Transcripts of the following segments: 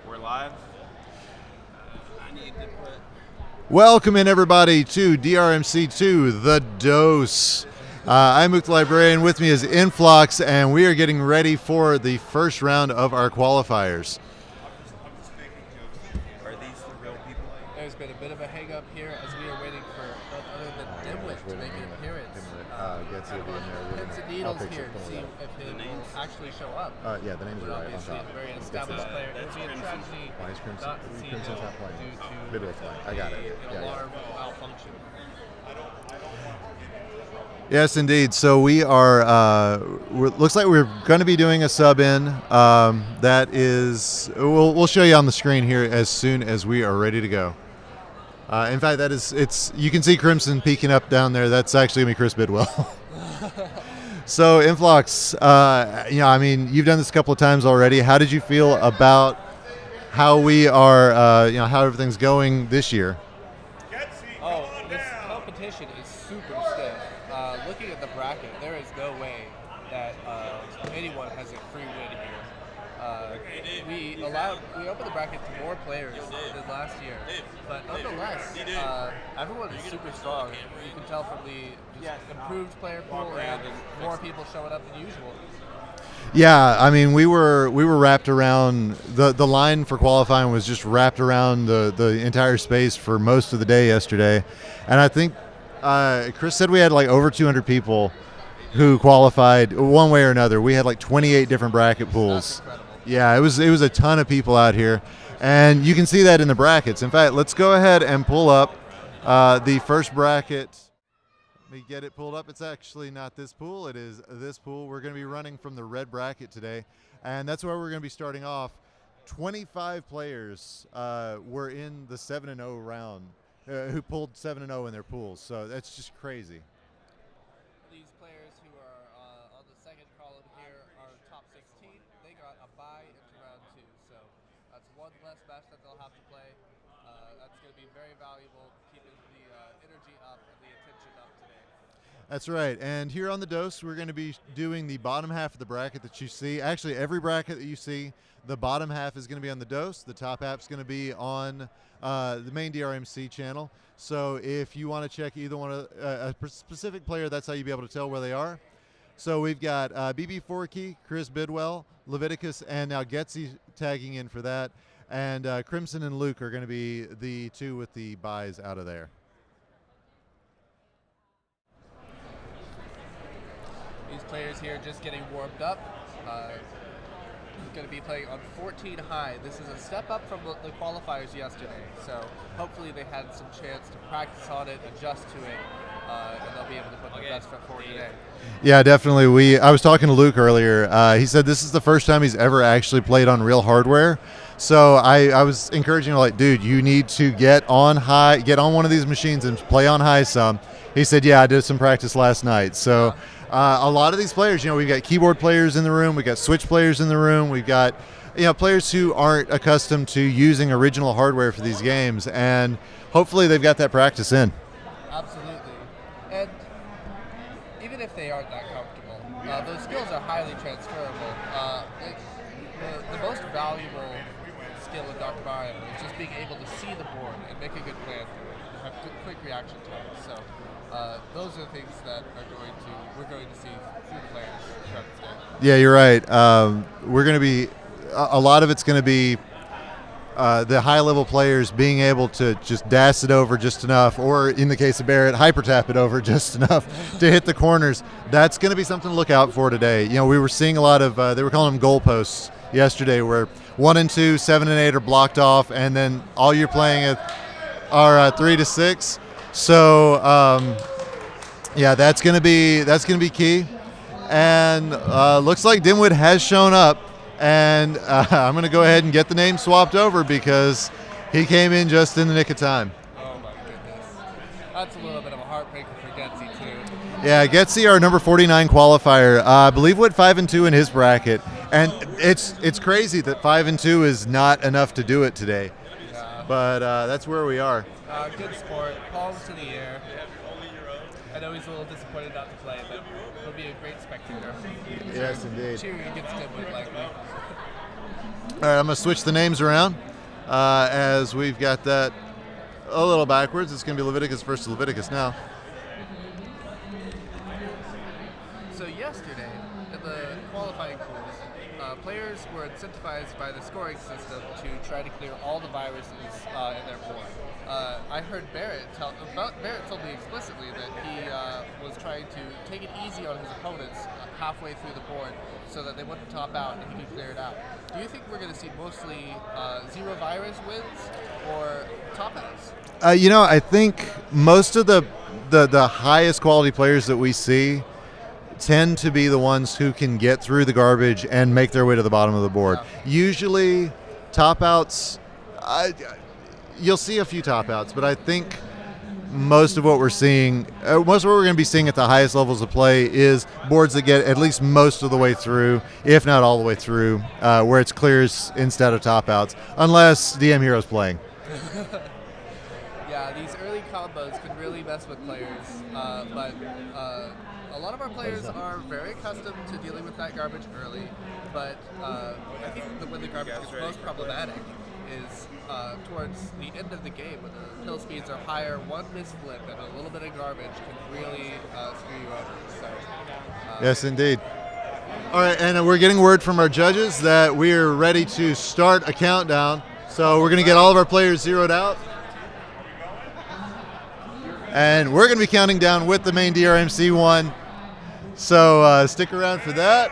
We're live. I need to put. Welcome in, everybody, to DRMC2, The Dose. I'm Mook the Librarian. With me is Influx, and we are getting ready for the first round of our qualifiers. Are these the real people? There's been a bit of a hang-up here as we are waiting for none other than Dimwit to make an appearance. Gets you in there. Pins and needles here to see if he will actually show up. Yeah, the names But are right on obviously, top. a very established player. It would be a tragedy Why is Crimson? not to see him Crimson's not playing. due to Video flag. I got it. an alarm malfunction. Yes, indeed. So we are. Looks like we're going to be doing a sub in. That is, we'll show you on the screen here as soon as we are ready to go. In fact, that is. It's. You can see Crimson peeking up down there. That's actually gonna be Chris Bidwell. So Influx, I mean, you've done this a couple of times already. How did you feel about how we are, how everything's going this year? Oh, this competition is super stiff. Looking at the bracket, there is no way that anyone has a free win here. We opened the bracket to more players than last year, but nonetheless, everyone is super strong. You can tell from the improved player pool and more people showing up than usual. Yeah, I mean, we were wrapped around the line for qualifying was just wrapped around the entire space for most of the day yesterday, and I think Chris said we had like over 200 people who qualified one way or another. We had like 28 different bracket pools. Yeah, it was a ton of people out here, and you can see that in the brackets. In fact, let's go ahead and pull up the first bracket. Let me get it pulled up. It's actually not this pool. It is this pool. We're going to be running from the red bracket today, and that's where we're going to be starting off. 25 players were in the 7-0 round who pulled 7-0 in their pools, so that's just crazy. These players who are on the second column here are top 16. They got a bye into round 2, so that's one less match that they'll have to play. That's going to be very valuable, keeping the energy up and the attention up today. That's right, and here on the Dose, we're going to be doing the bottom half of the bracket that you see. Actually, every bracket that you see, the bottom half is going to be on the Dose. The top half is going to be on the main DRMC channel. So if you want to check either one of a specific player, that's how you'll be able to tell where they are. So we've got BB Forkey, Chris Bidwell, Leviticus, and now Getsy tagging in for that. And Crimson and Luke are going to be the two with the buys out of there. These players here just getting warmed up. He's going to be playing on 14 high. This is a step up from the qualifiers yesterday, so hopefully they had some chance to practice on it, adjust to it, and they'll be able to put their best foot forward today. Yeah, definitely. I was talking to Luke earlier. He said this is the first time he's ever actually played on real hardware. So I was encouraging him, like, dude, you need to get on one of these machines and play on high some. He said, yeah, I did some practice last night. So a lot of these players, we've got keyboard players in the room, we've got switch players in the room, we've got players who aren't accustomed to using original hardware for these games, and hopefully they've got that practice in. Absolutely. And even if they aren't that comfortable, those skills are highly transferable. The most valuable skill in Dr. Mario is just being able to see the board and make a good plan through it, and have quick reaction times. So those are the things that we're going to see through the players throughout the day. Yeah, you're right. We're going to be a lot of it's going to be the high-level players being able to just dash it over just enough, or in the case of Barrett, hyper-tap it over just enough to hit the corners. That's going to be something to look out for today. We were seeing a lot of, they were calling them goalposts yesterday, where 1 and 2, 7 and 8 are blocked off, and then all you're playing are 3 to 6. So, that's going to be key. And looks like Dimwit has shown up. And I'm going to go ahead and get the name swapped over because he came in just in the nick of time. Oh, my goodness. That's a little bit of a heartbreaker for Getsy, too. Yeah, Getsy, our number 49 qualifier, I believe went 5-2 in his bracket. And it's crazy that 5-2 is not enough to do it today. Yeah. But that's where we are. Good sport. Palms to the air. I know he's a little disappointed not to play, but he'll be a great spectator. Yes, indeed. Cheering against Dimwit likely. All right, I'm going to switch the names around as we've got that a little backwards. It's going to be Leviticus versus Leviticus now. So yesterday, in the qualifying pools, players were incentivized by the scoring system to try to clear all the viruses in their board. I heard Barrett told me explicitly that he was trying to take it easy on his opponents halfway through the board so that they wouldn't top out and he could clear it out. Do you think we're going to see mostly zero virus wins or top outs? I think most of the highest quality players that we see tend to be the ones who can get through the garbage and make their way to the bottom of the board. Yeah. Usually, top outs, you'll see a few top outs, but I think most of what we're seeing, most of what we're going to be seeing at the highest levels of play is boards that get at least most of the way through, if not all the way through, where it's clears instead of top outs, unless DM Hero's playing. Yeah, these early combos can really mess with players, but a lot of our players are very accustomed to dealing with that garbage early, but I think when the garbage gets most problematic is towards the end of the game when the kill speeds are higher. One misflip and a little bit of garbage can really screw you over. So, yes, indeed. All right, and we're getting word from our judges that we are ready to start a countdown. So we're going to get all of our players zeroed out. And we're going to be counting down with the main DRMC one. So stick around for that.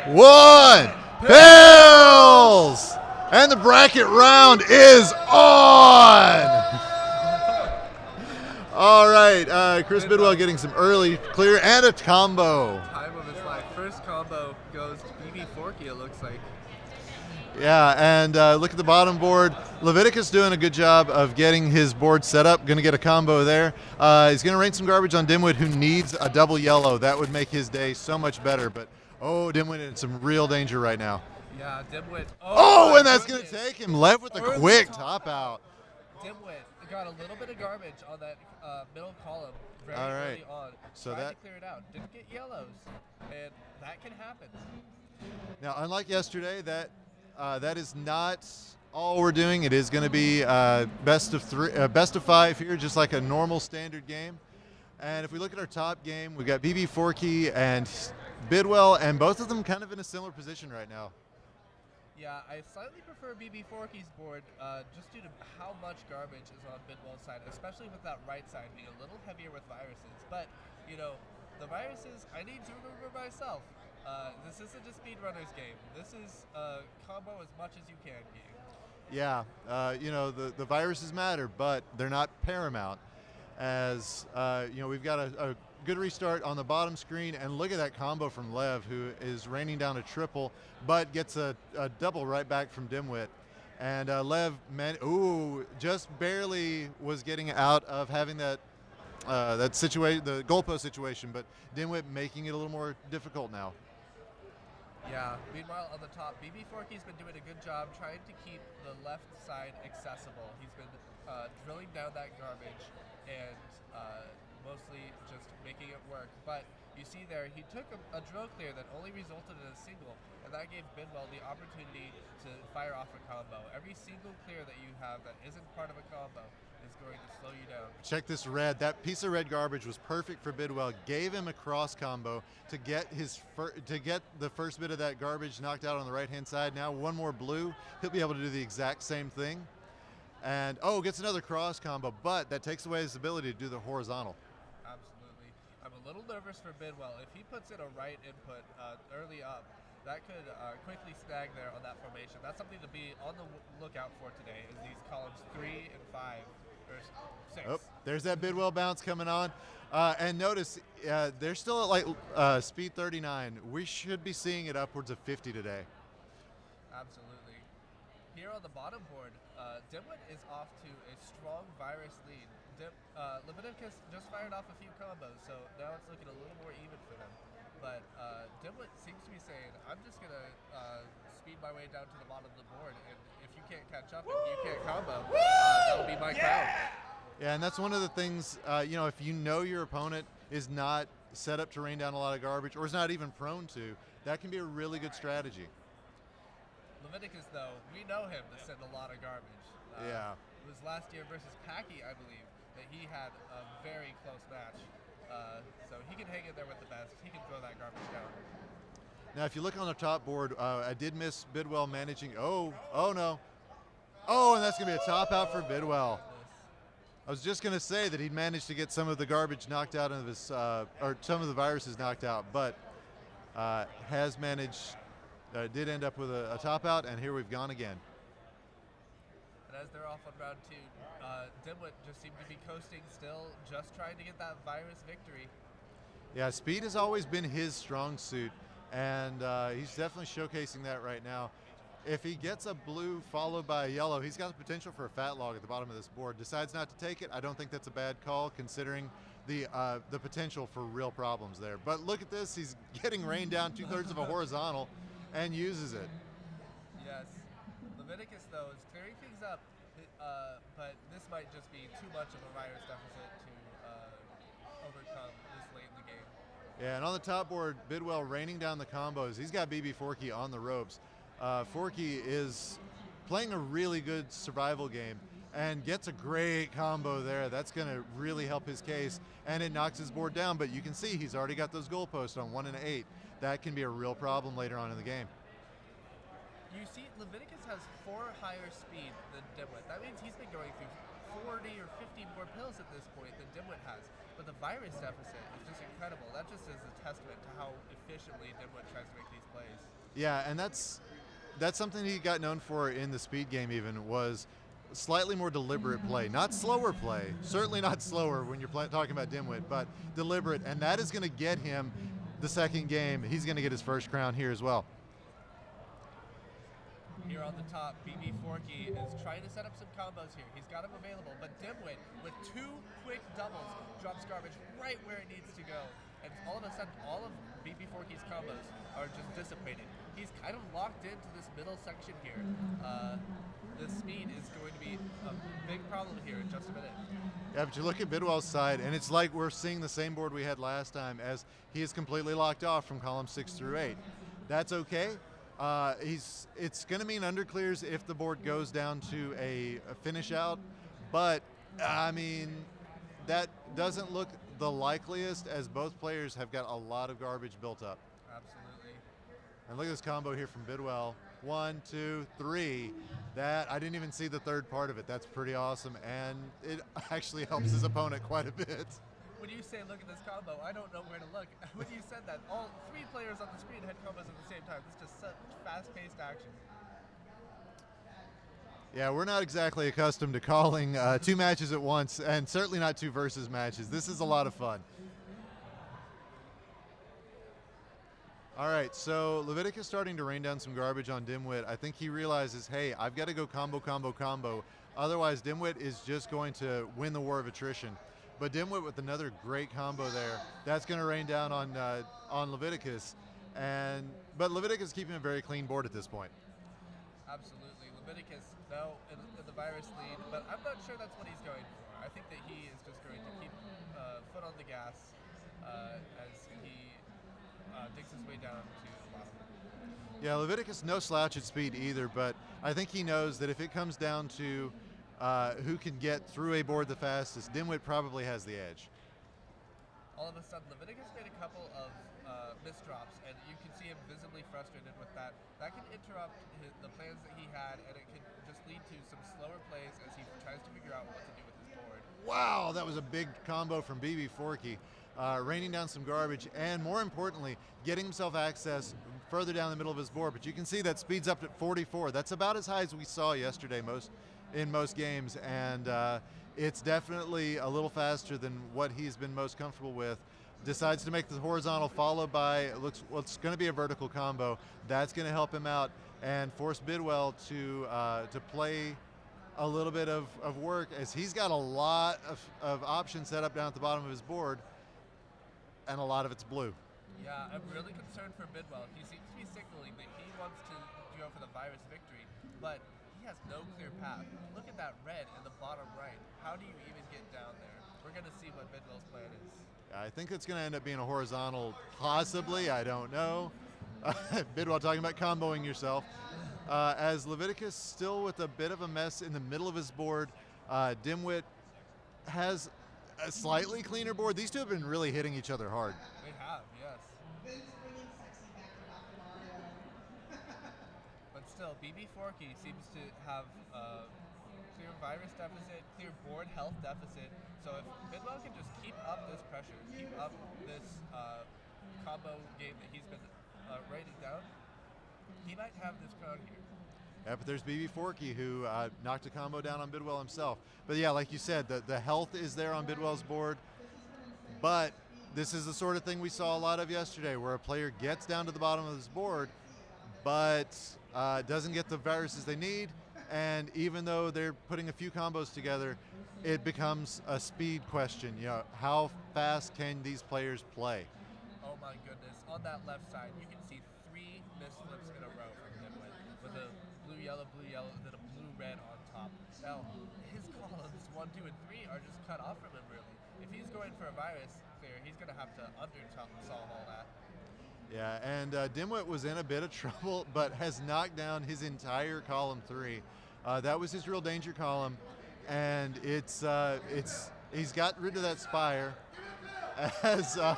3, 2, 1, pills! And the bracket round is on! All right, Chris Bidwell getting some early clear and a combo. Time of his life. First combo goes to BB Forky, it looks like. Yeah, and look at the bottom board. Leviticus doing a good job of getting his board set up. Going to get a combo there. He's going to rain some garbage on Dimwit, who needs a double yellow. That would make his day so much better. But, Dimwit in some real danger right now. Yeah, Dimwit. Oh, and that's going to take him. Lev with a quick top out. Dimwit got a little bit of garbage on that middle column very early on. So tried that to clear it out. Didn't get yellows. And that can happen. Now, unlike yesterday, that is not all we're doing. It is going to be best of 5 here, just like a normal standard game. And if we look at our top game, we've got BB Forky and Bidwell, and both of them kind of in a similar position right now. Yeah, I slightly prefer BB Forky's board just due to how much garbage is on Bidwell's side, especially with that right side being a little heavier with viruses. But, the viruses, I need to remember myself. This isn't a speedrunner's game. This is combo as much as you can game. Yeah, the viruses matter, but they're not paramount. As we've got a good restart on the bottom screen, and look at that combo from Lev, who is raining down a triple, but gets a double right back from Dimwit. And Lev, just barely was getting out of having that situation, the goalpost situation, but Dimwit making it a little more difficult now. Yeah, meanwhile on the top, BB Forky's been doing a good job trying to keep the left side accessible. He's been drilling down that garbage and mostly just making it work. But you see there, he took a drill clear that only resulted in a single, and that gave Bidwell the opportunity to fire off a combo. Every single clear that you have that isn't part of a combo is going to slow you down. Check this red. That piece of red garbage was perfect for Bidwell. Gave him a cross combo to get the first bit of that garbage knocked out on the right-hand side. Now one more blue. He'll be able to do the exact same thing. And, gets another cross combo, but that takes away his ability to do the horizontal. Absolutely. I'm a little nervous for Bidwell. If he puts in a right input early up, that could quickly snag there on that formation. That's something to be on the lookout for today, is these columns 3 and 5. Or 6. Oh, there's that Bidwell bounce coming on. And notice, they're still at speed 39. We should be seeing it upwards of 50 today. Absolutely. Here on the bottom board, Dimwit is off to a strong virus lead. Leviticus just fired off a few combos, so now it's looking a little more even for them. But Dimwit seems to be saying, I'm just going to speed my way down to the bottom of the board, and if you can't catch up and you can't combo, that'll be my crown. Yeah, and that's one of the things, if you know your opponent is not set up to rain down a lot of garbage or is not even prone to, that can be a really good strategy. Leviticus, though, we know him to send a lot of garbage. Yeah. It was last year versus Packy, I believe, that he had a very close match. So he can hang in there with the best. He can throw that garbage down. Now, if you look on the top board, I did miss Bidwell managing. Oh no. Oh, and that's going to be a top out for Bidwell. I was just going to say that he'd managed to get some of the garbage knocked out of his, or some of the viruses knocked out, but has managed, did end up with a top out, and here we've gone again. And as they're off on round 2, Dimwit just seemed to be coasting still, just trying to get that virus victory. Yeah, speed has always been his strong suit, and he's definitely showcasing that right now. If he gets a blue followed by a yellow, he's got the potential for a fat log at the bottom of this board. Decides not to take it. I don't think that's a bad call considering the potential for real problems there. But look at this. He's getting rained down 2/3 of a horizontal and uses it. Yes. Leviticus, though, is clearing things up, but this might just be too much of a virus deficit to overcome this late in the game. Yeah, and on the top board, Bidwell raining down the combos. He's got BB Forky on the ropes. Forky is playing a really good survival game and gets a great combo there. That's going to really help his case, and it knocks his board down, but you can see he's already got those goalposts on 1 and 8. That can be a real problem later on in the game. You see, Leviticus has 4 higher speed than Dimwit. That means he's been going through 40 or 50 more pills at this point than Dimwit has. But the virus deficit is just incredible. That just is a testament to how efficiently Dimwit tries to make these plays. Yeah, and that's something he got known for in the speed game even, was slightly more deliberate play. Not slower play, certainly not slower when you're talking about Dimwit, but deliberate. And that is going to get him the second game. He's going to get his first crown here as well. Here on the top, BB Forky is trying to set up some combos here. He's got them available, but Dimwit, with 2 quick doubles, drops garbage right where it needs to go. And all of a sudden, all of BB Forky's combos are just dissipated. He's kind of locked into this middle section here. The speed is going to be a big problem here in just a minute. Yeah, but you look at Bidwell's side, and it's like we're seeing the same board we had last time, as he is completely locked off from column 6 through 8. That's okay. It's going to mean underclears if the board goes down to a finish out, but I mean, that doesn't look the likeliest, as both players have got a lot of garbage built up. Absolutely. And look at this combo here from Bidwell. 1, 2, 3. That, I didn't even see the third part of it. That's pretty awesome, and it actually helps his opponent quite a bit. When you say look at this combo, I don't know where to look. When you said that, all 3 players on the screen had combos at the same time. It's just such fast-paced action. Yeah, we're not exactly accustomed to calling 2 matches at once, and certainly not 2 versus matches. This is a lot of fun. All right, so Leviticus starting to rain down some garbage on Dimwit. I think he realizes, hey, I've got to go combo, combo, combo. Otherwise, Dimwit is just going to win the war of attrition. But Dimwit with another great combo there. That's going to rain down on Leviticus. But Leviticus is keeping a very clean board at this point. Absolutely. Leviticus, though, in the virus lead, but I'm not sure that's what he's going for. I think that he is just going to keep foot on the gas as he digs his way down to the bottom. Yeah, Leviticus no slouch at speed either, but I think he knows that if it comes down to who can get through a board the fastest, Dimwit probably has the edge. All of a sudden, Leviticus made a couple of misdrops, and you can see him visibly frustrated with that. That can interrupt the plans that he had, and it can just lead to some slower plays as he tries to figure out what to do with his board. Wow, that was a big combo from BB Forky, raining down some garbage, and more importantly, getting himself access further down the middle of his board. But you can see that speeds up to 44. That's about as high as we saw yesterday in most games, and it's definitely a little faster than what he's been most comfortable with. Decides to make the horizontal followed by what's going to be a vertical combo. That's going to help him out and force Bidwell to play a little bit of work, as he's got a lot of options set up down at the bottom of his board, and a lot of it's blue. Yeah, I'm really concerned for Bidwell. He seems to be signaling that he wants to go for the virus victory, but he has no clear path. Look at that red in the bottom right. How do you even get down there? we're going to see what Bidwell's plan is. I think it's going to end up being a horizontal, possibly. I don't know. Bidwell talking about comboing yourself. As Leviticus still with a bit of a mess in the middle of his board, Dimwit has a slightly cleaner board. These two have been really hitting each other hard. They have, yes. But still, BB Forky seems to have clear virus deficit, clear board health deficit. So if Bidwell can just keep up this pressure, keep up this combo game that he's been writing down, he might have this crown here. Yeah, but there's BB Forky who knocked a combo down on Bidwell himself. But yeah, like you said, the health is there on Bidwell's board. But this is the sort of thing we saw a lot of yesterday, where a player gets down to the bottom of his board, but doesn't get the viruses they need. And even though they're putting a few combos together, it becomes a speed question. You know, how fast can these players play? Oh my goodness. On that left side, you can see 3 misflips in a row from Dimwit, with a blue-yellow, and then a blue-red on top. Now, his columns 1, 2, and 3 are just cut off from him, really. If he's going for a virus clear, he's going to have to under-solve all that. Yeah, and Dimwit was in a bit of trouble, but has knocked down his entire column 3. That was his real danger column, and he's got rid of that spire. As all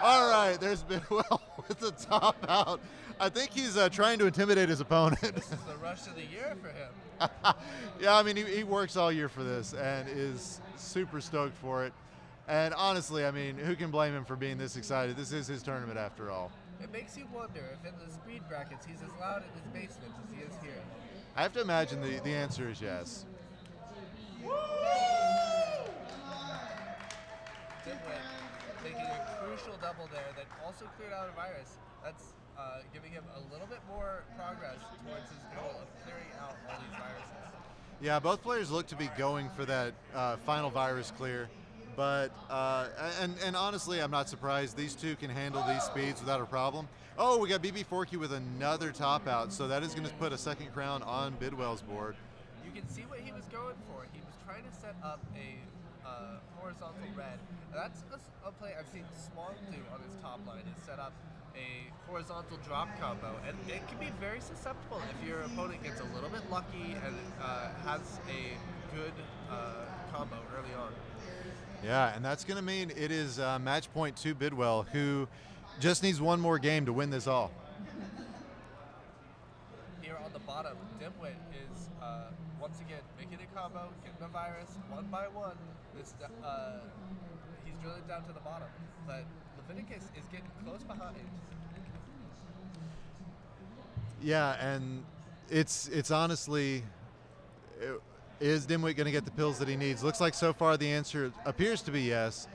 right, there's Bidwell with the top out. I think he's trying to intimidate his opponent. This is the rush of the year for him. Yeah, I mean, he works all year for this and is super stoked for it. And honestly, I mean, who can blame him for being this excited? This is his tournament after all. It makes you wonder if in the speed brackets he's as loud in his basement as he is here. I have to imagine the answer is yes. Dimwit making a crucial double there that also cleared out a virus. That's giving him a little bit more progress towards his goal of clearing out all these viruses. Yeah, both players look to be going for that final virus clear. But, and honestly, I'm not surprised. These two can handle these speeds without a problem. Oh, we got BB Forky with another top out, so that is going to put a second crown on Bidwell's board. You can see what he was going for. He was trying to set up a horizontal red. That's a play I've seen Swan do on his top line, is set up a horizontal drop combo, and it can be very susceptible if your opponent gets a little bit lucky and has a good combo early on. Yeah, and that's going to mean it is match point to Bidwell, who just needs one more game to win this all. Here on the bottom, Dimwit is once again making a combo, getting a virus one by one. This he's drilling down to the bottom, but Leviticus is getting close behind. Yeah, and it's honestly, is Dimwit going to get the pills that he needs? Looks like so far the answer appears to be yes,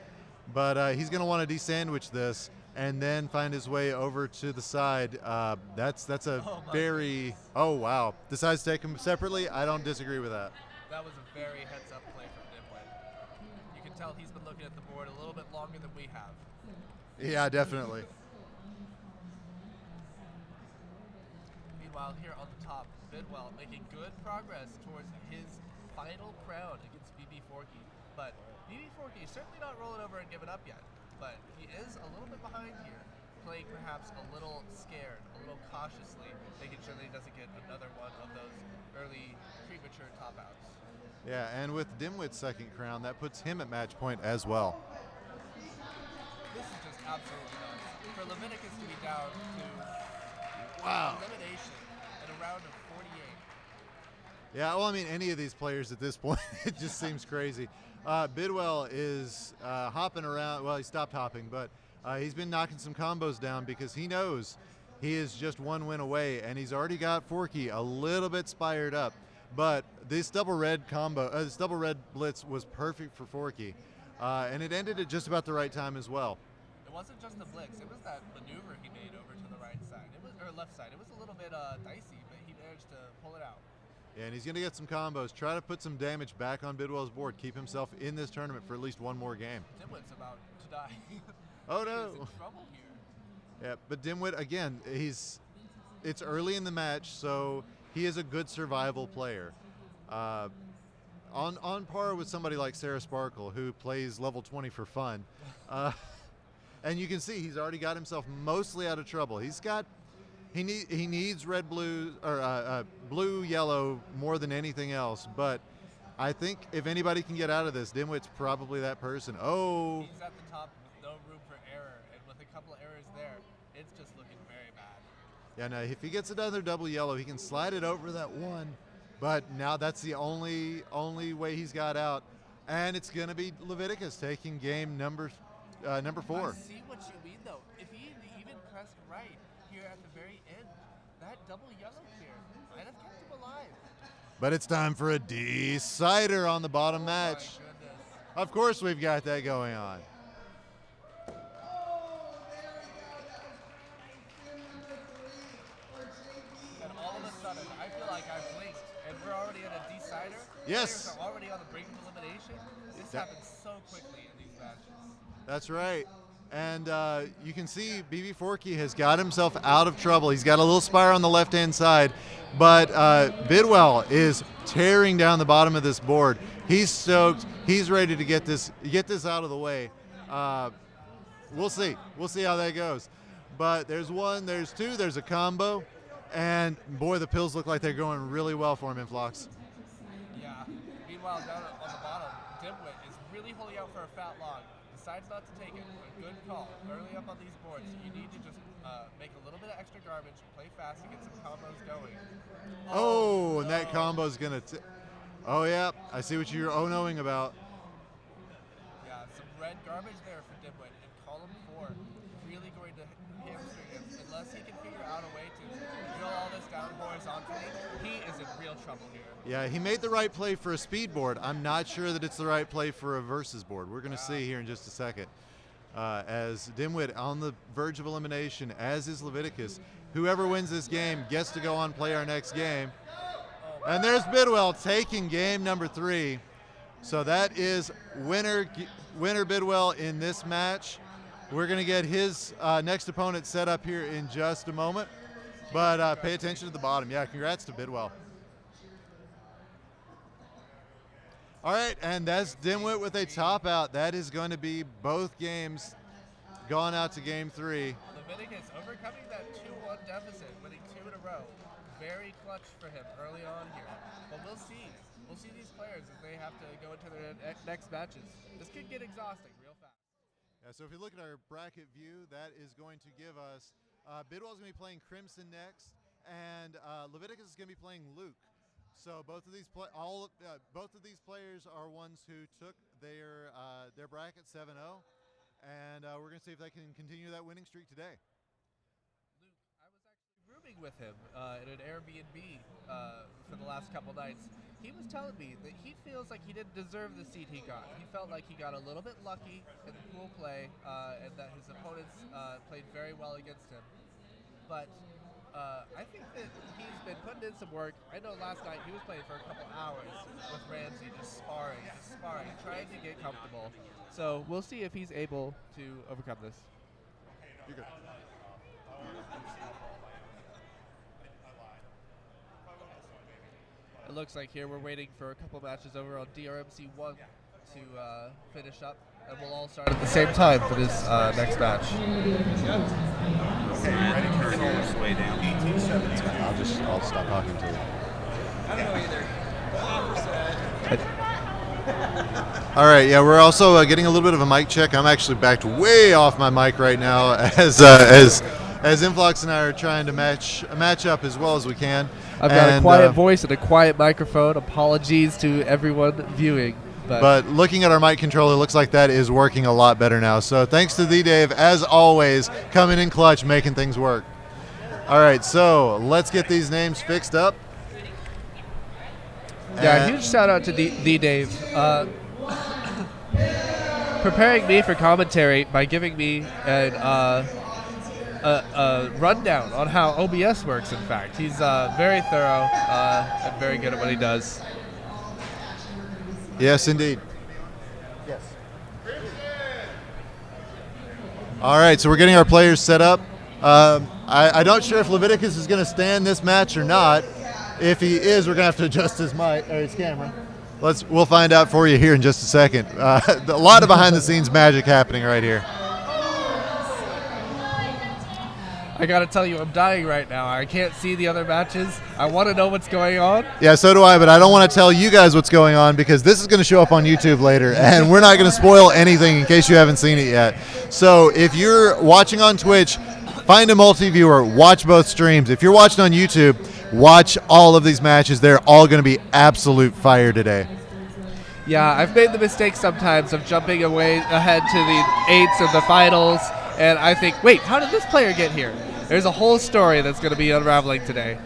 but he's going to want to desandwich this and then find his way over to the side. That's a very goodness. Oh wow! Decides to take them separately. I don't disagree with that. That was a very heads-up play from Dimwit. You can tell he's been looking at the board a little bit longer than we have. Yeah, definitely. Meanwhile, here on the top, Bidwell making good progress towards his final crown against BB Forky. But BB Forky is certainly not rolling over and giving up yet. But he is a little bit behind here, playing perhaps a little scared, a little cautiously, making sure that he doesn't get another one of those early premature top outs. Yeah, and with Dimwit's second crown, that puts him at match point as well. This is just absolutely nuts. For Leviticus to be down to Wow. elimination in a round of 48. Yeah, well, I mean, any of these players at this point, it just seems crazy. Bidwell is hopping around. Well, he stopped hopping, but he's been knocking some combos down because he knows he is just one win away, and he's already got Forky a little bit spired up. But this double red combo, this double red blitz was perfect for Forky, and it ended at just about the right time as well. It wasn't just the blitz; it was that maneuver he made over to the right side. It was or left side. It was a little bit dicey, but he managed to pull it out. Yeah, and he's going to get some combos, try to put some damage back on Bidwell's board, keep himself in this tournament for at least one more game. Dimwit's about to die. Oh He is no! in trouble here. Yeah, but Dimwit again, it's early in the match, so he is a good survival player. on par with somebody like Sarah Sparkle, who plays level 20 for fun. And you can see he's already got himself mostly out of trouble. He needs red, blue, or blue, yellow more than anything else. But I think if anybody can get out of this, Dimwit's probably that person. Oh. He's at the top with no room for error, and with a couple of errors there, it's just looking very bad. Yeah, no, if he gets another double yellow, he can slide it over that one. But now that's the only way he's got out. And it's going to be Leviticus taking game number 4. I see what you mean, though. If he had even pressed right here at the very end, that double yellow clear might have kept him alive. But it's time for a decider on the bottom match. My goodness. Of course we've got that going on. And all of a sudden, I feel like I blinked, and we're already at a decider. Yes. Players are already on the brink of elimination. This happens so quickly in these matches. That's right. And you can see BB Forky has got himself out of trouble. He's got a little spire on the left-hand side, but Bidwell is tearing down the bottom of this board. He's stoked. He's ready to get this out of the way. We'll see. We'll see how that goes. But there's one, there's two, there's a combo, and boy, the pills look like they're going really well for him in Phlox. Yeah. Meanwhile, down on the bottom, Dimwit is really holding out for a fat log. Decides not to take it. A good call. Early up on these boards, you need to just make a little bit of extra garbage, play fast, and get some combos going. Oh, and that combo's going to... Oh, yeah. I see what you're oh-knowing about. Yeah, some red garbage there for Dimwit. In column 4, really going to hamstring him. Unless he can figure out a way to drill all this down horizontally, he is in real trouble here. Yeah, he made the right play for a speed board. I'm not sure that it's the right play for a versus board. We're going to see here in just a second. As Dimwit on the verge of elimination, as is Leviticus. Whoever wins this game gets to go on play our next game. And there's Bidwell taking game number 3. So that is winner Bidwell in this match. We're going to get his next opponent set up here in just a moment. But pay attention to the bottom. Yeah, congrats to Bidwell. All right, and that's Dimwit with a top out. That is going to be both games gone out to game 3. Leviticus overcoming that 2-1 deficit, winning 2 in a row. Very clutch for him early on here. But we'll see. We'll see these players as they have to go into their next matches. This could get exhausting real fast. Yeah, so if you look at our bracket view, that is going to give us Bidwell's going to be playing Crimson next, and Leviticus is going to be playing Luke. So both of these players are ones who took their bracket 7-0, and we're going to see if they can continue that winning streak today. Luke, I was actually rooming with him in an Airbnb for the last couple nights. He was telling me that he feels like he didn't deserve the seat he got. He felt like he got a little bit lucky in the pool play, and that his opponents played very well against him. But I think that he's been putting in some work. I know last night he was playing for a couple hours with Ramsey, just sparring, trying to get comfortable. So we'll see if he's able to overcome this. You're good. It looks like here we're waiting for a couple matches over on DRMC1 to finish up, and we'll all start at the same time for this next match. Way down. I'll stop talking to you. I don't know either. All right, yeah, we're also getting a little bit of a mic check. I'm actually backed way off my mic right now as Influx and I are trying to match up as well as we can. I've got a quiet voice and a quiet microphone. Apologies to everyone viewing. But looking at our mic controller, looks like that is working a lot better now. So thanks to D-Dave, as always, coming in clutch, making things work. All right, so let's get these names fixed up. Yeah, huge shout out to D-Dave. Preparing me for commentary by giving me a rundown on how OBS works, in fact. He's very thorough and very good at what he does. Yes, indeed. Yes. All right, so we're getting our players set up. I'm not sure if Leviticus is going to stand this match or not. If he is, we're going to have to adjust his mic or his camera. We'll find out for you here in just a second. A lot of behind-the-scenes magic happening right here. I gotta tell you, I'm dying right now. I can't see the other matches. I want to know what's going on. Yeah, so do I, but I don't want to tell you guys what's going on because this is going to show up on YouTube later, and we're not going to spoil anything in case you haven't seen it yet. So if you're watching on Twitch, find a multi-viewer, watch both streams. If you're watching on YouTube, watch all of these matches. They're all going to be absolute fire today. Yeah, I've made the mistake sometimes of jumping away ahead to the eights of the finals, and I think, wait, how did this player get here? There's a whole story that's going to be unraveling today.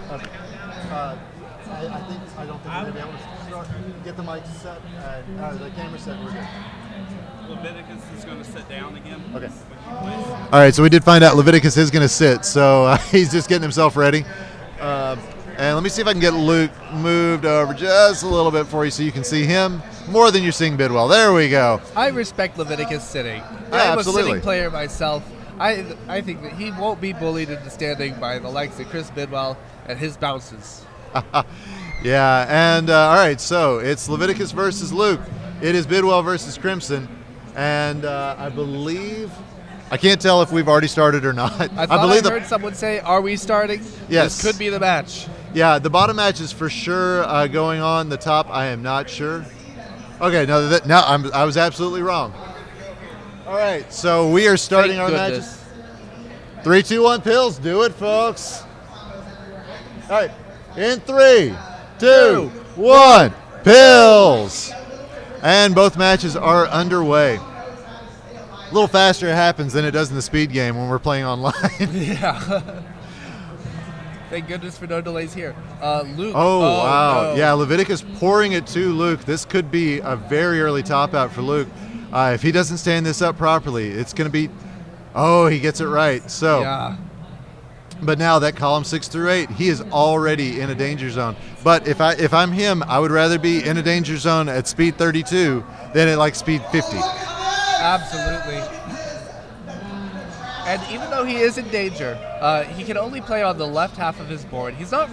I don't think we're going to be able to get the mic set, the camera set. We're good. Leviticus is going to sit down again. Okay. All right, so we did find out Leviticus is going to sit, so he's just getting himself ready. And let me see if I can get Luke moved over just a little bit for you so you can see him more than you're seeing Bidwell. There we go. I respect Leviticus sitting. Yeah, I'm absolutely. a sitting player myself. I think that he won't be bullied into standing by the likes of Chris Bidwell and his bounces. Yeah, and all right, so it's Leviticus versus Luke. It is Bidwell versus Crimson, and I believe I can't tell if we've already started or not. I heard someone say, "Are we starting?" Yes, this could be the match. Yeah, the bottom match is for sure going on. The top, I am not sure. Okay, no, I was absolutely wrong. All right, so we are starting our matches. 3, 2, 1, pills. Do it, folks. All right, in 3, 2, 1, pills. And both matches are underway. A little faster it happens than it does in the speed game when we're playing online. Yeah. Thank goodness for no delays here. Luke. Oh, wow. No. Yeah, Leviticus pouring it to Luke. This could be a very early top out for Luke. If he doesn't stand this up properly, it's going to be... Oh, he gets it right. So, yeah. But now that column 6 through 8, he is already in a danger zone. But if I'm him, I would rather be in a danger zone at speed 32 than at like speed 50. Absolutely. And even though he is in danger, he can only play on the left half of his board. He's not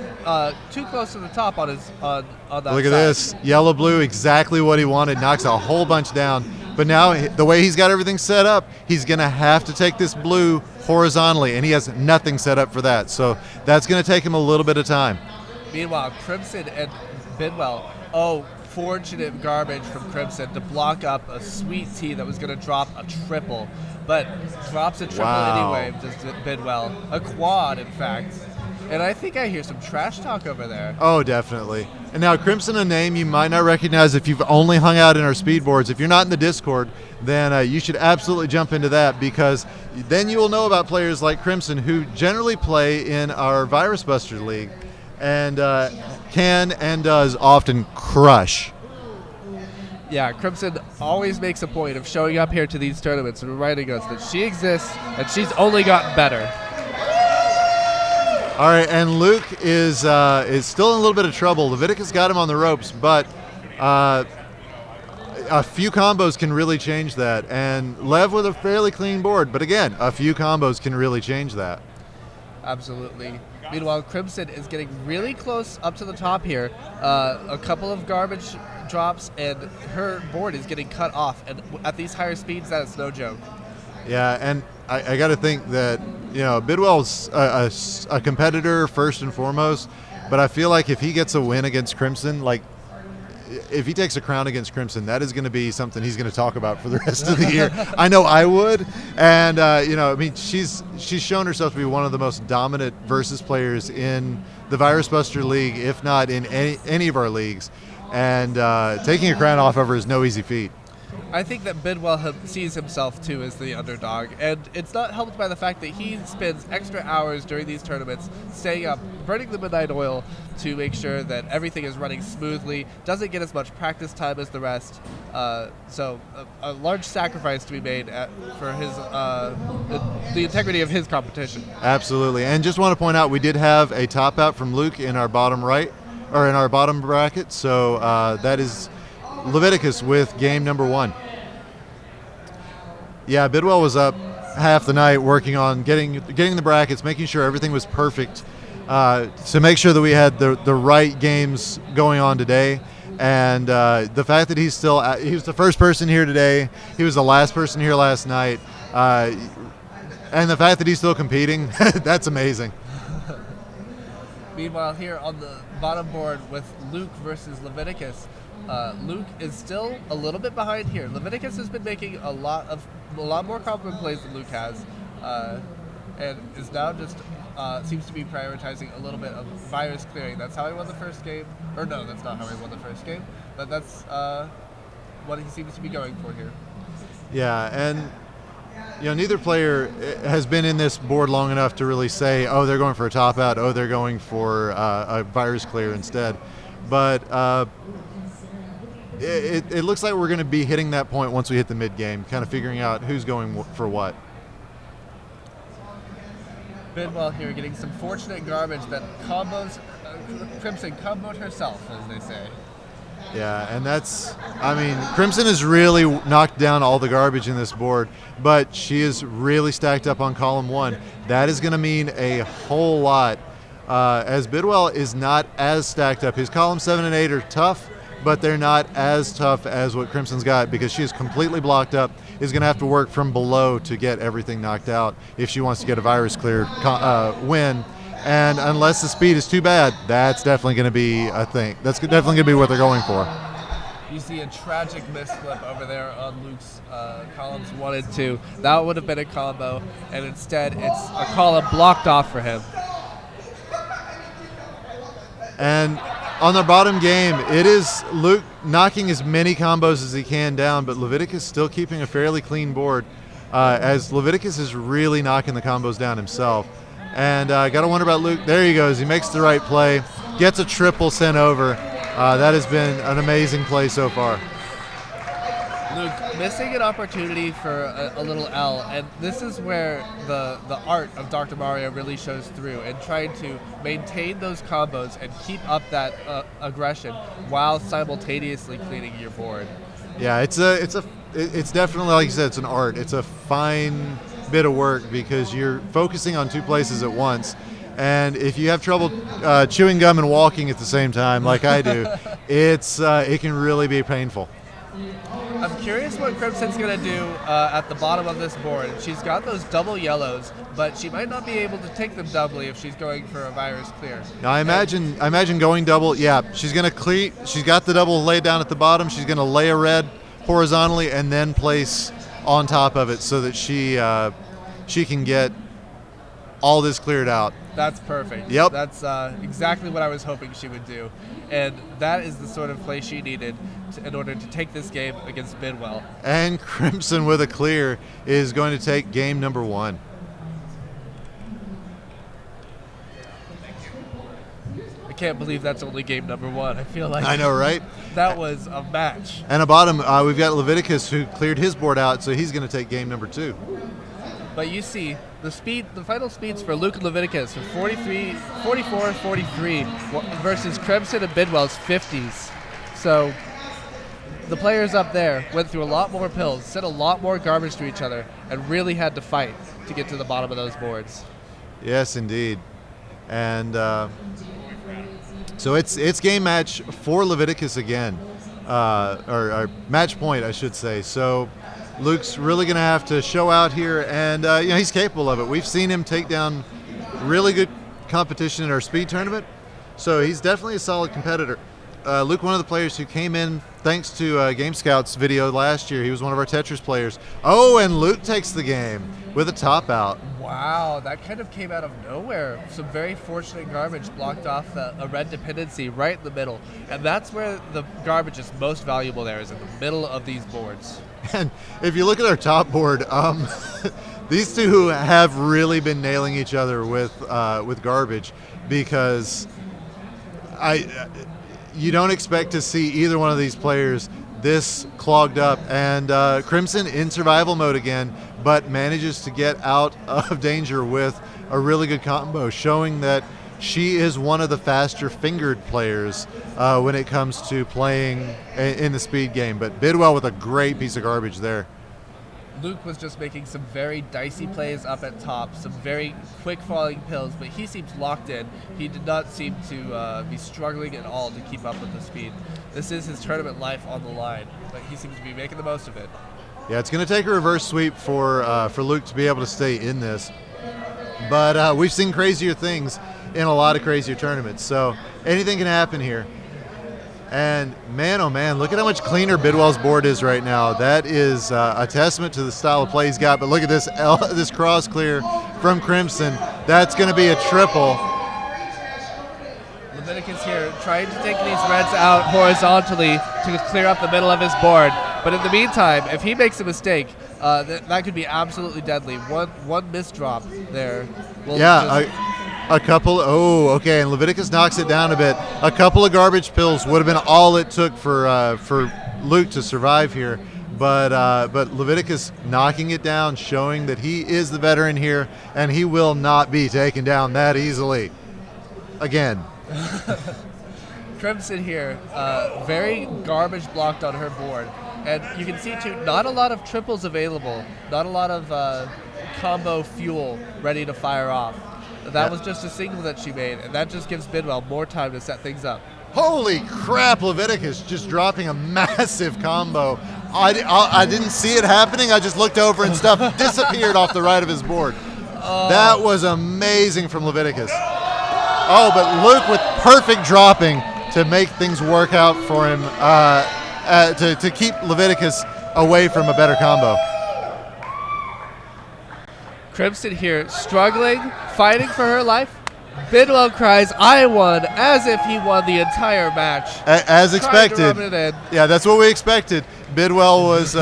too close to the top on his on that Look at side. this. Yellow, blue, exactly what he wanted. Knocks a whole bunch down. But now, the way he's got everything set up, he's going to have to take this blue horizontally, and he has nothing set up for that. So that's going to take him a little bit of time. Meanwhile, Crimson and Bidwell, fortunate garbage from Crimson to block up a sweet tea that was going to drop a triple. But drops a triple anyway, just Bidwell. A quad, in fact. And I think I hear some trash talk over there. Oh, definitely. And now Crimson, a name you might not recognize if you've only hung out in our speed boards. If you're not in the Discord, then you should absolutely jump into that, because then you will know about players like Crimson who generally play in our Virus Buster League and can and does often crush. Yeah, Crimson always makes a point of showing up here to these tournaments and reminding us that she exists and she's only gotten better. All right, and Luke is still in a little bit of trouble. Leviticus got him on the ropes, but a few combos can really change that. And Lev with a fairly clean board, but again, a few combos can really change that. Absolutely. Meanwhile, Crimson is getting really close up to the top here. A couple of garbage drops, and her board is getting cut off. And at these higher speeds, that is no joke. Yeah, and I got to think that, Bidwell's a competitor first and foremost, but I feel like if he gets a win against Crimson, like if he takes a crown against Crimson, that is going to be something he's going to talk about for the rest of the year. I know I would, and she's shown herself to be one of the most dominant versus players in the Virus Buster League, if not in any of our leagues, and taking a crown off of her is no easy feat. I think that Bidwell sees himself, too, as the underdog, and it's not helped by the fact that he spends extra hours during these tournaments staying up, burning the midnight oil to make sure that everything is running smoothly, doesn't get as much practice time as the rest, so a large sacrifice to be made for his the integrity of his competition. Absolutely, and just want to point out we did have a top out from Luke in our bottom right, or in our bottom bracket, so that is Leviticus with game number 1. Yeah, Bidwell was up half the night working on getting the brackets, making sure everything was perfect. to make sure that we had the right games going on today. And the fact that he was the first person here today, he was the last person here last night, and the fact that he's still competing, that's amazing. Meanwhile, here on the bottom board with Luke versus Leviticus, Luke is still a little bit behind here. Leviticus has been making a lot more combo plays than Luke has, and is now just seems to be prioritizing a little bit of virus clearing. That's how he won the first game. Or no, that's not how he won the first game. But that's what he seems to be going for here. Yeah, and neither player has been in this board long enough to really say, oh, they're going for a top out, oh, they're going for a virus clear instead. But it looks like we're going to be hitting that point once we hit the mid game, kind of figuring out who's going for what. Bidwell here getting some fortunate garbage that combos, Crimson comboed herself, as they say. Yeah, and Crimson has really knocked down all the garbage in this board, but she is really stacked up on column 1. That is going to mean a whole lot, as Bidwell is not as stacked up. His column 7 and 8 are tough, but they're not as tough as what Crimson's got, because she is completely blocked up, is going to have to work from below to get everything knocked out if she wants to get a virus cleared win. And unless the speed is too bad, that's definitely going to be a thing. That's definitely going to be what they're going for. You see a tragic misflip over there on Luke's columns 1 and 2. That would have been a combo, and instead it's a column blocked off for him. And on the bottom game, it is Luke knocking as many combos as he can down, but Leviticus still keeping a fairly clean board, as Leviticus is really knocking the combos down himself. And got to wonder about Luke. There he goes. He makes the right play, gets a triple sent over. That has been an amazing play so far. Luke missing an opportunity for a little L, and this is where the art of Dr. Mario really shows through, and trying to maintain those combos and keep up that aggression while simultaneously cleaning your board. Yeah, it's definitely, like you said, it's an art. It's a fine bit of work because you're focusing on two places at once. And if you have trouble chewing gum and walking at the same time, like I do, it can really be painful. I'm curious what Crimson's going to do at the bottom of this board. She's got those double yellows, but she might not be able to take them doubly if she's going for a virus clear. Now, I imagine going double. Yeah, she's going to clear. She's got the double laid down at the bottom. She's going to lay a red horizontally and then place on top of it so that she can get all this cleared out. That's perfect. Yep. That's exactly what I was hoping she would do. And that is the sort of play she needed in order to take this game against Bidwell. And Crimson with a clear is going to take game number 1. I can't believe that's only game number 1. I feel like I know, right? That was a match. And at bottom, we've got Leviticus, who cleared his board out, so he's going to take game number 2. But you see, the final speeds for Luke and Leviticus are 44, 43 versus Crimson and Bidwell's 50s. So the players up there went through a lot more pills, sent a lot more garbage to each other, and really had to fight to get to the bottom of those boards. Yes, indeed. And so it's game match for Leviticus again, or match point, I should say. So Luke's really going to have to show out here, and he's capable of it. We've seen him take down really good competition in our speed tournament, so he's definitely a solid competitor. Luke, one of the players who came in thanks to Game Scout's video last year. He was one of our Tetris players. Oh, and Luke takes the game with a top out. Wow, that kind of came out of nowhere. Some very fortunate garbage blocked off a red dependency right in the middle. And that's where the garbage is most valuable there, is in the middle of these boards. And if you look at our top board, these two have really been nailing each other with garbage, because you don't expect to see either one of these players this clogged up. And Crimson in survival mode again, but manages to get out of danger with a really good combo, showing that she is one of the faster fingered players when it comes to playing in the speed game. But Bidwell with a great piece of garbage there. Luke was just making some very dicey plays up at top, some very quick falling pills, but he seems locked in. He did not seem to be struggling at all to keep up with the speed. This is his tournament life on the line, but he seems to be making the most of it. Yeah, it's going to take a reverse sweep for Luke to be able to stay in this. But we've seen crazier things in a lot of crazier tournaments, so anything can happen here. And man, oh man, look at how much cleaner Bidwell's board is right now. That is a testament to the style of play he's got. But look at this this cross clear from Crimson. That's going to be a triple. Leviticus here trying to take these reds out horizontally to clear up the middle of his board. But in the meantime, if he makes a mistake, that could be absolutely deadly. One misdrop there. A couple, okay, and Leviticus knocks it down a bit. A couple of garbage pills would have been all it took for Luke to survive here. But Leviticus knocking it down, showing that he is the veteran here, and he will not be taken down that easily. Again. Crimson here, very garbage blocked on her board. And you can see, too, not a lot of triples available, not a lot of combo fuel ready to fire off. That was just a single that she made, and that just gives Bidwell more time to set things up. Holy crap, Leviticus just dropping a massive combo. I didn't see it happening. I just looked over and stuff disappeared off the right of his board. That was amazing from Leviticus. Oh, but Luke with perfect dropping to make things work out for him, to keep Leviticus away from a better combo. Crimson here, struggling, fighting for her life. Bidwell cries, "I won," as if he won the entire match. As expected. To rub it in. Yeah, that's what we expected. Bidwell was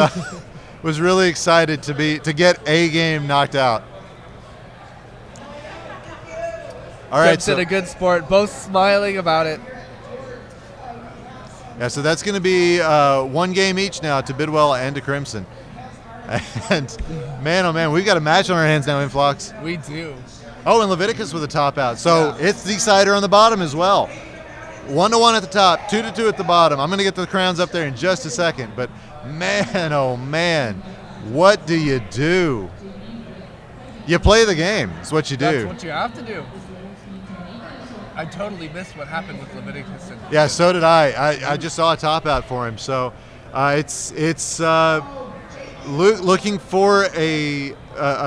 was really excited to get a game knocked out. All right, Crimson, a good sport, both smiling about it. Yeah, so that's going to be one game each now to Bidwell and to Crimson. And man, oh man, we've got a match on our hands now, Influx. We do. Oh, and Leviticus with a top out. So it's decider on the bottom as well. 1-1 at the top, 2-2 at the bottom. I'm going to get the crowns up there in just a second. But man, oh man, what do you do? You play the game. It's what you do. That's what you have to do. I totally missed what happened with Leviticus. Yeah, so did I. I just saw a top out for him. So it's looking for a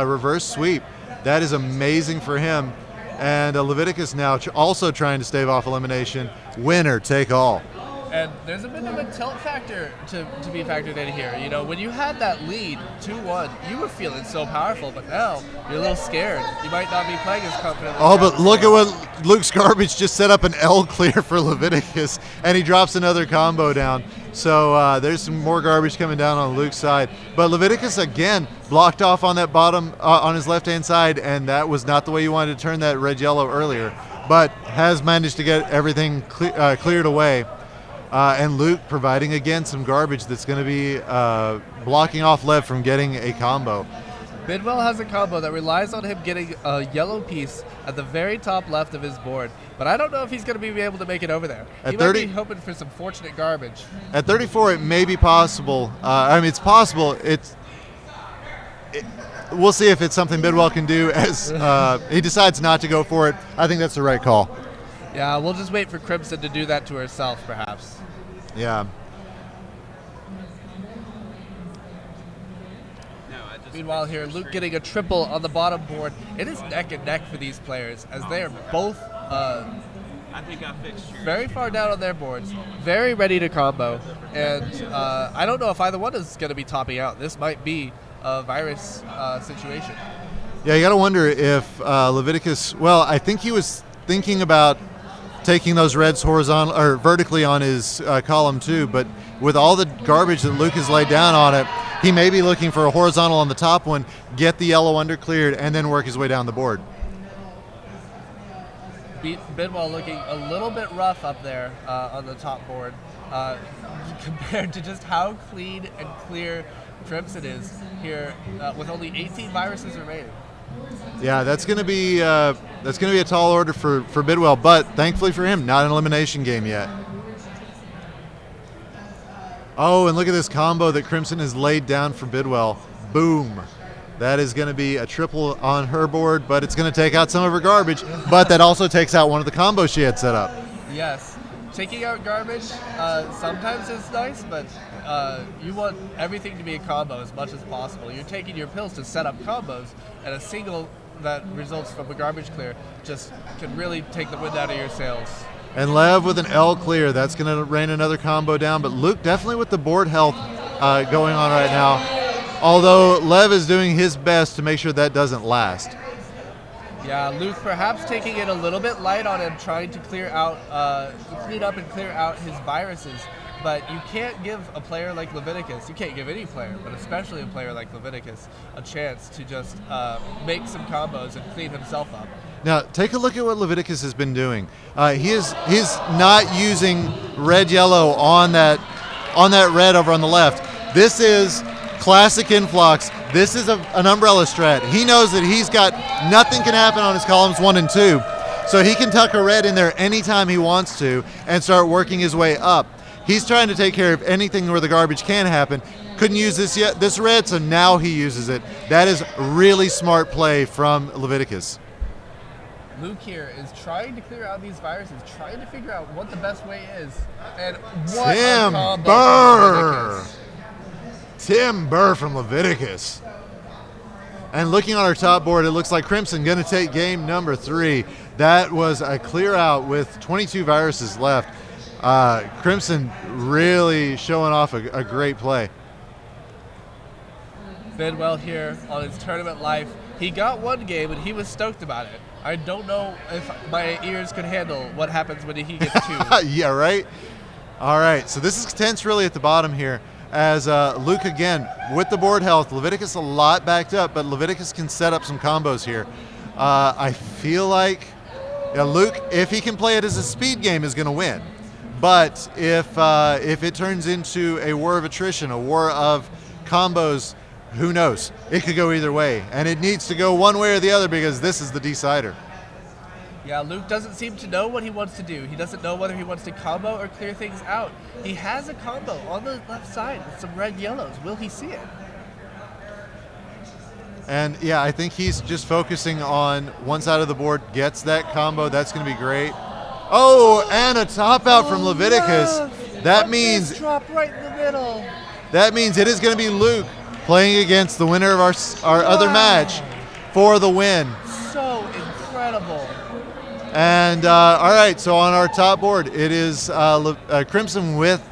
reverse sweep. That is amazing for him. And Leviticus now also trying to stave off elimination. Winner take all. And there's a bit of a tilt factor to be factored in here. You know, when you had that lead, 2-1, you were feeling so powerful, but now you're a little scared. You might not be playing as confidently. Oh, but look at what Luke's garbage just set up an L clear for Leviticus, and he drops another combo down. So there's some more garbage coming down on Luke's side. But Leviticus, again, blocked off on that bottom, on his left-hand side, and that was not the way you wanted to turn that red-yellow earlier, but has managed to get everything cleared away. And Luke providing, again, some garbage that's going to be blocking off Lev from getting a combo. Bidwell has a combo that relies on him getting a yellow piece at the very top left of his board. But I don't know if he's going to be able to make it over there. He might be hoping for some fortunate garbage. At 34, it may be possible. I mean, it's possible. We'll see if it's something Bidwell can do as he decides not to go for it. I think that's the right call. Yeah, we'll just wait for Crimson to do that to herself, perhaps. Yeah. Meanwhile here, Luke getting a triple on the bottom board. It is neck and neck for these players as they are both very far down on their boards, very ready to combo. And I don't know if either one is going to be topping out. This might be a virus situation. Yeah, you got to wonder if Leviticus, well, I think he was thinking about taking those reds horizontal or vertically on his column too, but with all the garbage that Luke has laid down on it, he may be looking for a horizontal on the top one, get the yellow under cleared, and then work his way down the board. Bidwell looking a little bit rough up there on the top board compared to just how clean and clear Crimson is here with only 18 viruses remaining. Yeah, that's going to be a tall order for Bidwell, but thankfully for him, not an elimination game yet. Oh, and look at this combo that Crimson has laid down for Bidwell. Boom. That is going to be a triple on her board, but it's going to take out some of her garbage. But that also takes out one of the combos she had set up. Yes. Taking out garbage sometimes is nice, but you want everything to be a combo as much as possible. You're taking your pills to set up combos, and a single that results from a garbage clear just can really take the wind out of your sails. And Lev with an L clear. That's going to rain another combo down, but Luke definitely with the board health going on right now. Although Lev is doing his best to make sure that doesn't last. Yeah, Luke perhaps taking it a little bit light on him, trying to clean up and clear out his viruses. But you can't give a player like Leviticus, you can't give any player, but especially a player like Leviticus, a chance to just make some combos and clean himself up. Now, take a look at what Leviticus has been doing. He's not using red-yellow on that red over on the left. This is classic influx. This is an umbrella strat. He knows that he's got nothing can happen on his columns 1 and 2, so he can tuck a red in there anytime he wants to and start working his way up. He's trying to take care of anything where the garbage can happen. Couldn't use this red, so now he uses it. That is really smart play from Leviticus. Luke here is trying to clear out these viruses, trying to figure out what the best way is. And what a combo from Leviticus. Tim Burr from Leviticus. And looking on our top board, it looks like Crimson going to take game number 3. That was a clear out with 22 viruses left. Crimson really showing off a great play. Bidwell here on his tournament life. He got one game and he was stoked about it. I don't know if my ears could handle what happens when he gets 2. Yeah, right? All right, so this is tense really at the bottom here as Luke again with the board health. Leviticus a lot backed up, but Leviticus can set up some combos here. I feel like Luke, if he can play it as a speed game, is going to win. But if it turns into a war of attrition, a war of combos, who knows? It could go either way, and it needs to go one way or the other because this is the decider. Yeah, Luke doesn't seem to know what he wants to do. He doesn't know whether he wants to combo or clear things out. He has a combo on the left side with some red yellows. Will he see it? And yeah, I think he's just focusing on one side of the board, gets that combo. That's going to be great. Oh, and a top out from Leviticus. That means drop right in the middle. That means it is going to be Luke playing against the winner of our other match for the win. So incredible. And all right, so on our top board, it is Crimson with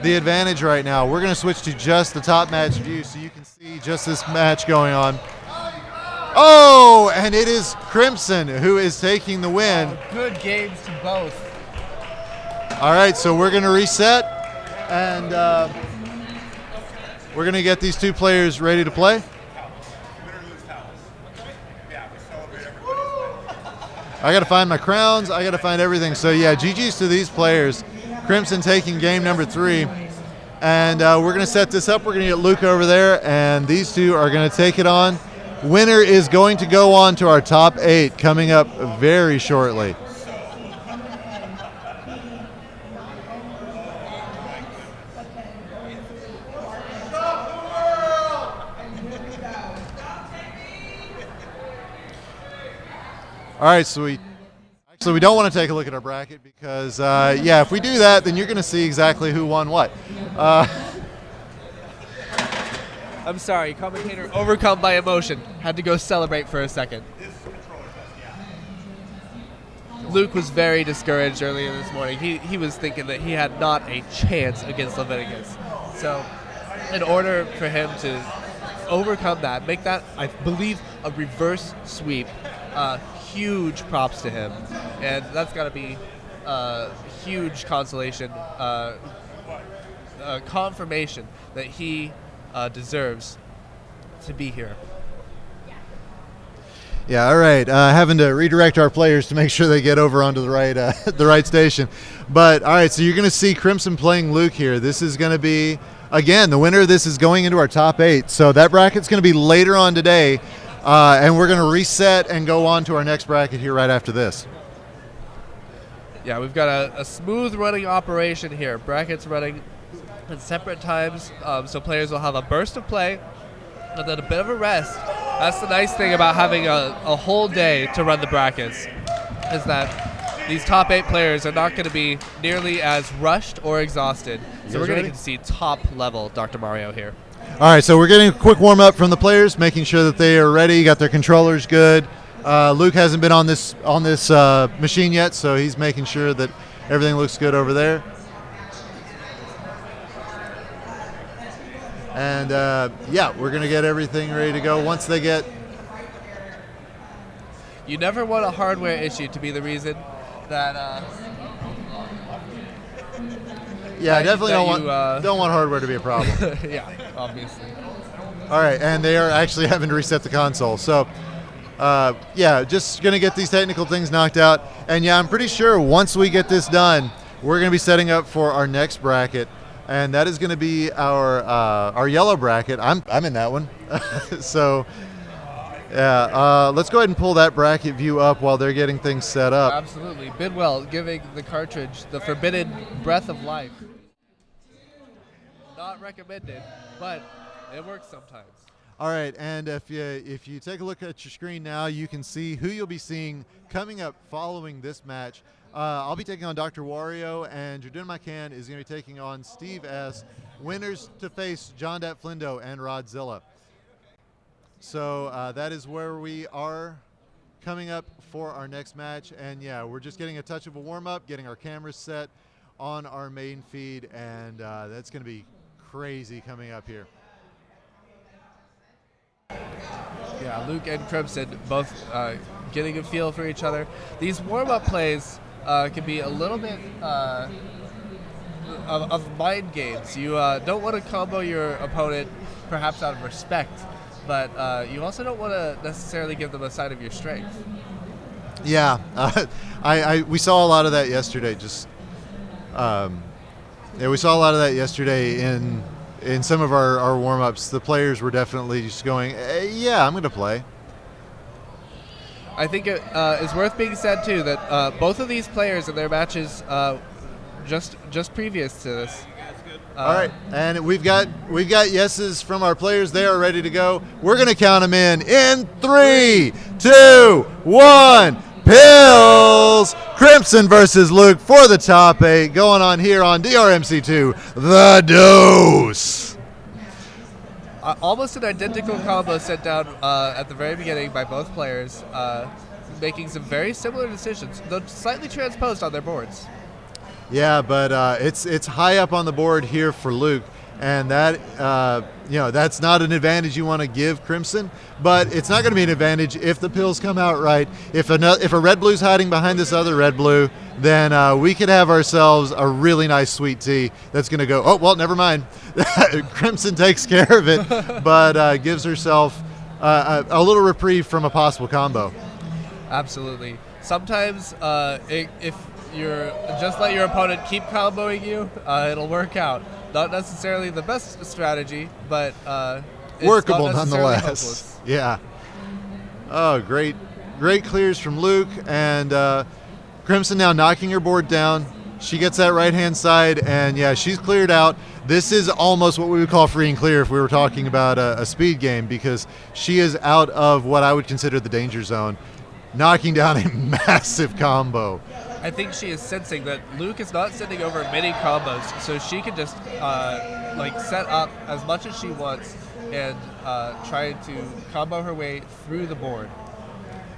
the advantage right now. We're going to switch to just the top match view so you can see just this match going on. Oh, and it is Crimson who is taking the win. Good games to both. All right, so we're going to reset, and we're going to get these two players ready to play. I got to find my crowns. I got to find everything. So, yeah, GG's to these players. Crimson taking game number 3. And we're going to set this up. We're going to get Luke over there, and these two are going to take it on. Winner is going to go on to our top 8 coming up very shortly. All right, so we don't want to take a look at our bracket because, yeah, if we do that, then you're going to see exactly who won what. I'm sorry, commentator overcome by emotion. Had to go celebrate for a second. Luke was very discouraged earlier this morning. He was thinking that he had not a chance against Leviticus. So in order for him to overcome that, make that, I believe, a reverse sweep, huge props to him. And that's got to be a huge consolation, confirmation that he deserves to be here. Yeah, all right. Having to redirect our players to make sure they get over onto the right station. But all right, so you're going to see Crimson playing Luke here. This is going to be, again, the winner of this is going into our top 8. So that bracket's going to be later on today, and we're going to reset and go on to our next bracket here right after this. Yeah, we've got a smooth running operation here. Brackets running at separate times, so players will have a burst of play, and then a bit of a rest. That's the nice thing about having a whole day to run the brackets, is that these top 8 players are not going to be nearly as rushed or exhausted. So we're going to see top level Dr. Mario here. All right, so we're getting a quick warm up from the players, making sure that they are ready, got their controllers good. Luke hasn't been on this machine yet, so he's making sure that everything looks good over there. And yeah, we're going to get everything ready to go. Once they get... You never want a hardware issue to be the reason that... yeah, I definitely don't want hardware to be a problem. Yeah, obviously. All right, and they are actually having to reset the console. So, yeah, just going to get these technical things knocked out. And yeah, I'm pretty sure once we get this done, we're going to be setting up for our next bracket. And that is going to be our yellow bracket. I'm in that one. So, yeah, let's go ahead and pull that bracket view up while they're getting things set up. Absolutely. Bidwell giving the cartridge the forbidden breath of life. Not recommended, but it works sometimes. All right, and if you take a look at your screen now, you can see who you'll be seeing coming up following this match. I'll be taking on Dr. Wario, and DrMC2 is going to be taking on Steve S. Winners to face John Dat Flindo and Rodzilla. So that is where we are coming up for our next match. And yeah, we're just getting a touch of a warm-up, getting our cameras set on our main feed, and that's going to be crazy coming up here. Yeah, Luke and Crimson both getting a feel for each other. These warm-up plays can be a little bit of mind games. You don't want to combo your opponent perhaps out of respect, but you also don't want to necessarily give them a sign of your strength. Yeah, we saw a lot of that yesterday. We saw a lot of that yesterday in some of our warm-ups. The players were definitely just going, yeah, I'm going to play. I think it is worth being said, too, that both of these players in their matches just previous to this. All right, and we've got yeses from our players. They are ready to go. We're going to count them in 3, 2, 1. Pills! Crimson versus Luke for the top 8 going on here on DRMC2, The Dose. Almost an identical combo set down at the very beginning by both players, making some very similar decisions, though slightly transposed on their boards. Yeah, but it's high up on the board here for Luke, and that that's not an advantage you want to give Crimson, but it's not going to be an advantage if the pills come out right. If a red blue's hiding behind this other red blue, then we could have ourselves a really nice sweet tea that's going to go, oh, well, never mind. Crimson takes care of it, but gives herself a little reprieve from a possible combo. Absolutely. Sometimes if you're just let your opponent keep comboing you, it'll work out. Not necessarily the best strategy, but it's workable not nonetheless. Hopeless. Yeah. Oh, great clears from Luke, and Crimson now knocking her board down. She gets that right-hand side, and yeah, she's cleared out. This is almost what we would call free and clear if we were talking about a speed game, because she is out of what I would consider the danger zone, knocking down a massive combo. I think she is sensing that Luke is not sending over many combos, so she can just set up as much as she wants and try to combo her way through the board.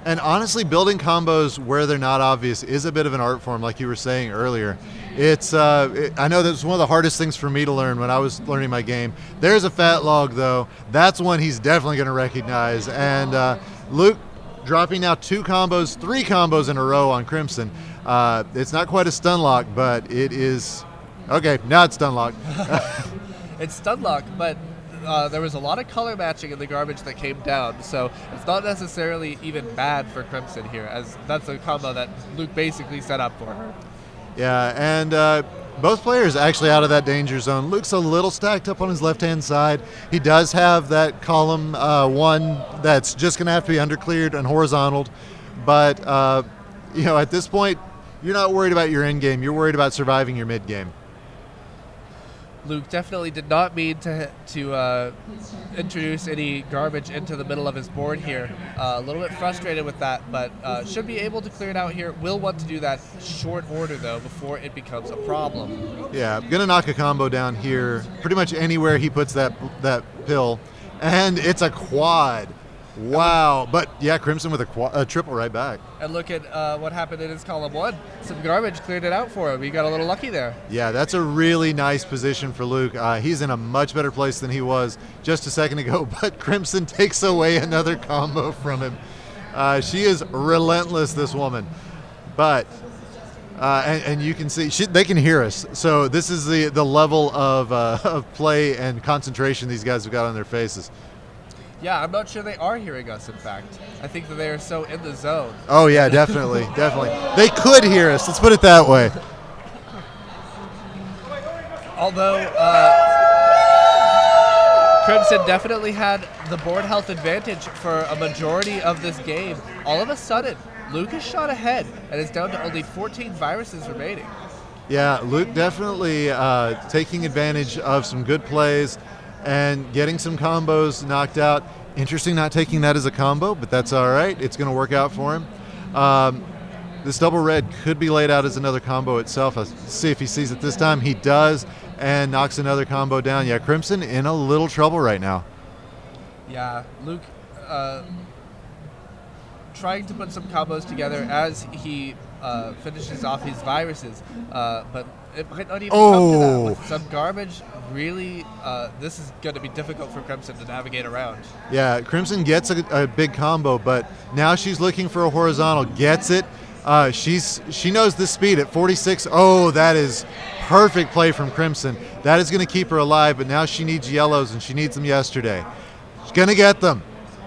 And honestly, building combos where they're not obvious is a bit of an art form, like you were saying earlier. I know that's one of the hardest things for me to learn when I was learning my game. There's a fat log, though. That's one he's definitely going to recognize. And Luke dropping now 2 combos, 3 combos in a row on Crimson. It's not quite a stun lock, but it is... Okay, now it's stun lock. It's stun lock, but there was a lot of color matching in the garbage that came down, so it's not necessarily even bad for Crimson here, as that's a combo that Luke basically set up for her. Yeah, and both players actually out of that danger zone. Luke's a little stacked up on his left-hand side. He does have that column 1 that's just going to have to be undercleared and horizontal, but at this point, you're not worried about your end game. You're worried about surviving your mid game. Luke definitely did not mean to introduce any garbage into the middle of his board here. A little bit frustrated with that, but should be able to clear it out here. Will want to do that short order, though, before it becomes a problem. Yeah, going to knock a combo down here pretty much anywhere he puts that pill. And it's a quad. Wow. But, yeah, Crimson with a triple right back. And look at what happened in his column 1. Some garbage cleared it out for him. He got a little lucky there. Yeah, that's a really nice position for Luke. He's in a much better place than he was just a second ago, but Crimson takes away another combo from him. She is relentless, this woman. But, and you can see, they can hear us. So this is the level of play and concentration these guys have got on their faces. Yeah, I'm not sure they are hearing us, in fact. I think that they are so in the zone. Oh, yeah, definitely, definitely. They could hear us, let's put it that way. Although, Crimson definitely had the board health advantage for a majority of this game. All of a sudden, Luke is shot ahead and is down to only 14 viruses remaining. Yeah, Luke definitely taking advantage of some good plays and getting some combos knocked out. Interesting not taking that as a combo, but that's all right. It's going to work out for him. This double red could be laid out as another combo itself. Let's see if he sees it this time. He does, and knocks another combo down. Yeah, Crimson in a little trouble right now. Yeah, Luke trying to put some combos together as he finishes off his viruses, but it might not even come to that. With some garbage, really, this is going to be difficult for Crimson to navigate around. Yeah, Crimson gets a big combo, but now she's looking for a horizontal. Gets it. She knows the speed at 46. Oh, that is perfect play from Crimson. That is going to keep her alive, but now she needs yellows, and she needs them yesterday. She's going to get them.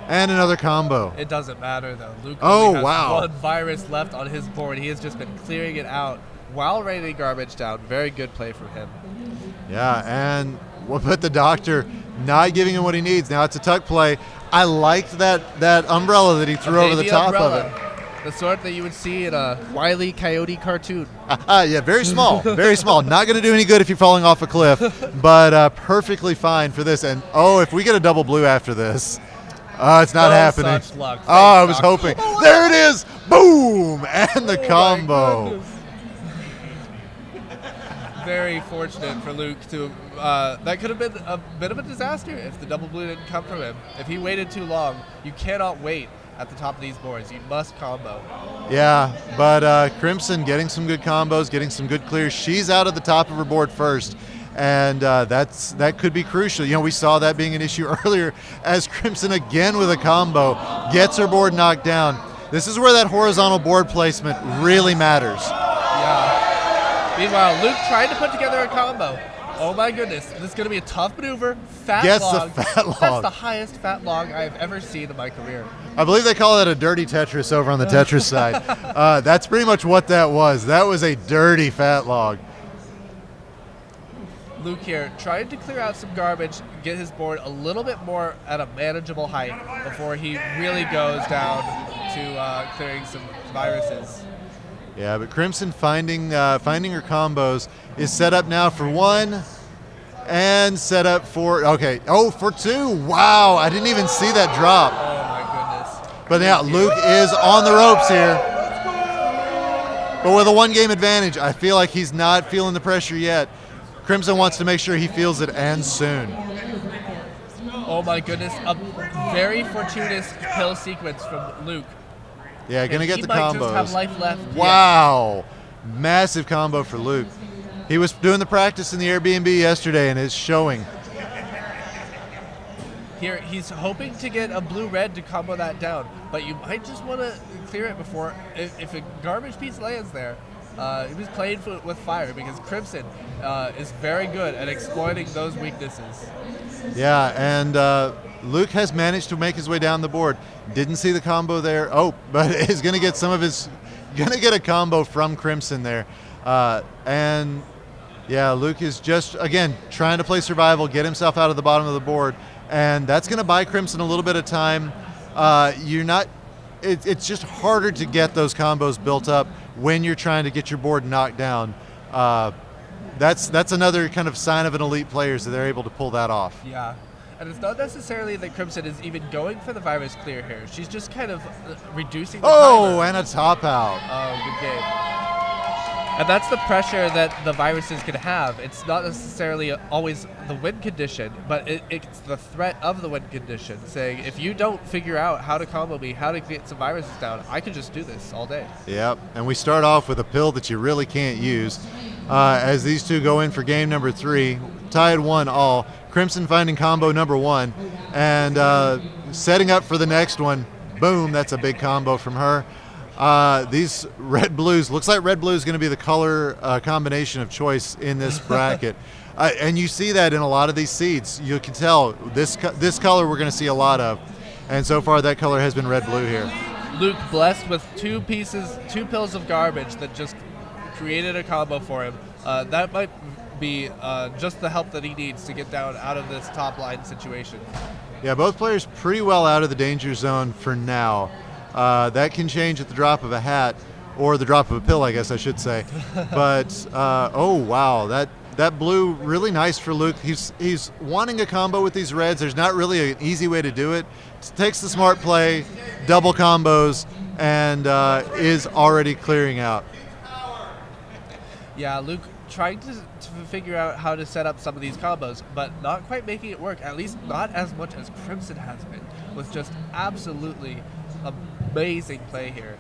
And another combo. It doesn't matter, though. Luke only has one virus left on his board. He has just been clearing it out while raining garbage down. Very good play from him. Yeah, and we'll put the doctor not giving him what he needs. Now it's a tuck play. I liked that umbrella that he threw over the top of it. The sort that you would see in a Wile E. Coyote cartoon. Yeah, very small, very small. Not going to do any good if you're falling off a cliff, but perfectly fine for this. And, if we get a double blue after this, it's not happening. Such luck. I was hoping. There it is. Boom. And the combo. Very fortunate for Luke to. That could have been a bit of a disaster if the double blue didn't come from him. If he waited too long, you cannot wait at the top of these boards. You must combo. Yeah, but Crimson getting some good combos, getting some good clears. She's out of the top of her board first. And that could be crucial. We saw that being an issue earlier as Crimson again with a combo gets her board knocked down. This is where that horizontal board placement really matters. Yeah. Meanwhile, Luke trying to put together a combo. Oh my goodness, this is going to be a tough maneuver. Fat log. The fat log. That's the highest fat log I've ever seen in my career. I believe they call it a dirty Tetris over on the Tetris side. That's pretty much what that was. That was a dirty fat log. Luke here trying to clear out some garbage, get his board a little bit more at a manageable height before he really goes down to clearing some viruses. Yeah, but Crimson finding her combos is set up now for one and set up for, for two. Wow, I didn't even see that drop. Oh my goodness. But yeah, Luke is on the ropes here. But with a one-game advantage, I feel like he's not feeling the pressure yet. Crimson wants to make sure he feels it, and soon. Oh my goodness, a very fortuitous pill sequence from Luke. Yeah, gonna get the combos. He might just have life left. Wow, massive combo for Luke. He was doing the practice in the Airbnb yesterday, and it's showing. Here, he's hoping to get a blue-red to combo that down, but you might just want to clear it before, if a garbage piece lands there. He was playing with fire because Crimson is very good at exploiting those weaknesses. Yeah, and Luke has managed to make his way down the board. Didn't see the combo there. But is going to get a combo from Crimson there. And yeah, Luke is just, again, trying to play survival, get himself out of the bottom of the board. And that's going to buy Crimson a little bit of time. It's just harder to get those combos built up when you're trying to get your board knocked down. that's another kind of sign of an elite player, so they're able to pull that off. Yeah. And it's not necessarily that Crimson is even going for the virus clear here. She's just kind of reducing the timer. And a top out. Oh, good game. And that's the pressure that the viruses can have. It's not necessarily always the win condition, but it's the threat of the win condition, saying, if you don't figure out how to combo me, how to get some viruses down, I could just do this all day. Yep, and we start off with a pill that you really can't use. As these two go in for game number 3, tied 1-all. Crimson finding combo number 1, and setting up for the next one. Boom, that's a big combo from her. These red-blues, looks like red-blue is going to be the color combination of choice in this bracket. And you see that in a lot of these seeds. You can tell this color we're going to see a lot of. And so far that color has been red-blue here. Luke blessed with 2 pills of garbage that just created a combo for him. That might be just the help that he needs to get down out of this top line situation. Yeah, both players pretty well out of the danger zone for now. That can change at the drop of a hat, or the drop of a pill, I guess I should say. But oh wow, that blue really nice for Luke. He's wanting a combo with these reds. There's not really an easy way to do it. Takes the smart play, double combos, and is already clearing out. Yeah, Luke trying to figure out how to set up some of these combos, but not quite making it work, at least not as much as Crimson has been, with just absolutely amazing play here.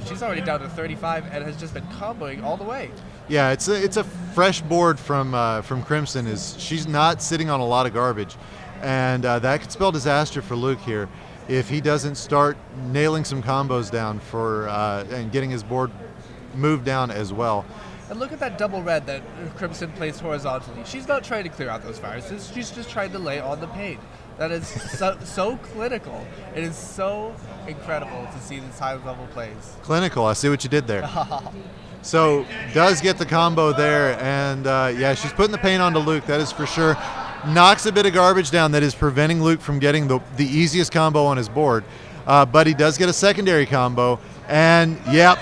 She's already down to 35 and has just been comboing all the way. Yeah, it's a fresh board from Crimson. She's not sitting on a lot of garbage, and that could spell disaster for Luke here if he doesn't start nailing some combos down and getting his board moved down as well. And look at that double red that Crimson plays horizontally. She's not trying to clear out those viruses. She's just trying to lay on the pain. That is so clinical. It is so incredible to see these high-level plays. Clinical. I see what you did there. So does get the combo there, and yeah, she's putting the pain onto Luke. That is for sure. Knocks a bit of garbage down that is preventing Luke from getting the easiest combo on his board. But he does get a secondary combo, and yep.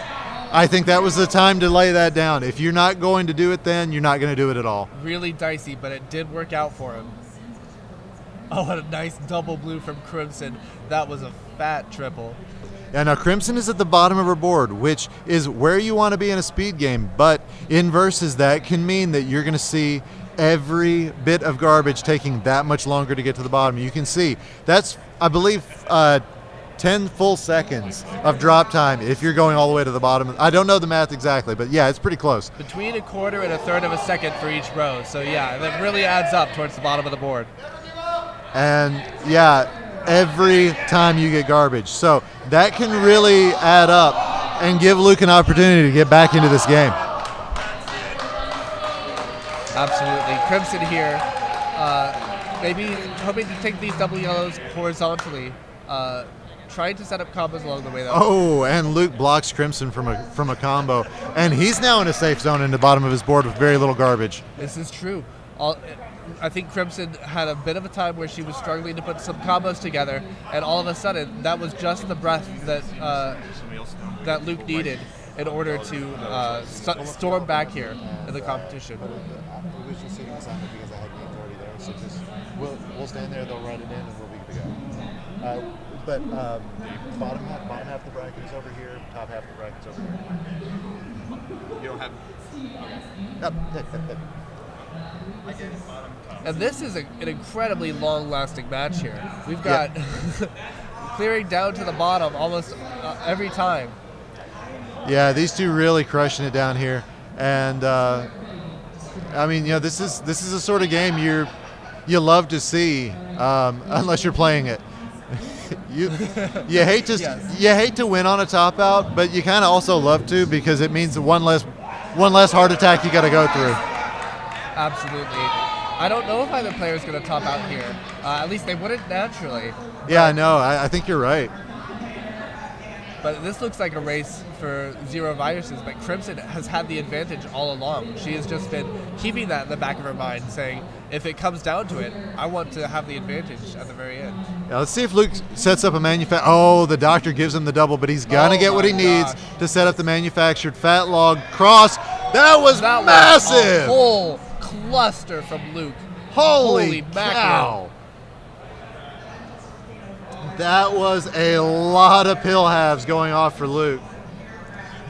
I think that was the time to lay that down. If you're not going to do it then, you're not going to do it at all. Really dicey, but it did work out for him. Oh, what a nice double blue from Crimson. That was a fat triple. Yeah, now Crimson is at the bottom of her board, which is where you want to be in a speed game. But in versus, that can mean that you're going to see every bit of garbage taking that much longer to get to the bottom. You can see that's, I believe, 10 full seconds of drop time if you're going all the way to the bottom. I don't know the math exactly, but yeah, it's pretty close. Between a quarter and a third of a second for each row. So yeah, that really adds up towards the bottom of the board. And yeah, every time you get garbage. So that can really add up and give Luke an opportunity to get back into this game. Absolutely. Crimson here, maybe hoping to take these double yellows horizontally. Trying to set up combos along the way, though. Oh, and Luke blocks Crimson from a combo, and he's now in a safe zone in the bottom of his board with very little garbage. This is true. I think Crimson had a bit of a time where she was struggling to put some combos together, and all of a sudden, that was just the breath that Luke needed in order to storm back here in the competition. We was just sitting assignment because I had games already there, so just we'll stand there, they'll write it in, and we'll be good to go. But bottom half of the bracket is over here, top half of the bracket is over here. You don't have. I get it. Bottom, top. And this is an incredibly long-lasting match here. We've got clearing down to the bottom almost every time. Yeah, these two really crushing it down here, and I mean, this is a sort of game you love to see, unless you're playing it. You hate to win on a top out, but you kind of also love to because it means one less heart attack you got to go through. Absolutely. I don't know if either player is going to top out here. At least they wouldn't naturally. Yeah, no, I think you're right. But this looks like a race for zero viruses, but Crimson has had the advantage all along. She has just been keeping that in the back of her mind, saying, if it comes down to it, I want to have the advantage at the very end. Yeah, let's see if Luke sets up a the doctor gives him the double, but he's going to get what he needs to set up the manufactured fat log cross. That was massive. A whole cluster from Luke. Holy mackerel. cow. That was a lot of pill halves going off for Luke.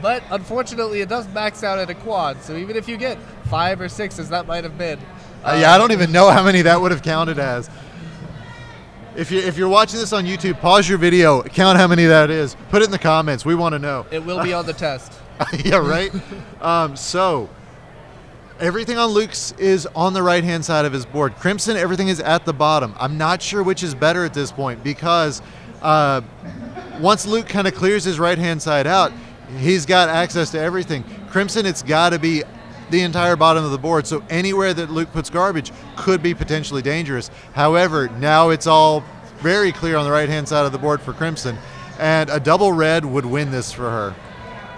But unfortunately, it does max out at a quad. So even if you get 5 or 6, as that might have been. Yeah, I don't even know how many that would have counted as. If you're watching this on YouTube, pause your video, count how many that is. Put it in the comments. We want to know. It will be on the test. Yeah, right? So, everything on Luke's is on the right-hand side of his board. Crimson, everything is at the bottom. I'm not sure which is better at this point because once Luke kind of clears his right-hand side out, he's got access to everything. Crimson, it's got to be the entire bottom of the board, so anywhere that Luke puts garbage could be potentially dangerous. However, now it's all very clear on the right-hand side of the board for Crimson, and a double red would win this for her.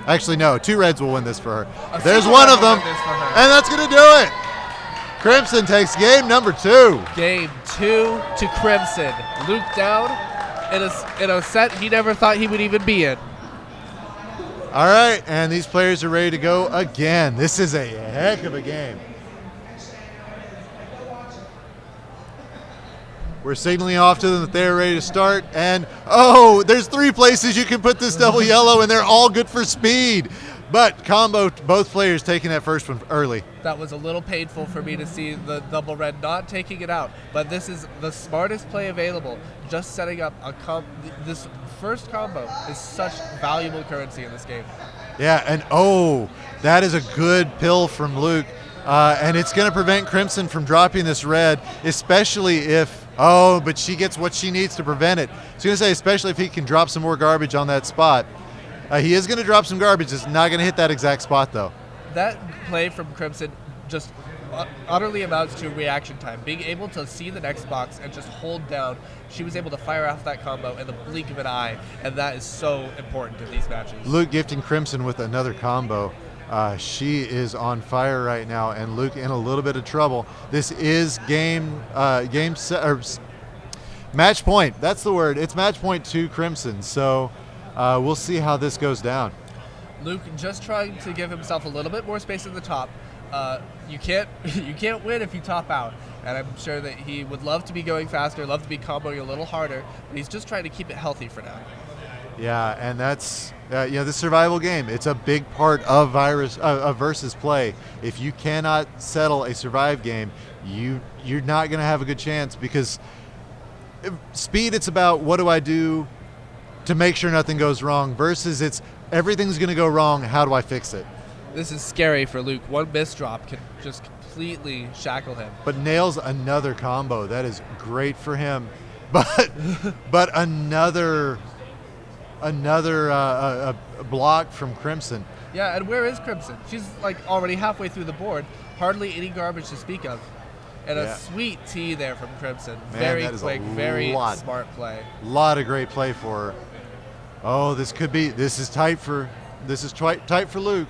Actually, no, 2 reds will win this for her. There's one of them, and that's going to do it. Crimson takes game number 2. Game 2 to Crimson. Luke down in a set he never thought he would even be in. All right, and these players are ready to go again. This is a heck of a game. We're signaling off to them that they're ready to start, and oh, there's 3 places you can put this double yellow, and they're all good for speed. But combo, both players taking that first one early. That was a little painful for me to see the double red not taking it out, but this is the smartest play available. Just setting up this first combo is such valuable currency in this game. Yeah, and oh, that is a good pill from Luke, and it's going to prevent Crimson from dropping this red, especially if, oh, but she gets what she needs to prevent it. I was going to say, especially if he can drop some more garbage on that spot. He is going to drop some garbage. It's not going to hit that exact spot, though. That play from Crimson just utterly amounts to reaction time. Being able to see the next box and just hold down, she was able to fire off that combo in the blink of an eye, and that is so important in these matches. Luke gifting Crimson with another combo. She is on fire right now, and Luke in a little bit of trouble. This is match point. That's the word. It's match point to Crimson. So we'll see how this goes down. Luke just trying to give himself a little bit more space at the top. You can't win if you top out, and I'm sure that he would love to be going faster, love to be comboing a little harder, but he's just trying to keep it healthy for now. Yeah, and that's the survival game. It's a big part of versus play. If you cannot settle a survive game, you're not going to have a good chance, because speed, it's about what do I do to make sure nothing goes wrong, versus it's everything's going to go wrong, how do I fix it? This is scary for Luke. One miss drop can just completely shackle him. But nails another combo. That is great for him. But another block from Crimson. Yeah, and where is Crimson? She's like already halfway through the board. Hardly any garbage to speak of. And a sweet tee there from Crimson. Man, very quick, very smart play. A lot of great play for her. Oh, this is tight for Luke.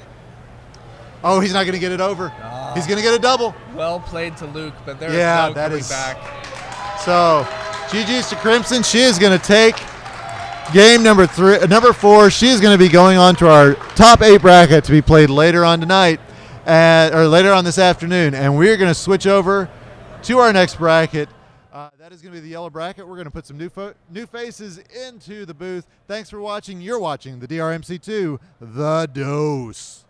Oh, he's not going to get it over. Oh. He's going to get a double. Well played to Luke, but there's no coming back. So, GG's to Crimson. She is going to take game number 4. She is going to be going on to our top 8 bracket to be played later on tonight, or later on this afternoon. And we're going to switch over to our next bracket. That is going to be the yellow bracket. We're going to put some new faces into the booth. Thanks for watching. You're watching the DRMC2, The Dose.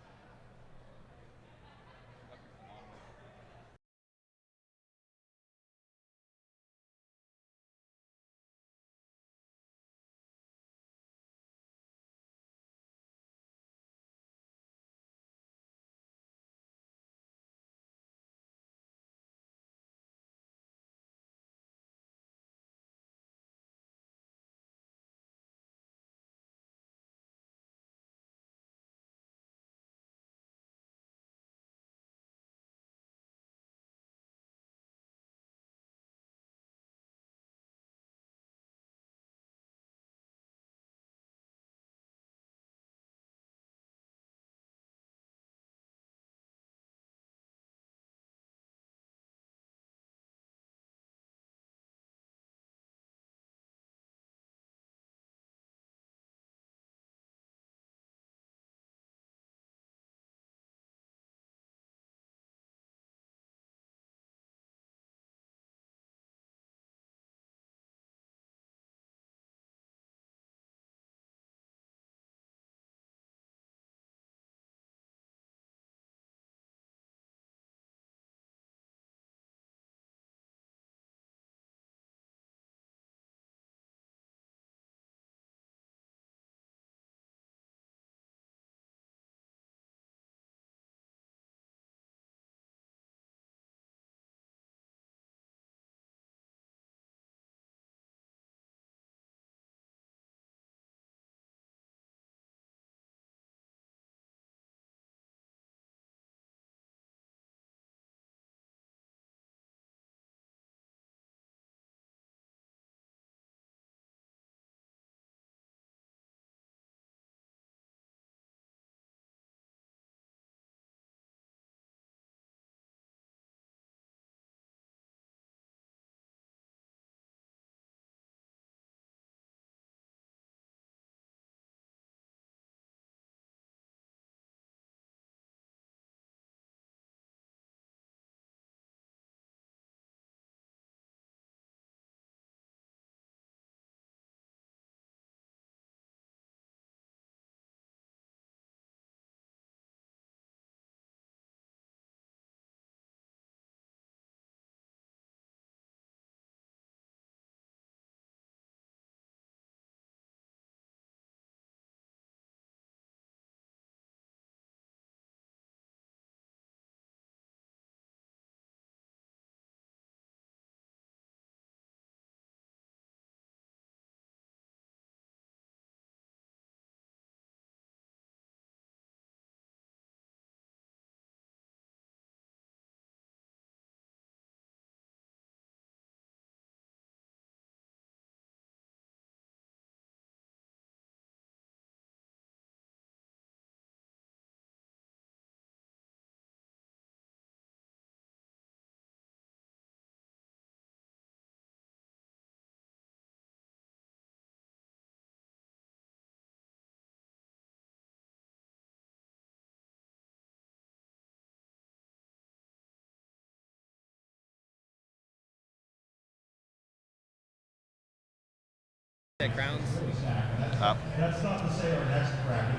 Crowns.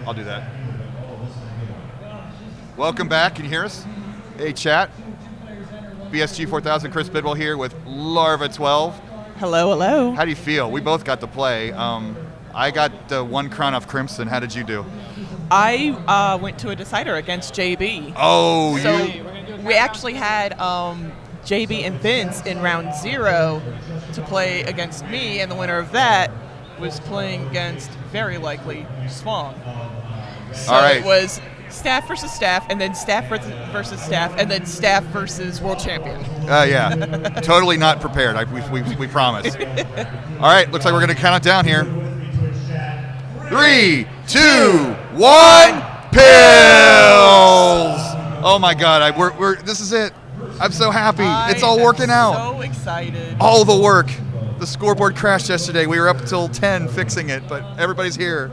I'll do that. Welcome back. Can you hear us? Hey, chat. BSG 4000, Chris Bidwell here with Larva 12. Hello, hello. How do you feel? We both got to play. I got one crown off Crimson. How did you do? I went to a decider against JB. Oh, so you. we actually had JB and Vince in round 0 to play against me, and the winner of that was playing against, very likely, Swang. So All right. It was staff versus staff, and then staff versus staff, and then staff versus world champion. Yeah. Totally not prepared. We promise. All right. Looks like we're going to count it down here. 3, 2, 1. Pills. Oh my God. We're this is it. I'm so happy. It's all working out. So excited. All the work. The scoreboard crashed yesterday. We were up till 10 fixing it, but everybody's here.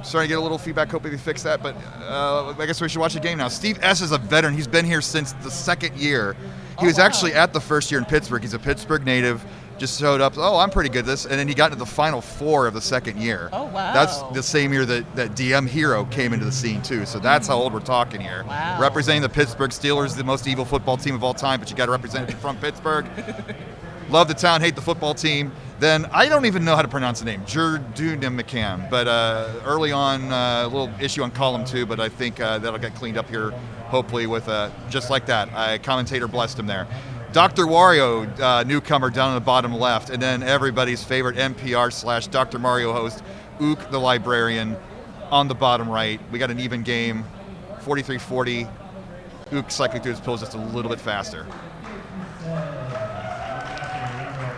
Starting to get a little feedback. Hoping they fix that, but I guess we should watch the game now. Steve S. is a veteran. He's been here since the second year. He was actually at the first year in Pittsburgh. He's a Pittsburgh native. Just showed up. Oh, I'm pretty good at this. And then he got into the Final Four of the second year. Oh, wow. That's the same year that DM Hero came into the scene, too. So that's how old we're talking here. Wow. Representing the Pittsburgh Steelers, the most evil football team of all time, but you got to represent it from Pittsburgh. Love the town, hate the football team. Then I don't even know how to pronounce the name, DrMC2. But early on, a little issue on column 2, but I think that'll get cleaned up here, hopefully, with just like that. A commentator blessed him there. Dr. Wario, newcomer down in the bottom left, and then everybody's favorite NPR / Dr. Mario host, Ook the librarian, on the bottom right. We got an even game, 43-40. Ook cycling through his pills just a little bit faster.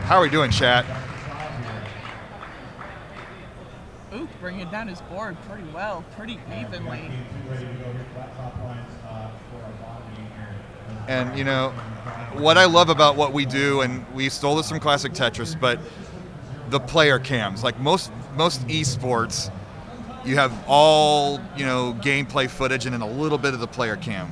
How are we doing, chat? Ook bringing down his board pretty well, pretty evenly. And, you know, what I love about what we do, and we stole this from Classic Tetris, but the player cams. Like most esports, you have all, you know, gameplay footage and then a little bit of the player cam.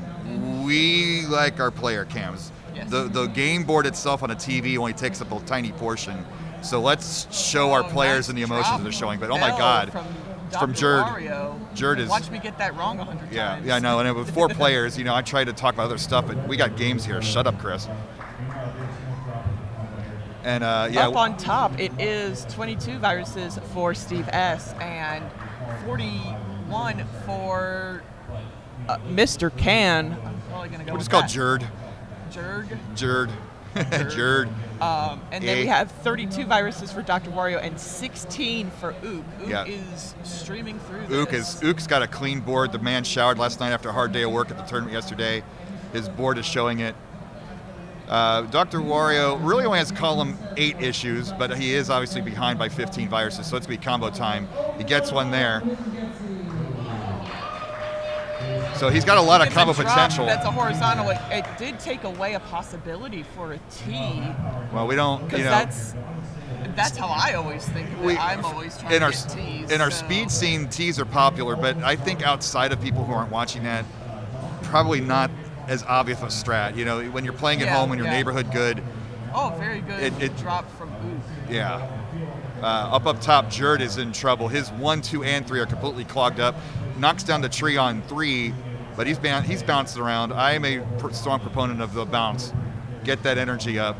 We like our player cams. Yes. The game board itself on a TV only takes up a tiny portion. So let's show our players and the emotions that they're showing. But oh my God, it's from Jerd. Jerd is. Watch me get that wrong 100 times. Yeah, I know. And with 4 players, you know, I try to talk about other stuff, but we got games here. Shut up, Chris. And yeah. Up on top, it is 22 viruses for Steve S. and 41 for Mr. Can. I'm probably gonna go. We'll with just call that. Jerd. Jerd. Jerd. And then we have 32 viruses for Dr. Wario and 16 for Ook. Ook is streaming through this. Ook's got a clean board. The man showered last night after a hard day of work at the tournament yesterday. His board is showing it. Dr. Wario really only has column 8 issues, but he is obviously behind by 15 viruses, so it's going to be combo time. He gets one there. So he's got a lot of combo potential. That's a horizontal. It did take away a possibility for a T. Well, we don't, you know. That's how I always think of it. I'm always trying to get T's. In our speed scene, T's are popular, but I think outside of people who aren't watching that, probably not as obvious a strat. You know, when you're playing at home in your neighborhood good. Oh, very good. It dropped from Ook. Yeah. Up top, Jerd is in trouble. His 1, 2, and 3 are completely clogged up. Knocks down the tree on 3, but he's bouncing around. I am a strong proponent of the bounce. Get that energy up.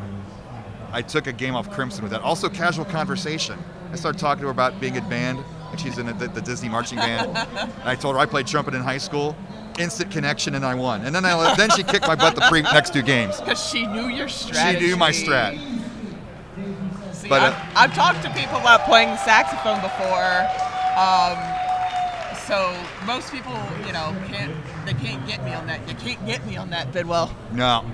I took a game off Crimson with that. Also, casual conversation. I started talking to her about being in band, and she's in the Disney marching band. And I told her I played trumpet in high school. Instant connection, and I won. And then she kicked my butt the next 2 games. Because she knew your strategy. She knew my strat. See, but I've talked to people about playing the saxophone before. So most people, you know, can't get me on that. You can't get me on that, Bidwell. No.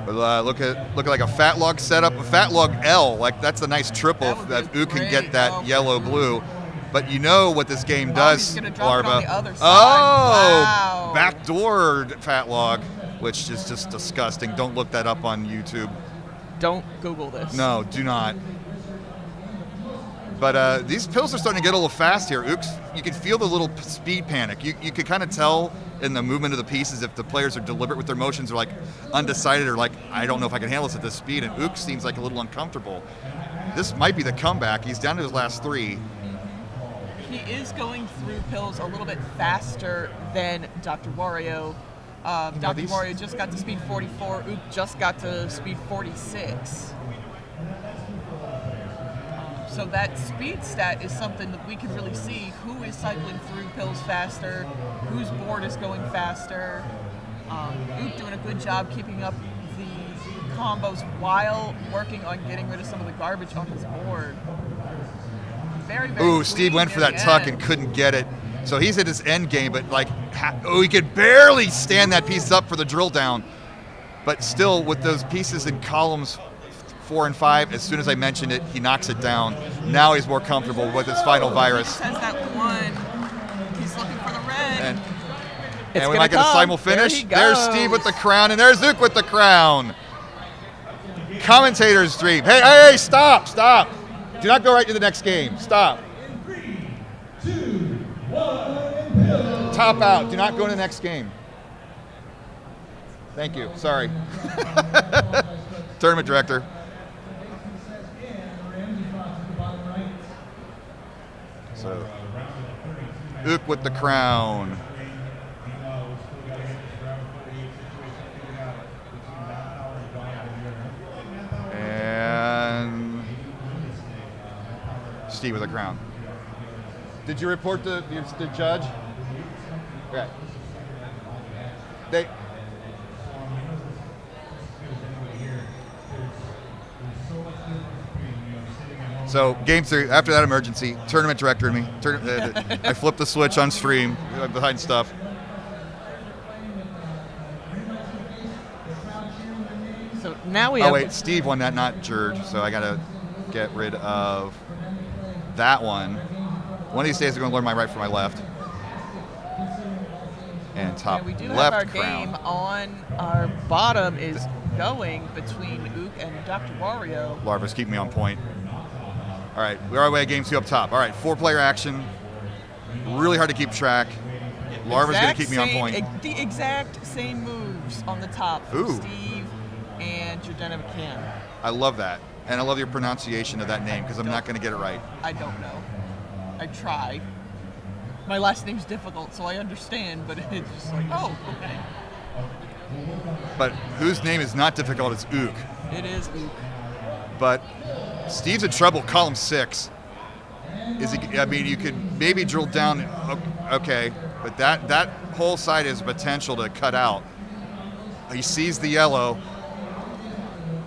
But look at like a fat log setup, a fat log L. Like that's a nice triple that Ook can get that yellow blue. But you know what this game does, Larva. Wow. Backdoor fat log, which is just disgusting. Don't look that up on YouTube. Don't Google this. No, do not. But these pills are starting to get a little fast here. Ooks, you can feel the little speed panic. You could kind of tell in the movement of the pieces, if the players are deliberate with their motions or like undecided or like, I don't know if I can handle this at this speed, and Ook seems like a little uncomfortable. This might be the comeback. He's down to his last 3. He is going through pills a little bit faster than Dr. Wario. Dr. Wario just got to speed 44. Ook just got to speed 46. So that speed stat is something that we can really see who is cycling through pills faster, whose board is going faster. Ook doing a good job keeping up the combos while working on getting rid of some of the garbage on his board. Very, very Ooh, Steve went for that tuck and couldn't get it. So he's at his end game, but like, he could barely stand that piece up for the drill down. But still, with those pieces in columns 4 and 5, as soon as I mentioned it, he knocks it down. Now he's more comfortable with his final virus. He has that one. He's looking for the red. And we might get a simul finish. There's Steve with the crown, and there's Ook with the crown. Commentator's dream. Hey, stop. Do not go right to the next game. Stop. 3, 2, 1, top out. Do not go to the next game. Thank you. Sorry. Tournament director. So, Ook with the crown. And Steve with the crown. Did you report the judge? Okay. So game 3, after that emergency, tournament director and me. I flipped the switch on stream behind stuff. So now we have... Oh wait, Steve won that, not Jerd. So I gotta get rid of that one. One of these days I'm gonna learn my right from my left. And top we do left have our crown. game on our bottom is going between Ook and Dr. Wario. Larva's keeping me on point. All right, we're on our way to game 2 up top. All right, 4-player action. Really hard to keep track. Larva's going to keep me on point. The exact same moves on the top for Steve and DrMC. I love that. And I love your pronunciation of that name because I'm not going to get it right. I don't know. I try. My last name's difficult, so I understand, but it's just like, oh, okay. But whose name is not difficult is Ook. It is Ook. But Steve's in trouble, column 6. I mean, you could maybe drill down, okay, but that whole side has potential to cut out. He sees the yellow.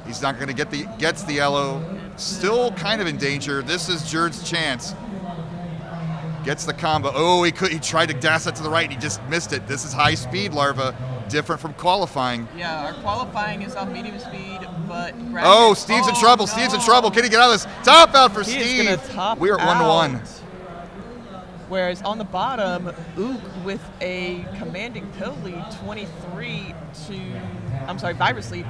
He's not going to gets the yellow. Still kind of in danger. This is Jerd's chance. Gets the combo. Oh, he tried to dash that to the right, and he just missed it. This is high speed, Larva. Different from qualifying. Yeah, our qualifying is on medium speed, but... Oh, Steve's in trouble. No. Steve's in trouble. Can he get out of this? Top out for Steve. He is going to top We're at 1-1. Whereas on the bottom, Ook with a commanding pill lead, virus lead,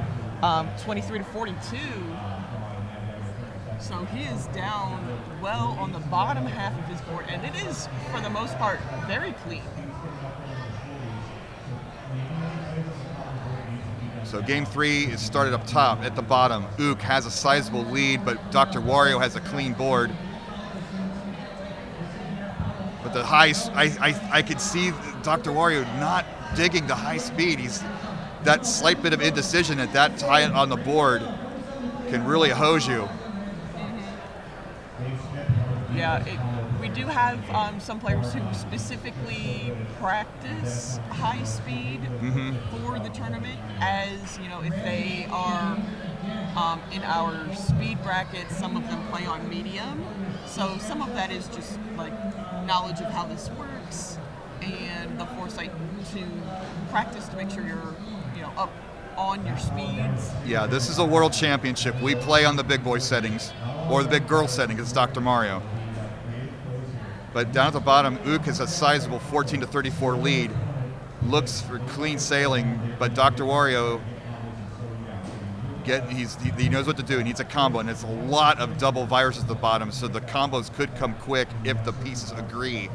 23 to 42. So he is down well on the bottom half of his board, and it is, for the most part, very clean. So game 3 is started up top. At the bottom, Ook has a sizable lead, but Dr. Wario has a clean board. But the high, I could see Dr. Wario not digging the high speed. That slight bit of indecision at that time on the board can really hose you. Yeah, we do have some players who specifically practice high speed for the tournament, as you know, if they are in our speed brackets, some of them play on medium. So some of that is just like knowledge of how this works and the foresight to practice to make sure you're up on your speeds. Yeah, this is a world championship. We play on the big boy settings or the big girl setting. It's Dr. Mario. But down at the bottom, Ook has a sizable 14 to 34 lead. Looks for clean sailing, but Dr. Wario, he knows what to do. He needs a combo, and it's a lot of double viruses at the bottom, so the combos could come quick if the pieces agree.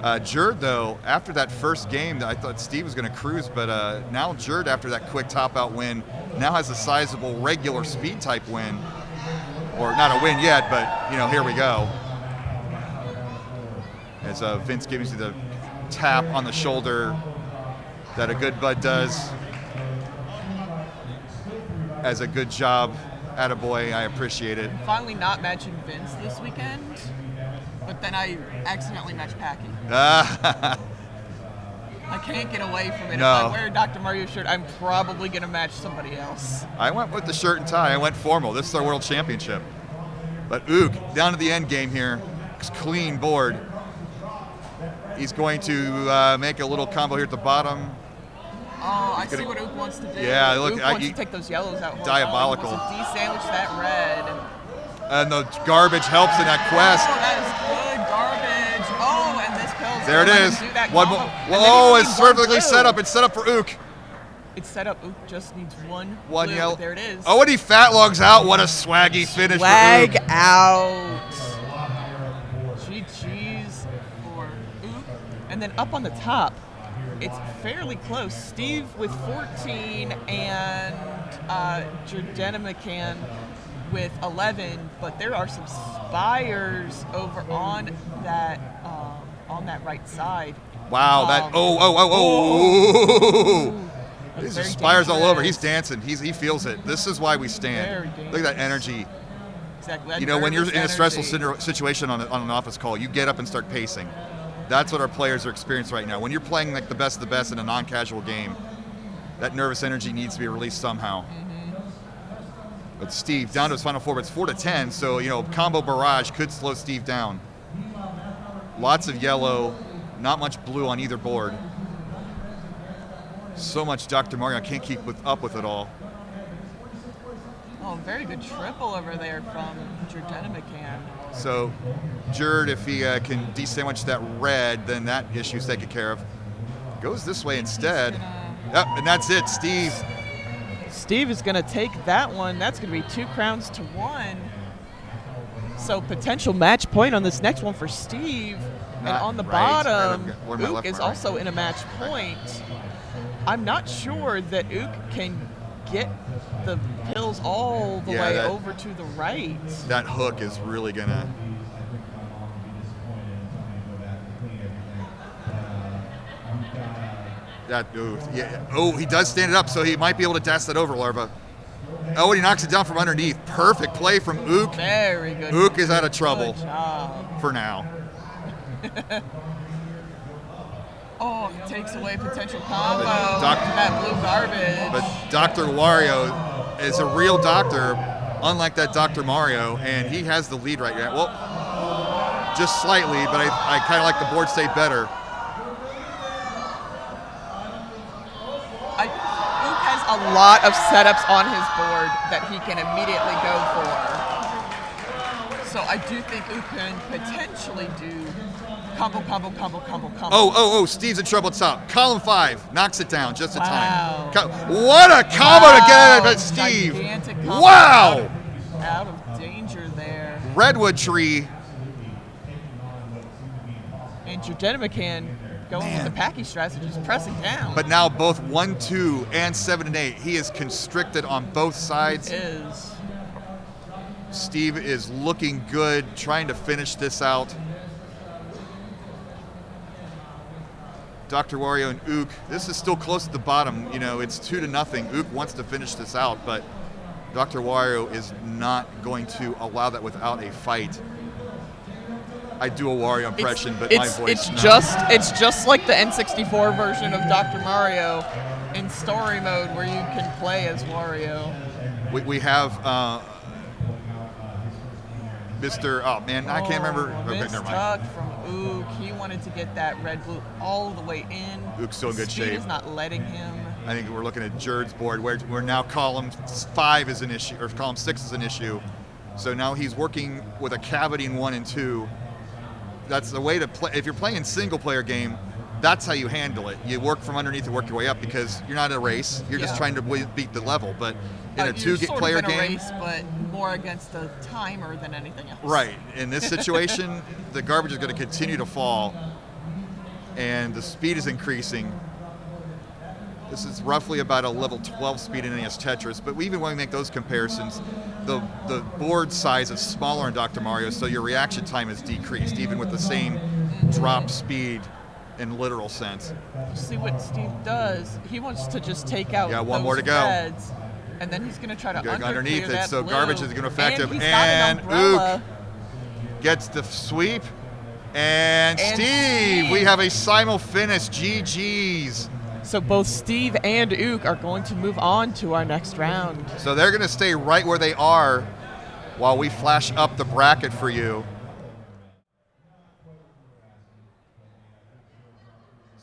Jerd, though, after that first game, I thought Steve was going to cruise, but now Jerd, after that quick top-out win, now has a sizable regular speed type win. Or not a win yet, but, here we go. As Vince gives you the tap on the shoulder that a good bud does. As a good job, attaboy, I appreciate it. Finally not matching Vince this weekend, but then I accidentally matched Packy. I can't get away from it. No. If I wear a Dr. Mario shirt, I'm probably going to match somebody else. I went with the shirt and tie. I went formal. This is our world championship. But Ook, down to the end game here. Clean board. He's going to make a little combo here at the bottom. Oh, I see what Ook wants to do. Yeah, look, Ook wants to take those yellows out. Diabolical. He wants to de-sandwich that red. And the garbage helps in that quest. Oh, that is good garbage. Oh, and this pill's There it is. One more. Oh, it's perfectly set up. It's set up for Ook. It's set up. Ook just needs one blue. yellow. There it is. Oh, and he fat logs out. What a swaggy finish Swag for Ook. out. Cheese for Ook. And then up on the top, it's fairly close. Steve with 14 and DrMC with 11, but there are some spires over on that right side. Wow, that These are spires all over. He's dancing. He feels it. This is why we stand. Look at that energy. Exactly. When you're in a stressful situation on an office call, you get up and start pacing. That's what our players are experiencing right now. When you're playing like the best of the best in a non-casual game, that nervous energy needs to be released somehow. But Steve down to his final four, but it's 4-10, so combo barrage could slow Steve down. Lots of yellow, not much blue on either board. So much Dr. Mario, I can't keep up with it all. Oh, very good triple over there from DrMC. So, Jerd, if he can de-sandwich that red, then that issue's taken care of. Goes this way instead. Yep, and that's it, Steve. Steve is going to take that one. That's going to be 2 crowns to 1. So potential match point on this next one for Steve. And on the bottom, Ook is also in a match point. I'm not sure that Ook can get the pills all the way over to the right. That hook is really going to... he does stand it up, so he might be able to dash that over, Larva. Oh, and he knocks it down from underneath. Perfect play from Ook. Very good. Ook is out of trouble Good job. for now. Oh, it takes away potential combo. That blue garbage. But Dr. Wario is a real doctor, unlike that Dr. Mario, and he has the lead right now. Well, just slightly, but I kind of like the board state better. Ook has a lot of setups on his board that he can immediately go for. So I do think Ook can potentially do combo. Oh, Steve's in trouble at top. Column 5 knocks it down just in time. Wow. What a combo to get it, but Steve. Gigantic combo. Wow. Out of danger there. Redwood tree. And DrMC going with the Packy strategy, just pressing down. But now both 1, 2, and 7 and 8. He is constricted on both sides. He is. Steve is looking good, trying to finish this out. Dr. Wario and Ook, this is still close at the bottom. It's 2-0. Ook wants to finish this out, but Dr. Wario is not going to allow that without a fight. I do a Wario impression, but my voice it's just like the N64 version of Dr. Mario in story mode where you can play as Wario. We have Mr. Oh man, I can't remember. Okay, never mind. Tuck from Ook. He wanted to get that red blue all the way in. Ook's still in good shape. Speed is not letting him. I think we're looking at Jerd's board where now column 5 is an issue, or column 6 is an issue. So now he's working with a cavity in 1 and 2. That's the way to play. If you're playing a single player game, that's how you handle it. You work from underneath and work your way up because you're not in a race. You're just trying to beat the level. But in a two-player game, race, but more against the timer than anything else. Right. In this situation, the garbage is going to continue to fall. and the speed is increasing. This is roughly about a level 12 speed in NES Tetris, but even when we make those comparisons, the board size is smaller in Dr. Mario, so your reaction time is decreased, even with the same drop speed in literal sense. See what Steve does. He wants to just take out one more to go. reds, and then he's going to try to underneath it, that so blue. garbage is going to affect him. He's got an And umbrella. Ook gets the sweep. And Steve, we have a simul finish. GG's. So both Steve and Ook are going to move on to our next round. So they're going to stay right where they are while we flash up the bracket for you.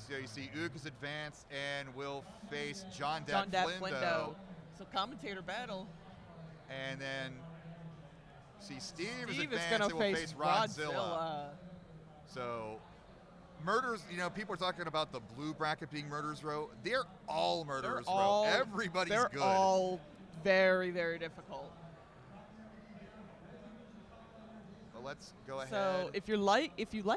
So you see Ook is advanced and will face John Dat Flindo. So commentator battle. And then see Steve is Steve is advanced going and to will face face Rodzilla. So murders, people are talking about the blue bracket being murderers row. They're all murderers row. Everybody's good. They're all very, very difficult. But let's go ahead. So if you like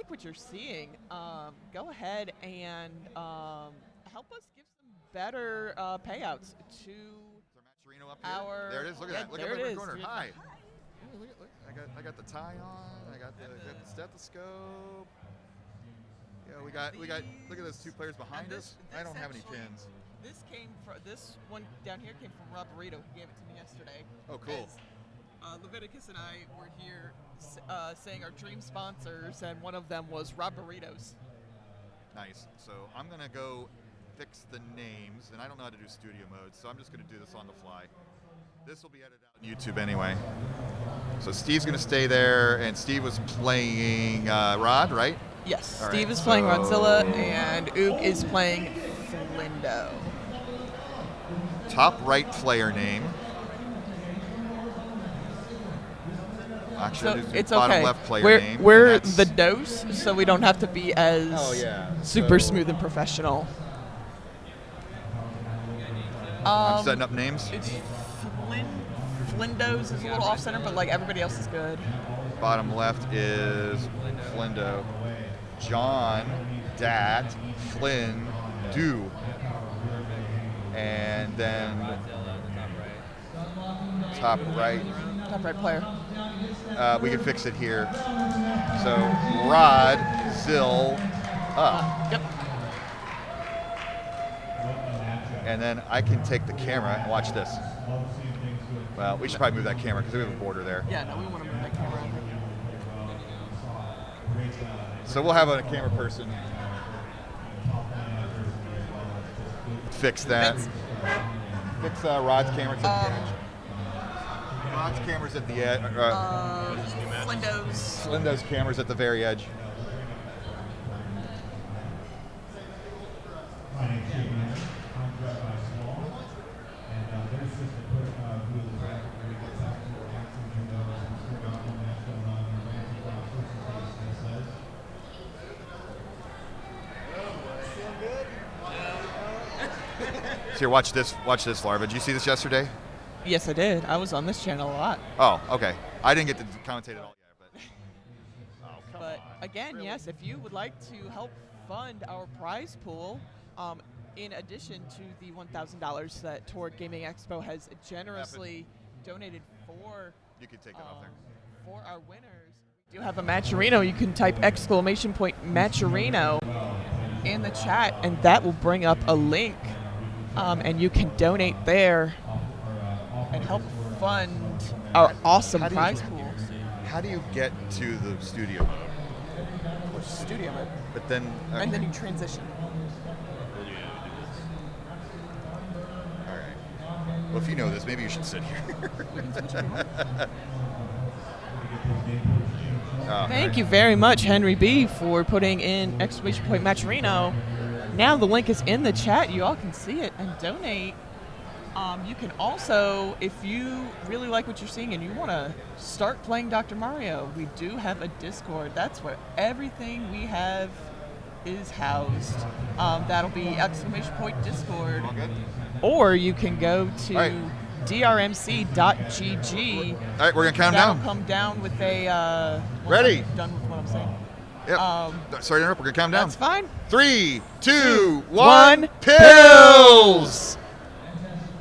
what you're seeing, go ahead and help us give some better payouts to Up here. There it is. Look at that. Look at my corner. Hi. Look. I got the tie on. I got the stethoscope. Yeah, we got. Look at those two players behind us. I don't have any pins. This one down here came from Rob Burrito. He gave it to me yesterday. Oh, cool. Leviticus and I were here saying our dream sponsors, and one of them was Rob Burritos. Nice. So I'm gonna go fix the names, and I don't know how to do studio mode, so I'm just going to do this on the fly. This will be edited out on YouTube anyway. So Steve's going to stay there, and Steve was playing Rod, right? Yes, All Steve right, is playing Rodzilla, and Ook is playing Flindo. Top right player name. Actually, So it's bottom okay. left player name. We're the dose, so we don't have to be as super So- smooth and professional. I'm setting up names. It's Flindo's is a little off center, but like everybody else is good. Bottom left is Flindo. John, Dat, Flynn, Do. And then top right. Top right player. We can fix it here. So Rod, Zill, up. Yep. And then I can take the camera and watch this. Well, we should probably move that camera because we have a border there. Yeah, no, we want to move that camera over. So we'll have a camera person fix that. Fix Rod's camera to the edge. Rod's camera's at the edge. Flindo's camera's at the very edge. Here, watch this, Larva. Did you see this yesterday? Yes, I did. I was on this channel a lot. Oh, okay. I didn't get to commentate at all yet, but. But again, really? Yes, if you would like to help fund our prize pool, in addition to the $1,000 that Torg Gaming Expo has generously donated for, you can take that off there. For our winners, we do have a Matcherino. You can type !Matcherino in the chat, and that will bring up a link, and you can donate there and help fund our awesome prize pool. How do you get to the studio mode? Which studio mode? But then. And then you transition. All right. Well, if you know this, maybe you should sit here. We can switch if you want. Thank you very much, Henry B, for putting in !Matcherino. Now the link is in the chat. You all can see it and donate. You can also, if you really like what you're seeing and you want to start playing Dr. Mario, we do have a Discord. That's where everything we have is housed. That'll be !Discord. All good? Or you can go to DRMC.gg. All right, we're going to count That'll down. come down with a... Ready? Done with what I'm saying. Yep. Sorry to interrupt. We're going to count down. That's fine. 3, 2, 1. 1. Pills!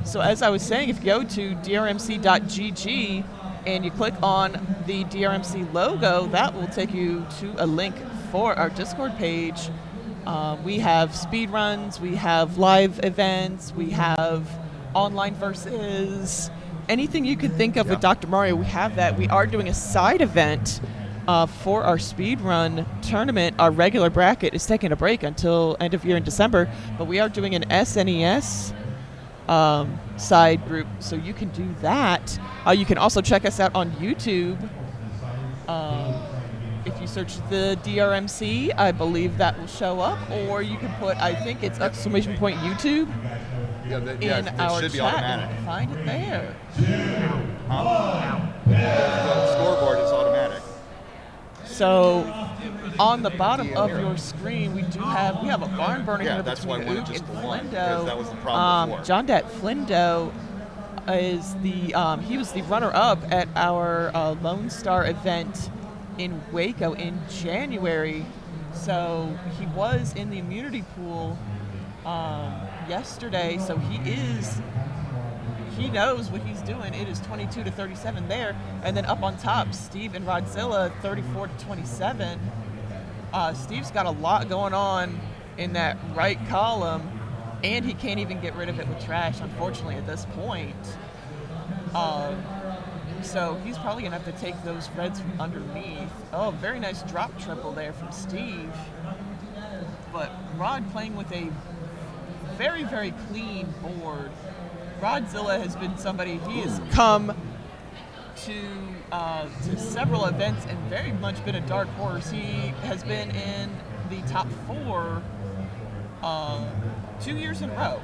So as I was saying, if you go to DRMC.gg and you click on the DRMC logo, that will take you to a link for our Discord page. We have speed runs, we have live events, we have online versus, anything you can think of with Dr. Mario, we have that. We are doing a side event for our speed run tournament. Our regular bracket is taking a break until end of year in December, but we are doing an SNES side group, so you can do that. You can also check us out on YouTube. If you search the DRMC, I believe that will show up, or you can put, I think it's ! YouTube in our should be chat automatic. and find it there. The scoreboard is automatic. So on the bottom of your screen, we have a barn burner here that's why I between wanted Luke just and the one, Flindo. because that was the problem before. John Dat Flindo is he was the runner-up at our Lone Star event in Waco in January. So he was in the immunity pool yesterday. So he knows what he's doing. It is 22-37 there, and then up on top, Steve and Rodzilla 34-27. Steve's got a lot going on in that right column, and he can't even get rid of it with trash, unfortunately, at this point. So he's probably going to have to take those reds from underneath. Oh, very nice drop triple there from Steve. But Rod playing with a very, very clean board. Rodzilla has been somebody, he has come to several events and very much been a dark horse. He has been in the top 4 2 years in a row.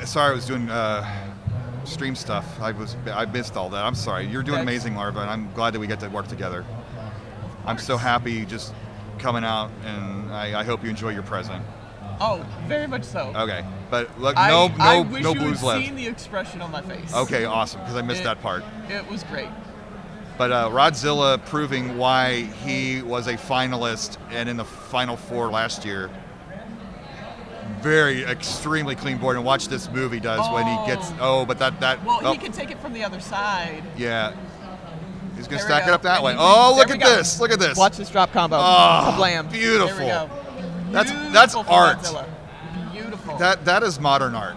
Sorry, I was doing stream stuff. I missed all that. I'm sorry. You're doing amazing, Larva, and I'm glad that we get to work together. I'm so happy just coming out, and I hope you enjoy your present. Oh, very much so. Okay, but look, I no wish blues you had left. seen the expression on my face. Okay, awesome, because I missed that part. It was great. But Rodzilla proving why he was a finalist and in the Final 4 last year. Very extremely clean board, and watch this move he does when he gets. But that. Well, he can take it from the other side. Yeah. He's gonna There stack we it up go. that And way. he- Oh, there look we at go. this! Look at this! Watch this drop combo. Oh, Kablam. beautiful. There we go. That's Beautiful from art. Godzilla. Beautiful. That is modern art.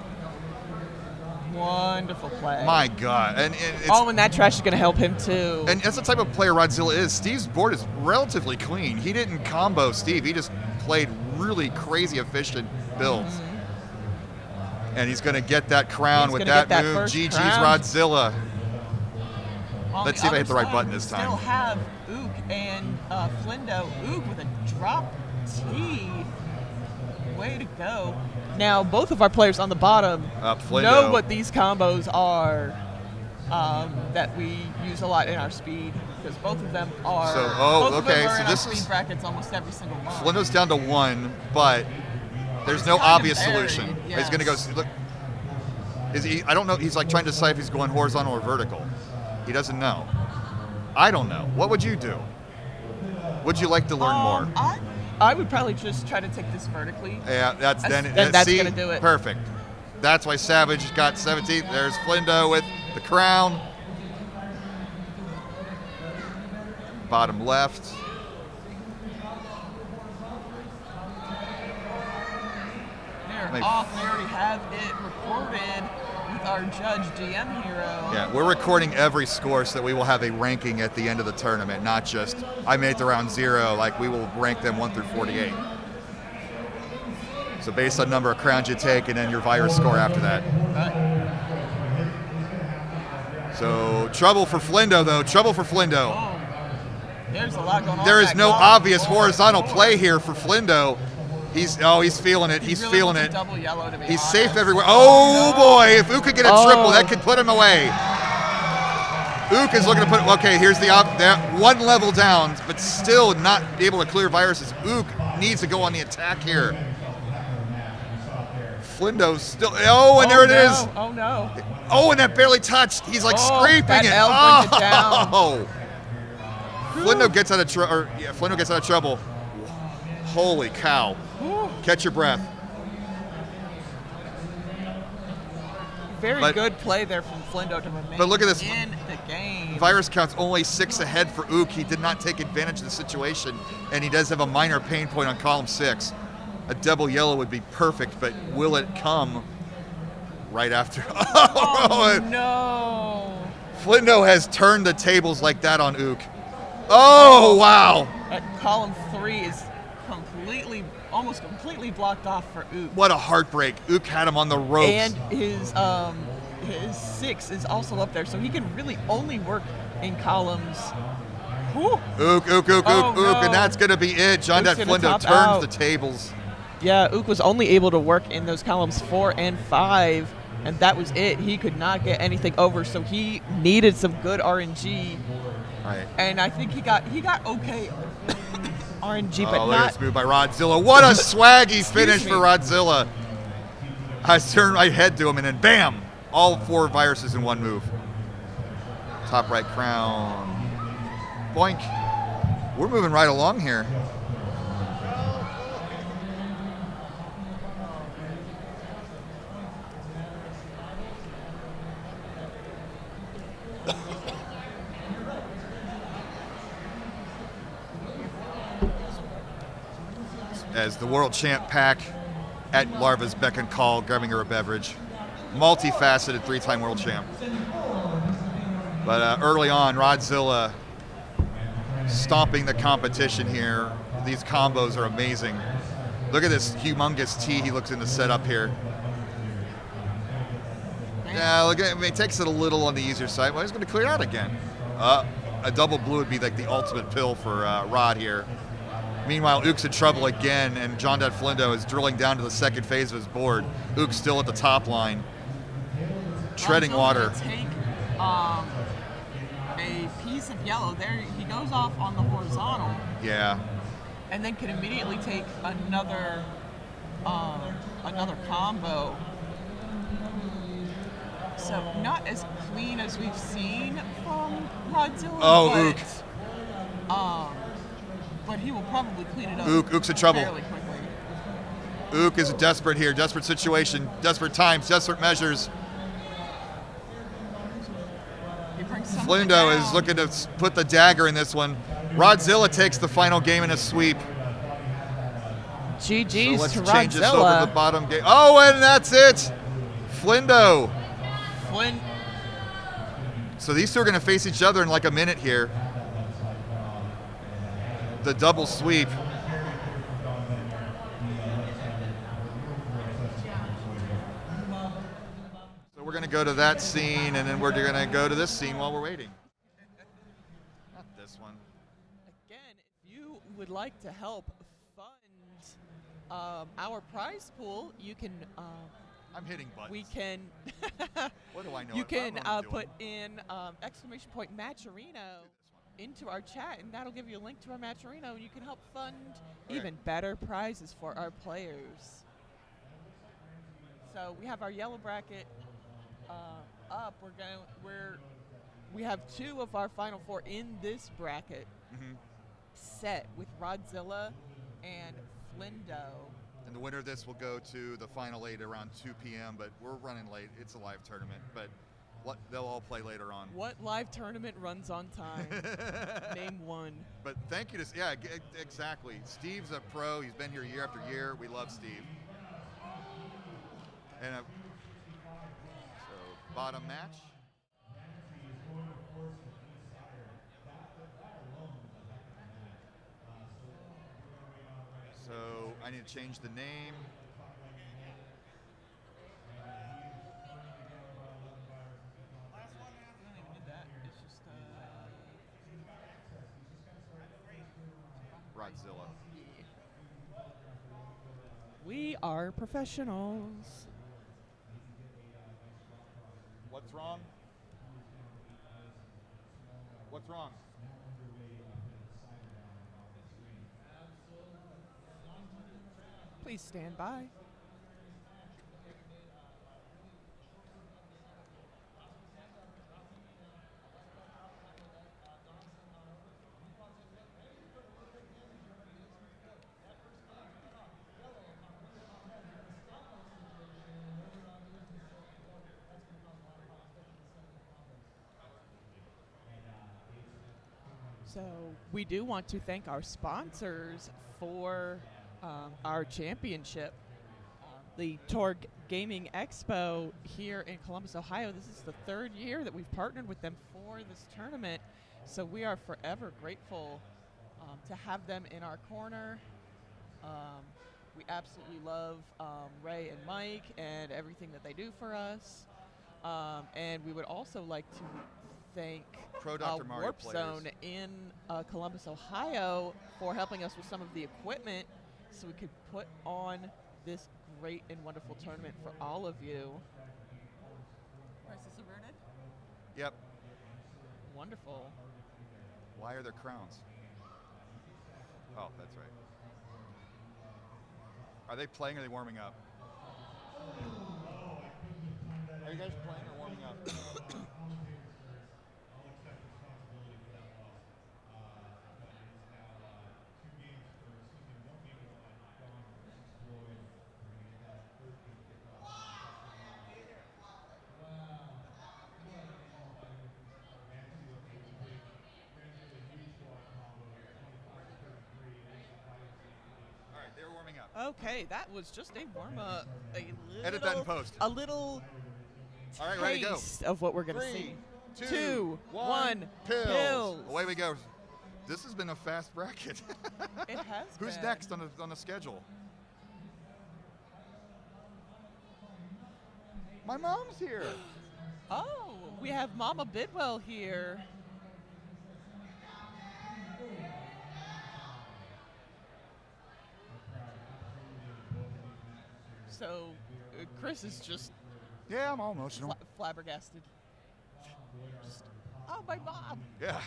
Wonderful play. My God, and it's. And that trash is going to help him too. And that's the type of player Rodzilla is. Steve's board is relatively clean. He didn't combo Steve. He just played really crazy efficient builds. And he's going to get that crown He's with gonna that get that move. first GG's crown. Rodzilla. On Let's the see if I hit the other right button side, this we time. Still have Ook and Flindo. Ook with a drop T. Way to go. Now, both of our players on the bottom Flindo. know what these combos are that we use a lot in our speed, because both of them are, both of them are in our speed brackets almost every single month. Flindo's down to 1, but there's no kind of obvious buried, solution. yes. He's going to go. Look, is he? I don't know. He's like trying to decide if he's going horizontal or vertical. He doesn't know. I don't know. What would you do? Would you like to learn more? I would probably just try to take this vertically. Yeah, that's see, gonna do it. Perfect. That's why Savage got 17th. There's Flindo with the crown. Bottom left. They're off. They already have it recorded with our judge DM Hero. Yeah, we're recording every score so that we will have a ranking at the end of the tournament, not just I made it to round 0. Like, we will rank them 1 through 48. So based on number of crowns you take and then your virus score after that. Right. So trouble for Flindo, though. Trouble for Flindo. Oh, there's a lot going on. There is no obvious horizontal play here for Flindo. He's feeling it. He's really feeling wants a it. double yellow, to be He's honest. safe everywhere. Oh, boy. If Ook could get a triple, that could put him away. Ook is looking to put, okay, here's that one level down, but still not able to clear viruses. Ook needs to go on the attack here. Flindo's still, and there it is. Oh, no. Oh, and that barely touched. He's like scraping that it. L brings it down. Oh, Flindo gets out of Flindo gets out of trouble. Holy cow. Catch your breath. Very good play there from Flindo to remain but look at this. in the game. Virus count's only 6 ahead for Ook. He did not take advantage of the situation, and he does have a minor pain point on column 6. A double yellow would be perfect, but will it come right after? Oh, no. Flindo has turned the tables like that on Ook. Oh, wow. Column 3 is almost completely blocked off for Ook. What a heartbreak. Ook had him on the ropes. And his 6 is also up there, so he can really only work in columns. Whew. Ook, and that's going to be it. John Dat Flindo turns the tables. Yeah, Ook was only able to work in those columns 4 and 5, and that was it. He could not get anything over, so he needed some good RNG. Right. And I think he got okay RNG, but look at not. this move by Rodzilla. What a swaggy finish for Rodzilla. I turned my head to him, and then bam! All 4 viruses in one move. Top right crown. Boink. We're moving right along here. As the world champ pack at Larva's beck and call, grabbing her a beverage. Multifaceted 3-time world champ. But early on, Rodzilla stomping the competition here. These combos are amazing. Look at this humongous T he looks in the setup here. Yeah, look at it. It takes it a little on the easier side. Well, he's going to clear out again. A double blue would be like the ultimate pill for Rod here. Meanwhile, Ook's in trouble again, and John Dat Flindo is drilling down to the second phase of his board. Ook's still at the top line, treading water. Take a piece of yellow. There, he goes off on the horizontal. Yeah. And then can immediately take another combo. So not as clean as we've seen from Rodzilla. Oh, Ook. But he will probably clean it up. Ook's in trouble. Fairly quickly. Ook is desperate here, desperate situation, desperate times, desperate measures. Flindo is looking to put the dagger in this one. Rodzilla takes the final game in a sweep. GG's so let's to change Rodzilla. this over to the bottom game. Oh, and that's it. Flindo. So these two are going to face each other in like a minute here. The double sweep. So we're going to go to that scene, and then we're going to go to this scene while we're waiting. Not this one. Again, if you would like to help fund our prize pool, you can. I'm hitting buttons. We can. What do I know? You can put in exclamation point Matcherino into our chat, and that'll give you a link to our Matcherino, and you can help fund even better prizes for our players. So we have our yellow bracket up. We have 2 of our final 4 in this bracket set with Rodzilla and Flindo. And the winner of this will go to the final 8 around 2 p.m., but we're running late. It's a live tournament, but they'll all play later on. What live tournament runs on time? Name one. But thank you to, exactly. Steve's a pro. He's been here year after year. We love Steve. And so bottom match. So I need to change the name. Rodzilla. We are professionals. What's wrong? What's wrong? Please stand by. So we do want to thank our sponsors for our championship. The Torg Gaming Expo here in Columbus, Ohio. This is the third year that we've partnered with them for this tournament. So we are forever grateful to have them in our corner. We absolutely love Ray and Mike and everything that they do for us. And we would also like to thank Pro Dr. Mario Warp players. Zone in Columbus, Ohio for helping us with some of the equipment so we could put on this great and wonderful tournament for all of you. Crisis averted? Yep. Wonderful. Why are there crowns? Oh, that's right. Are they playing or are they warming up? Are you guys playing or warming up? All right, they were warming up. Okay, that was just a warm-up. Edit that in post. A little All right, ready to go. taste of what we're going to see. 3, 2, Two, 1, pills. pills. Away we go. This has been a fast bracket. It has Who's been. next on the schedule? My mom's here. Oh, we have Mama Bidwell here. So, Chris is just Yeah, I'm all emotional. flabbergasted. Just, oh, my mom. Yeah.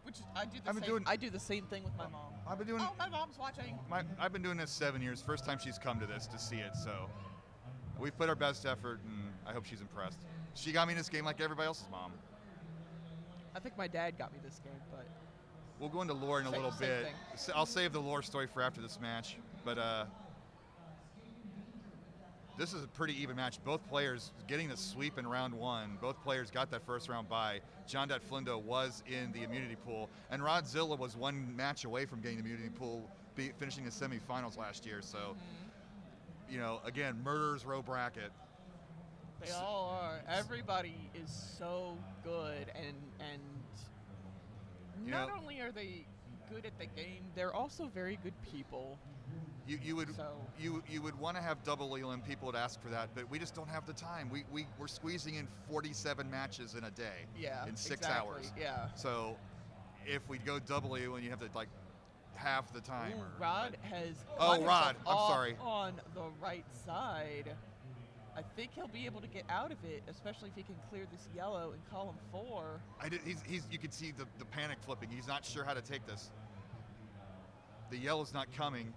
Which I do the I've been same. doing- I do the same thing with my mom. I've been doing. Oh, my mom's watching. I've been doing this 7 years. First time she's come to this to see it, so we've put our best effort, and I hope she's impressed. She got me in this game like everybody else's mom. I think my dad got me this game, but We'll go into lore in a Same- little same bit. thing. I'll save the lore story for after this match, but this is a pretty even match. Both players getting the sweep in round one. Both players got that first round bye. John Dat Flindo was in the immunity pool, and Rodzilla was one match away from getting the immunity pool, finishing the semifinals last year. So, you know, again, murderer's row bracket. they all are. Everybody is so good, and You not know- only are they good at the game, they're also very good people. You would So- you would want to have double elim. People would ask for that, but we just don't have the time. We're squeezing in 47 matches in a day. Yeah, in 6 exactly, hours. yeah. So if we go double elim, you have to like half the time. Ooh, Rod has. Oh, caught Rod, himself I'm sorry. On the right side. I think he'll be able to get out of it, especially if he can clear this yellow in column 4. He's you can see the panic flipping. He's not sure how to take this. The yellow's not coming.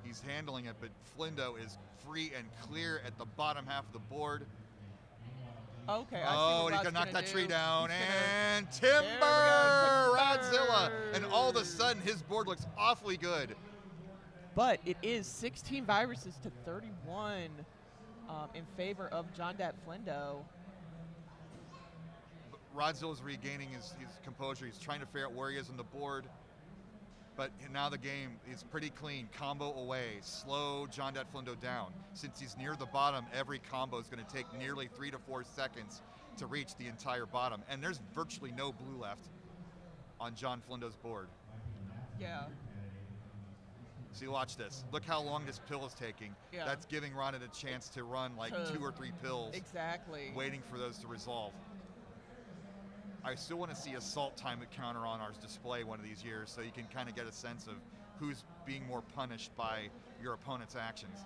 He's handling it, but Flindo is free and clear at the bottom half of the board. Okay. I see Oh, what and he Rod's can knock gonna that tree do. down, He's gonna- and There we Timber! go, Rodzilla! Timber! And all of a sudden, his board looks awfully good. But it is 16 viruses to 31 in favor of John Dat Flindo. Rodzilla's regaining his composure. He's trying to figure out where he is on the board. But now the game is pretty clean. Combo away. Slow John Dat Flindo down. Since he's near the bottom, every combo is going to take nearly 3 to 4 seconds to reach the entire bottom. And there's virtually no blue left on John Flindo's board. Yeah. See, watch this. Look how long this pill is taking. Yeah. That's giving Ronit a chance to run like To- 2 or 3 pills, Exactly. waiting for those to resolve. I still want to see a salt time counter on our display one of these years, so you can kind of get a sense of who's being more punished by your opponent's actions.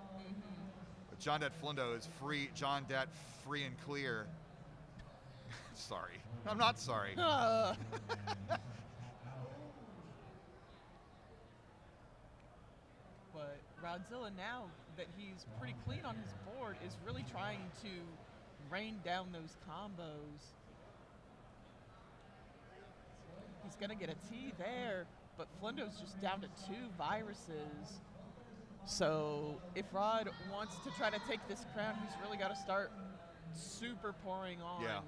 But John Dat Flindo is free. John Dat free and clear. Sorry, I'm not sorry. But Rodzilla, now that he's pretty clean on his board, is really trying to rain down those combos. He's going to get a T there, but Flindo's just down to 2 viruses. So if Rod wants to try to take this crown, he's really got to start super pouring on. Yeah.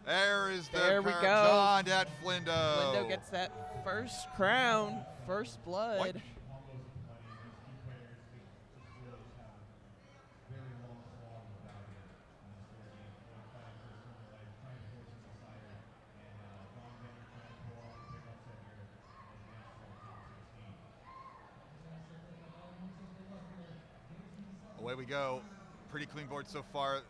There is the There we go. John at Flindo. Flindo gets that first crown, first blood. What? Away we go. Pretty clean board so far.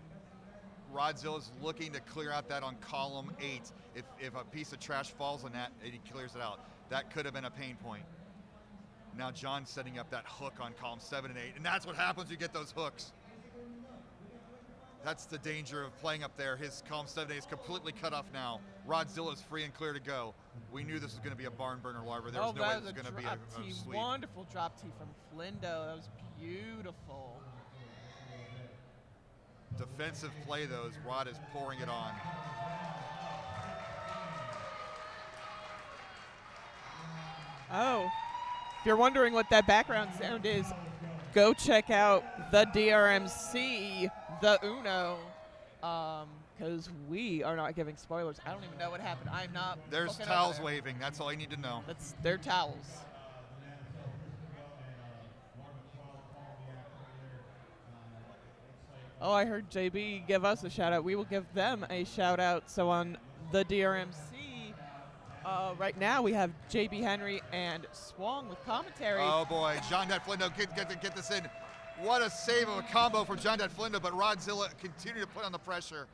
Rodzilla's looking to clear out that on column 8. If a piece of trash falls on that, he clears it out. That could have been a pain point. Now John's setting up that hook on column 7 and 8, and that's what happens when you get those hooks. That's the danger of playing up there. His column 7 and 8 is completely cut off now. Rodzilla's free and clear to go. We knew this was going to be a barn burner, Larva. There was no way this was going to be a sweep. Wonderful drop tee from Flindo. That was beautiful. Defensive play, though, as Rod is pouring it on. Oh, if you're wondering what that background sound is, go check out the DRMC, the Uno, because we are not giving spoilers. I don't even know what happened. I'm not. There's towels waving. That's all you need to know. That's their towels. Oh, I heard JB give us a shout out. We will give them a shout out. So on the DRMC, right now we have JB Henry and Swong with commentary. Oh boy, John Flindo get this in. What a save of a combo from John Flindo, but Rodzilla continued to put on the pressure.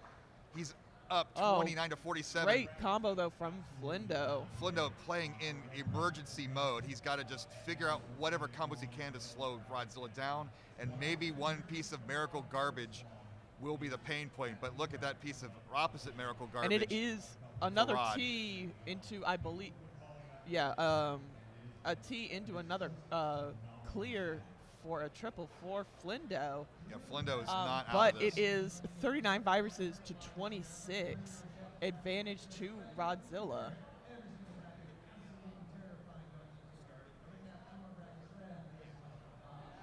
He's up 29 to 47. Great combo though from Flindo. Flindo playing in emergency mode. He's got to just figure out whatever combos he can to slow Rodzilla down, and maybe one piece of miracle garbage will be the pain point. But look at that piece of opposite miracle garbage. And it is another tee into, I believe, a tee into another clear for a triple for Flindo. Yeah, Flindo is not out but of this. it is 39 viruses to 26. Advantage to Rodzilla.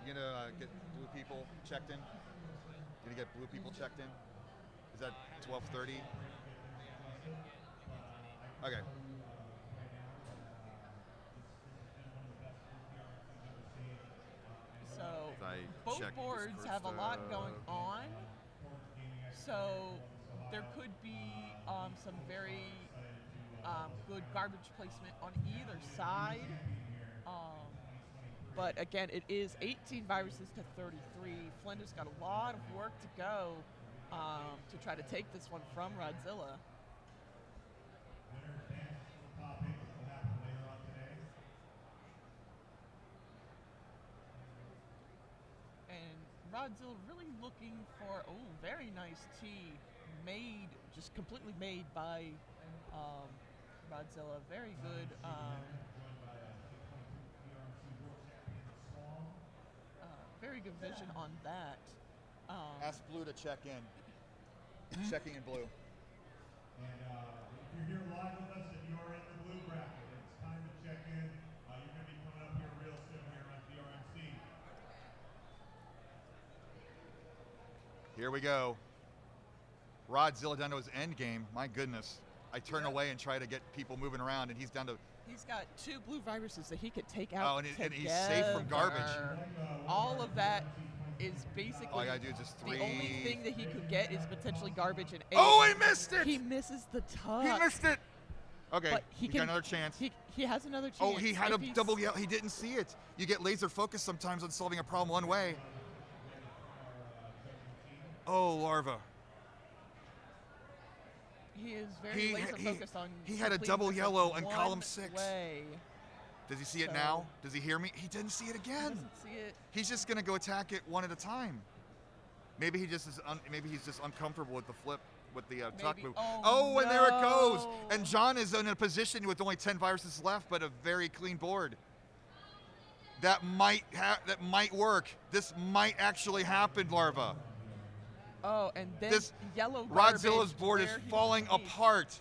You gonna get blue people checked in? Gonna get blue people checked in? Is that 12:30? Okay. So both boards have a lot going on. So there could be some very good garbage placement on either side. But again, it is 18 viruses to 33. Flindo's got a lot of work to go to try to take this one from Rodzilla. And Rodzilla really looking for, very nice tee made, just completely made by Rodzilla. Very good. Very good vision on that. Ask Blue to check in. Checking in Blue. And if you're here live with us and you're in the blue bracket, it's time to check in. You're going to be coming up here real soon here on DRMC. Here we go. Rodzilla down to his end game. My goodness. I turn away and try to get people moving around, and he's down to... He's got 2 blue viruses that he could take out. Oh, and he's safe from garbage. All of that is basically... All I got to do is just 3... The only thing that he could get is potentially garbage and 8. Oh, he missed it! He misses the tuck. He missed it! Okay, But he got another chance. He has another chance. Oh, he had a double yell. He didn't see it. You get laser focus sometimes on solving a problem one way. Oh, Larva. He is very laser focused on... He had a completing double this yellow on one column 6. way. Does he see it now? Does he hear me? He didn't see it again. He doesn't see it. He's just going to go attack it one at a time. Maybe he just is. Maybe he's just uncomfortable with the flip, with the tuck move. Oh, and there it goes. no. And John is in a position with only 10 viruses left, but a very clean board. That might work. This might actually happen, Larva. Oh, and then This yellow garbage Rodzilla's board is where he falling should be. apart.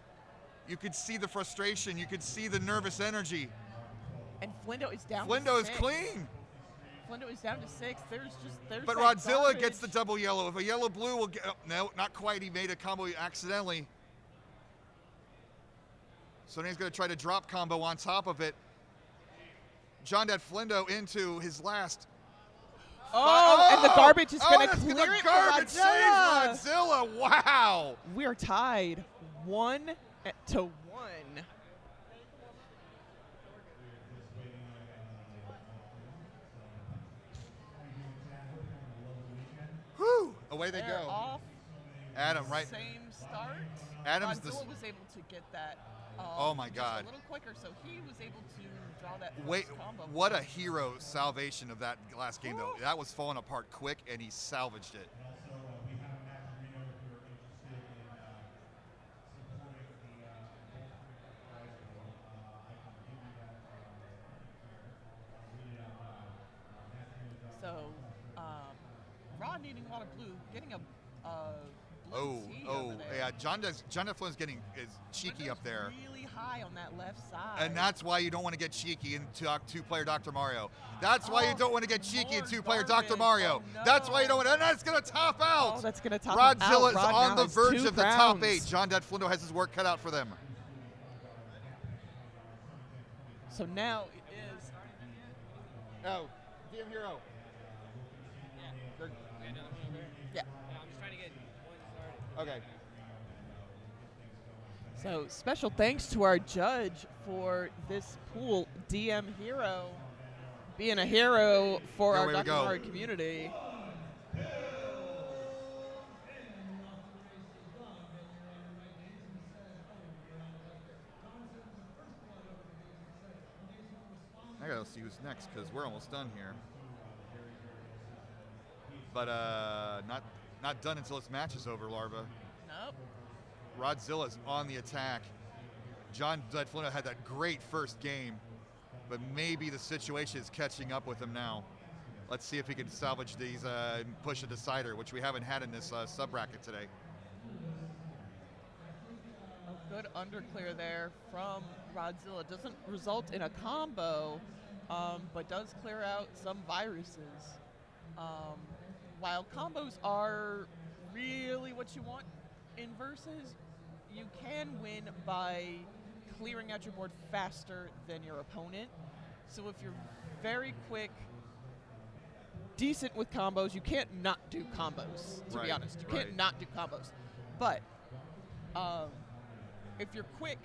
You could see the frustration. You could see the nervous energy. And Flindo is down Flindo to is 6. clean. Flindo is down to 6. There's But that Rodzilla garbage. gets the double yellow. If a yellow blue will get, no, not quite. He made a combo accidentally. So then he's going to try to drop combo on top of it. John Dat Flindo into his last. And the garbage is going to that's clear gonna it for garbage saves Rodzilla. Rodzilla. Wow. We are tied 1-1. Whew. Away they They're go. off. Adam, right? Same start. Adam's Godzilla was able to get that. Oh my just God. A little quicker, so he was able to draw that Wait, first combo. what a hero salvation of that last game, though. That was falling apart quick, and he salvaged it. Also, we have a match Reno if you're interested in supporting the archival. I can give you that here. So, Rod needing a lot of blue, getting a blue tee over there. Yeah, John Dat Flindo's getting is cheeky up there. Really high on that left side. And that's why you don't want to get cheeky in two-player Dr. Mario. That's why you don't want to get cheeky in more two-player garbage. Dr. Mario. Oh, no. That's why you don't want to, and that's going to top out. Oh, that's going to top him out. Rodzilla's Rod on now the has verge 2 of the top crowns. 8. John Dat Flindo has his work cut out for them. So now it is. Oh, DM Hero. Yeah. I'm just trying to get one started. Okay. So special thanks to our judge for this pool, DM Hero, being a hero for our Way to Dr. go. Mario community. I gotta see who's next because we're almost done here. But not done until this match is over, Larva. Nope. Rodzilla's on the attack. John Dat Flindo had that great first game, but maybe the situation is catching up with him now. Let's see if he can salvage these and push a decider, which we haven't had in this sub-bracket today. A good underclear there from Rodzilla. Doesn't result in a combo, but does clear out some viruses. While combos are really what you want in versus, you can win by clearing out your board faster than your opponent. So if you're very quick, decent with combos, you can't not do combos, to be honest. You can't not do combos. But if you're quick,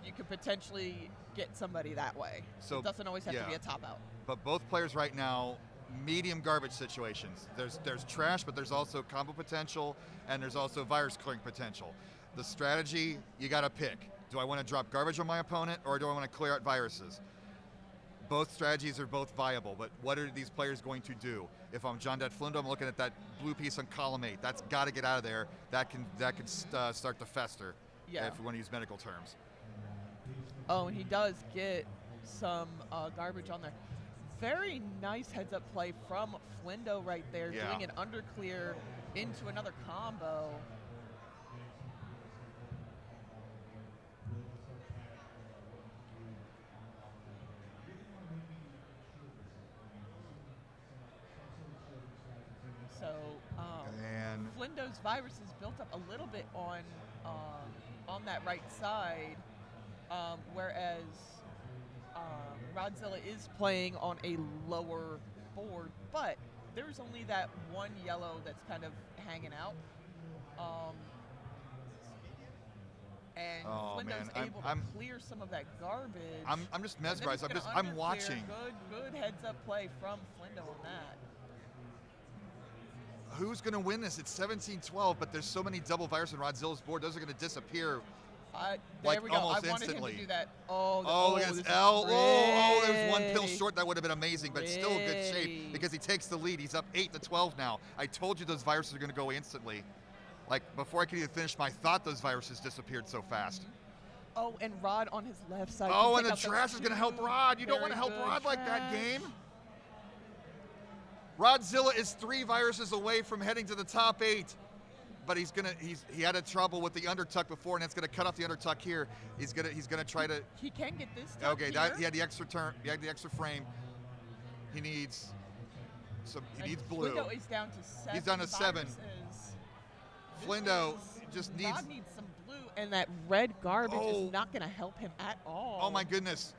you could potentially get somebody that way. So it doesn't always have to be a top out. But both players right now, medium garbage situations. There's trash, but there's also combo potential, and there's also virus clearing potential. The strategy, you got to pick. Do I want to drop garbage on my opponent, or do I want to clear out viruses? Both strategies are both viable, but what are these players going to do? If I'm John Dat Flindo, I'm looking at that blue piece on column 8. That's got to get out of there. That can start to fester, if we want to use medical terms. Oh, and he does get some garbage on there. Very nice heads-up play from Flindo right there, doing an underclear into another combo. So Flindo's viruses built up a little bit on that right side, whereas Rodzilla is playing on a lower board, but there's only that one yellow that's kind of hanging out. And Flindo's able to clear some of that garbage. I'm just mesmerized. I'm watching. Good heads up play from Flindo on that. Who's going to win this? It's 17-12, but there's so many double viruses on Rodzilla's board. Those are going to disappear. There we go. Almost I wanted instantly. him to do that. Against L. There's one pill short. That would have been amazing, but still in good shape because he takes the lead. He's up 8-12 now. I told you those viruses are going to go instantly. Like, before I could even finish my thought, those viruses disappeared so fast. Oh, and Rod on his left side. Oh, and the trash is going to help Rod. You don't want to help Rod like that, game. Rodzilla is 3 viruses away from heading to the top 8. But he had a trouble with the undertuck before, and it's gonna cut off the undertuck here. He's gonna try to. He can get this. Okay, here. he had the extra turn. He had the extra frame. He needs some. He needs blue. Flindo is down to 7. He's down to 7. Viruses. Flindo just needs. Rod needs some blue, And that red garbage Oh. is not going to help him at all. Oh my goodness.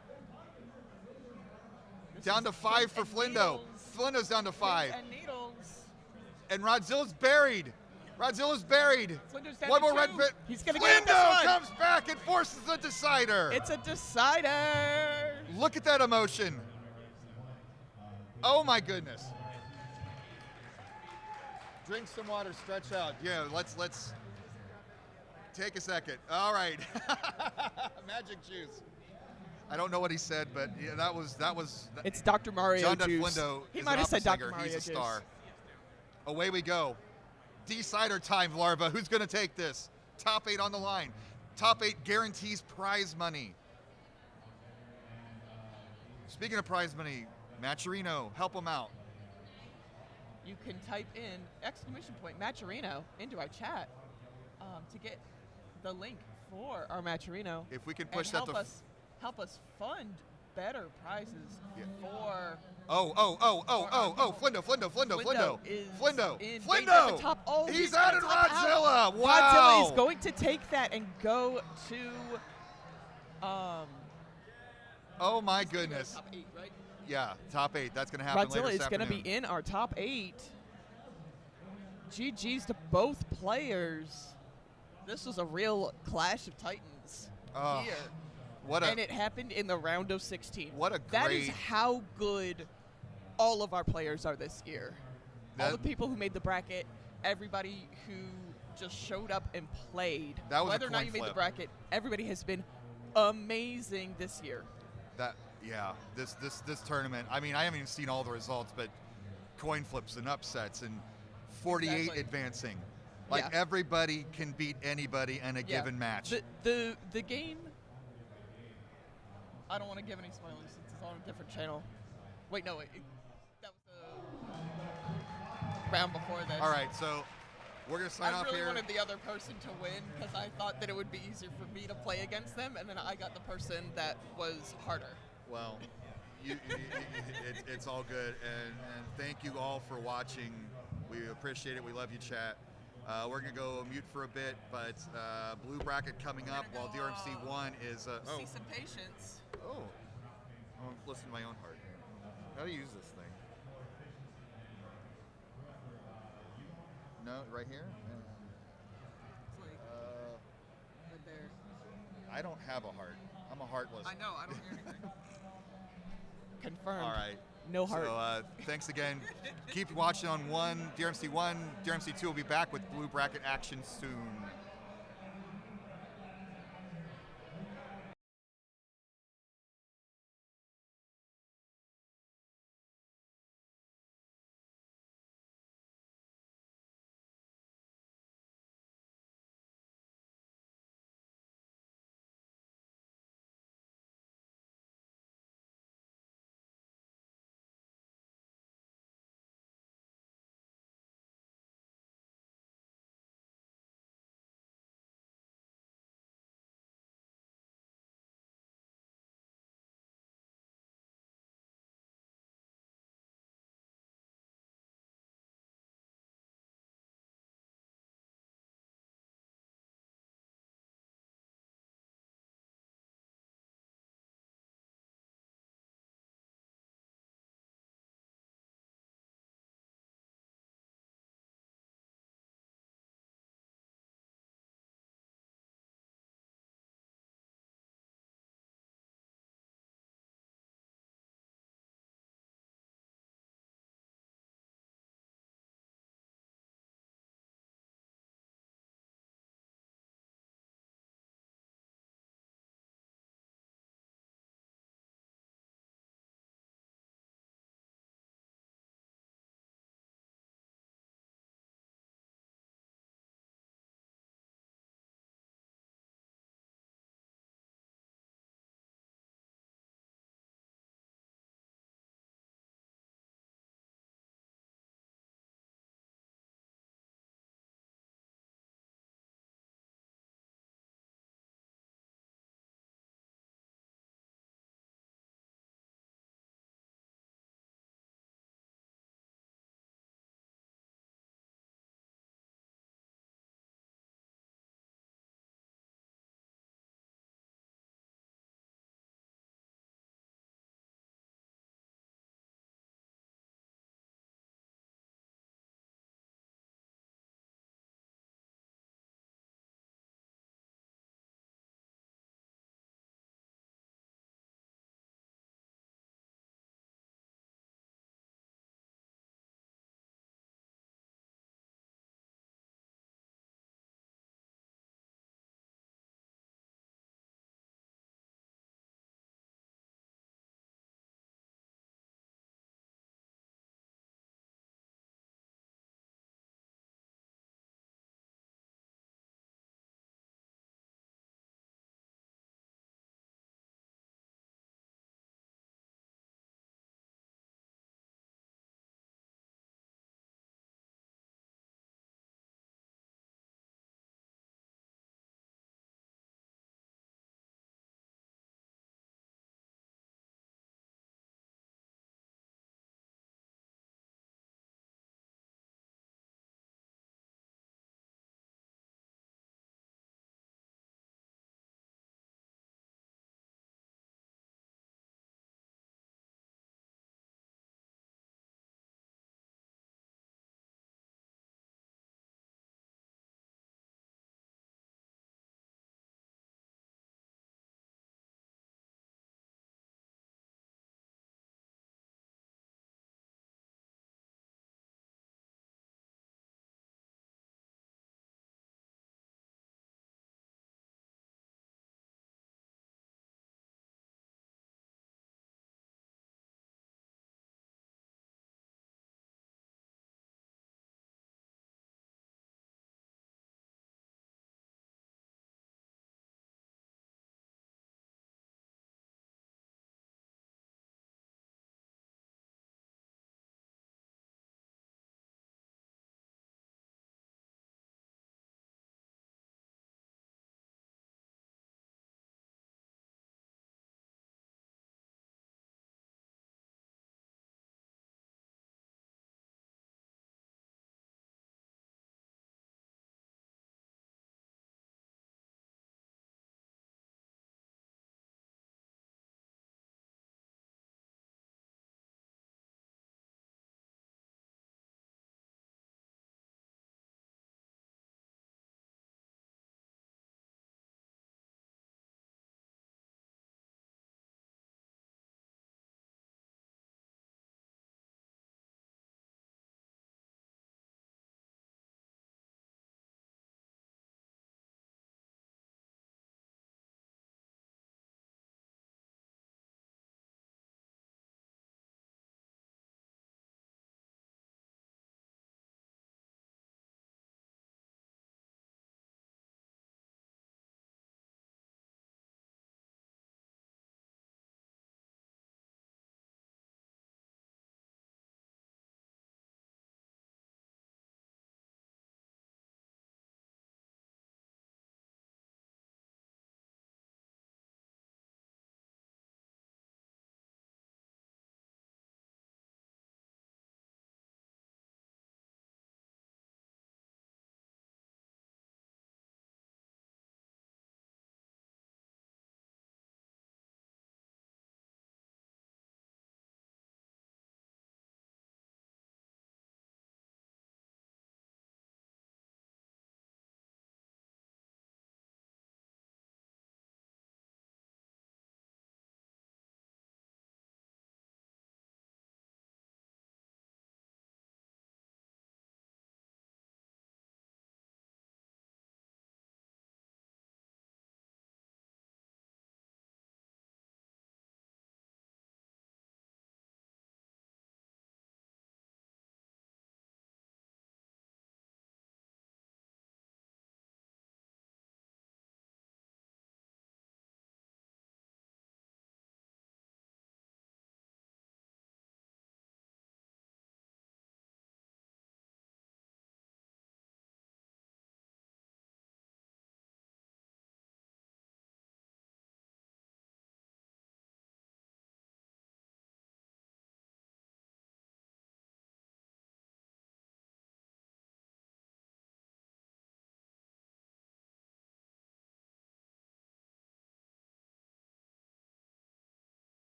This Down is to 5 pins for and Flindo. needles. Flindo's down to 5. Pins and needles. And Rodzilla's buried. Rodzilla's buried. Flindo's down One to more red 2. pit. He's going to get this Flindo one. comes back and forces the decider. It's a decider. Look at that emotion. Oh my goodness. Drink some water, stretch out. Yeah, let's take a second. All right. Magic juice. I don't know what he said, but yeah, that was. It's Dr. Mario John juice. Flindo He is might an have said opera Dr. singer. Mario He's a juice. star. Away we go. Decider time, Larva. Who's going to take this? Top 8 on the line. Top 8 guarantees prize money. Speaking of prize money, Maturino, help him out. You can type in !Maturino into our chat to get the link for our Maturino. If we can and push that help to help us fund better prizes Yeah. for Flindo. is Flindo. in Flindo. at the top. Oh, He's gonna added top Rodzilla. out. Wow. Rodzilla is going to take that and go to Oh my goodness. top 8, right? Yeah, top 8. That's going to happen later Rodzilla this is going to afternoon. be in our top 8. GG's to both players. This was a real clash of titans Oh, here. What And a it happened in the round of 16. What a That is great- how good all of our players are this year. All That- the people who made the bracket, everybody who just showed up and played. That was a Whether or not coin you made the flip. bracket, everybody has been amazing this year. this tournament. I mean, I haven't even seen all the results, but coin flips and upsets and 48 Exactly. advancing. Like Yeah. everybody can beat anybody in a given match. The game. I don't want to give any spoilers since it's on a different channel. Wait, no, wait. That was the round before this. All right, so we're gonna sign I off really here. wanted the other person to win because I thought that it would be easier for me to play against them, and then I got the person that was harder. Well, it's all good, and thank you all for watching. We appreciate it. We love you, chat. We're gonna go mute for a bit, but blue bracket coming up while DRMC 1 is. See some patience. I'm listening to my own heart. How do you use this thing? No, right here. It's like right there. I don't have a heart. I'm a heartless. I know. I don't hear anything. Confirmed. All right. No heart. So thanks again. Keep watching on DRMC 1. DRMC 2 will be back with blue bracket action soon.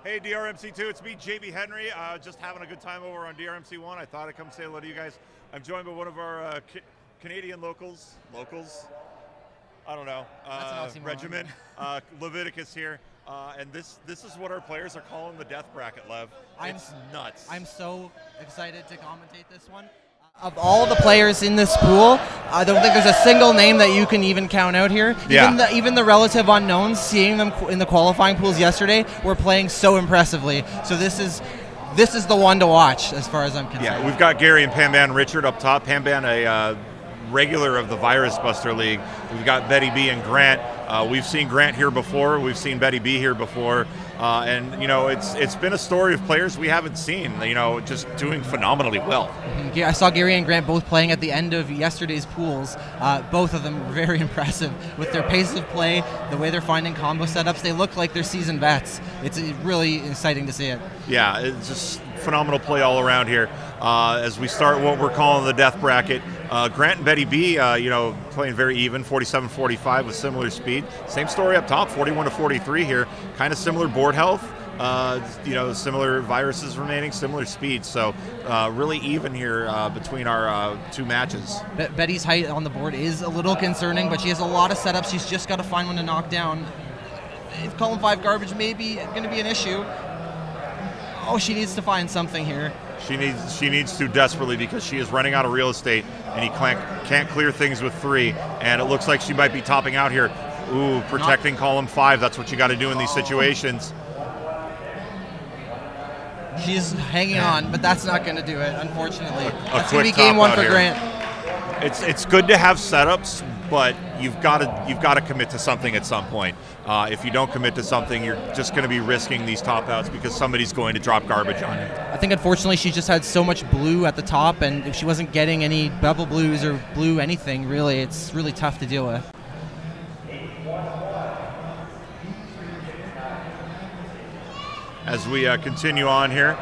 Hey, DRMC2, it's me, JB Henry. Just having a good time over on DRMC1. I thought I'd come say hello to you guys. I'm joined by one of our Canadian locals, I don't know, regiment, Leviticus here. And this is what our players are calling the death bracket, Lev. It's nuts. I'm so excited to commentate this one. Of all the players in this pool, I don't think there's a single name that you can even count out here. Yeah. Even the relative unknowns, seeing them in the qualifying pools yesterday, were playing so impressively. So this is the one to watch as far as I'm concerned. Yeah, we've got Gary and Pamban Richard up top. Pamban, a regular of the Virus Buster League. We've got Betty B and Grant. We've seen Grant here before. We've seen Betty B here before. And, you know, it's been a story of players we haven't seen, you know, just doing phenomenally well. I saw Gary and Grant both playing at the end of yesterday's pools. Both of them were very impressive with their pace of play, the way they're finding combo setups. They look like they're seasoned vets. It's really exciting to see it. Yeah, it's just phenomenal play all around here. As we start what we're calling the death bracket, Grant and Betty B, you know, playing very even, 47-45 with similar speed. Same story up top, 41-43 here. Kind of similar board health, you know, similar viruses remaining, similar speed. So really even here between our two matches. Betty's height on the board is a little concerning, but she has a lot of setups. She's just got to find one to knock down. If column 5 garbage may be going to be an issue. Oh, she needs to find something here. She needs to desperately, because she is running out of real estate and he can't clear things with 3, and it looks like she might be topping out here. Ooh, protecting column 5, that's what you got to do in these situations. She's hanging on, but that's not going to do it, unfortunately. That's quick going to be game top 1 out for here. Grant. It's good to have setups, but you've got to commit to something at some point. If you don't commit to something, you're just going to be risking these top outs because somebody's going to drop garbage on you. I think unfortunately she just had so much blue at the top, and if she wasn't getting any bubble blues or blue anything, really, it's really tough to deal with. As we continue on here,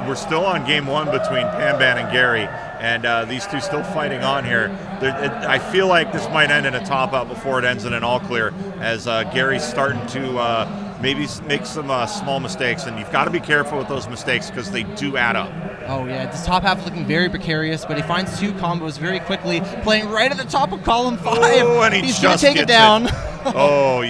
we're still on game 1 between Pamban and Gary, and these two still fighting on here. I feel like this might end in a top out before it ends in an all clear, as Gary's starting to maybe make some small mistakes, and you've got to be careful with those mistakes because they do add up. Oh yeah, this top half is looking very precarious, but he finds 2 combos very quickly, playing right at the top of column 5. Oh, and he's going to take it down. Oh,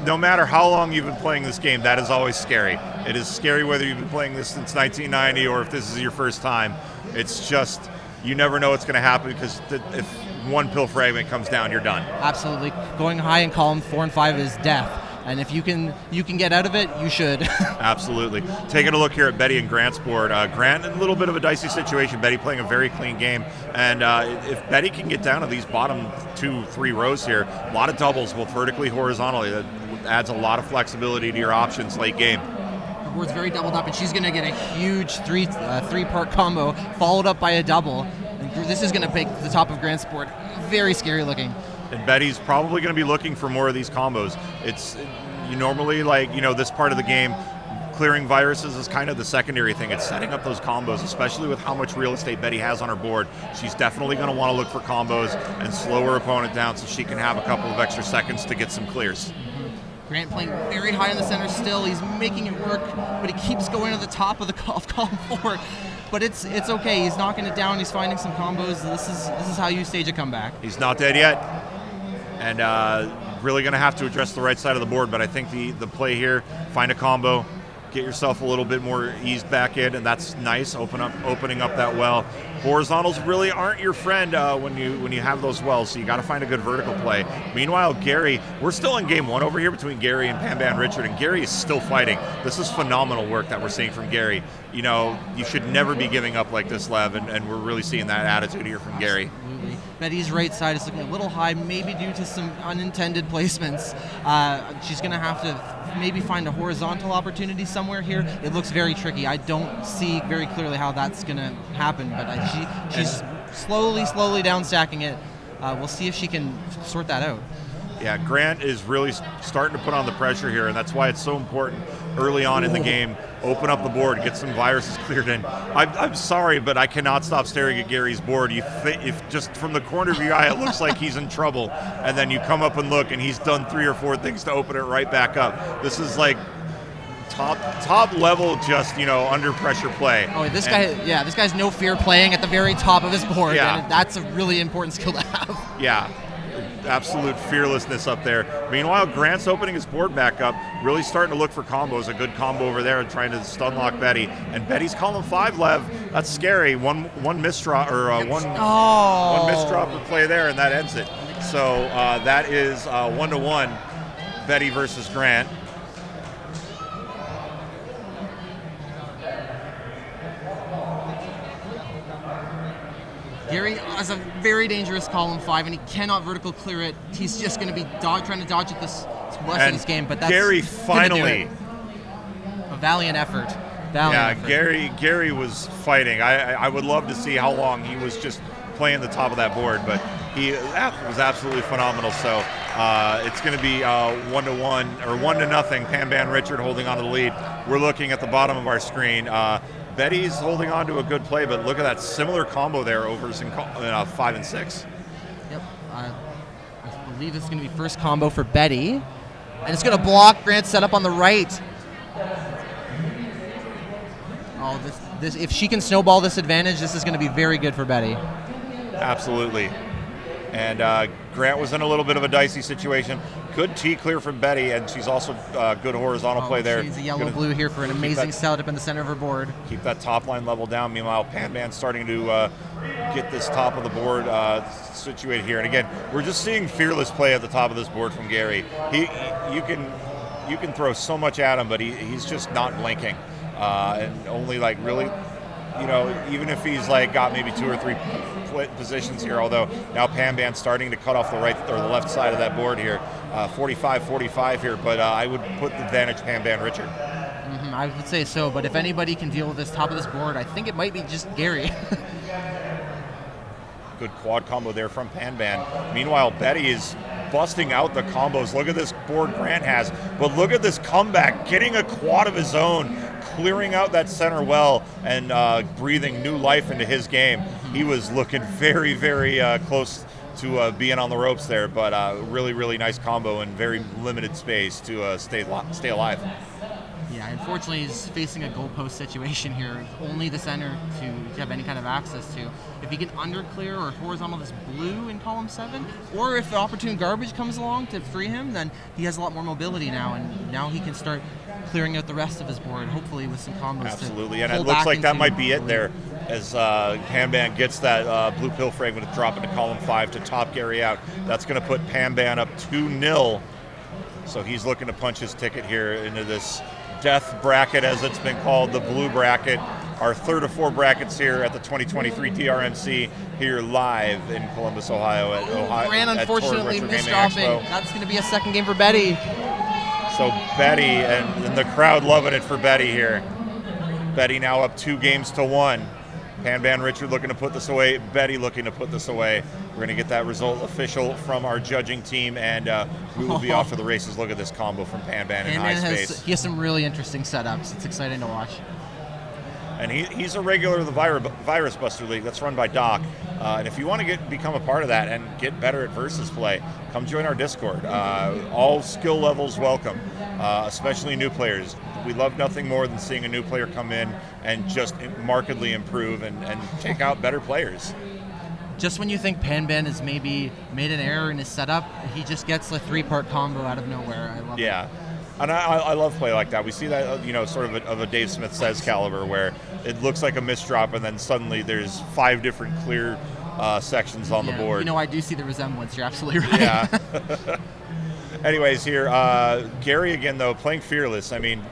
no matter how long you've been playing this game, that is always scary. It is scary whether you've been playing this since 1990 or if this is your first time. It's just, you never know what's going to happen, because if one pill fragment comes down, you're done. Absolutely. Going high in column 4 and 5 is death. And if you can get out of it, you should. Absolutely. Taking a look here at Betty and Grant's board. Grant in a little bit of a dicey situation. Betty playing a very clean game. And if Betty can get down to these bottom 2-3 rows here, a lot of doubles, both vertically, horizontally. That adds a lot of flexibility to your options late game. Her board's very doubled up, and she's going to get a huge three-part combo, followed up by a double. And this is going to make the top of Grant's board very scary looking. And Betty's probably going to be looking for more of these combos. You normally, like, you know, this part of the game, clearing viruses is kind of the secondary thing. It's setting up those combos, especially with how much real estate Betty has on her board. She's definitely going to want to look for combos and slow her opponent down so she can have a couple of extra seconds to get some clears. Grant playing very high in the center still. He's making it work, but he keeps going to the top of column 4. But it's okay. He's knocking it down. He's finding some combos. This is how you stage a comeback. He's not dead yet. And really going to have to address the right side of the board, but I think the play here, find a combo, get yourself a little bit more eased back in, and that's nice, opening up that well. Horizontals really aren't your friend when you have those wells, so you got to find a good vertical play. Meanwhile, Gary, we're still in game 1 over here between Gary and Pamban Richard, and Gary is still fighting. This is phenomenal work that we're seeing from Gary. You know, you should never be giving up like this, Lev, and we're really seeing that attitude here from Gary. Absolutely. Betty's right side is looking a little high, maybe due to some unintended placements. She's going to have to maybe find a horizontal opportunity somewhere here. It looks very tricky. I don't see very clearly how that's going to happen, but she's slowly down stacking it. We'll see if she can sort that out. Yeah, Grant is really starting to put on the pressure here, and that's why it's so important early on in the game. Open up the board, get some viruses cleared in. I'm sorry, but I cannot stop staring at Gary's board. If just from the corner of your eye, it looks like he's in trouble, and then you come up and look, and he's done 3 or 4 things to open it right back up. This is like top level, just under pressure play. Oh, this guy's no fear playing at the very top of his board, Yeah. and that's a really important skill to have. Yeah, absolute fearlessness up there. Meanwhile, Grant's opening his board back up, really starting to look for combos. A good combo over there, trying to stun lock Betty. And Betty's column 5 Lev. That's scary. One misdraw or one misdrop or play there, and that ends it. So that is 1-1. Betty versus Grant. Gary has a very dangerous column 5, and he cannot vertical clear it. He's just going to be trying to dodge it this rest of this game. But that's Gary gonna do finally. it. A valiant effort. Gary was fighting. I would love to see how long he was just playing the top of that board, but that was absolutely phenomenal. So it's going to be 1-1 or 1-0. Pan Richard holding on to the lead. We're looking at the bottom of our screen. Betty's holding on to a good play, but look at that similar combo there over in 5 and 6. Yep. I believe this is going to be first combo for Betty. And it's going to block Grant's setup on the right. Oh, this if she can snowball this advantage, this is going to be very good for Betty. Absolutely. And Grant was in a little bit of a dicey situation. Good T clear from Betty, and she's also good horizontal play there. She's a yellow-blue here for an amazing setup in the center of her board. Keep that top line level down. Meanwhile, Pan starting to get this top of the board situated here. And again, we're just seeing fearless play at the top of this board from Gary. You can throw so much at him, but he's just not blinking. And only really, even if he's got maybe 2 or 3 positions here, although now Pan starting to cut off the right or the left side of that board here, 45-45 here, but I would put the advantage Pan Richard. Mm-hmm, I would say so, but if anybody can deal with this top of this board, I think it might be just Gary. Good quad combo there from Pan. Meanwhile, Betty is busting out the combos. Look at this board Grant has, but look at this comeback, getting a quad of his own, clearing out that center well and breathing new life into his game. He was looking very, very close to being on the ropes there, but really, really nice combo in very limited space to stay alive. Yeah, unfortunately, he's facing a goalpost situation here. Only the center to have any kind of access to. If he can underclear or horizontal this blue in column 7, or if the opportune garbage comes along to free him, then he has a lot more mobility now, and now he can start clearing out the rest of his board, hopefully with some combos. Absolutely, and it looks like that might be it there, as Pan gets that blue pill fragment to drop into column 5 to top Gary out. That's going to put Pan up 2-0. So he's looking to punch his ticket here into this death bracket, as it's been called, the blue bracket. Our third of 4 brackets here at the 2023 DRMC here live in Columbus, Ohio at Grant unfortunately Torg misdropping. That's going to be a second game for Betty. So Betty and the crowd loving it for Betty here. Betty now up 2-1. Pan Richard looking to put this away. Betty looking to put this away. We're going to get that result official from our judging team, and we will be off to the races. Look at this combo from Pan in high space. He has some really interesting setups. It's exciting to watch. And he's a regular of the Virus Buster League that's run by Doc. And if you want to become a part of that and get better at versus play, come join our Discord. All skill levels welcome, especially new players. We love nothing more than seeing a new player come in and just markedly improve and take out better players. Just when you think Pan has maybe made an error in his setup, he just gets a 3-part combo out of nowhere. I love it. Yeah. And I love play like that. We see that, sort of a Dave Smith Says caliber, where it looks like a misdrop and then suddenly there's 5 different clear sections on the board. I do see the resemblance. You're absolutely right. Yeah. Anyways, here, Gary again, though, playing fearless. I mean,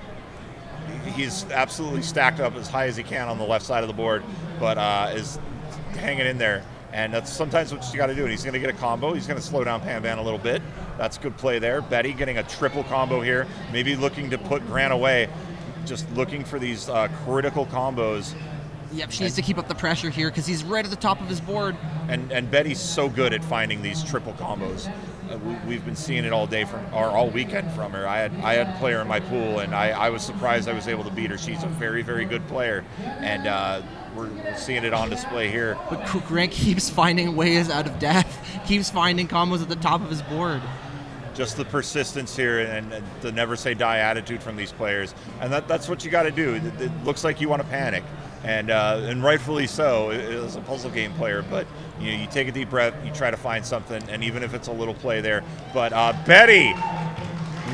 he's absolutely stacked up as high as he can on the left side of the board, but is hanging in there. And that's sometimes what you got to do. And he's going to get a combo. He's going to slow down Pan a little bit. That's good play there. Betty getting a triple combo here. Maybe looking to put Grant away. Just looking for these critical combos. Yep, she needs to keep up the pressure here because he's right at the top of his board. And Betty's so good at finding these triple combos. We've been seeing it all day all weekend from her. I had a player in my pool, and I was surprised I was able to beat her. She's a very, very good player, and we're seeing it on display here. But Grant keeps finding ways out of death, keeps finding combos at the top of his board. just the persistence here and the never say die attitude from these players. And that's what you got to do. It looks like you want to panic. And rightfully so, as a puzzle game player. But you take a deep breath, you try to find something, and even if it's a little play there. But Betty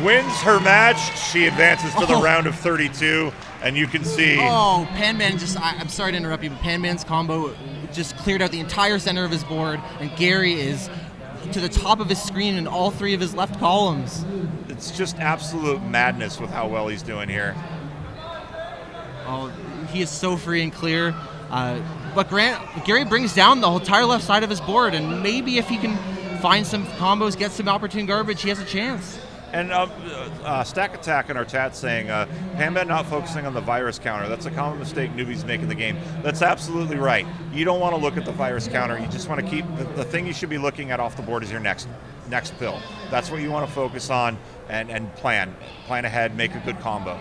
wins her match. She advances to the round of 32, and you can see. Oh, Panman I'm sorry to interrupt you, but Panman's combo just cleared out the entire center of his board, and Gary is to the top of his screen in all 3 of his left columns. It's just absolute madness with how well he's doing here. Oh, he is so free and clear. But Gary brings down the entire left side of his board, and maybe if he can find some combos, get some opportune garbage, he has a chance. And Stack Attack in our chat saying, Panman not focusing on the virus counter. That's a common mistake newbies make in the game. That's absolutely right. You don't want to look at the virus counter. You just want to keep, the thing you should be looking at off the board is your next pill. That's what you want to focus on and plan ahead, make a good combo.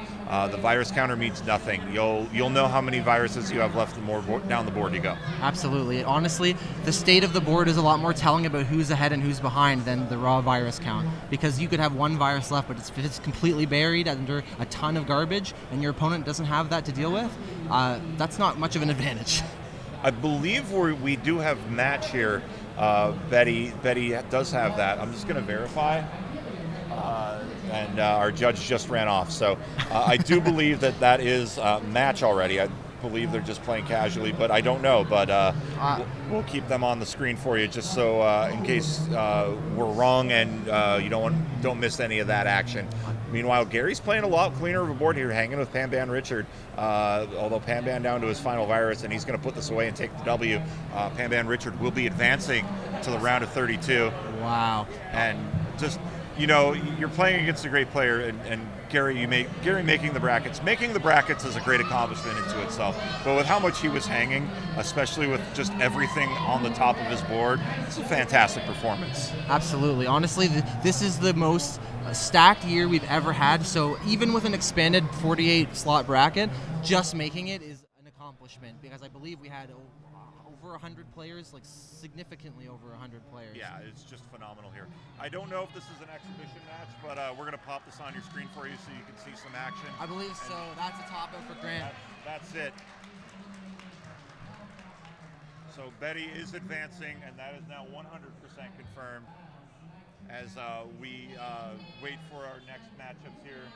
The virus counter means nothing. You'll know how many viruses you have left the more down the board you go. Absolutely. Honestly, the state of the board is a lot more telling about who's ahead and who's behind than the raw virus count, because you could have 1 virus left, but it's completely buried under a ton of garbage, and your opponent doesn't have that to deal with. That's not much of an advantage. I believe we do have match here. Betty does have that. I'm just going to verify. And our judge just ran off. So I do believe that is match already. I believe they're just playing casually, but I don't know. But we'll keep them on the screen for you, just so in case we're wrong and you don't miss any of that action. Meanwhile, Gary's playing a lot cleaner of a board here, hanging with Panban Richard. Although Panban down to his final virus, and he's going to put this away and take the W. Panban Richard will be advancing to the round of 32. Wow. And just, you're playing against a great player, and Gary making the brackets. Making the brackets is a great accomplishment into itself. But with how much he was hanging, especially with just everything on the top of his board, it's a fantastic performance. Absolutely. Honestly, this is the most stacked year we've ever had. So even with an expanded 48 slot bracket, just making it is an accomplishment, because I believe we had over 100 players, like significantly over 100 players. Yeah, it's just phenomenal here. I don't know if this is an exhibition match, but we're going to pop this on your screen for you so you can see some action. I believe so. That's a top out for Grant. That's it. So Betty is advancing, and that is now 100% confirmed as we wait for our next matchups here.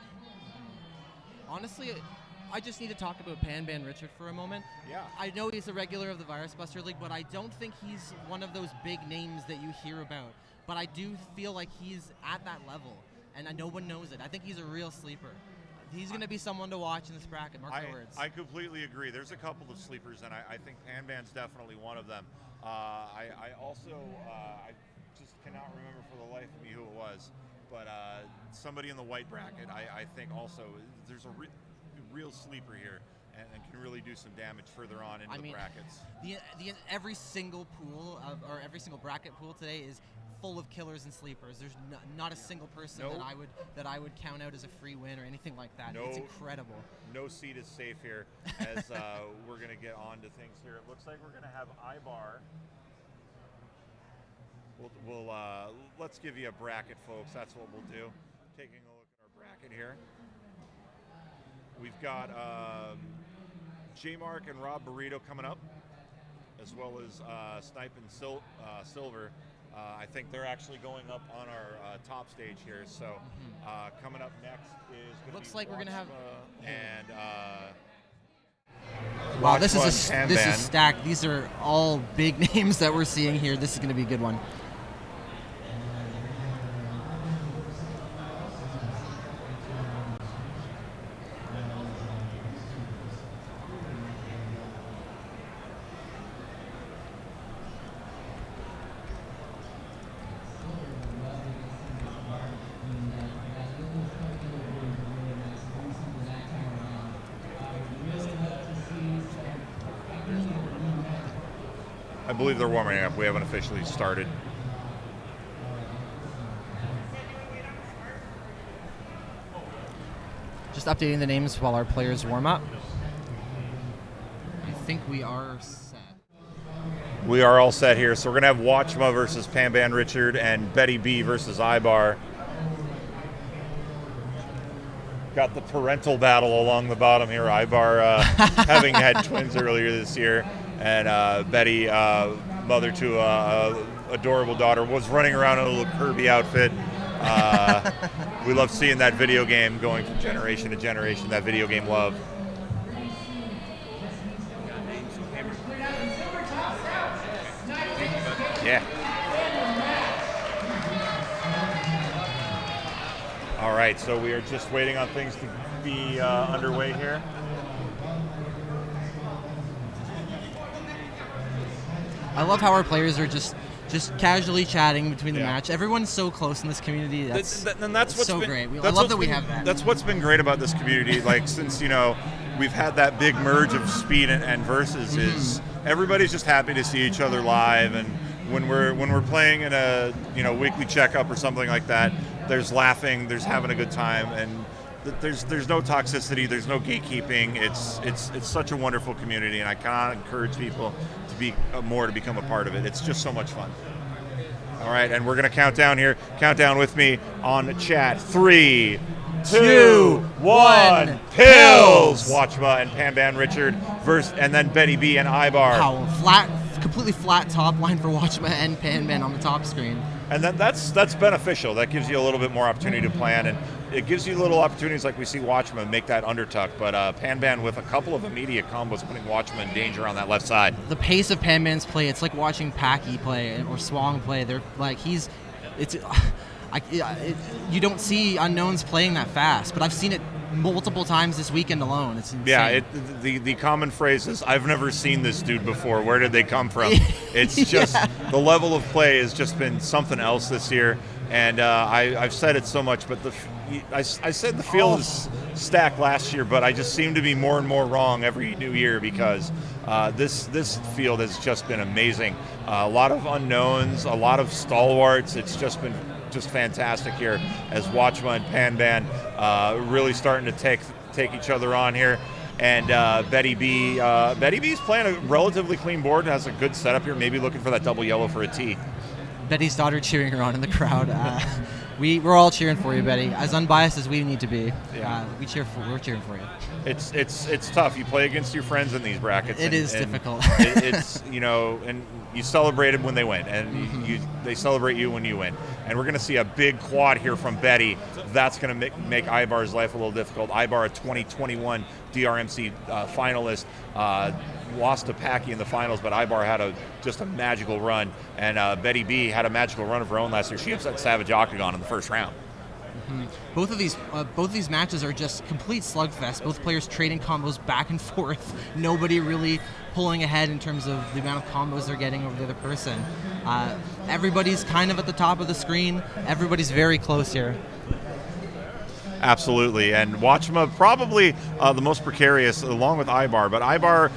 Honestly, I just need to talk about Panban Richard for a moment. Yeah. I know he's a regular of the Virus Buster League, but I don't think he's one of those big names that you hear about. But I do feel like he's at that level, and no one knows it. I think he's a real sleeper. He's going to be someone to watch in this bracket, mark my words. I completely agree. There's a couple of sleepers, and I think Panban's definitely one of them. I also I just cannot remember for the life of me who it was, but somebody in the white bracket, I think also, there's a real sleeper here and can really do some damage further on into the brackets. Every single pool or every single bracket pool today is full of killers and sleepers. There's not a single person that I would count out as a free win or anything like that. It's incredible. No seat is safe here as we're going to get on to things here. It looks like we're going to have Ibar. We'll let's give you a bracket, folks. That's what we'll do. Taking a look at our bracket here. We've got J-Mark and Rob Burrito coming up, as well as Snipe and Silver. I think they're actually going up on our top stage here. So coming up next is looks like we're going to have and wow, this is stacked. These are all big names that we're seeing here. This is going to be a good one. I believe they're warming up. We haven't officially started. Just updating the names while our players warm up. I think we are set. We are all set here. So we're going to have Watchma versus Panban Richard and Betty B versus Ibar. got the parental battle along the bottom here. Ibar having had twins earlier this year, and Betty, mother to a adorable daughter, was running around in a little Kirby outfit. We love seeing that video game going from generation to generation, that video game love. Yeah. All right, so we are just waiting on things to be underway here. I love how our players are just casually chatting between the match. Everyone's so close in this community. That's what's so great. I love that we have that. That's what's been great about this community. Like, since we've had that big merge of speed and versus, is everybody's just happy to see each other live, and when we're playing in a weekly checkup or something like that, there's laughing, there's having a good time, and there's no toxicity, there's no gatekeeping. It's such a wonderful community, and I cannot encourage people to be to become a part of it. It's just so much fun. All right, and we're gonna count down here. Count down with me on chat. 3, 2, 1. Pills. Watchma and Panban Richard and then Betty B and Ibar. Wow, completely flat top line for Watchma and Panban on the top screen. And that's beneficial. That gives you a little bit more opportunity to plan, and it gives you little opportunities like we see Watchman make that undertuck, but Panban with a couple of immediate combos putting Watchman in danger on that left side. The pace of Panban's play, it's like watching Packy play or Swang play. They're like, you don't see unknowns playing that fast, but I've seen it multiple times this weekend alone. It's insane. Yeah, the common phrase is, I've never seen this dude before. Where did they come from? It's just the level of play has just been something else this year. And I've said it so much, but I said the field is stacked last year, but I just seem to be more and more wrong every new year, because this field has just been amazing. A lot of unknowns, a lot of stalwarts. It's just been fantastic here as Watchma and Panban really starting to take each other on here. And Betty B's playing a relatively clean board, has a good setup here, maybe looking for that double yellow for a T. Betty's daughter cheering her on in the crowd. We're all cheering for you, Betty. As unbiased as we need to be, we're cheering for you. It's tough. You play against your friends in these brackets. It is difficult. It's and you celebrated when they win, and they celebrate you when you win. And we're going to see a big quad here from Betty. That's going to make Ibar's life a little difficult. Ibar, a 2021 DRMC finalist, lost to Packy in the finals, but Ibar had just a magical run, and Betty B had a magical run of her own last year. She upset Savage Octagon in the first round. Both of these matches are just complete slugfest. Both players trading combos back and forth. Nobody really pulling ahead in terms of the amount of combos they're getting over the other person. Everybody's kind of at the top of the screen. Everybody's very close here. Absolutely, and Watchma probably the most precarious, along with Ibar. But Ibar,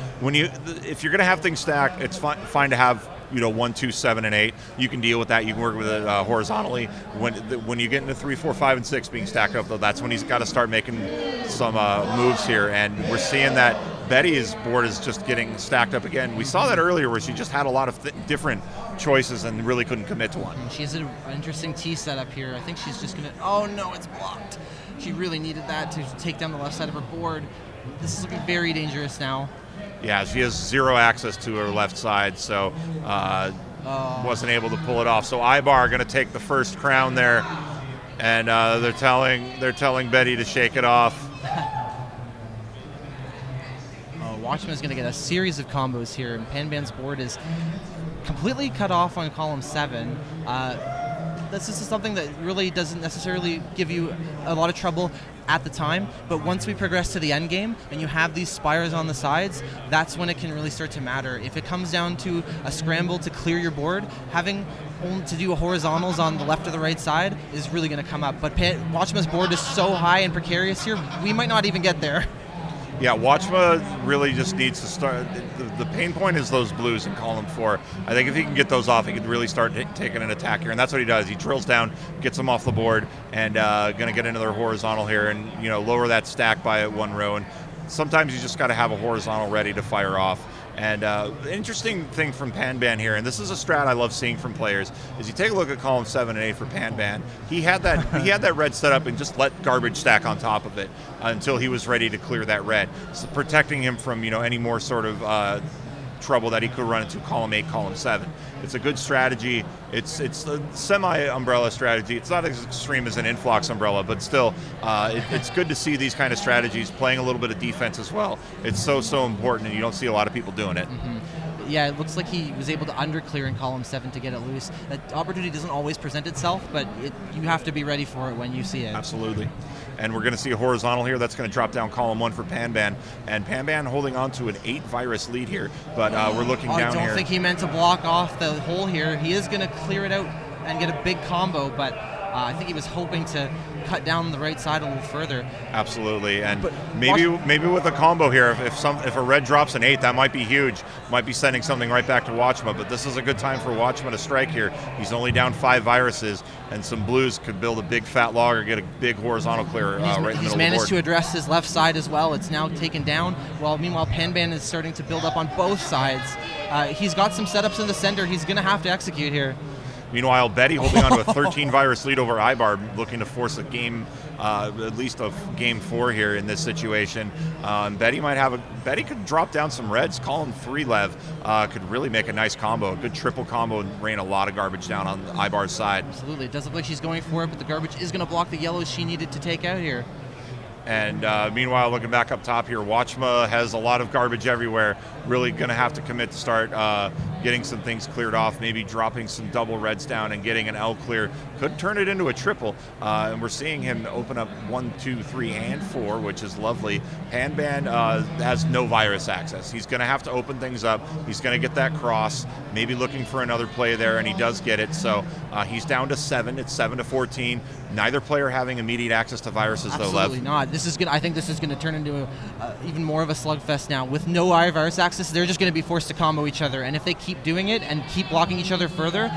if you're going to have things stacked, it's fine to have 1, 2, 7, and 8. You can deal with that. You can work with it horizontally. When you get into 3, 4, 5, and 6 being stacked up, though, that's when he's got to start making some moves here. And we're seeing that Betty's board is just getting stacked up again. We saw that earlier, where she just had a lot of different choices and really couldn't commit to one. She has an interesting T setup here. I think she's just going to... Oh, no, it's blocked. She really needed that to take down the left side of her board. This is looking very dangerous now. Yeah, she has zero access to her left side, so wasn't able to pull it off. So Ibar going to take the first crown there, and they're telling Betty to shake it off. Watchman is going to get a series of combos here, and Panban's board is completely cut off on column 7. This is something that really doesn't necessarily give you a lot of trouble at the time, but once we progress to the end game and you have these spires on the sides, that's when it can really start to matter. If it comes down to a scramble to clear your board, having only to do horizontals on the left or the right side is really going to come up. But Watchma's board is so high and precarious here, we might not even get there. Yeah, Watchma really just needs to start. The pain point is those blues in column 4. I think if he can get those off, he could really start taking an attack here, and that's what he does. He drills down, gets them off the board, and going to get another horizontal here, and lower that stack by 1 row and sometimes you just got to have a horizontal ready to fire off. And the interesting thing from Panban here, and this is a strat I love seeing from players, is you take a look at column 7 and 8 for Panban. He had that red set up and just let garbage stack on top of it until he was ready to clear that red, so protecting him from any more sort of trouble that he could run into column 8, column 7. It's a good strategy. It's a semi-umbrella strategy. It's not as extreme as an influx umbrella, but still, it's good to see these kind of strategies playing a little bit of defense as well. It's so important, and you don't see a lot of people doing it. Mm-hmm. Yeah, it looks like he was able to underclear in column 7 to get it loose. That opportunity doesn't always present itself, but you have to be ready for it when you see it. Absolutely. And we're going to see a horizontal here. That's going to drop down column 1 for Panban. And Panban holding on to an 8 virus lead here. But we're looking down here. I don't think he meant to block off the hole here. He is going to clear it out and get a big combo, but I think he was hoping to cut down the right side a little further. Absolutely, and maybe with a combo here, if a red drops an 8, that might be huge. Might be sending something right back to Watchma, but this is a good time for Watchma to strike here. He's only down 5 viruses, and some blues could build a big fat log or get a big horizontal clear right in the middle of the board. He's managed to address his left side as well. It's now taken down. Meanwhile, Panban is starting to build up on both sides. He's got some setups in the center. He's going to have to execute here. Meanwhile, Betty holding on to a 13 virus lead over Ibar, looking to force a game, at least of game 4 here in this situation. Betty could drop down some reds. Column 3 Lev could really make a nice combo, a good triple combo, and rain a lot of garbage down on Ibar's side. Absolutely, it does look like she's going for it, but the garbage is going to block the yellows she needed to take out here. And meanwhile, looking back up top here, Watchma has a lot of garbage everywhere. Really going to have to commit to start getting some things cleared off, maybe dropping some double reds down and getting an L clear. Could turn it into a triple. And we're seeing him open up 1, 2, 3, and 4, which is lovely. Panban has no virus access. He's going to have to open things up. He's going to get that cross, maybe looking for another play there, and he does get it. So he's down to 7. It's 7-14. Neither player having immediate access to viruses, though, Lev. Absolutely not. I think this is going to turn into even more of a slugfest now. With no virus access, they're just going to be forced to combo each other. And if they keep doing it and keep blocking each other further,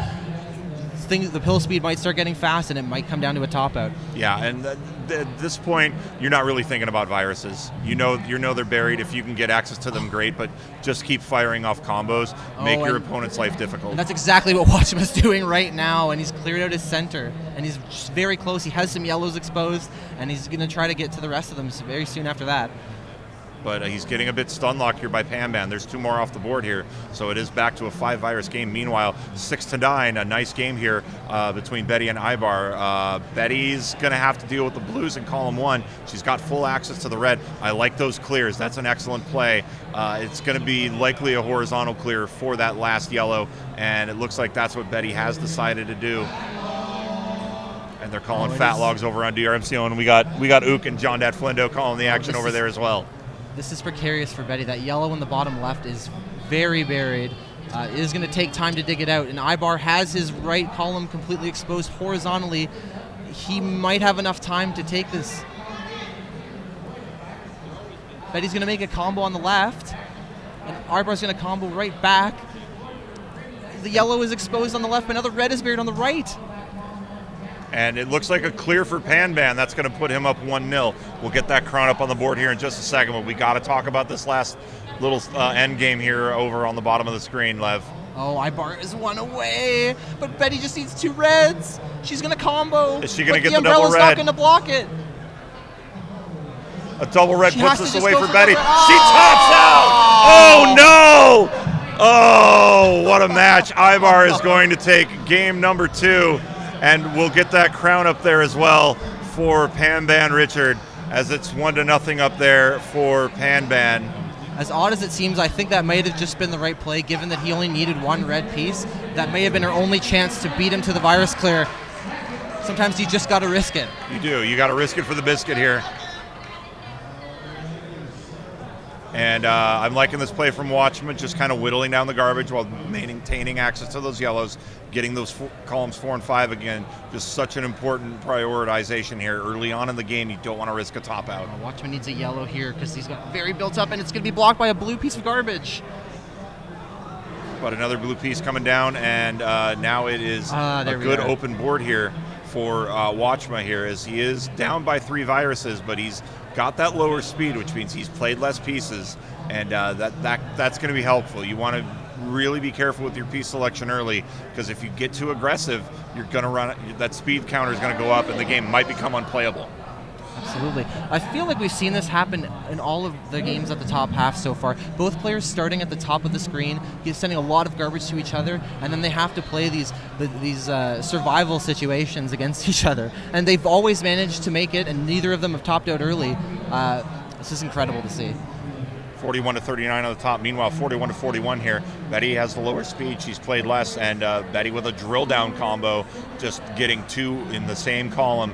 the pill speed might start getting fast, and it might come down to a top out. Yeah, and at this point, you're not really thinking about viruses. You know they're buried. If you can get access to them, great, but just keep firing off combos. Make your opponent's life difficult. And that's exactly what Watchma's doing right now, and he's cleared out his center, and he's just very close. He has some yellows exposed, and he's going to try to get to the rest of them very soon after that. But he's getting a bit stun locked here by Panban. There's 2 more off the board here, so it is back to a 5 virus game. Meanwhile, 6-9, a nice game here between Betty and Ibar. Betty's going to have to deal with the blues in column 1. She's got full access to the red. I like those clears. That's an excellent play. It's going to be likely a horizontal clear for that last yellow, and it looks like that's what Betty has decided to do. And they're calling fat logs over on DRMC, and we got Ook and John Dat Flindo calling the action over there as well. This is precarious for Betty. That yellow in the bottom left is very buried. It is going to take time to dig it out. And Ibar has his right column completely exposed horizontally. He might have enough time to take this. Betty's going to make a combo on the left. And Ibar's going to combo right back. The yellow is exposed on the left, but now the red is buried on the right. And it looks like a clear for Panban. That's going to put him up 1-0. We'll get that crown up on the board here in just a second, but we got to talk about this last little end game here over on the bottom of the screen, Lev. Oh, Ibar is 1 away, but Betty just needs 2 reds. She's going to combo. Is she going to get the double red? umbrella's not going to block it. A double red puts us away for Betty. She tops out! Oh, no! Oh, what a match. Ibar is going to take game number 2. And we'll get that crown up there as well for Panban Richard, as it's 1-0 up there for Panban. As odd as it seems, I think that might have just been the right play, given that he only needed 1 red piece. That may have been her only chance to beat him to the virus clear. Sometimes you just got to risk it. You do. You got to risk it for the biscuit here. And I'm liking this play from Watchman, just kind of whittling down the garbage while maintaining access to those yellows, getting those columns 4 and 5 again. Just such an important prioritization here. Early on in the game, you don't want to risk a top out. Watchman needs a yellow here because he's got very built up, and it's going to be blocked by a blue piece of garbage. But another blue piece coming down, and now it is a good open board here for Watchma here is he is down by 3 viruses, but he's got that lower speed, which means he's played less pieces, and that's going to be helpful. You want to really be careful with your piece selection early, because if you get too aggressive, you're going to run that speed counter is going to go up, and the game might become unplayable. Absolutely. I feel like we've seen this happen in all of the games at the top half so far. Both players starting at the top of the screen, sending a lot of garbage to each other, and then they have to play these survival situations against each other. And they've always managed to make it, and neither of them have topped out early. This is incredible to see. 41 to 39 on the top. Meanwhile, 41 to 41 here. Betty has the lower speed. She's played less, and Betty with a drill down combo, just getting 2 in the same column.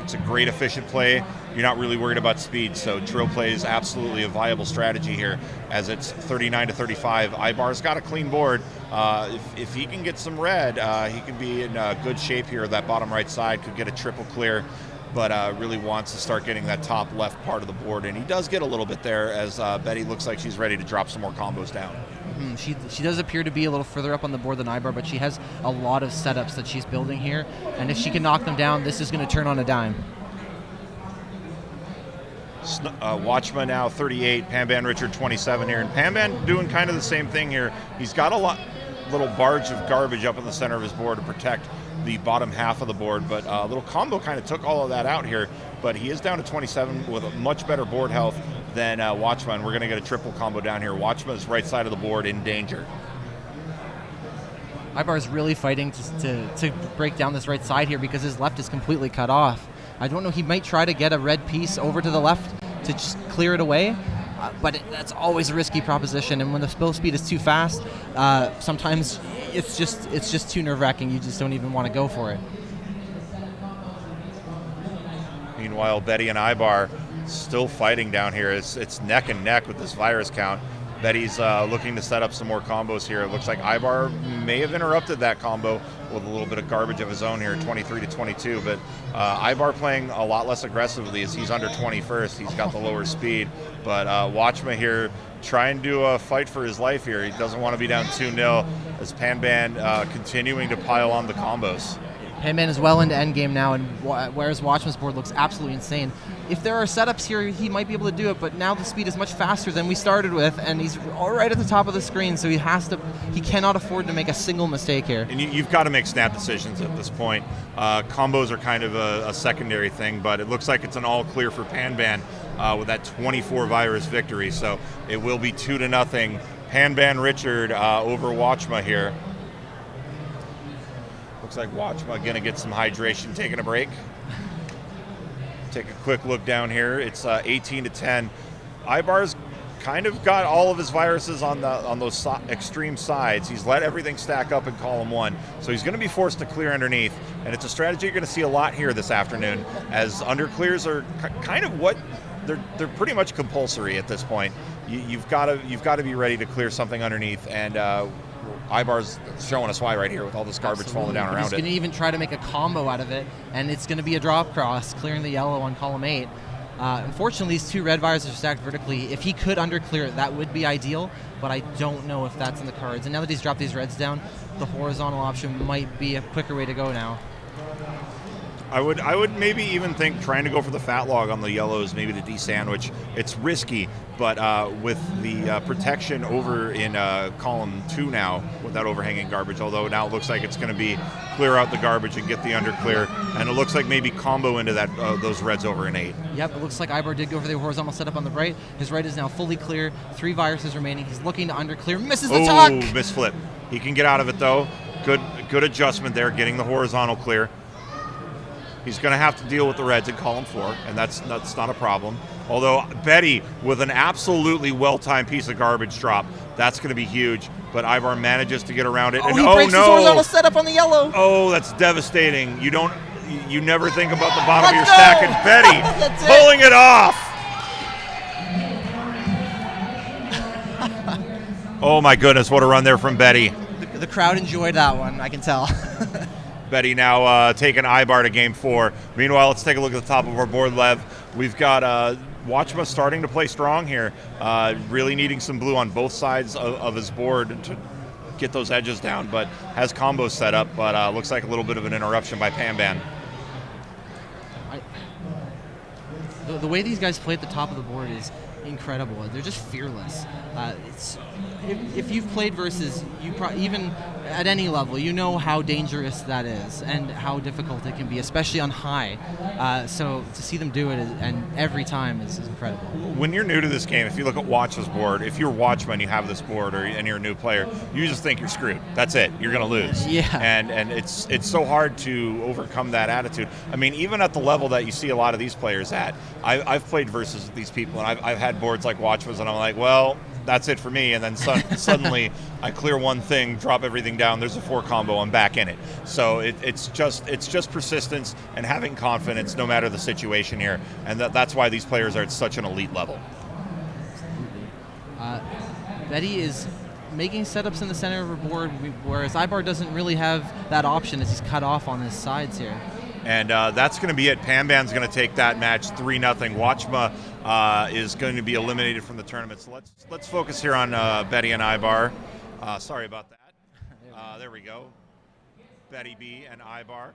It's a great efficient play. You're not really worried about speed, so drill play is absolutely a viable strategy here, as it's 39 to 35. Ibar's got a clean board. If he can get some red, he could be in good shape here. That bottom right side could get a triple clear, but really wants to start getting that top left part of the board, and he does get a little bit there, as Betty looks like she's ready to drop some more combos down. She does appear to be a little further up on the board than Ibar, but she has a lot of setups that she's building here, and if she can knock them down, this is going to turn on a dime. Watchma now 38, Panban Richard 27 here, and Panban doing kind of the same thing here. He's got a little barge of garbage up in the center of his board to protect the bottom half of the board, but a little combo kind of took all of that out here, but he is down to 27 with a much better board health than Watchma, and we're going to get a triple combo down here. Watchma's right side of the board in danger. Ibar is really fighting to break down this right side here because his left is completely cut off. I don't know, he might try to get a red piece over to the left to just clear it away, but that's always a risky proposition, and when the spill speed is too fast, sometimes it's just too nerve-wracking. You just don't even want to go for it. Meanwhile, Betty and Ibar still fighting down here. It's neck and neck with this virus count. Betty's looking to set up some more combos here. It looks like Ibar may have interrupted that combo with a little bit of garbage of his own here, 23 to 22. But Ibar playing a lot less aggressively as he's under 21st. He's got the lower speed. But Watchma here trying to fight for his life here. He doesn't want to be down 2-0 as Panban continuing to pile on the combos. Panban is well into endgame now, and whereas Watchman's board looks absolutely insane. If there are setups here, he might be able to do it, but now the speed is much faster than we started with, and he's all right at the top of the screen, so he cannot afford to make a single mistake here. And you've got to make snap decisions at this point. Combos are kind of a secondary thing, but it looks like it's an all clear for Panban with that 24 virus victory, so it will be 2-0. Panban Richard over Watchma here. Looks like Watchma going to get some hydration, taking a break. Take a quick look down here. It's 18 to 10. Ibar's kind of got all of his viruses on those extreme sides. He's let everything stack up in column 1, so he's going to be forced to clear underneath. And it's a strategy you're going to see a lot here this afternoon, as underclears are kind of what they're pretty much compulsory at this point. You've got to be ready to clear something underneath, and Ibar's showing us why right here with all this garbage falling down around it. He's going to even try to make a combo out of it, and it's going to be a drop cross, clearing the yellow on column 8. Unfortunately, these 2 red viruses are stacked vertically. If he could underclear it, that would be ideal, but I don't know if that's in the cards. And now that he's dropped these reds down, the horizontal option might be a quicker way to go now. I would maybe even think trying to go for the fat log on the yellows, maybe to de-sandwich. It's risky, but with the protection over in column 2 now, with that overhanging garbage, although now it looks like it's going to be clear out the garbage and get the underclear, and it looks like maybe combo into that those reds over in 8. Yep, it looks like Ibar did go for the horizontal setup on the right. His right is now fully clear. 3 viruses remaining. He's looking to underclear. Misses the tuck! Oh, misflip. He can get out of it, though. Good adjustment there, getting the horizontal clear. He's going to have to deal with the reds in column 4, and that's not a problem. Although Betty, with an absolutely well-timed piece of garbage drop, that's going to be huge. But Ibar manages to get around it. Oh, and he breaks his horizontal setup on the yellow. Oh, that's devastating. You never think about the bottom of your stack, and Betty pulling it off. Oh my goodness, what a run there from Betty. The crowd enjoyed that one, I can tell. Betty now taking Ibar to game 4. Meanwhile, let's take a look at the top of our board, Lev. We've got Watchma starting to play strong here, really needing some blue on both sides of his board to get those edges down, but has combos set up, but looks like a little bit of an interruption by Panban. The way these guys play at the top of the board is incredible. They're just fearless. If you've played versus, even at any level, you know how dangerous that is and how difficult it can be, especially on high. So to see them do it and every time is incredible. When you're new to this game, if you look at Watch's board, if you're Watchman and you have this board and you're a new player, you just think you're screwed. That's it. You're going to lose. Yeah. And it's so hard to overcome that attitude. I mean, even at the level that you see a lot of these players at, I've played versus these people, and I've had boards like Watchman's, and I'm like, well, that's it for me, and then suddenly I clear one thing, drop everything down, there's a 4 combo, I'm back in it. So it's just persistence and having confidence no matter the situation here, and that's why these players are at such an elite level. Betty is making setups in the center of her board, whereas Ibar doesn't really have that option as he's cut off on his sides here. And that's going to be it. Panban's going to take that match 3-0. Watchma is going to be eliminated from the tournament. So let's focus here on Betty and Ibar. Sorry about that. There we go. Betty B and Ibar,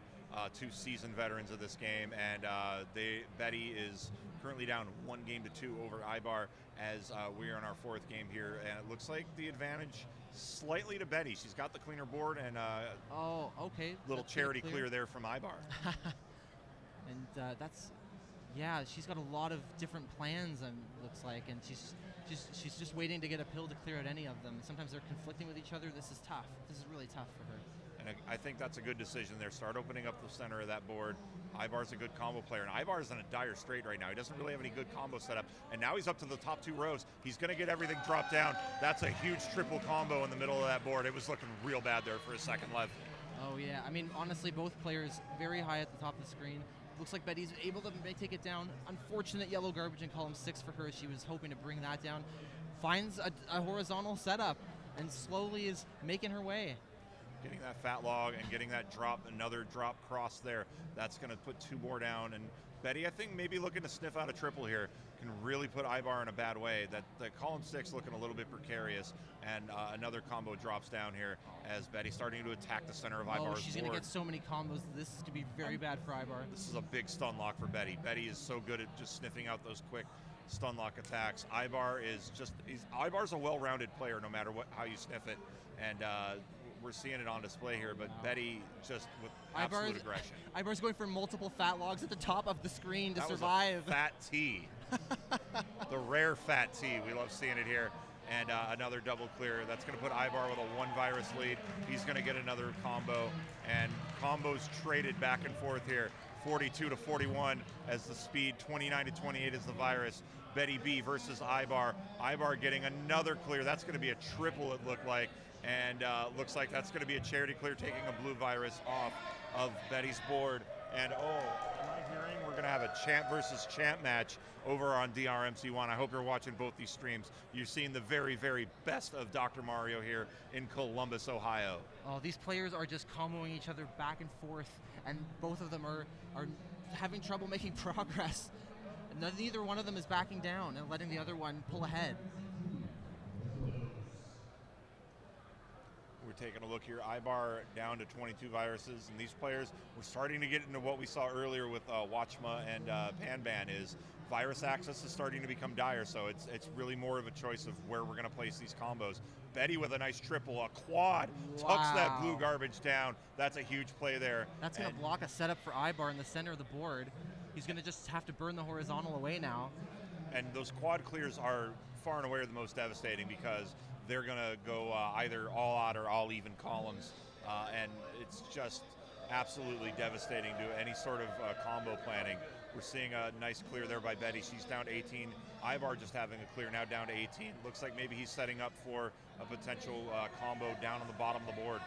2 seasoned veterans of this game, and Betty is currently down 1-2 over Ibar as we are in our 4th game here, and it looks like the advantage slightly to Betty. She's got the cleaner board and okay. Little charity clear there from Ibar. And she's got a lot of different plans, looks like, and she's just waiting to get a pill to clear out any of them. Sometimes they're conflicting with each other. This is tough. This is really tough for her. And I think that's a good decision there. Start opening up the center of that board. Ibar's a good combo player, and Ibar's in a dire strait right now. He doesn't really have any good combo set up, and now he's up to the top 2 rows. He's going to get everything dropped down. That's a huge triple combo in the middle of that board. It was looking real bad there for a second left. Oh, yeah. I mean, honestly, both players very high at the top of the screen. Looks like Betty's able to take it down. Unfortunate yellow garbage in column 6 for her. She was hoping to bring that down. Finds a horizontal setup and slowly is making her way. Getting that fat log and getting that drop, another drop cross there. That's going to put 2 more down. And Betty, I think, maybe looking to sniff out a triple here, can really put Ibar in a bad way. That the column 6 looking a little bit precarious, and another combo drops down here as Betty starting to attack the center of Ibar's board. She's going to get so many combos. This is going to be very bad for Ibar. This is a big stun lock for Betty. Betty is so good at just sniffing out those quick stun lock attacks. Ibar's a well-rounded player no matter how you sniff it, and we're seeing it on display here, but Betty just with absolute aggression. Ibar's going for multiple fat logs at the top of the screen to that survive. Was a fat T. The rare fat T. We love seeing it here. And another double clear. That's going to put Ibar with a 1 virus lead. He's going to get another combo. And combos traded back and forth here. 42-41 as the speed, 29-28 is the virus. Betty B versus Ibar. Ibar getting another clear. That's going to be a triple, it looked like. And looks like that's going to be a charity clear, taking a blue virus off of Betty's board. And am I hearing we're going to have a champ versus champ match over on DRMC1. I hope you're watching both these streams. You're seeing the very, very best of Dr. Mario here in Columbus, Ohio. Oh, these players are just comboing each other back and forth, and both of them are having trouble making progress. Neither one of them is backing down and letting the other one pull ahead. We're taking a look here. Ibar down to 22 viruses, and these players, we're starting to get into what we saw earlier with Watchma and Panban, is virus access is starting to become dire, so it's really more of a choice of where we're going to place these combos. Betty with a nice triple, a quad, tucks that blue garbage down. That's a huge play there. That's going to block a setup for Ibar in the center of the board. He's going to just have to burn the horizontal away now. And those quad clears are far and away the most devastating because they're going to go either all odd or all even columns, and it's just absolutely devastating to any sort of combo planning. We're seeing a nice clear there by Betty. She's down to 18. Ibar just having a clear, now down to 18. Looks like maybe he's setting up for a potential combo down on the bottom of the board.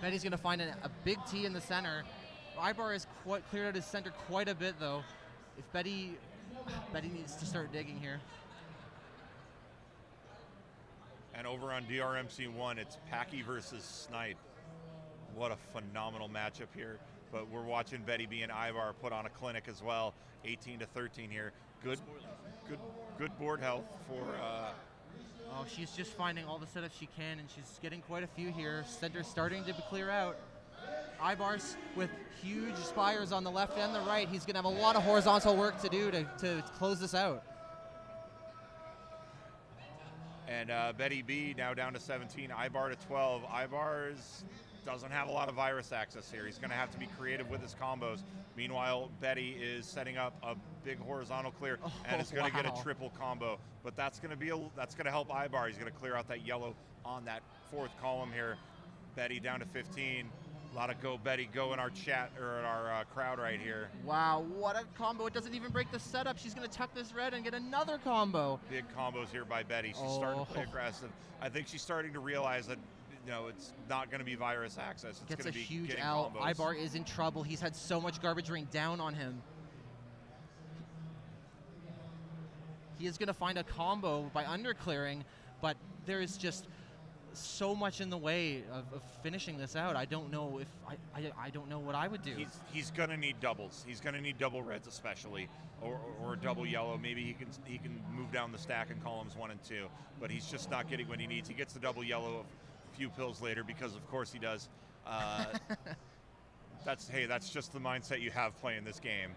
Betty's going to find a big T in the center. Ibar has cleared out his center quite a bit, though. If Betty needs to start digging here. And over on DRMC1, it's Packy versus Snipe. What a phenomenal matchup here. but we're watching Betty B and Ivar put on a clinic as well. 18-13 here. Good board health for. Oh, she's just finding all the setups she can, and she's getting quite a few here. Center's starting to clear out. Ivar's with huge spires on the left and the right. He's going to have a lot of horizontal work to do to close this out. And Betty B now down to 17, Ivar to 12. Ivar's doesn't have a lot of virus access here. He's going to have to be creative with his combos. Meanwhile, Betty is setting up a big horizontal clear and is going to get a triple combo. But that's going to help Ivar. He's going to clear out that yellow on that fourth column here. Betty down to 15. A lot of go Betty go in our chat or in our crowd right here. Wow, what a combo. It doesn't even break the setup. She's going to tuck this red and get another combo. Big combos here by Betty. She's starting to play aggressive. I think she's starting to realize that it's not going to be virus access. It's going to be huge getting L. combos. Ivar is in trouble. He's had so much garbage rain down on him. He is going to find a combo by underclearing, but there is just so much in the way of finishing this out. I don't know if I don't know what I would do. He's going to need doubles. He's going to need double reds especially, or a double yellow. Maybe he can move down the stack in columns 1 and 2, but he's just not getting what he needs. He gets the double yellow a few pills later because of course he does. That's just the mindset you have playing this game.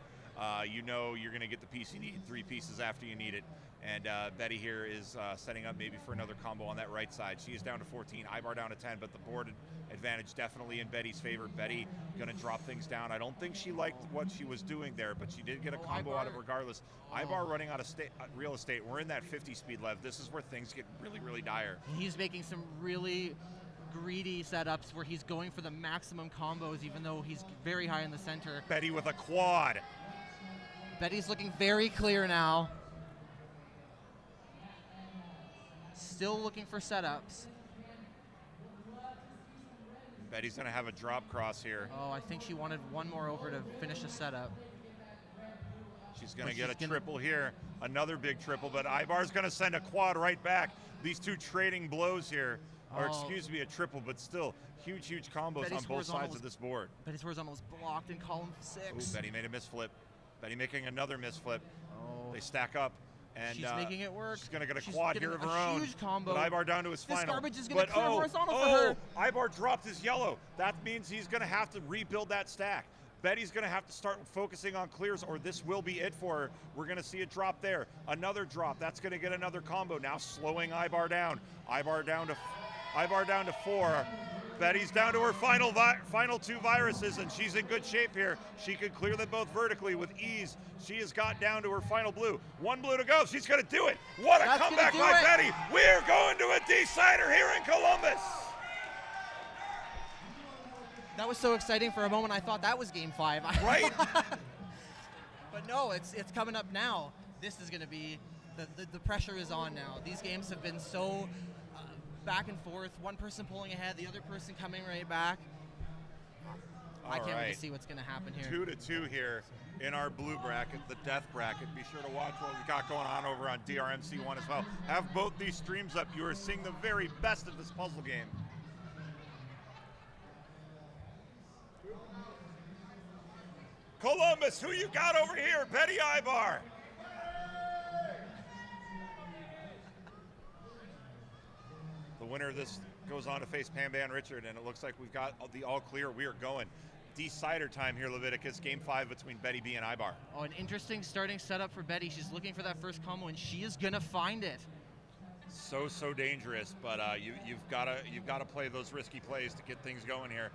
You're going to get the piece you need 3 pieces after you need it. And Betty here is setting up maybe for another combo on that right side. She is down to 14, Ivar down to 10, but the board advantage definitely in Betty's favor. Betty going to drop things down. I don't think she liked what she was doing there, but she did get a combo out of it regardless. Ivar running out of real estate. We're in that 50 speed lev. This is where things get really, really dire. He's making some really greedy setups where he's going for the maximum combos even though he's very high in the center. Betty with a quad. Betty's looking very clear now. Still looking for setups. Betty's going to have a drop cross here. Oh, I think she wanted one more over to finish a setup. She's going to get a triple here. Another big triple, but Ivar's going to send a quad right back. These two trading blows here. Or excuse me, a triple, but still huge combos on both sides of this board. Betty's horizontal was blocked in column 6. Ooh, Betty made a misflip. Betty making another misflip. They stack up. And she's making it work. She's going to get a quad here of her own. Huge combo. But Ivar down to his final. This garbage is going to clear horizontal for her. Ivar dropped his yellow. That means he's going to have to rebuild that stack. Betty's going to have to start focusing on clears or this will be it for her. We're going to see a drop there. Another drop. That's going to get another combo. Now slowing Ivar down. Ivar down to 4. Betty's down to her final 2 viruses, and she's in good shape here. She could clear them both vertically with ease. She has got down to her final blue. 1 blue to go. She's going to do it. What a comeback by Betty. We're going to a decider here in Columbus. That was so exciting for a moment. I thought that was game 5. Right? But no, it's coming up now. This is going to be, the pressure is on now. These games have been so back and forth, one person pulling ahead, the other person coming right back. I can't wait to see what's going to happen here. 2-2 here in our blue bracket, the death bracket. Be sure to watch what we got going on over on DRMC1 as well. Have both these streams up. You are seeing the very best of this puzzle game. Columbus, who you got over here? Betty Ivar. The winner of this goes on to face Pam Van Richard, and it looks like we've got the all clear. We are going. Decider time here, Leviticus. Game 5 between Betty B and Ivar. Oh, an interesting starting setup for Betty. She's looking for that first combo, and she is gonna find it. So dangerous, but you've got to play those risky plays to get things going here.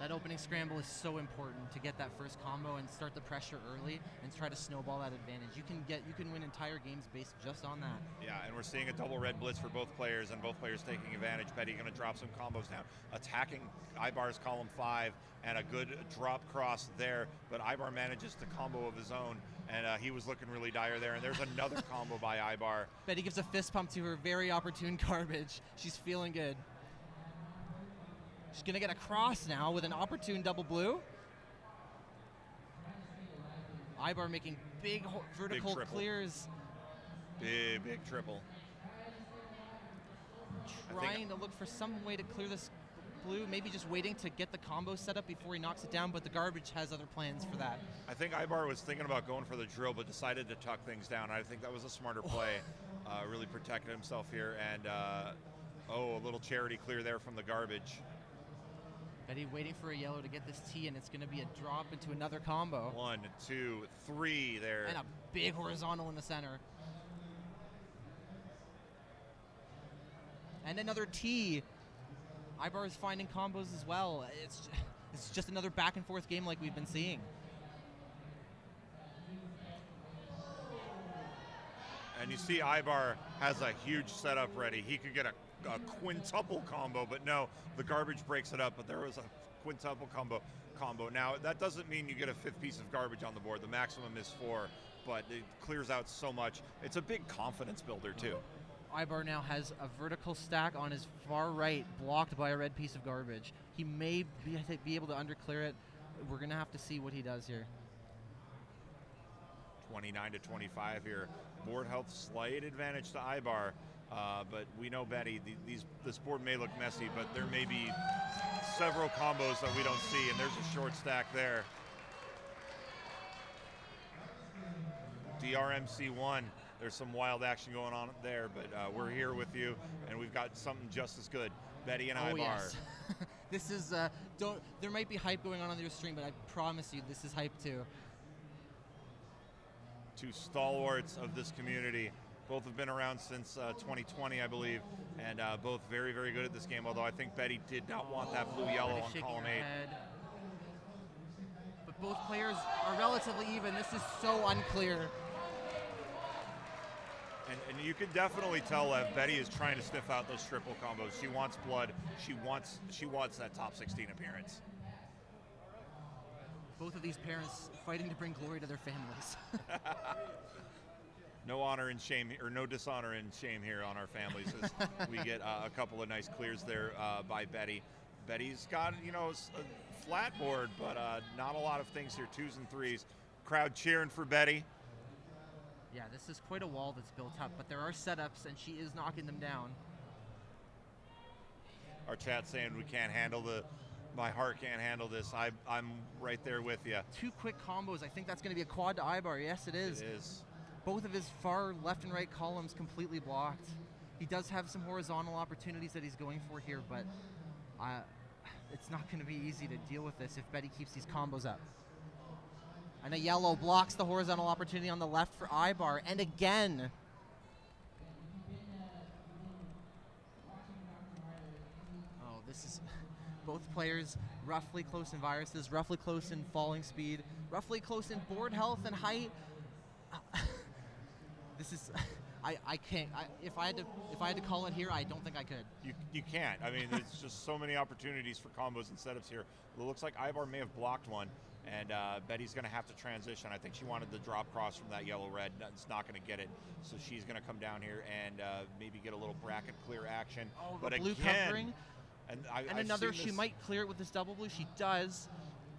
That opening scramble is so important to get that first combo and start the pressure early and try to snowball that advantage. You can win entire games based just on that. Yeah, and we're seeing a double red blitz for both players, and both players taking advantage. Betty going to drop some combos down, attacking Ivar's column 5, and a good drop cross there. But Ivar manages to combo of his own, and he was looking really dire there. And there's another combo by Ivar. Betty gives a fist pump to her very opportune garbage. She's feeling good. She's going to get a cross now with an opportune double blue. Ivar making big vertical clears. Big triple. Trying to look for some way to clear this blue, maybe just waiting to get the combo set up before he knocks it down, but the garbage has other plans for that. I think Ibar was thinking about going for the drill, but decided to tuck things down. I think that was a smarter play. Really protected himself here, and a little charity clear there from the garbage. Betty waiting for a yellow to get this tee, and it's going to be a drop into another combo. 1, 2, 3 there. And a big horizontal in the center. And another tee. Ibar is finding combos as well. It's just another back and forth game like we've been seeing. And you see Ibar has a huge setup ready. He could get a quintuple combo, but no, the garbage breaks it up, but there was a quintuple combo. Now, that doesn't mean you get a 5th piece of garbage on the board. The maximum is 4, but it clears out so much. It's a big confidence builder, too. Ibar now has a vertical stack on his far right, blocked by a red piece of garbage. He may be able to underclear it. We're going to have to see what he does here. 29-25 here. Board health, slight advantage to Ibar, but we know, Betty, this board may look messy, but there may be several combos that we don't see, and there's a short stack there. DRMC1, there's some wild action going on there, but we're here with you, and we've got something just as good. Betty and Ibar. Yes. This is, there might be hype going on your stream, but I promise you this is hype too. 2 stalwarts of this community. Both have been around since 2020, I believe, and both very, very good at this game, although I think Betty did not want that blue-yellow on column 8. But both players are relatively even. This is so unclear. And you can definitely tell that Betty is trying to sniff out those triple combos. She wants blood. She wants that top 16 appearance. Both of these parents fighting to bring glory to their families. No honor and shame, or no dishonor and shame here on our families as we get a couple of nice clears there by Betty. Betty's got, a flat board, but not a lot of things here, 2s and 3s. Crowd cheering for Betty. Yeah, this is quite a wall that's built up, but there are setups, and she is knocking them down. Our chat saying we can't handle my heart can't handle this. I'm right there with you. 2 quick combos. I think that's going to be a quad to Ibar. Yes, it is. It is. Both of his far left and right columns completely blocked. He does have some horizontal opportunities that he's going for here, but it's not going to be easy to deal with this if Betty keeps these combos up. And a yellow blocks the horizontal opportunity on the left for Ibar. And again. Oh, this is both players roughly close in viruses, roughly close in falling speed, roughly close in board health and height. This is, I can't. If I had to call it here, I don't think I could. You can't. I mean, there's just so many opportunities for combos and setups here. It looks like Ibar may have blocked one, and Betty's going to have to transition. I think she wanted the drop cross from that yellow-red. It's not going to get it, so she's going to come down here and maybe get a little bracket clear action. Oh, but the blue again, covering. And another, she might clear it with this double blue. She does.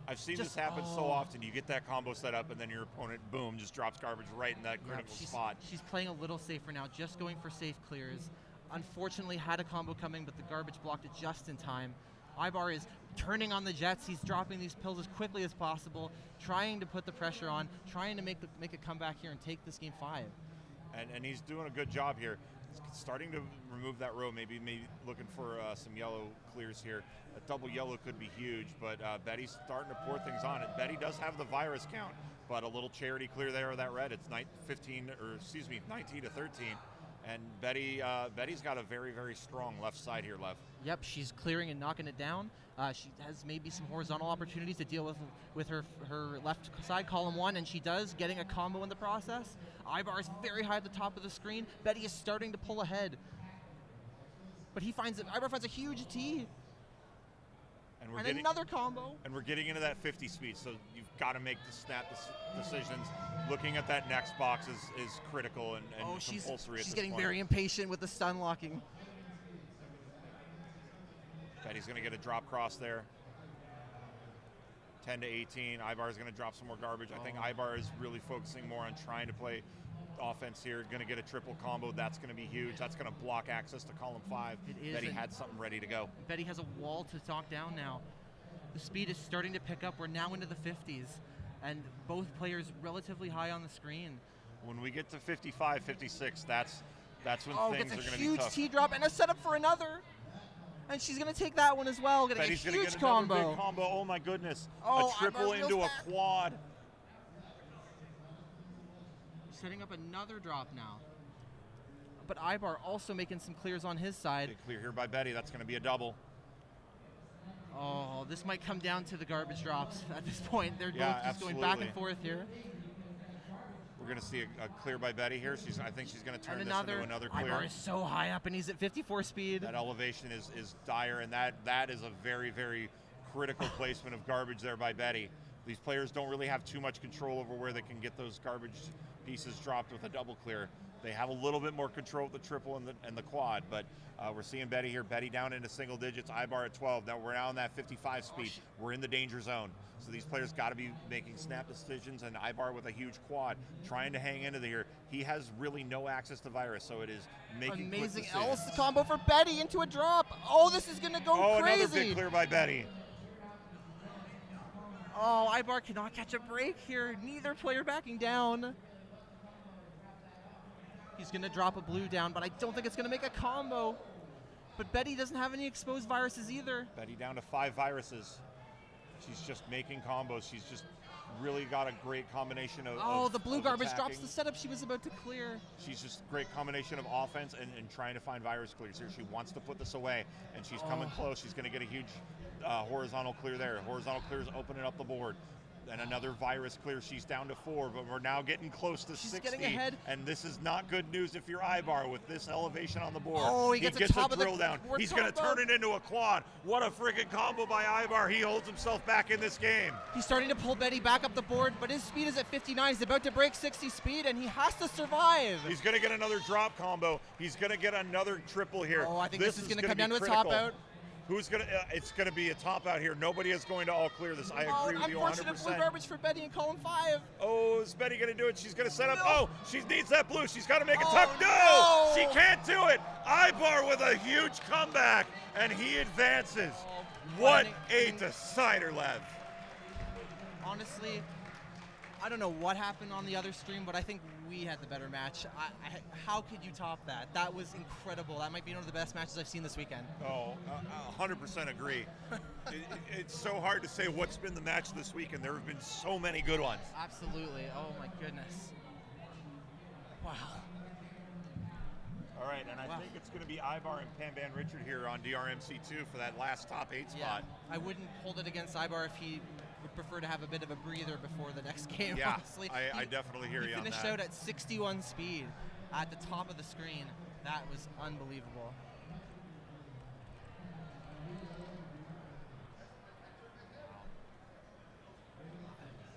I've seen this happen so often. You get that combo set up, and then your opponent, boom, just drops garbage right in that critical spot. She's playing a little safer now, just going for safe clears. Unfortunately, had a combo coming, but the garbage blocked it just in time. Ibar is turning on the jets. He's dropping these pills as quickly as possible, trying to put the pressure on, trying to make a comeback here and take this game 5. And he's doing a good job here. Starting to remove that row, maybe looking for some yellow clears here. A double yellow could be huge, but Betty's starting to pour things on it. Betty does have the virus count, but a little charity clear there with that red. It's 19 to 13. And Betty's got a very, very strong left side here, Lev. Yep, she's clearing and knocking it down. She has maybe some horizontal opportunities to deal with her left side, column 1, and she does, getting a combo in the process. Ibar is very high at the top of the screen. Betty is starting to pull ahead. But Ibar finds a huge tee. And another combo. And we're getting into that 50 speed, so you've got to make the snap decisions. Looking at that next box is critical and compulsory. She's getting very impatient with the stun locking. Betty's going to get a drop cross there. 10 to 18. Ibar is going to drop some more garbage. I think Ibar is really focusing more on trying to play offense here. Going to get a triple combo. That's going to be huge. That's going to block access to column 5. It is. Betty had something ready to go. Betty has a wall to knock down now. The speed is starting to pick up. We're now into the 50s, and both players relatively high on the screen. When we get to 55, 56, that's when things Gets a are going to be huge tough. T-drop and a setup for another. And she's going to take that one as well. Getting Betty's a going to huge get another combo. big combo. Oh my goodness. Oh, a triple Ibar into a reels back. quad. Setting up another drop now. But Ibar also making some clears on his side. Big clear here by Betty. That's going to be a double. Oh, this might come down to the garbage drops at this point. They're Yeah, both just going back and absolutely. forth here. We're going to see a clear by Betty here. I think she's going to turn And this into another clear. Ibar is so high up, and he's at 54 speed. That elevation is dire, and that is a very, very critical placement of garbage there by Betty. These players don't really have too much control over where they can get those garbage pieces dropped with a double clear. They have a little bit more control with the triple and the quad, but we're seeing Betty here. Betty down into single digits, Ibar at 12. Now we're now in that 55 speed. We're in the danger zone. So these players got to be making snap decisions, and Ibar with a huge quad, trying to hang into here. He has really no access to virus, so it is making quick Amazing decisions. Alice combo for Betty into a drop. Oh, this is going to go Another crazy. big clear by Betty. Oh, Ibar cannot catch a break here. Neither player backing down. He's going to drop a blue down, but I don't think it's going to make a combo. But Betty doesn't have any exposed viruses either. Betty down to 5 viruses. She's just making combos. She's just really got a great combination of Oh, the blue of garbage attacking. drops the setup she was about to clear. She's just a great combination of offense and trying to find virus clears here. She wants to put this away, and she's coming close. She's going to get a huge horizontal clear there. Horizontal clears opening up the board. And another virus clear. She's down to 4, but we're now getting close to 60. getting ahead. And this is not good news if you're Ibar with this elevation on the board. Oh, he gets a top of the drill down. board He's going to combo. turn it into a quad. What a freaking combo by Ibar. He holds himself back in this game. He's starting to pull Betty back up the board, but his speed is at 59. He's about to break 60 speed, and he has to survive. He's going to get another drop combo. He's going to get another triple here. Oh, I think this is going to gonna come down be to a top critical. out. Who's going to? It's going to be a top out here. Nobody is going to all clear this. I agree with you Unfortunate blue 100%. garbage for Betty in column 5. Oh, is Betty going to do it? She's going to set up. No. Oh, she needs that blue. She's got to make a Oh, tuck. No, no. she can't do it. Ibar with a huge comeback, and he advances. What a decider, Lev. Honestly, I don't know what happened on the other stream, but I think we had the better match. How could you top that? That was incredible. That might be one of the best matches I've seen this weekend. Oh, 100% agree. It's so hard to say what's been the match this week, and there have been so many good ones. Absolutely. Oh my goodness. Wow. All right, and I think it's going to be Ibar and Panban Richard here on DRMC2 for that last top 8 spot. I wouldn't hold it against Ibar if he would prefer to have a bit of a breather before the next game, Yeah, honestly. I definitely hear you on that. He finished out at 61 speed at the top of the screen. That was unbelievable.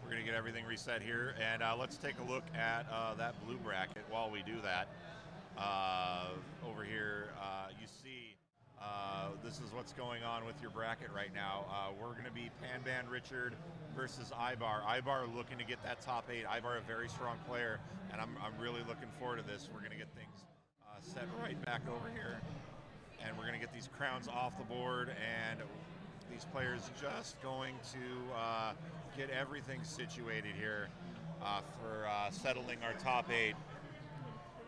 We're going to get everything reset here, and let's take a look at that blue bracket while we do that. Over here, you see this is what's going on with your bracket right now. We're going to be Panban Richard versus Ibar. Ibar looking to get that top 8. Ibar a very strong player, and I'm really looking forward to this. We're going to get things set right back over here, and we're going to get these crowns off the board, and these players just going to get everything situated here for settling our top 8.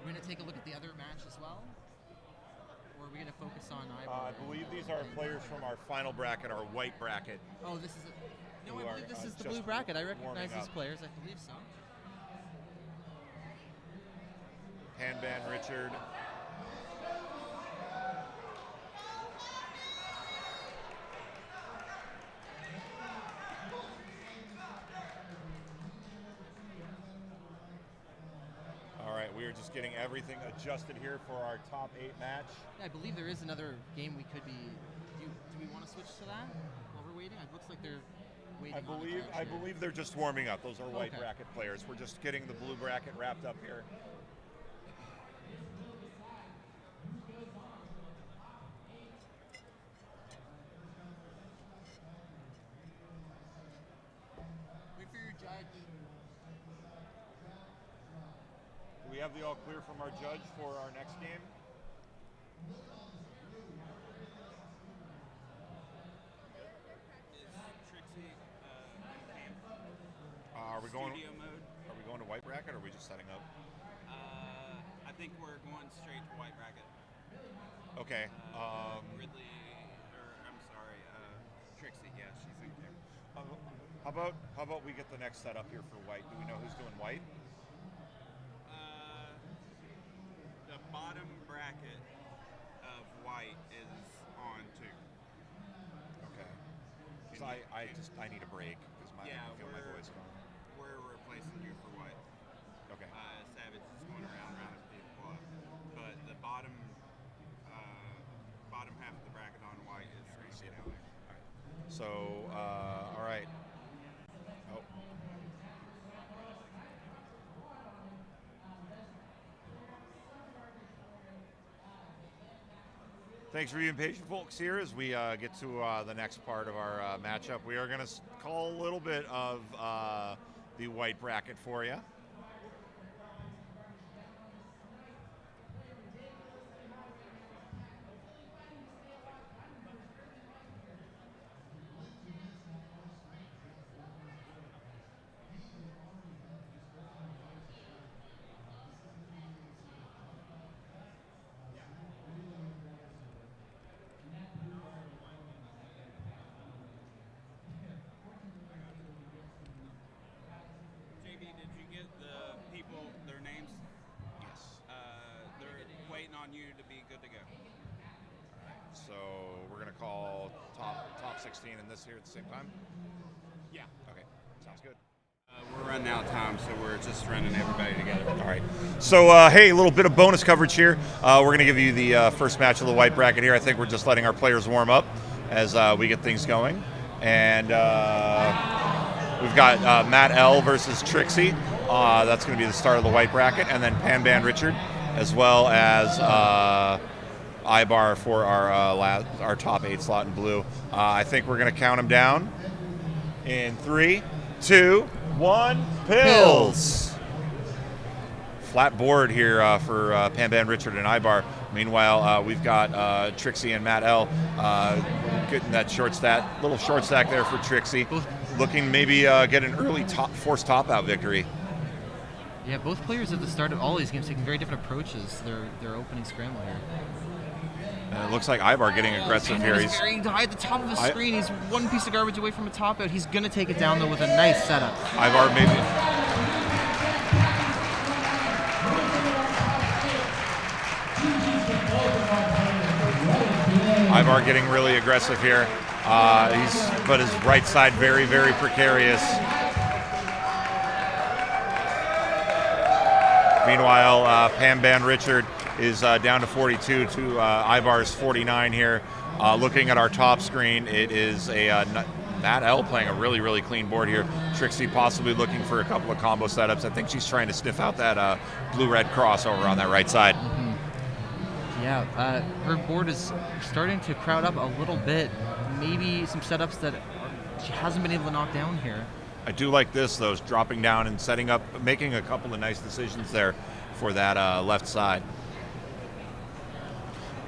We're going to take a look at the other match as well? Or are we going to focus on Ibar? I believe these are players from our final bracket, our white bracket. Oh, this is No, who I believe are, this is the just blue bracket. I warming recognize these up. players, I believe so. Panban Richard. All right, we are just getting everything adjusted here for our top 8 match. Yeah, I believe there is another game we could be. Do we want to switch to that while we're waiting? It looks like they're waiting. I believe they're just warming up. Those are white Okay. bracket players. We're just getting the blue bracket wrapped up here. Wait for your judge. Do we have the all clear from our judge for our next game? Are we going Studio mode? Are we going to white bracket, or are we just setting up? I think we're going straight to white bracket. Okay. Ridley, or I'm sorry, Trixie. Yeah, she's in here. How about we get the next setup here for white? Do we know who's doing white? The bottom bracket of white is on 2. Okay. Because I need a break because I feel my voice going. We're replacing you for white. Okay. Savage is going around rounding people up, but the bottom half of the bracket on white is Tracy down there. All right. So all right. Oh. Thanks for being patient, folks, here as we get to the next part of our matchup. We are going to call a little bit of the white bracket for you. Their names? Yes. They're waiting on you to be good to go. All right. So we're going to call top 16 in this here at the same time? Yeah. Okay. Sounds good. We're running out of time, so we're just running everybody together. All right. So, hey, a little bit of bonus coverage here. We're going to give you the first match of the white bracket here. I think we're just letting our players warm up as we get things going. And we've got Matt L versus Trixie. That's going to be the start of the white bracket. And then Pan Richard, as well as Ibar for our top 8 slot in blue. I think we're going to count them down in 3, 2, 1, pills. Flat board here for Pan Richard and Ibar. Meanwhile, we've got Trixie and Matt L getting that little short stack there for Trixie. Looking maybe get an early forced top out victory. Yeah, both players at the start of all these games taking very different approaches. Their opening scramble here. And it looks like Ibar getting aggressive here. He's very high at the top of the screen. He's one piece of garbage away from a top out. He's going to take it down, though, with a nice setup. Ibar maybe. Ibar getting really aggressive here. But his right side very, very precarious. Meanwhile, Pan Richard is down to 42 to Ibar's 49 here. Looking at our top screen, it is a Matt L playing a really, really clean board here. Trixie possibly looking for a couple of combo setups. I think she's trying to sniff out that blue-red crossover on that right side. Mm-hmm. Yeah, her board is starting to crowd up a little bit. Maybe some setups that she hasn't been able to knock down here. I do like this, though, dropping down and setting up, making a couple of nice decisions there for that left side.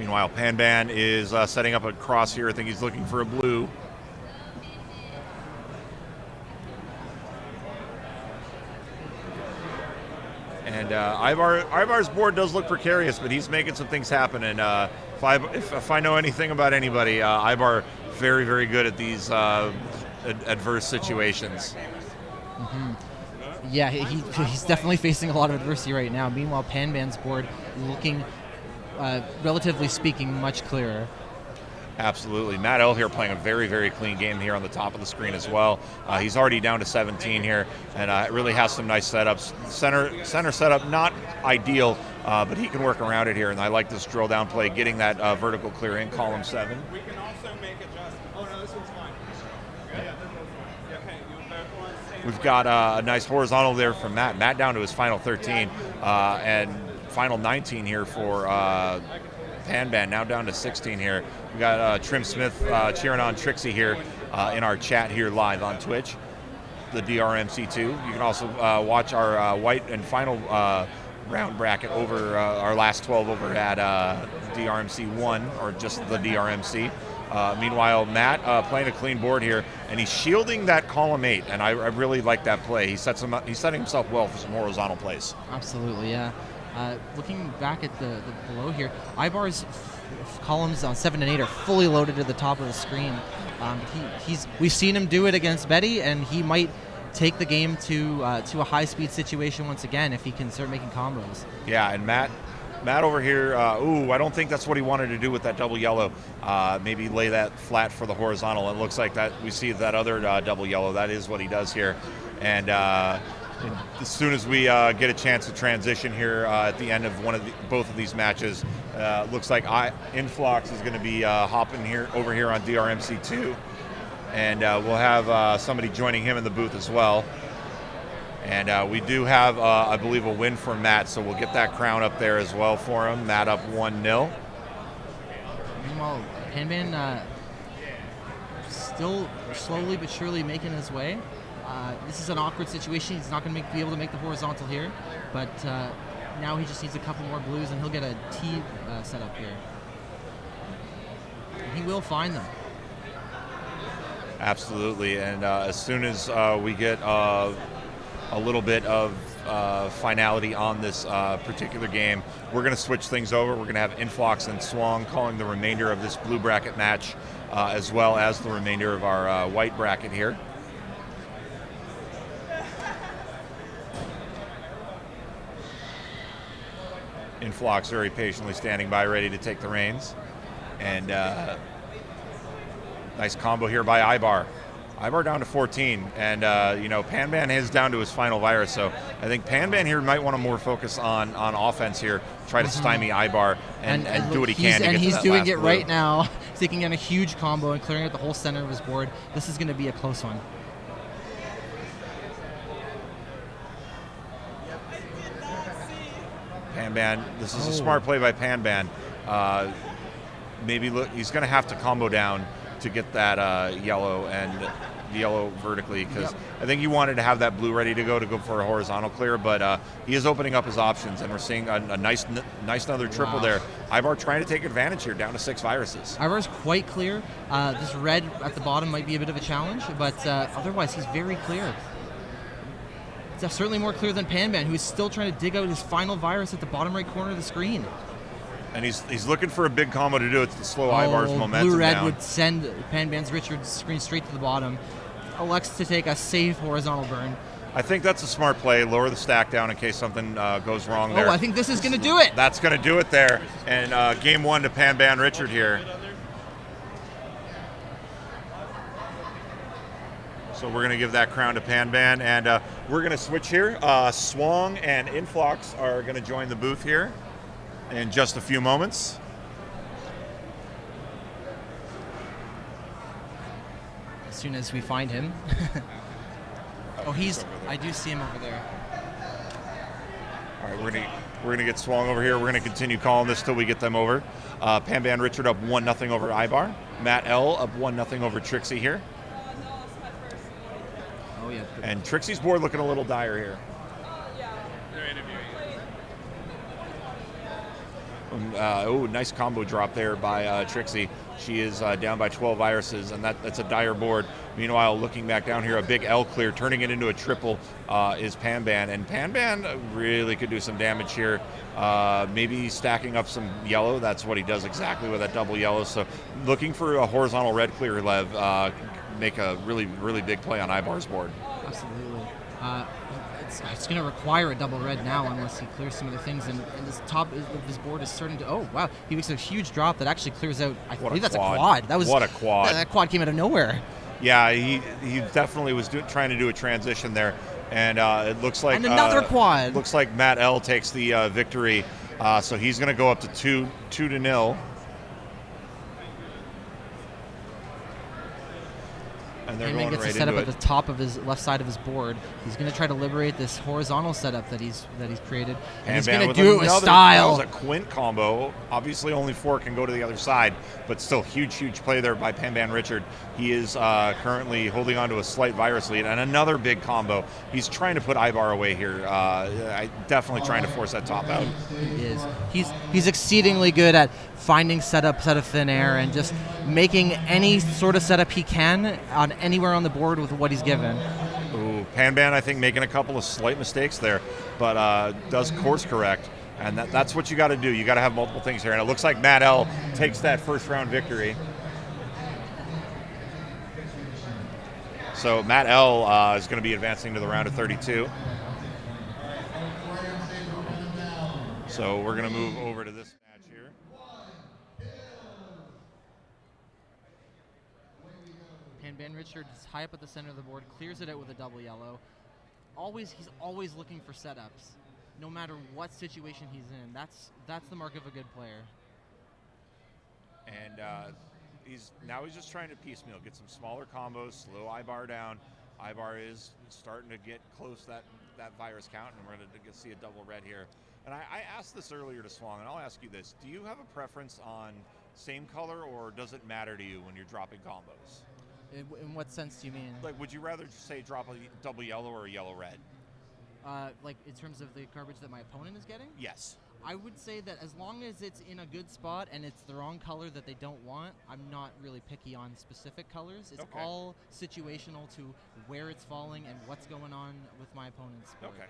Meanwhile, Pan is setting up a cross here. I think he's looking for a blue. And Ivar's board does look precarious, but he's making some things happen. And if I know anything about anybody, Ivar very, very good at these adverse situations. Mm-hmm. Yeah, he's definitely facing a lot of adversity right now. Meanwhile, Pan's board looking, relatively speaking, much clearer. Absolutely. Matt L here playing a very, very clean game here on the top of the screen as well. He's already down to 17 here, and really has some nice setups. Center setup, not ideal, but he can work around it here, and I like this drill down play, getting that vertical clear in column 7. We can also make adjustments. Oh, no, this one's fine. Okay, yeah, this one's fine. Okay, you both want to stay. We've got a nice horizontal there from Matt. Matt down to his final 13, and final 19 here for Pan now down to 16 here. We got Trim Smith cheering on Trixie here in our chat here live on Twitch, the DRMC2. You can also watch our white and final round bracket over our last 12 over at DRMC1, or just the DRMC. Meanwhile, Matt playing a clean board here, and he's shielding that column 8, and I really like that play. He's setting himself well for some horizontal plays. Absolutely, yeah. Looking back at the below here, Ibar's columns on 7 and 8 are fully loaded to the top of the screen. We've seen him do it against Betty, and he might take the game to a high-speed situation once again if he can start making combos. Yeah, and Matt over here, I don't think that's what he wanted to do with that double yellow. Maybe lay that flat for the horizontal. It looks like that we see that other double yellow. That is what he does here. And as soon as we get a chance to transition here at the end of both of these matches, looks like Influx is going to be hopping over here on DRMC2. And we'll have somebody joining him in the booth as well. And we do have, I believe, a win for Matt, so we'll get that crown up there as well for him. Matt up 1-0. Meanwhile, Panban still slowly but surely making his way. This is an awkward situation. He's not going to be able to make the horizontal here, but now he just needs a couple more blues, and he'll get a T set up here. He will find them. Absolutely, and as soon as we get a little bit of finality on this particular game, we're going to switch things over. We're going to have Influx and Swang calling the remainder of this blue bracket match, as well as the remainder of our white bracket here. Influx very patiently standing by, ready to take the reins. And nice combo here by Ibar. Ibar down to 14, and Panban is down to his final virus, so I think Panban here might want to more focus on offense here, try to stymie Ibar and do what he can to get to that last blue. And he's doing it right now. He's taking in a huge combo and clearing out the whole center of his board. This is going to be a close one. Panban, this is a smart play by Panban. Maybe look, he's going to have to combo down to get that yellow and the yellow vertically, because I think he wanted to have that blue ready to go for a horizontal clear, but he is opening up his options, and we're seeing a nice another triple there. Ibar trying to take advantage here, down to 6 viruses. Ibar's quite clear. This red at the bottom might be a bit of a challenge, but otherwise he's very clear. It's certainly more clear than Panban, who is still trying to dig out his final virus at the bottom right corner of the screen. And he's looking for a big combo to do it to slow Ibar's momentum Blue-red down. would send Panban's Richard's screen straight to the bottom. Elects to take a safe horizontal burn. I think that's a smart play. Lower the stack down in case something goes wrong there. Oh, I think this is going to do it. That's going to do it there. And game 1 to Panban Richard here. So we're going to give that crown to Panban, and we're going to switch here. Swang and Influx are going to join the booth here in just a few moments. As soon as we find him. I do see him over there. All right, we're gonna get Swang over here. We're gonna continue calling this till we get them over. Panban Richard up 1-0 over Ibar. Matt L up 1-0 over Trixie here. Oh yeah. And Trixie's board looking a little dire here. Nice combo drop there by Trixie. She is down by 12 viruses, and that's a dire board. Meanwhile, looking back down here, a big L clear, turning it into a triple is Panban. And Panban really could do some damage here. Maybe stacking up some yellow. That's what he does exactly with that double yellow. So looking for a horizontal red clear, Lev, make a really, really big play on Ibar's board. Absolutely. It's going to require a double red now unless he clears some of the things. And this top of his board is starting to... Oh, wow. He makes a huge drop that actually clears out... I believe that's a quad. What a quad. That quad came out of nowhere. Yeah, he definitely was trying to do a transition there. And it looks like... And another quad. Looks like Matt L takes the victory. So he's going to go up to 2-0. And they're Panban going gets right a setup into at the top of his left side of his board. He's going to try to liberate this horizontal setup that he's created, and he's going to do it with style. That was a quint combo. Obviously, only 4 can go to the other side, but still huge play there by Panban Richard. He is currently holding on to a slight virus lead, and another big combo. He's trying to put Ibar away here. Definitely trying to force that top out. He is. He's exceedingly good at finding setups out of thin air and just making any sort of setup he can on anywhere on the board with what he's given. Ooh, Panban, I think, making a couple of slight mistakes there, but does course correct. And that's what you got to do. You got to have multiple things here. And it looks like Matt L takes that first round victory. So Matt L is going to be advancing to the round of 32. So we're going to move over to this match here. Panban Richard is high up at the center of the board, clears it out with a double yellow. He's always looking for setups, no matter what situation he's in. That's the mark of a good player. And he's just trying to piecemeal, get some smaller combos, slow Ibar down. Ibar is starting to get close to that virus count, and we're going to see a double red here. And I asked this earlier to Swong, and I'll ask you this. Do you have a preference on same color, or does it matter to you when you're dropping combos? In what sense do you mean? Like, would you rather say drop a double yellow or a yellow red? Like in terms of the garbage that my opponent is getting? Yes. I would say that as long as it's in a good spot and it's the wrong color that they don't want, I'm not really picky on specific colors. It's all situational to where it's falling and what's going on with my opponent's board. Okay.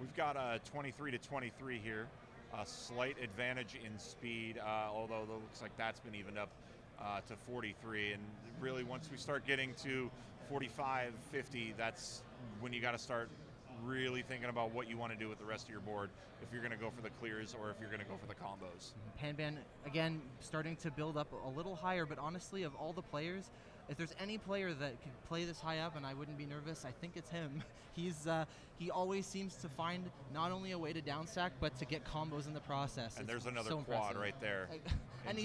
We've got a 23 to 23 here. A slight advantage in speed, although it looks like that's been evened up to 43. And really, once we start getting to 45, 50, that's when you got to start really thinking about what you want to do with the rest of your board, if you're going to go for the clears or if you're going to go for the combos. Panban, again, starting to build up a little higher, but honestly, of all the players, if there's any player that could play this high up and I wouldn't be nervous, I think it's him. He always seems to find not only a way to downstack, but to get combos in the process. And it's there's another so quad impressive. right there. And he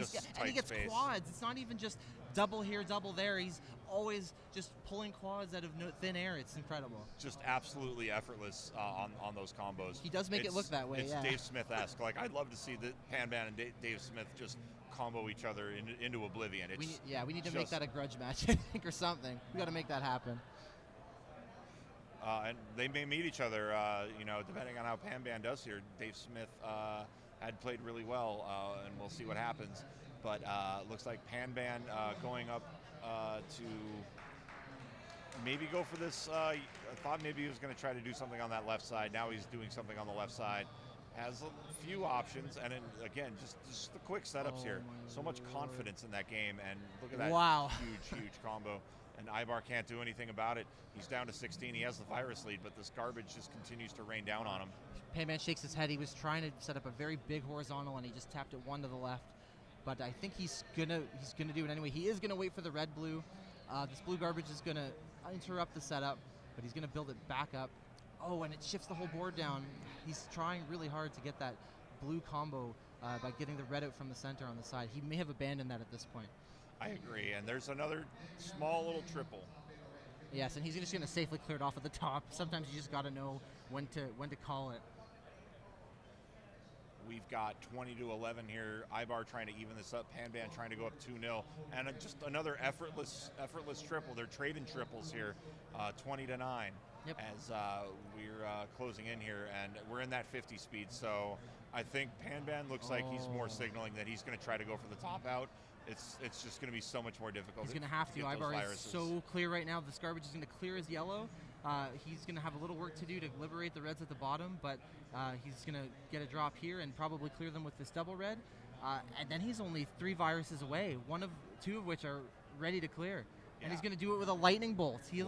gets space. quads. It's not even just double here, double there. He's always just pulling quads out of thin air. It's incredible. Just absolutely effortless on those combos. He does make it look that way. It's Dave Smith-esque. Like, I'd love to see the Panban and Dave Smith just combo each other into oblivion. We need to make that a grudge match, I think, or something. We got to make that happen. And they may meet each other, depending on how Panban does here. Dave Smith had played really well, and we'll see what happens. But looks like Panban going up to maybe go for this. I thought maybe he was going to try to do something on that left side. Now he's doing something on the left side. Has a few options, and then, again, just the quick setups here. So much confidence in that game, and look at that huge combo. And Ibar can't do anything about it. He's down to 16. He has the virus lead, but this garbage just continues to rain down on him. Panban shakes his head. He was trying to set up a very big horizontal, and he just tapped it one to the left. But I think he's gonna do it anyway. He is gonna wait for the red-blue. This blue garbage is gonna interrupt the setup, but he's gonna build it back up. Oh, and it shifts the whole board down. He's trying really hard to get that blue combo by getting the red out from the center on the side. He may have abandoned that at this point. I agree, and there's another small little triple. Yes, and he's just going to safely clear it off at the top. Sometimes you just got to know when to call it. We've got 20 to 11 here. Ibar trying to even this up. Panban trying to go up 2-0, and just another effortless triple. They're trading triples here, 20 to 9. Yep. As we're closing in here, and we're in that 50 speed. So I think Panban looks like he's more signaling that he's going to try to go for the top out. It's just going to be so much more difficult. He's going to have to. Ibar is so clear right now. This garbage is going to clear his yellow. He's going to have a little work to do to liberate the reds at the bottom, but he's going to get a drop here and probably clear them with this double red. And then he's only 3 viruses away, 2 of which are ready to clear. And he's going to do it with a lightning bolt. He's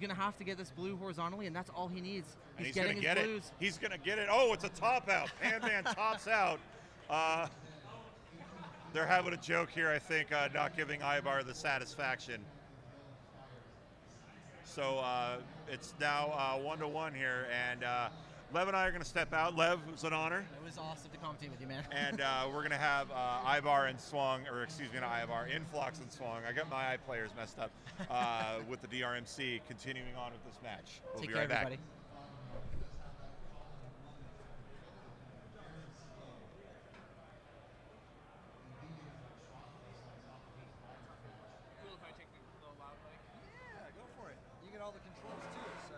going to have to get this blue horizontally, and that's all he needs. He's getting his blues. He's going to get it. Oh, it's a top out. Panban tops out. They're having a joke here, I think, not giving Ibar the satisfaction. So it's now 1-1 here, and Lev and I are going to step out. Lev, it was an honor. It was awesome to commentate with you, man. And we're going to have Ibar and Swung, or excuse me, not Ibar, Influx and Swung. I got my players messed up with the DRMC continuing on with this match. We'll Take be care, right back. everybody. Cool if I take the loud mic. Yeah, go for it. You get all the controls too, so.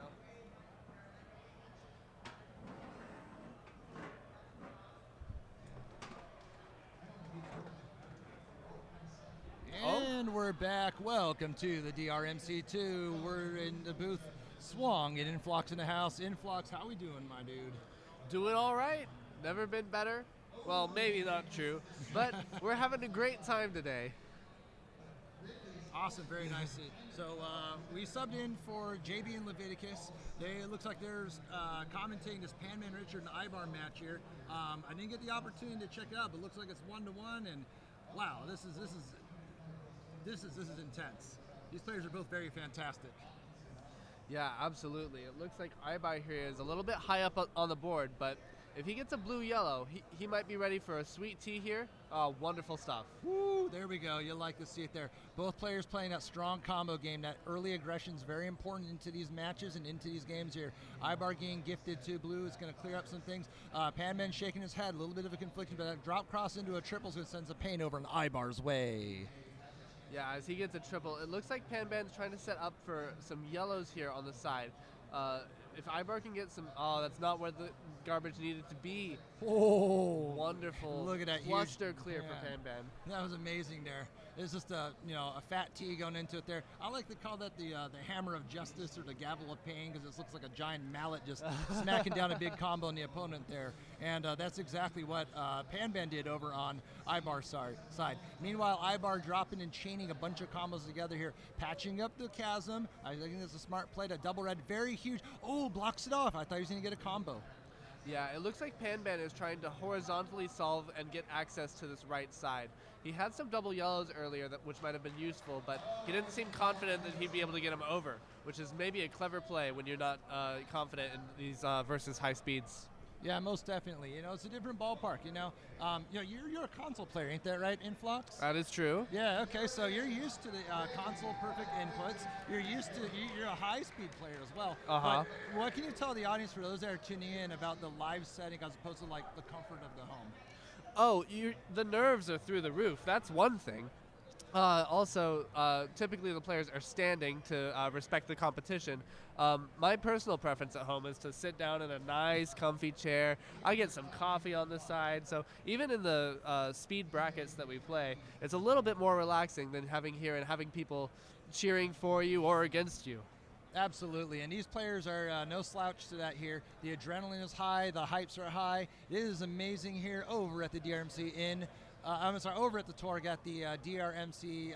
And we're back. Welcome to the DRMC2. We're in the booth. Swung and Influx in the house. Influx, how we doing, my dude? Doing all right. Never been better. Well, maybe not true, but we're having a great time today. Awesome, very nice. So we subbed in for JB and Leviticus. It looks like there's commentating this Panman Richard and Ibar match here. I didn't get the opportunity to check it out, but it looks like it's 1-1, and wow, this is intense. These players are both very fantastic. Yeah, absolutely. It looks like Ibar here is a little bit high up on the board, but if he gets a blue-yellow, he might be ready for a sweet tea here. Wonderful stuff. Woo, there we go. You'll like to see it there. Both players playing that strong combo game. That early aggression is very important into these matches and into these games here. Ibar getting gifted to blue is going to clear up some things. Panman shaking his head, a little bit of a confliction, but that drop cross into a triple is going to send some pain over in Ibar's way. Yeah, as he gets a triple, it looks like Panban's trying to set up for some yellows here on the side. If Ibar can get some, that's not where the garbage needed to be. Oh, wonderful! Look at that cluster clear for Panban. That was amazing there. It's just a fat T going into it there. I like to call that the hammer of justice or the gavel of pain because it looks like a giant mallet just smacking down a big combo on the opponent there. And that's exactly what Panban did over on Ibar's side. Meanwhile, Ibar dropping and chaining a bunch of combos together here, patching up the chasm. I think it's a smart play. That double red, very huge. Oh, blocks it off. I thought he was going to get a combo. Yeah, it looks like Panban is trying to horizontally solve and get access to this right side. He had some double yellows earlier, which might have been useful, but he didn't seem confident that he'd be able to get him over, which is maybe a clever play when you're not confident in these versus high speeds. Yeah, most definitely. It's a different ballpark. You're a console player, ain't that right, Influx? That is true. Yeah. Okay. So you're used to the console perfect inputs. You're a high-speed player as well. Uh-huh. But what can you tell the audience, for those that are tuning in, about the live setting as opposed to like the comfort of the home? Oh, the nerves are through the roof. That's one thing. Also, typically the players are standing to respect the competition. My personal preference at home is to sit down in a nice, comfy chair. I get some coffee on the side. So even in the speed brackets that we play, it's a little bit more relaxing than having here and having people cheering for you or against you. Absolutely, and these players are no slouch to that here. The adrenaline is high, the hypes are high. It is amazing here over at the DRMC over at the Torg at the DRMC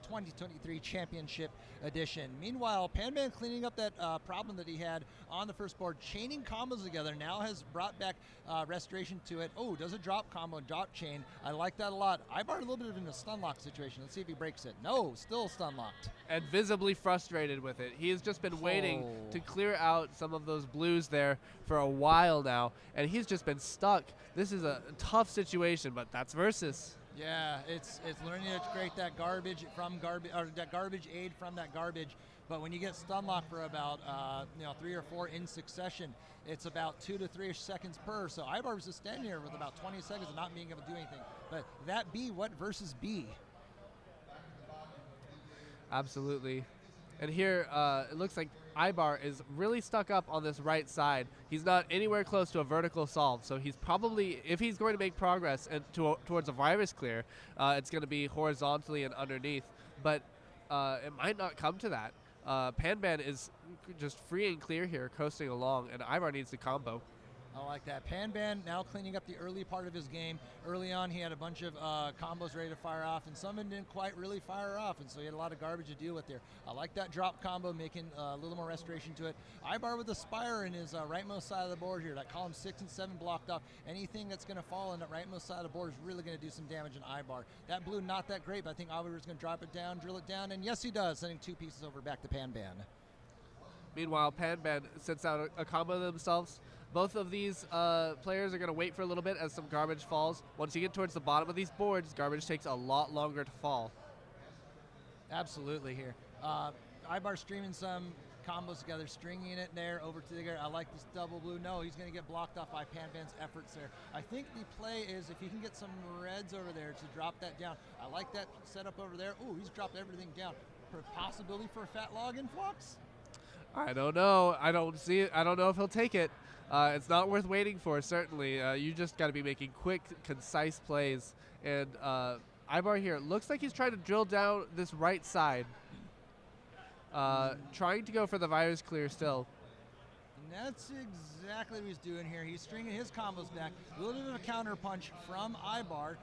2023 Championship Edition. Meanwhile, Panman cleaning up that problem that he had on the first board, chaining combos together, now has brought back restoration to it. Oh, does a drop combo, drop chain. I like that a lot. Ibar a little bit in a stun lock situation. Let's see if he breaks it. No, still stun locked. And visibly frustrated with it. He has just been waiting to clear out some of those blues there for a while now, and he's just been stuck. This is a tough situation, but that's versus. Yeah, it's learning to create that garbage from garbage, or that garbage aid from that garbage. But when you get stun locked for about 3 or 4 in succession, it's about 2 to 3 seconds per. So Ibar was just standing here with about 20 seconds of not being able to do anything. But that B, what versus B? Absolutely. And here, it looks like Ibar is really stuck up on this right side. He's not anywhere close to a vertical solve, so he's probably, if he's going to make progress towards a virus clear, it's going to be horizontally and underneath. But it might not come to that. Panban is just free and clear here, coasting along, and Ibar needs to combo. I like that. Panban now cleaning up the early part of his game. Early on, he had a bunch of combos ready to fire off, and some of them didn't quite really fire off, and so he had a lot of garbage to deal with there. I like that drop combo, making a little more restoration to it. Ibar with the Spire in his rightmost side of the board here. That column 6 and 7 blocked off. Anything that's going to fall in that rightmost side of the board is really going to do some damage in Ibar. That blue, not that great, but I think Ibar is going to drop it down, drill it down, and yes, he does, sending 2 pieces over back to Panban. Meanwhile, Panban sends out a combo themselves. Both of these players are going to wait for a little bit as some garbage falls. Once you get towards the bottom of these boards, garbage takes a lot longer to fall. Absolutely here. Ibar streaming some combos together, stringing it there over to the guy. I like this double blue. No, he's going to get blocked off by Panban's efforts there. I think the play is if he can get some reds over there to drop that down. I like that setup over there. Oh, he's dropped everything down. Possibility for a fat log influx? I don't know. I don't see it. I don't know if he'll take it. It's not worth waiting for, certainly. You just got to be making quick, concise plays. And Ibar here, looks like he's trying to drill down this right side. Trying to go for the virus clear still. And that's exactly what he's doing here. He's stringing his combos back. A little bit of a counter punch from Ibar.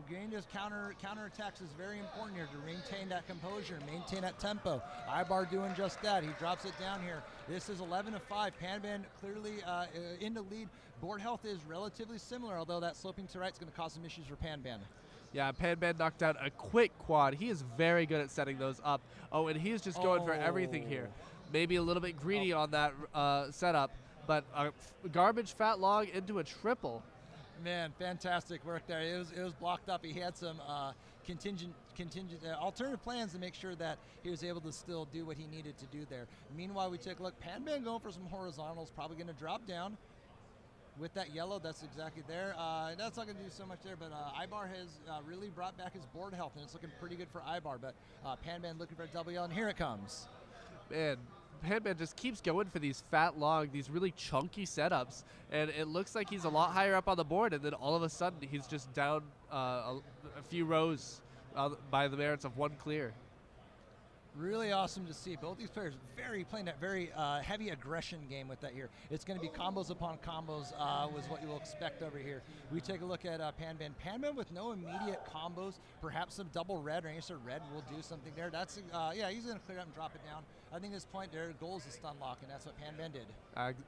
Getting his counter attacks is very important here to maintain that composure, maintain that tempo. Ibar doing just that. He drops it down here. This is 11-5. Panban clearly in the lead. Board health is relatively similar, although that sloping to right is going to cause some issues for Panban. Yeah, Panban knocked down a quick quad. He is very good at setting those up. Oh, and he is just going for everything here. Maybe a little bit greedy on that setup, but garbage fat log into a triple. Man, fantastic work there. It was blocked up. He had some contingent alternative plans to make sure that he was able to still do what he needed to do there. Meanwhile, we take a look. Panban going for some horizontals, probably going to drop down. With that yellow, that's exactly there. That's not going to do so much there, but Ibar has really brought back his board health, and it's looking pretty good for Ibar. But Panban looking for a double yell, and here it comes. Man, Panban just keeps going for these fat log, these really chunky setups, and it looks like he's a lot higher up on the board, and then all of a sudden he's just down a few rows by the merits of one clear. Really awesome to see. Both these players playing that very heavy aggression game with that here. It's going to be combos upon combos was what you will expect over here. We take a look at Panban. Panban with no immediate combos, perhaps some double red or any sort of red will do something there. That's yeah, he's going to clear it up and drop it down. I think at this point their goal is to stun lock, and that's what Panban did.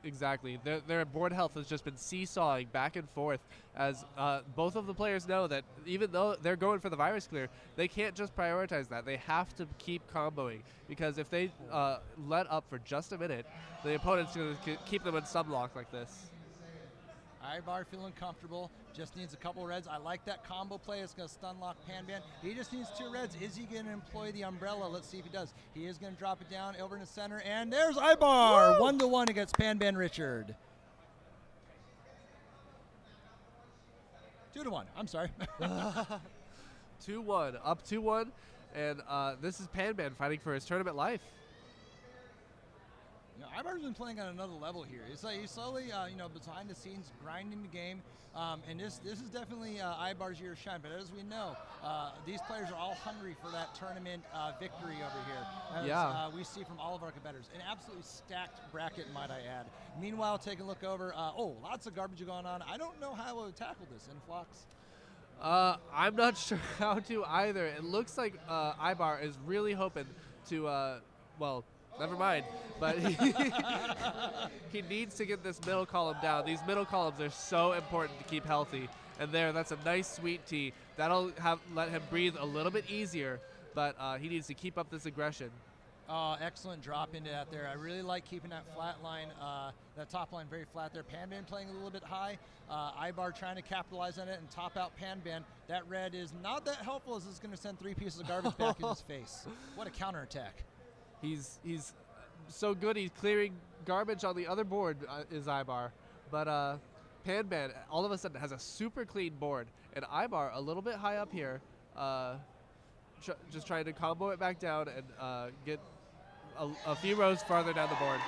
Exactly. Their board health has just been seesawing back and forth as both of the players know that even though they're going for the virus clear, they can't just prioritize that. They have to keep comboing, because if they let up for just a minute, the opponent's going to keep them in sublock like this. Ibar feeling comfortable, just needs a couple reds. I like that combo play. It's going to stun lock Panban. He just needs 2 reds. Is he going to employ the umbrella? Let's see if he does. He is going to drop it down over in the center, and there's Ibar! 1-1 against Panban Richard. 2-1, I'm sorry. 2-1, up 2-1, and this is Panban fighting for his tournament life. You know, Ibar's been playing on another level here. It's like he's slowly, behind the scenes grinding the game, and this is definitely Ibar's year of shine. But as we know, these players are all hungry for that tournament victory over here. As, we see from all of our competitors, an absolutely stacked bracket, might I add. Meanwhile, take a look over. Lots of garbage going on. I don't know how we'll tackle this, Influx. I'm not sure how to either. It looks like Ibar is really hoping to, never mind. But he needs to get this middle column down. These middle columns are so important to keep healthy. And that's a nice sweet tea. That'll let him breathe a little bit easier, but he needs to keep up this aggression. Excellent drop into that there. I really like keeping that flat line, that top line very flat there. Panban playing a little bit high. Ibar trying to capitalize on it and top out Panban. That red is not that helpful as it's going to send 3 pieces of garbage back in his face. What a counterattack. He's so good. He's clearing garbage on the other board, is Ibar. But Panban all of a sudden has a super clean board, and Ibar a little bit high up here, just trying to combo it back down and get a few rows farther down the board.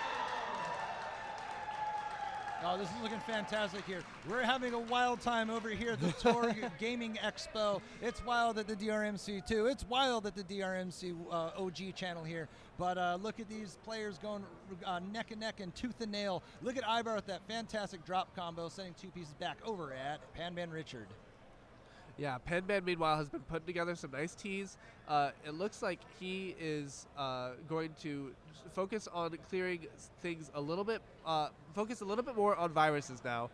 Oh, this is looking fantastic here. We're having a wild time over here at the Torg Gaming Expo. It's wild at the DRMC2. It's wild at the DRMC OG channel here. But look at these players going neck and neck and tooth and nail. Look at Ibar with that fantastic drop combo, sending 2 pieces back over at Panban Richard. Yeah, Panban, meanwhile, has been putting together some nice tees. It looks like he is going to focus on clearing things a little bit, focus a little bit more on viruses now.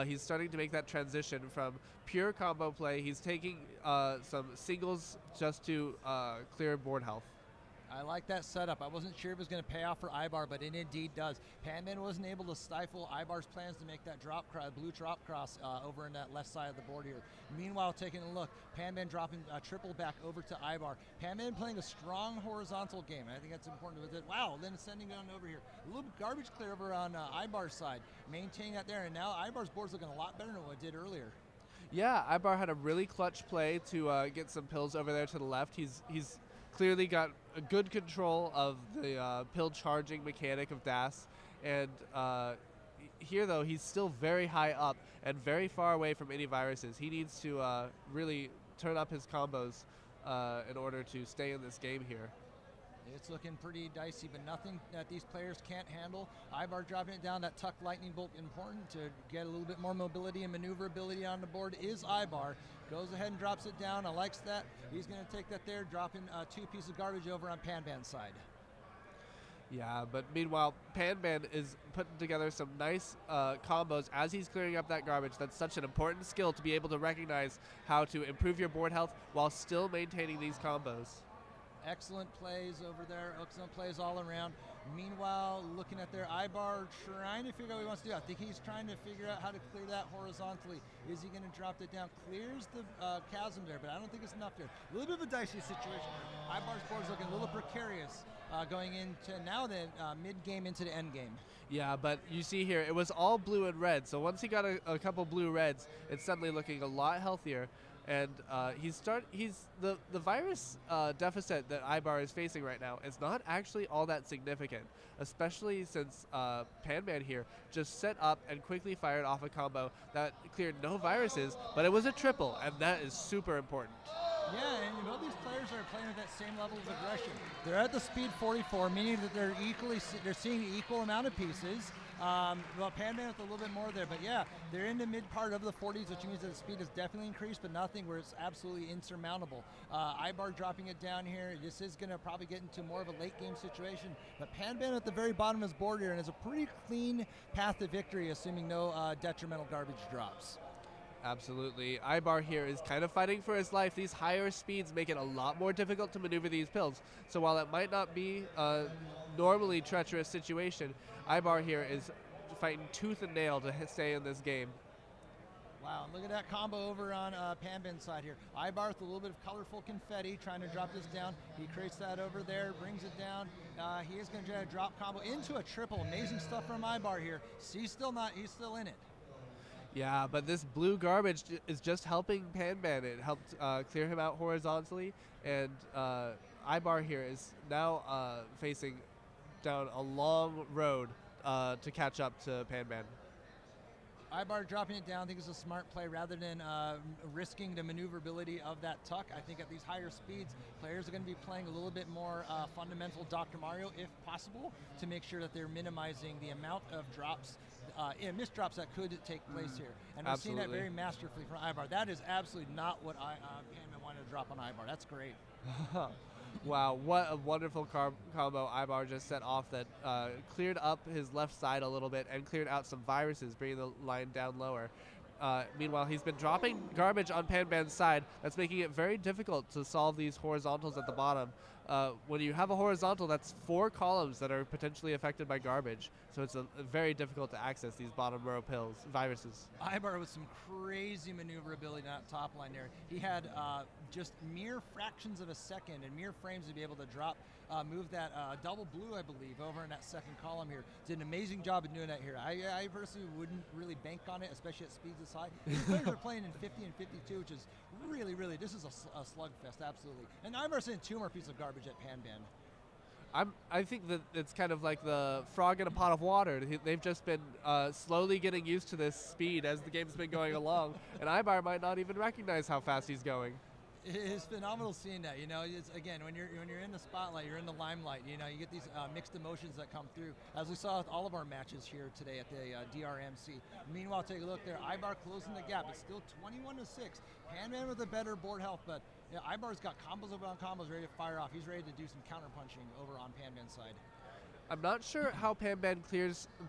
He's starting to make that transition from pure combo play. He's taking some singles just to clear board health. I like that setup. I wasn't sure if it was going to pay off for Ibar, but it indeed does. Panman wasn't able to stifle Ibar's plans to make that blue drop cross over in that left side of the board here. Meanwhile, taking a look, Panman dropping a triple back over to Ibar. Panman playing a strong horizontal game, and I think that's important with it. Wow, then sending it on over here. A little garbage clear over on Ibar's side, maintaining that there, and now Ibar's board's looking a lot better than what it did earlier. Yeah, Ibar had a really clutch play to get some pills over there to the left. He's clearly got a good control of the pill charging mechanic of DAS, and here though he's still very high up and very far away from any viruses. He needs to really turn up his combos in order to stay in this game here. It's looking pretty dicey, but nothing that these players can't handle. Ibar dropping it down, that tuck lightning bolt important to get a little bit more mobility and maneuverability on the board is Ibar. Goes ahead and drops it down. I likes that. He's going to take that there, dropping 2 pieces of garbage over on Panban's side. Yeah, but meanwhile, Panban is putting together some nice combos as he's clearing up that garbage. That's such an important skill to be able to recognize how to improve your board health while still maintaining these combos. Excellent plays over there, excellent plays all around. Meanwhile, looking at their Ibar, trying to figure out what he wants to do. I think he's trying to figure out how to clear that horizontally. Is he going to drop it down? Clears the chasm there, but I don't think it's enough there. A little bit of a dicey situation. Ibar's board's looking a little precarious going into now the mid-game into the end game. Yeah, but you see here, it was all blue and red. So once he got a couple blue-reds, it's suddenly looking a lot healthier. And the virus deficit that Ibar is facing right now is not actually all that significant, especially since Panman here just set up and quickly fired off a combo that cleared no viruses, but it was a triple, and that is super important. Yeah, and you know these players are playing at that same level of aggression. They're at the speed 44, meaning that they're seeing equal amount of pieces. Well, Panman with a little bit more there, but yeah, they're in the mid part of the 40s, which means that the speed has definitely increased, but nothing where it's absolutely insurmountable. Ibar dropping it down here. This is going to probably get into more of a late game situation, but Panman at the very bottom of his board here and has a pretty clean path to victory, assuming no detrimental garbage drops. Absolutely. Ibar here is kind of fighting for his life. These higher speeds make it a lot more difficult to maneuver these pills. So while it might not be a normally treacherous situation, Ibar here is fighting tooth and nail to stay in this game. Wow, look at that combo over on Panban's side here. Ibar with a little bit of colorful confetti trying to drop this down. He creates that over there, brings it down. He is going to try to drop combo into a triple. Amazing stuff from Ibar here. He's still in it. Yeah, but this blue garbage is just helping Panban. It helped clear him out horizontally, and Ibar here is now facing down a long road to catch up to Panban. Ibar dropping it down, I think it's a smart play rather than risking the maneuverability of that tuck. I think at these higher speeds, players are going to be playing a little bit more fundamental Dr. Mario, if possible, to make sure that they're minimizing the amount of drops, missed drops that could take place here. And we're seeing that very masterfully from Ibar. That is absolutely not what Panman wanted to drop on Ibar. That's great. Wow, what a wonderful combo Ibar just set off that cleared up his left side a little bit and cleared out some viruses, bringing the line down lower. Meanwhile, he's been dropping garbage on Panban's side. That's making it very difficult to solve these horizontals at the bottom. When you have a horizontal, that's 4 columns that are potentially affected by garbage. So it's very difficult to access these bottom row viruses. Ibar with some crazy maneuverability on that top line there. He had just mere fractions of a second and mere frames to be able to drop, move that double blue, I believe, over in that second column here. Did an amazing job of doing that here. I personally wouldn't really bank on it, especially at speeds this high. These players are playing in 50 and 52, which is really, this is a slugfest, absolutely. And Ibar's sending 2 more pieces of garbage at Panban. I think that it's kind of like the frog in a pot of water. They've just been slowly getting used to this speed as the game's been going along, and Ibar might not even recognize how fast he's going. It's phenomenal seeing that. You know, it's, again, when you're in the spotlight, you're in the limelight. You know, you get these mixed emotions that come through, as we saw with all of our matches here today at the DRMC. Meanwhile, take a look there. Ibar closing the gap. It's still 21-6. Panman with a better board health, but yeah, Ibar's got combos over on combos ready to fire off. He's ready to do some counter punching over on Panban's side. I'm not sure how Panban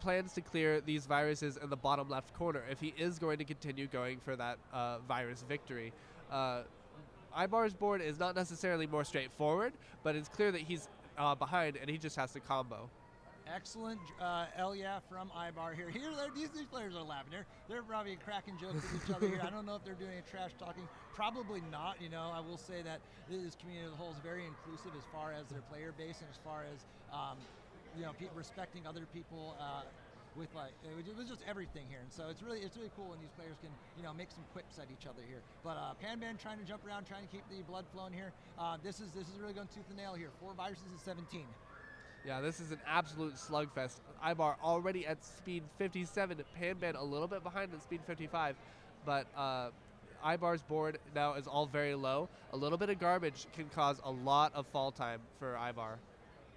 plans to clear these viruses in the bottom left corner if he is going to continue going for that virus victory. Ibar's board is not necessarily more straightforward, but it's clear that he's behind, and he just has to combo. Excellent Elia from Ibar here. These players are laughing. They're probably cracking jokes with each other here. I don't know if they're doing a trash talking. Probably not. I will say that this community as a whole is very inclusive as far as their player base and as far as respecting other people. It was just everything here, and so it's really cool when these players can make some quips at each other here. But Panban trying to jump around, trying to keep the blood flowing here. This is really going tooth and nail here. 4 viruses at 17. Yeah, this is an absolute slugfest. Ibar already at speed 57, Panban a little bit behind at speed 55, but Ibar's board now is all very low. A little bit of garbage can cause a lot of fall time for Ibar.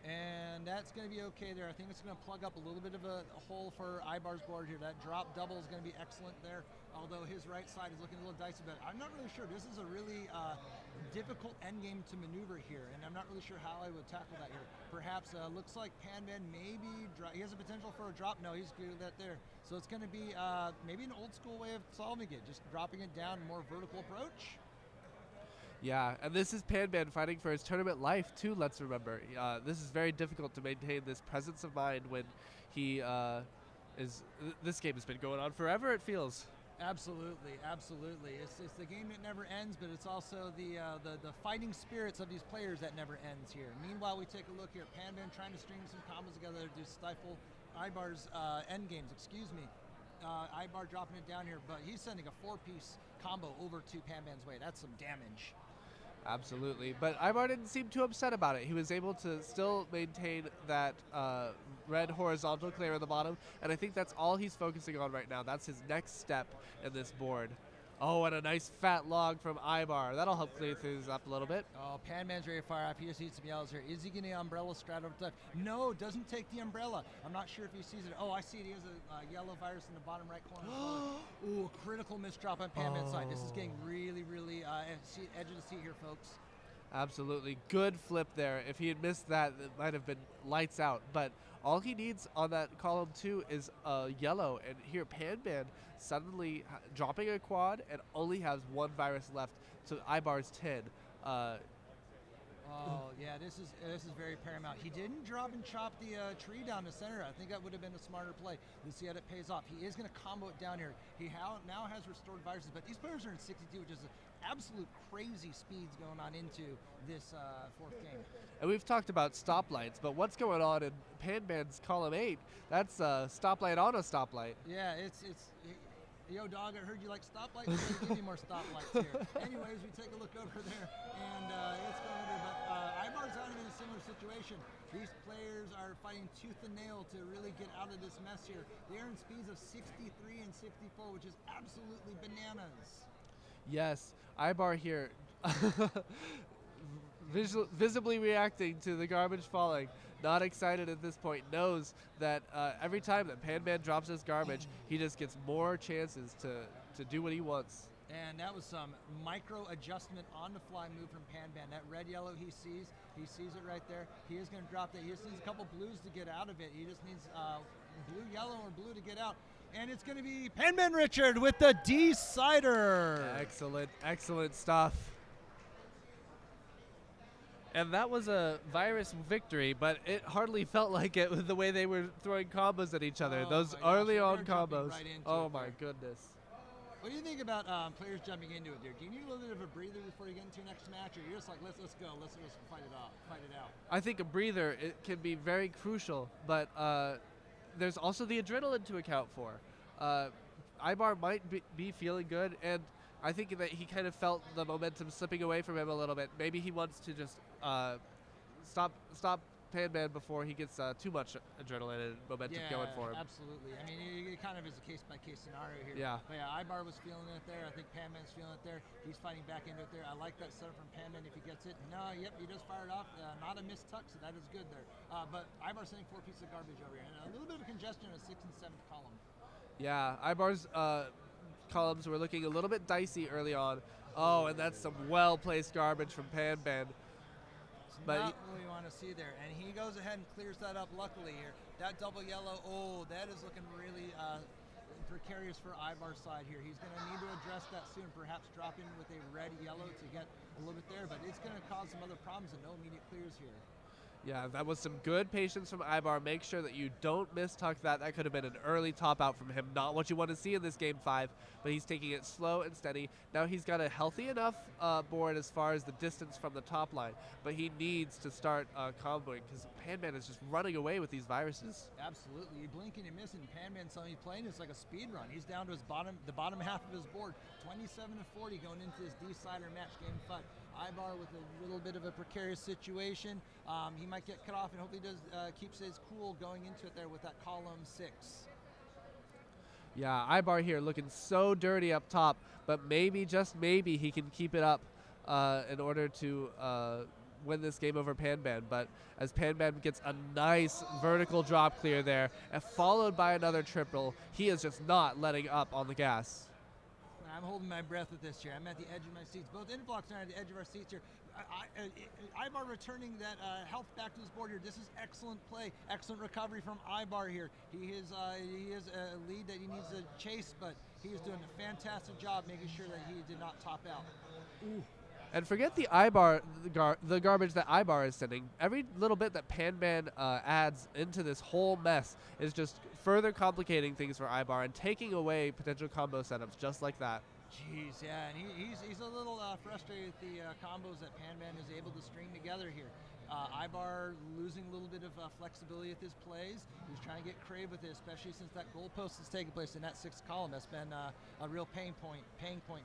And that's going to be okay there. I think it's going to plug up a little bit of a hole for Ibar's board here. That drop double is going to be excellent there, although his right side is looking a little dicey, but I'm not really sure. This is a really difficult endgame to maneuver here, and I'm not really sure how I would tackle that here. Perhaps looks like Panban maybe, he has a potential for a drop. No, he's good at that there. So it's going to be maybe an old school way of solving it, just dropping it down, more vertical approach. Yeah, and this is Panban fighting for his tournament life too, let's remember. This is very difficult to maintain this presence of mind when he this game has been going on forever, it feels. Absolutely. It's the game that never ends, but it's also the fighting spirits of these players that never ends here. Meanwhile, we take a look here. Panban trying to string some combos together to stifle Ibar's end games, Ibar dropping it down here, but he's sending a 4-piece combo over to Panban's way. That's some damage. Absolutely, but Ibar didn't seem too upset about it. He was able to still maintain that red horizontal clear on the bottom, and I think that's all he's focusing on right now. That's his next step in this board. Oh, and a nice fat log from Ibar. That'll help clear things up a little bit. Oh, Panman's ready to fire off. He just needs some yellows here. Is he getting the umbrella strat over the top? No, doesn't take the umbrella. I'm not sure if he sees it. Oh, I see it. He has a yellow virus in the bottom right corner. Ooh, critical misdrop on Panman's side. This is getting really, really edge of the seat here, folks. Absolutely. Good flip there. If he had missed that, it might have been lights out. But all he needs on that column 2 is a yellow. And here, Panban suddenly dropping a quad and only has 1 virus left to Ibar's 10. Yeah, this is very paramount. He didn't drop and chop the tree down the center. I think that would have been a smarter play. Let's see how that pays off. He is going to combo it down here. He now has restored viruses, but these players are in 62, which is absolute crazy speeds going on into this 4th game. And we've talked about stoplights, but what's going on in Panban's column 8? That's a stoplight on a stoplight. Yeah, it's yo, dog, I heard you like stoplights. I'm going to give you more stoplights here. Anyways, we take a look over there, and it's going over there. But Ibar's out in a similar situation. These players are fighting tooth and nail to really get out of this mess here. They're in speeds of 63 and 64, which is absolutely bananas. Yes, Ibar here visibly reacting to the garbage falling. Not excited at this point, knows that every time that Panban drops his garbage, he just gets more chances to do what he wants. And that was some micro adjustment on the fly move from Panban. That red yellow he sees it right there. He is going to drop that. He just needs a couple blues to get out of it. He just needs blue, yellow, or blue to get out. And it's going to be Panban Richard with the decider. Excellent stuff. And that was a virus victory, but it hardly felt like it with the way they were throwing combos at each other. Those early on combos. Oh my goodness. What do you think about players jumping into it there? Do you need a little bit of a breather before you get into your next match, or you're just like, let's go, let's fight it out? I think a breather, it can be very crucial, but there's also the adrenaline to account for. Ibar might be feeling good, and I think that he kind of felt the momentum slipping away from him a little bit. Maybe he wants to just stop Panban before he gets too much adrenaline and momentum going for him. Absolutely. I mean, it kind of is a case-by-case scenario here. Yeah. But yeah, Ibar was feeling it there. I think Panman's feeling it there. He's fighting back into it there. I like that setup from Panman if he gets it. No, yep, he just fired off. Not a missed tuck, so that is good there. But Ibar's sending 4 pieces of garbage over here. And a little bit of congestion in the 6th and 7th column. Yeah, Ibar's columns were looking a little bit dicey early on. Oh, and that's some well-placed garbage from Panban. But not what we want to see there. And he goes ahead and clears that up luckily here. That double yellow, that is looking really precarious for Ibar's side here. He's going to need to address that soon, perhaps drop in with a red yellow to get a little bit there, but it's going to cause some other problems and no immediate clears here. Yeah, that was some good patience from Ibar. Make sure that you don't mistuck that. That could have been an early top out from him. Not what you want to see in this game 5, but he's taking it slow and steady. Now he's got a healthy enough board as far as the distance from the top line, but he needs to start comboing because Panman is just running away with these viruses. Absolutely. You blink and you miss, and Panman suddenly playing is like a speed run. He's down to the bottom half of his board, 27-40 going into this D-sider match, game 5. Ibar with a little bit of a precarious situation. He might get cut off, and hopefully does keeps his cool going into it there with that column 6. Yeah, Ibar here looking so dirty up top, but maybe, just maybe, he can keep it up in order to win this game over Panban. But as Panban gets a nice vertical drop clear there, and followed by another triple, he is just not letting up on the gas. I'm holding my breath with this here. I'm at the edge of my seats. Both Influx and I are at the edge of our seats here. Ibar returning that health back to his board here. This is excellent play, excellent recovery from Ibar here. He is a lead that he needs to chase, but he is doing a fantastic job making sure that he did not top out. Ooh. And forget the Ibar, the garbage that Ibar is sending. Every little bit that Panban adds into this whole mess is just further complicating things for Ibar and taking away potential combo setups just like that. Jeez, yeah, and he's a little frustrated with the combos that Panman is able to string together here. Ibar losing a little bit of flexibility with his plays. He's trying to get creative with it, especially since that goalpost has taken place in that 6th column. That's been a real pain point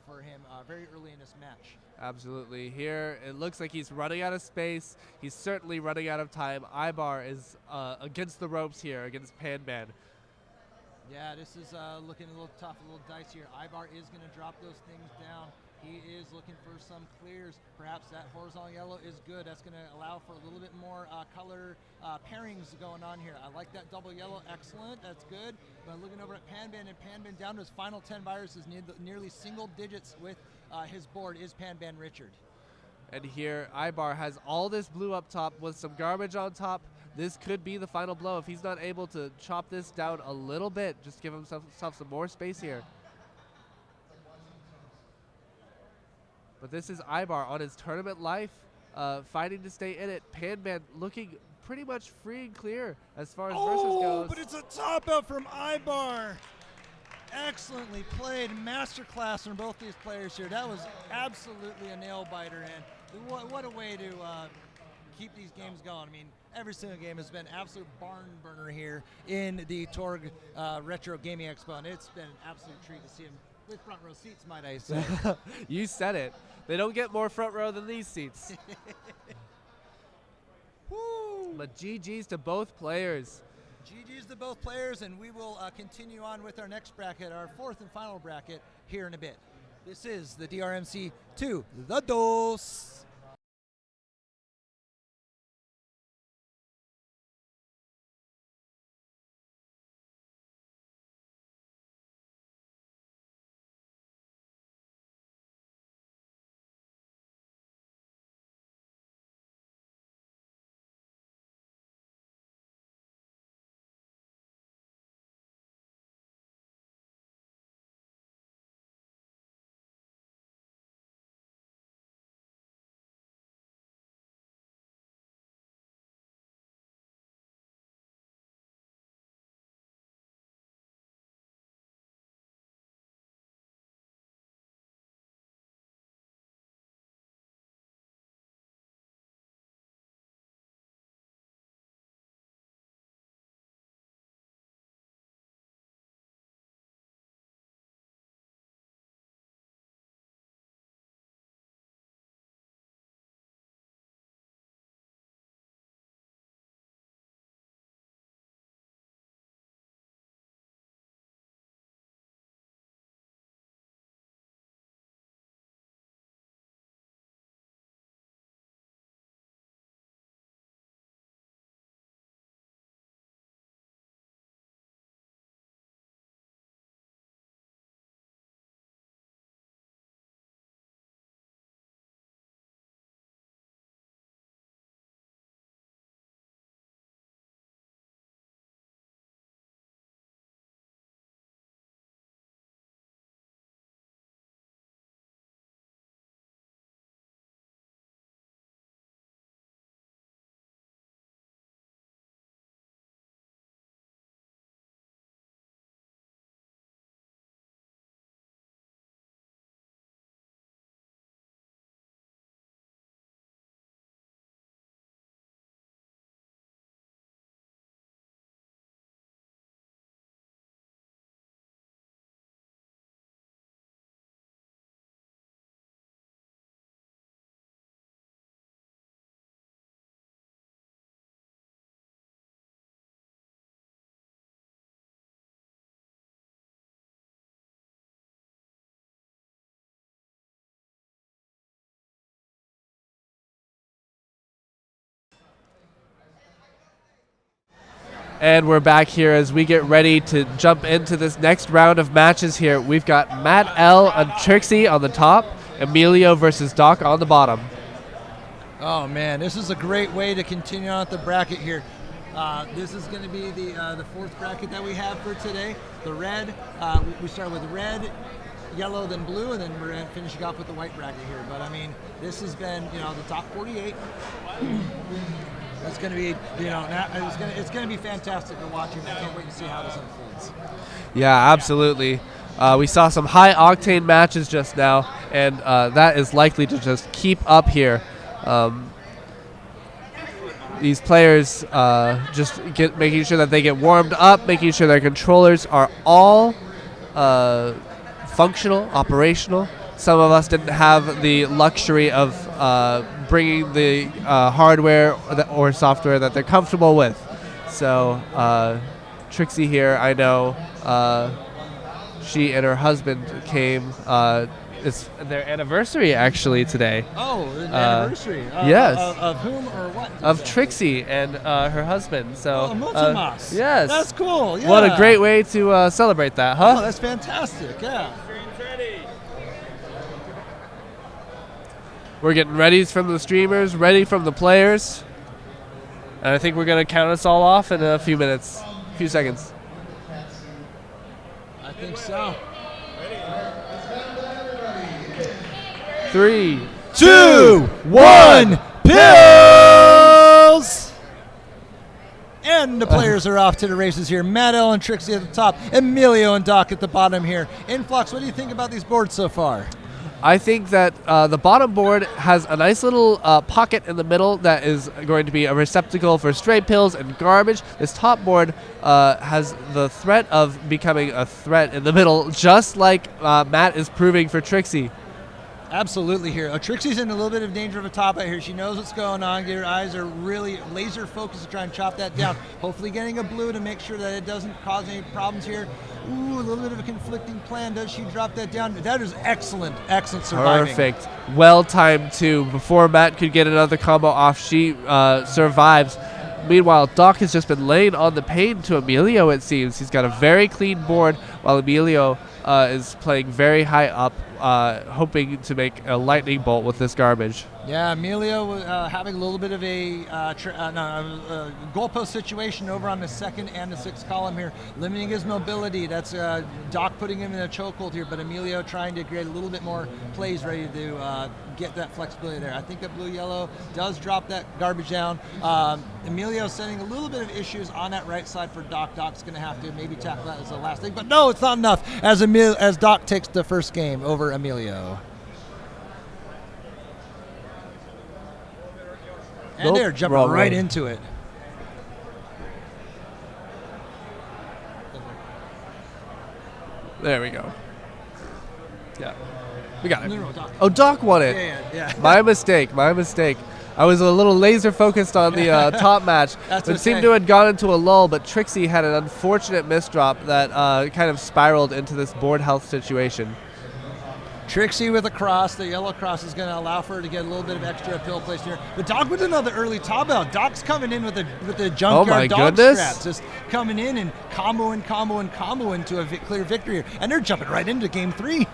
for him very early in this match. Absolutely. Here, it looks like he's running out of space. He's certainly running out of time. Ibar is against the ropes here, against Panban. Yeah, this is looking a little tough, a little dicey here. Ibar is going to drop those things down. He is looking for some clears. Perhaps that horizontal yellow is good. That's going to allow for a little bit more color pairings going on here. I like that double yellow. Excellent. That's good. But looking over at Panban, and Panban down to his final 10 viruses, nearly single digits with his board is Panban Richard. And here, Ibar has all this blue up top with some garbage on top. This could be the final blow if he's not able to chop this down a little bit. Just give himself some more space here. But this is Ibar on his tournament life, fighting to stay in it. Panban looking pretty much free and clear as far as versus goes. But it's a top out from Ibar. Excellently played, masterclass from both these players here. That was absolutely a nail biter, and what a way to keep these games going. I mean, every single game has been an absolute barn burner here in the Torg Retro Gaming Expo, and it's been an absolute treat to see him with front row seats, might I say. You said it. They don't get more front row than these seats. Woo! But GG's to both players. GG's to both players, and we will continue on with our next bracket, our 4th and final bracket, here in a bit. This is the DRMC2, the DOS. And we're back here as we get ready to jump into this next round of matches here. We've got Matt L. and Trixie on the top, Emilio versus Doc on the bottom. Oh man, this is a great way to continue on with the bracket here. This is going to be the fourth bracket that we have for today. The red, we start with red, yellow, then blue, and then we're finishing off with the white bracket here. But I mean, this has been, the top 48. It's going to be, it's going to be fantastic to watch. I can't wait to see how this unfolds. Yeah, absolutely. We saw some high octane matches just now, and that is likely to just keep up here. These players just making sure that they get warmed up, making sure their controllers are all functional, operational. Some of us didn't have the luxury of bringing the hardware or software that they're comfortable with. So Trixie here, I know she and her husband came. It's their anniversary actually today. Oh, an anniversary. Yes. Of whom or what? Of Trixie and her husband. So. Oh, Multimas. Yes. That's cool. Yeah. What a great way to celebrate that, huh? Oh, that's fantastic. Yeah. We're getting ready from the streamers, ready from the players. And I think we're going to count us all off in a few minutes, a few seconds. I think so. 3, 2, 1, pills! And the players are off to the races here. Matt L. and Trixie at the top, Emilio and Doc at the bottom here. Influx, what do you think about these boards so far? I think that the bottom board has a nice little pocket in the middle that is going to be a receptacle for stray pills and garbage. This top board has the threat of becoming a threat in the middle, just like Matt is proving for Trixie. Absolutely here. Trixie's in a little bit of danger of a top out here. She knows what's going on. Her eyes are really laser focused to try and chop that down. Hopefully getting a blue to make sure that it doesn't cause any problems here. Ooh, a little bit of a conflicting plan. Does she drop that down? That is excellent, excellent surviving. Perfect. Well timed too. Before Matt could get another combo off, she survives. Meanwhile, Doc has just been laying on the pain to Emilio, it seems. He's got a very clean board, while Emilio is playing very high up, hoping to make a lightning bolt with this garbage. Yeah, Emilio having a little bit of a goalpost situation over on the second and the sixth column here, limiting his mobility. That's Doc putting him in a chokehold here, but Emilio trying to create a little bit more plays, ready to get that flexibility there. I think that blue-yellow does drop that garbage down. Emilio sending a little bit of issues on that right side for Doc. Doc's going to have to maybe tackle that as the last thing, but no, it's not enough as Doc takes the first game over Emilio. And they're jumping right into it. There we go. Yeah. We got it. No, Doc. Oh, Doc won it. Yeah. My mistake. I was a little laser focused on the top match. It seemed to have gone into a lull, but Trixie had an unfortunate misdrop that kind of spiraled into this board health situation. Trixie with a cross. The yellow cross is going to allow for her to get a little bit of extra pill placed here. But Doc with another early top out. Doc's coming in with the junkyard dog straps. Just coming in and comboing to a clear victory here. And they're jumping right into game 3.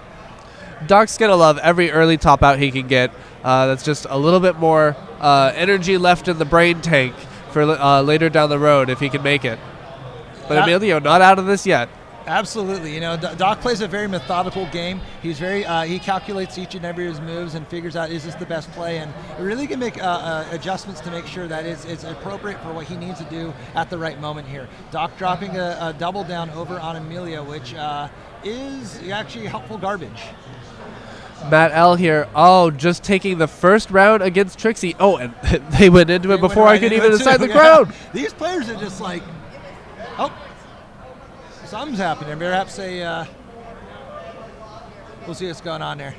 Doc's going to love every early top out he can get. That's just a little bit more energy left in the brain tank for later down the road if he can make it. But Emilio not out of this yet. Absolutely. Doc plays a very methodical game. He's he calculates each and every of his moves and figures out, is this the best play? And really can make adjustments to make sure that it's appropriate for what he needs to do at the right moment here. Doc dropping a double down over on Emilio, which is actually helpful garbage. Matt L here. Oh, just taking the first round against Trixie. Oh, and they went into it before I could even decide the crowd. These players are just like, oh, something's happening. Perhaps we'll see what's going on there.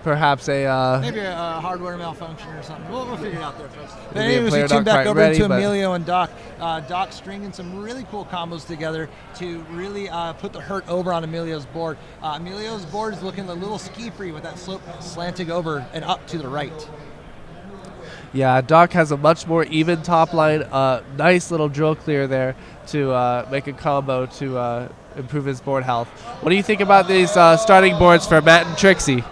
Perhaps maybe a hardware malfunction or something. We'll figure it out there first. But anyways, we turn back over to Emilio and Doc. Doc stringing some really cool combos together to really put the hurt over on Emilio's board. Emilio's board is looking a little ski-free with that slope slanting over and up to the right. Yeah, Doc has a much more even top line. Nice little drill clear there to make a combo to improve his board health. What do you think about these starting boards for Matt and Trixie?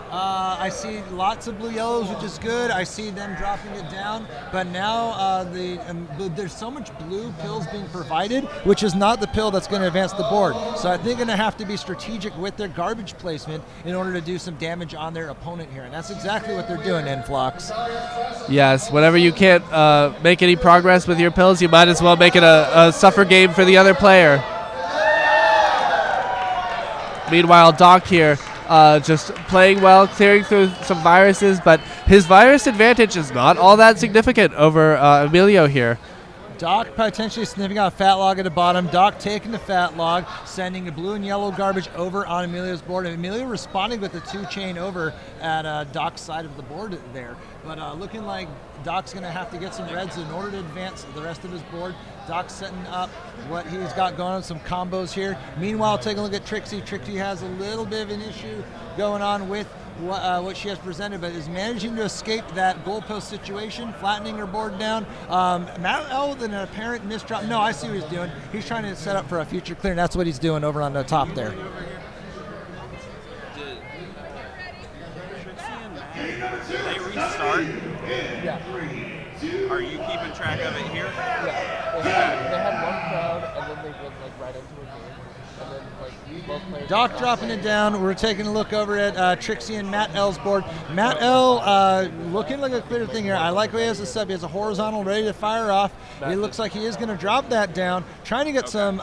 I see lots of blue yellows, which is good. I see them dropping it down, but now there's so much blue pills being provided, which is not the pill that's going to advance the board. So I think they're going to have to be strategic with their garbage placement in order to do some damage on their opponent here, and that's exactly what they're doing, Enflox. Yes, whenever you can't make any progress with your pills, you might as well make it a suffer game for the other player. Meanwhile, Doc here just playing well, clearing through some viruses, but his virus advantage is not all that significant over Emilio here. Doc potentially sniffing out a fat log at the bottom. Doc taking the fat log, sending the blue and yellow garbage over on Emilio's board. And Emilio responding with the 2-chain over at Doc's side of the board there. But looking like Doc's going to have to get some reds in order to advance the rest of his board. Doc's setting up what he's got going on, some combos here. Meanwhile, taking a look at Trixie. Trixie has a little bit of an issue going on with what she has presented, but is managing to escape that goalpost situation, flattening her board down. Matt L with an apparent misdrop. No, I see what he's doing. He's trying to set up for a future clear, and that's what he's doing over on the top there. Did they restart? Yeah. Are you keeping track of it here? Yeah. They had one crowd, and then they went right into a game. And then both players. Doc dropping it down. We're taking a look over at Trixie and Matt L's board. Matt L looking like a clear thing here. I like what he has to set. He has a horizontal ready to fire off. It looks like he is going to drop that down, trying to get some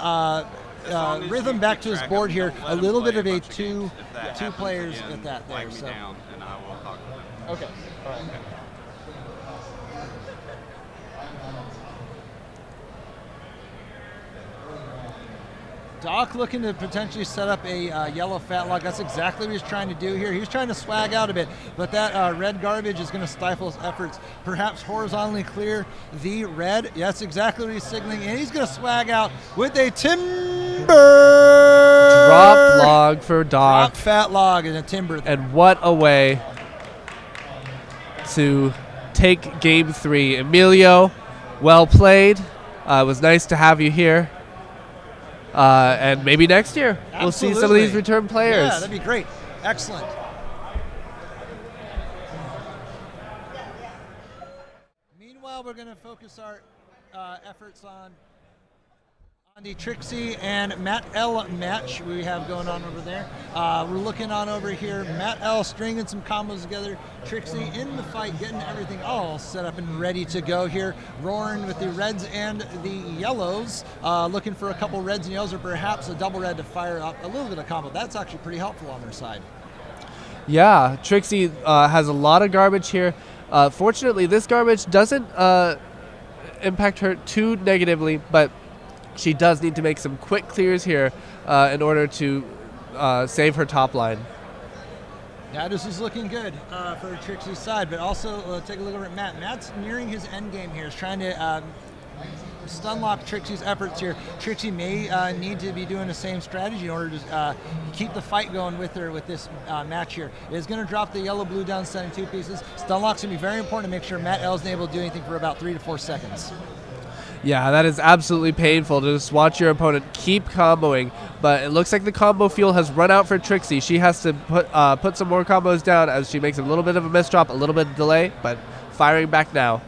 rhythm back to his board here. A little bit of a two players at that there. So. Down and I will talk to them. Okay. All right. Doc looking to potentially set up a yellow fat log. That's exactly what he's trying to do here. He's trying to swag out a bit, but that red garbage is going to stifle his efforts. Perhaps horizontally clear the red. Yeah, that's exactly what he's signaling, and he's going to swag out with a timber. Drop log for Doc. Drop fat log and a timber. And what a way to take game 3. Emilio, well played. It was nice to have you here. And maybe next year we'll see some of these return players. Yeah, that'd be great. Excellent. Meanwhile, we're going to focus our efforts on the Trixie and Matt L match we have going on over there. We're looking on over here. Matt L stringing some combos together. Trixie in the fight, getting everything all set up and ready to go here. Roaring with the reds and the yellows. Looking for a couple reds and yellows, or perhaps a double red to fire up a little bit of combo. That's actually pretty helpful on their side. Yeah, Trixie has a lot of garbage here. Fortunately, this garbage doesn't impact her too negatively, but she does need to make some quick clears here in order to save her top line. Yeah, this is looking good for Trixie's side, but also take a look over at Matt. Matt's nearing his end game here. He's trying to stun lock Trixie's efforts here. Trixie may need to be doing the same strategy in order to keep the fight going with her with this match here. It is going to drop the yellow-blue down, sending 2 pieces. Stun lock's going to be very important to make sure Matt L isn't able to do anything for about 3 to 4 seconds. Yeah, that is absolutely painful to just watch your opponent keep comboing, but it looks like the combo fuel has run out for Trixie. She has to put some more combos down as she makes a little bit of a misdrop, a little bit of delay, but firing back now.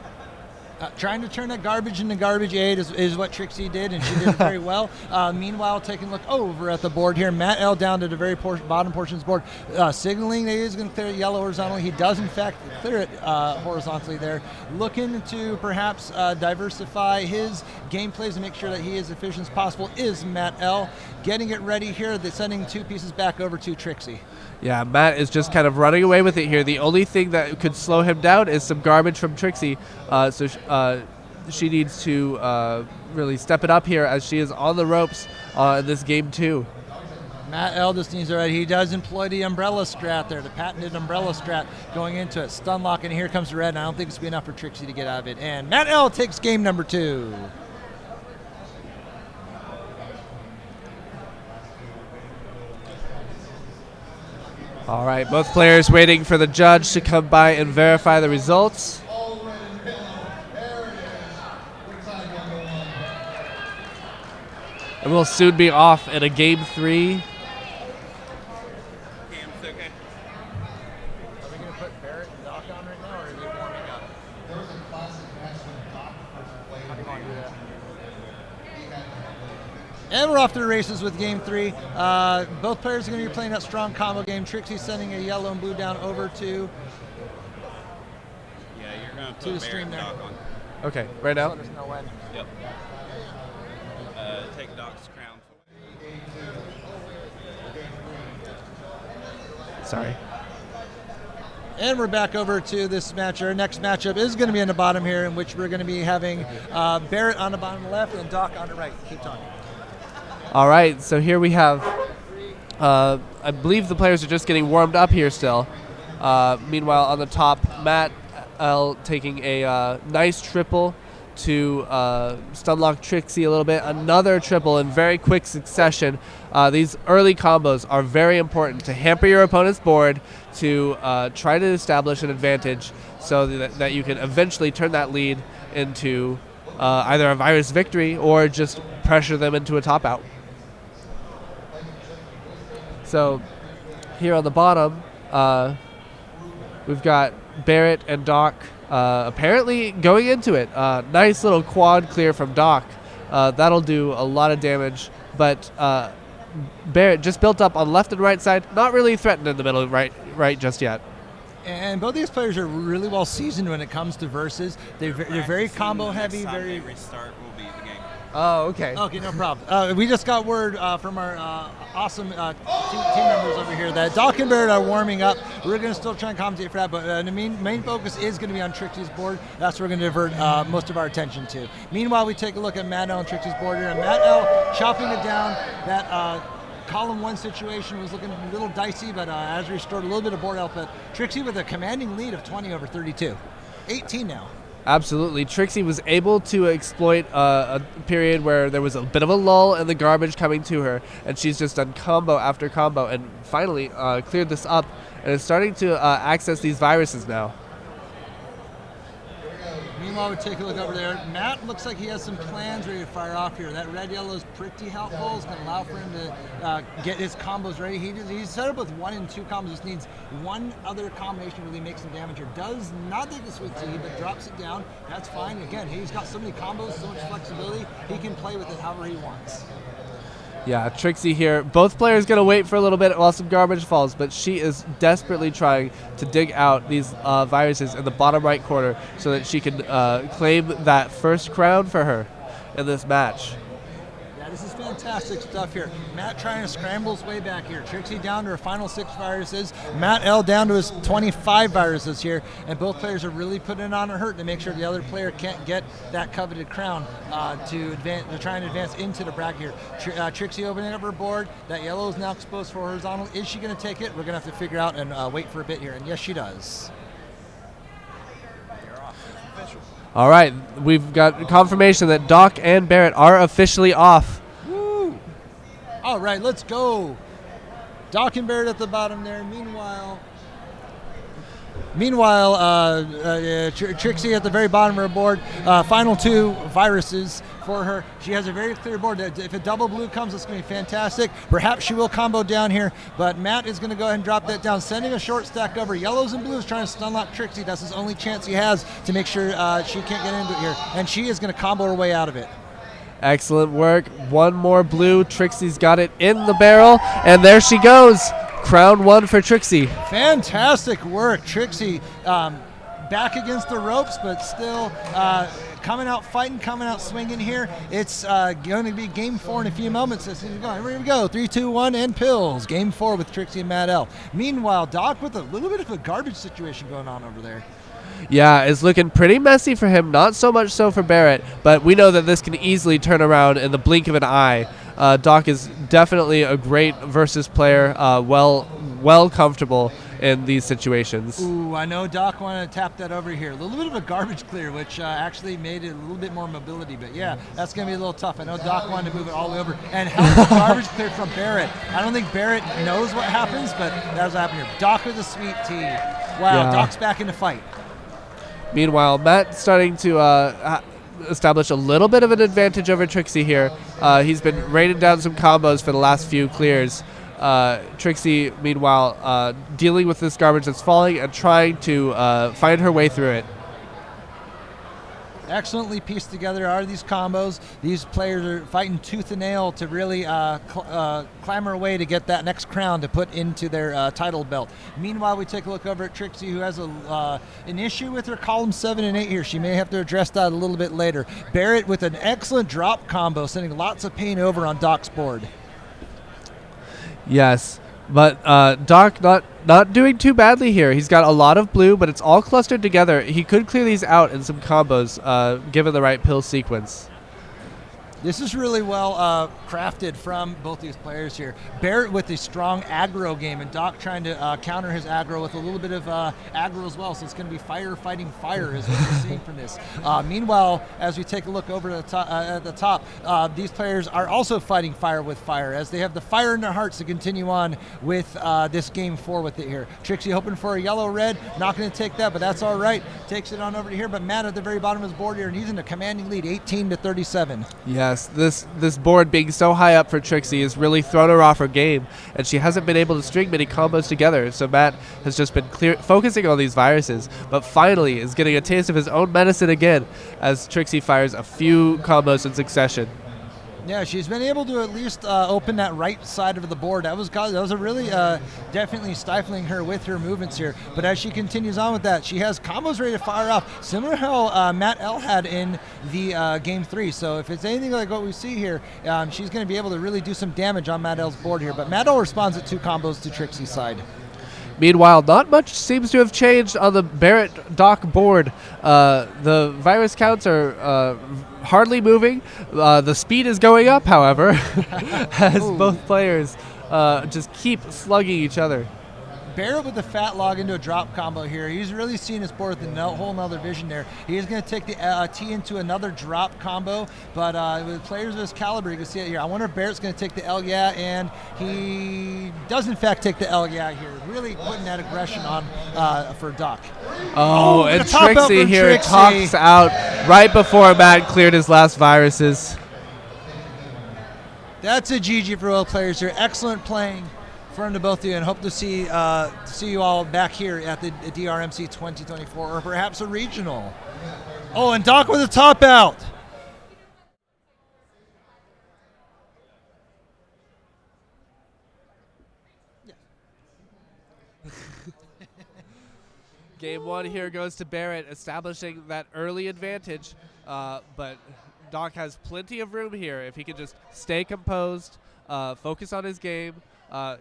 Trying to turn that garbage into garbage aid is what Trixie did, and she did it very well. Meanwhile, taking a look over at the board here, Matt L down to the very bottom portion of his board, signaling that he is going to clear it yellow horizontally. He does, in fact, clear it horizontally there. Looking to perhaps diversify his gameplays and make sure that he is efficient as possible is Matt L. Getting it ready here, sending 2 pieces back over to Trixie. Yeah, Matt is just kind of running away with it here. The only thing that could slow him down is some garbage from Trixie. So she needs to really step it up here as she is on the ropes in this game 2. Matt L just needs it right. He does employ the umbrella strat there, the patented umbrella strat going into it. Stun lock, and here comes the red, and I don't think it's going to be enough for Trixie to get out of it. And Matt L takes game number 2. All right, both players waiting for the judge to come by and verify the results. And we'll soon be off in a game 3. Cam's okay. Are we going to put Barrett and Doc on right now, or are they warming up? There was a classic match when Doc first played. How do you want to do that? And we're off to the races with game 3. Both players are going to be playing that strong combo game. Trixie sending a yellow and blue down over to Yeah, you're going to the put stream Barrett there. and Doc on. Okay, right now. Let us know when. Yep. Take Doc's crown. Sorry. And we're back over to this match. Our next matchup is going to be in the bottom here, in which we're going to be having Barrett on the bottom left and Doc on the right. Keep talking. All right, so here we have, I believe the players are just getting warmed up here still. Meanwhile, on the top, Matt L taking a nice triple to stunlock Trixie a little bit. Another triple in very quick succession. These early combos are very important to hamper your opponent's board, to try to establish an advantage so that you can eventually turn that lead into either a virus victory or just pressure them into a top out. So here on the bottom, we've got Barrett and Doc apparently going into it. Nice little quad clear from Doc. That'll do a lot of damage, but Barrett just built up on left and right side, not really threatened in the middle right just yet. And both these players are really well seasoned when it comes to versus. They're very combo heavy. Next time Very. they restart will be the game. Oh, okay. Okay, no problem. We just got word from our awesome team members over here that Doc and Barrett are warming up. We're going to still try and compensate for that, but the main focus is going to be on Trixie's board. That's what we're going to divert most of our attention to. Meanwhile, we take a look at Matt L and Trixie's board here, and Matt L chopping it down. That column 1 situation was looking a little dicey, but has restored a little bit of board health. But Trixie with a commanding lead of 20 over 32. 18 now. Absolutely. Trixie was able to exploit a period where there was a bit of a lull in the garbage coming to her, and she's just done combo after combo and finally cleared this up and is starting to access these viruses now. Meanwhile, we take a look over there. Matt looks like he has some plans ready to fire off here. That red-yellow is pretty helpful. It's going to allow for him to get his combos ready. He's set up with 1 and 2 combos. Just needs one other combination to really make some damage here. Does not take the sweet tea, but drops it down. That's fine. Again, he's got so many combos, so much flexibility. He can play with it however he wants. Yeah, Trixie here. Both players going to wait for a little bit while some garbage falls, but she is desperately trying to dig out these viruses in the bottom right corner so that she can claim that first crown for her in this match. Yeah, this is fantastic stuff here. Matt trying to scramble his way back here. Trixie down to her final 6 viruses. Matt L down to his 25 viruses here. And both players are really putting it on a hurt to make sure the other player can't get that coveted crown to try and advance into the bracket here. Trixie opening up her board. That yellow is now exposed for horizontal. Is she going to take it? We're going to have to figure out and wait for a bit here. And yes, she does. All right, we've got confirmation that Doc and Barrett are officially off. Woo! All right, let's go. Doc and Barrett at the bottom there. Meanwhile, Trixie at the very bottom of her board. Final 2 viruses for her. She has a very clear board. If a double blue comes, it's going to be fantastic. Perhaps she will combo down here, but Matt is going to go ahead and drop that down, sending a short stack over. Yellows and blues trying to stunlock Trixie. That's his only chance he has to make sure she can't get into it here, and she is going to combo her way out of it. Excellent work. One more blue. Trixie's got it in the barrel, and there she goes. Crown 1 for Trixie. Fantastic work, Trixie. Back against the ropes, but still coming out fighting, coming out swinging here. It's going to be game 4 in a few moments. Here we go. 3, 2, 1, and pills. Game 4 with Trixie and Matt L. Meanwhile, Doc with a little bit of a garbage situation going on over there. Yeah, it's looking pretty messy for him. Not so much so for Barrett, but we know that this can easily turn around in the blink of an eye. Doc is definitely a great versus player, well comfortable in these situations. Ooh, I know Doc wanted to tap that over here. A little bit of a garbage clear, which actually made it a little bit more mobility. But yeah, that's going to be a little tough. I know Doc wanted to move it all the way over. And how garbage clear from Barrett. I don't think Barrett knows what happens, but that's what happened here. Doc with a sweet tea. Wow, yeah. Doc's back in the fight. Meanwhile, Matt starting to establish a little bit of an advantage over Trixie here. He's been raining down some combos for the last few clears. Trixie, meanwhile, dealing with this garbage that's falling and trying to find her way through it. Excellently pieced together are these combos. These players are fighting tooth and nail to really clamber away to get that next crown to put into their title belt. Meanwhile, we take a look over at Trixie, who has an issue with her column 7 and 8 here. She may have to address that a little bit later. Barrett with an excellent drop combo, sending lots of pain over on Doc's board. Yes, but Doc not doing too badly here. He's got a lot of blue, but it's all clustered together. He could clear these out in some combos, given the right pill sequence. This is really well crafted from both these players here. Barrett with a strong aggro game, and Doc trying to counter his aggro with a little bit of aggro as well. So it's going to be fire fighting fire is what we're seeing from this. Meanwhile, as we take a look over at the top, these players are also fighting fire with fire, as they have the fire in their hearts to continue on with this game 4 with it here. Trixie hoping for a yellow-red, not going to take that, but that's all right. Takes it on over to here, but Matt at the very bottom of his board here, and he's in a commanding lead, 18-37. Yes, this board being so high up for Trixie has really thrown her off her game, and she hasn't been able to string many combos together. So Matt has just been focusing on these viruses, but finally is getting a taste of his own medicine again as Trixie fires a few combos in succession. Yeah, she's been able to at least open that right side of the board. That was a really definitely stifling her with her movements here. But as she continues on with that, she has combos ready to fire off, similar to how Matt L had in the game 3. So if it's anything like what we see here, she's going to be able to really do some damage on Matt L's board here. But Matt L responds at 2 combos to Trixie's side. Meanwhile, not much seems to have changed on the Barrett Doc board. The virus counts are hardly moving. The speed is going up, however, as both players just keep slugging each other. Barrett with the fat log into a drop combo here. He's really seeing his board with a whole nother vision there. He's going to take the T into another drop combo, but with players of his caliber, you can see it here. I wonder if Barrett's going to take the L yeah, and he does in fact take the L yeah here. Really putting that aggression on for Doc. Oh, and Trixie here talks out right before Matt cleared his last viruses. That's a GG for all players here. Excellent playing to both of you, and hope to see you all back here at the DRMC 2024, or perhaps a regional. Oh, and Doc with a top out. Game 1 here goes to Barrett, establishing that early advantage, but Doc has plenty of room here if he can just stay composed, focus on his game.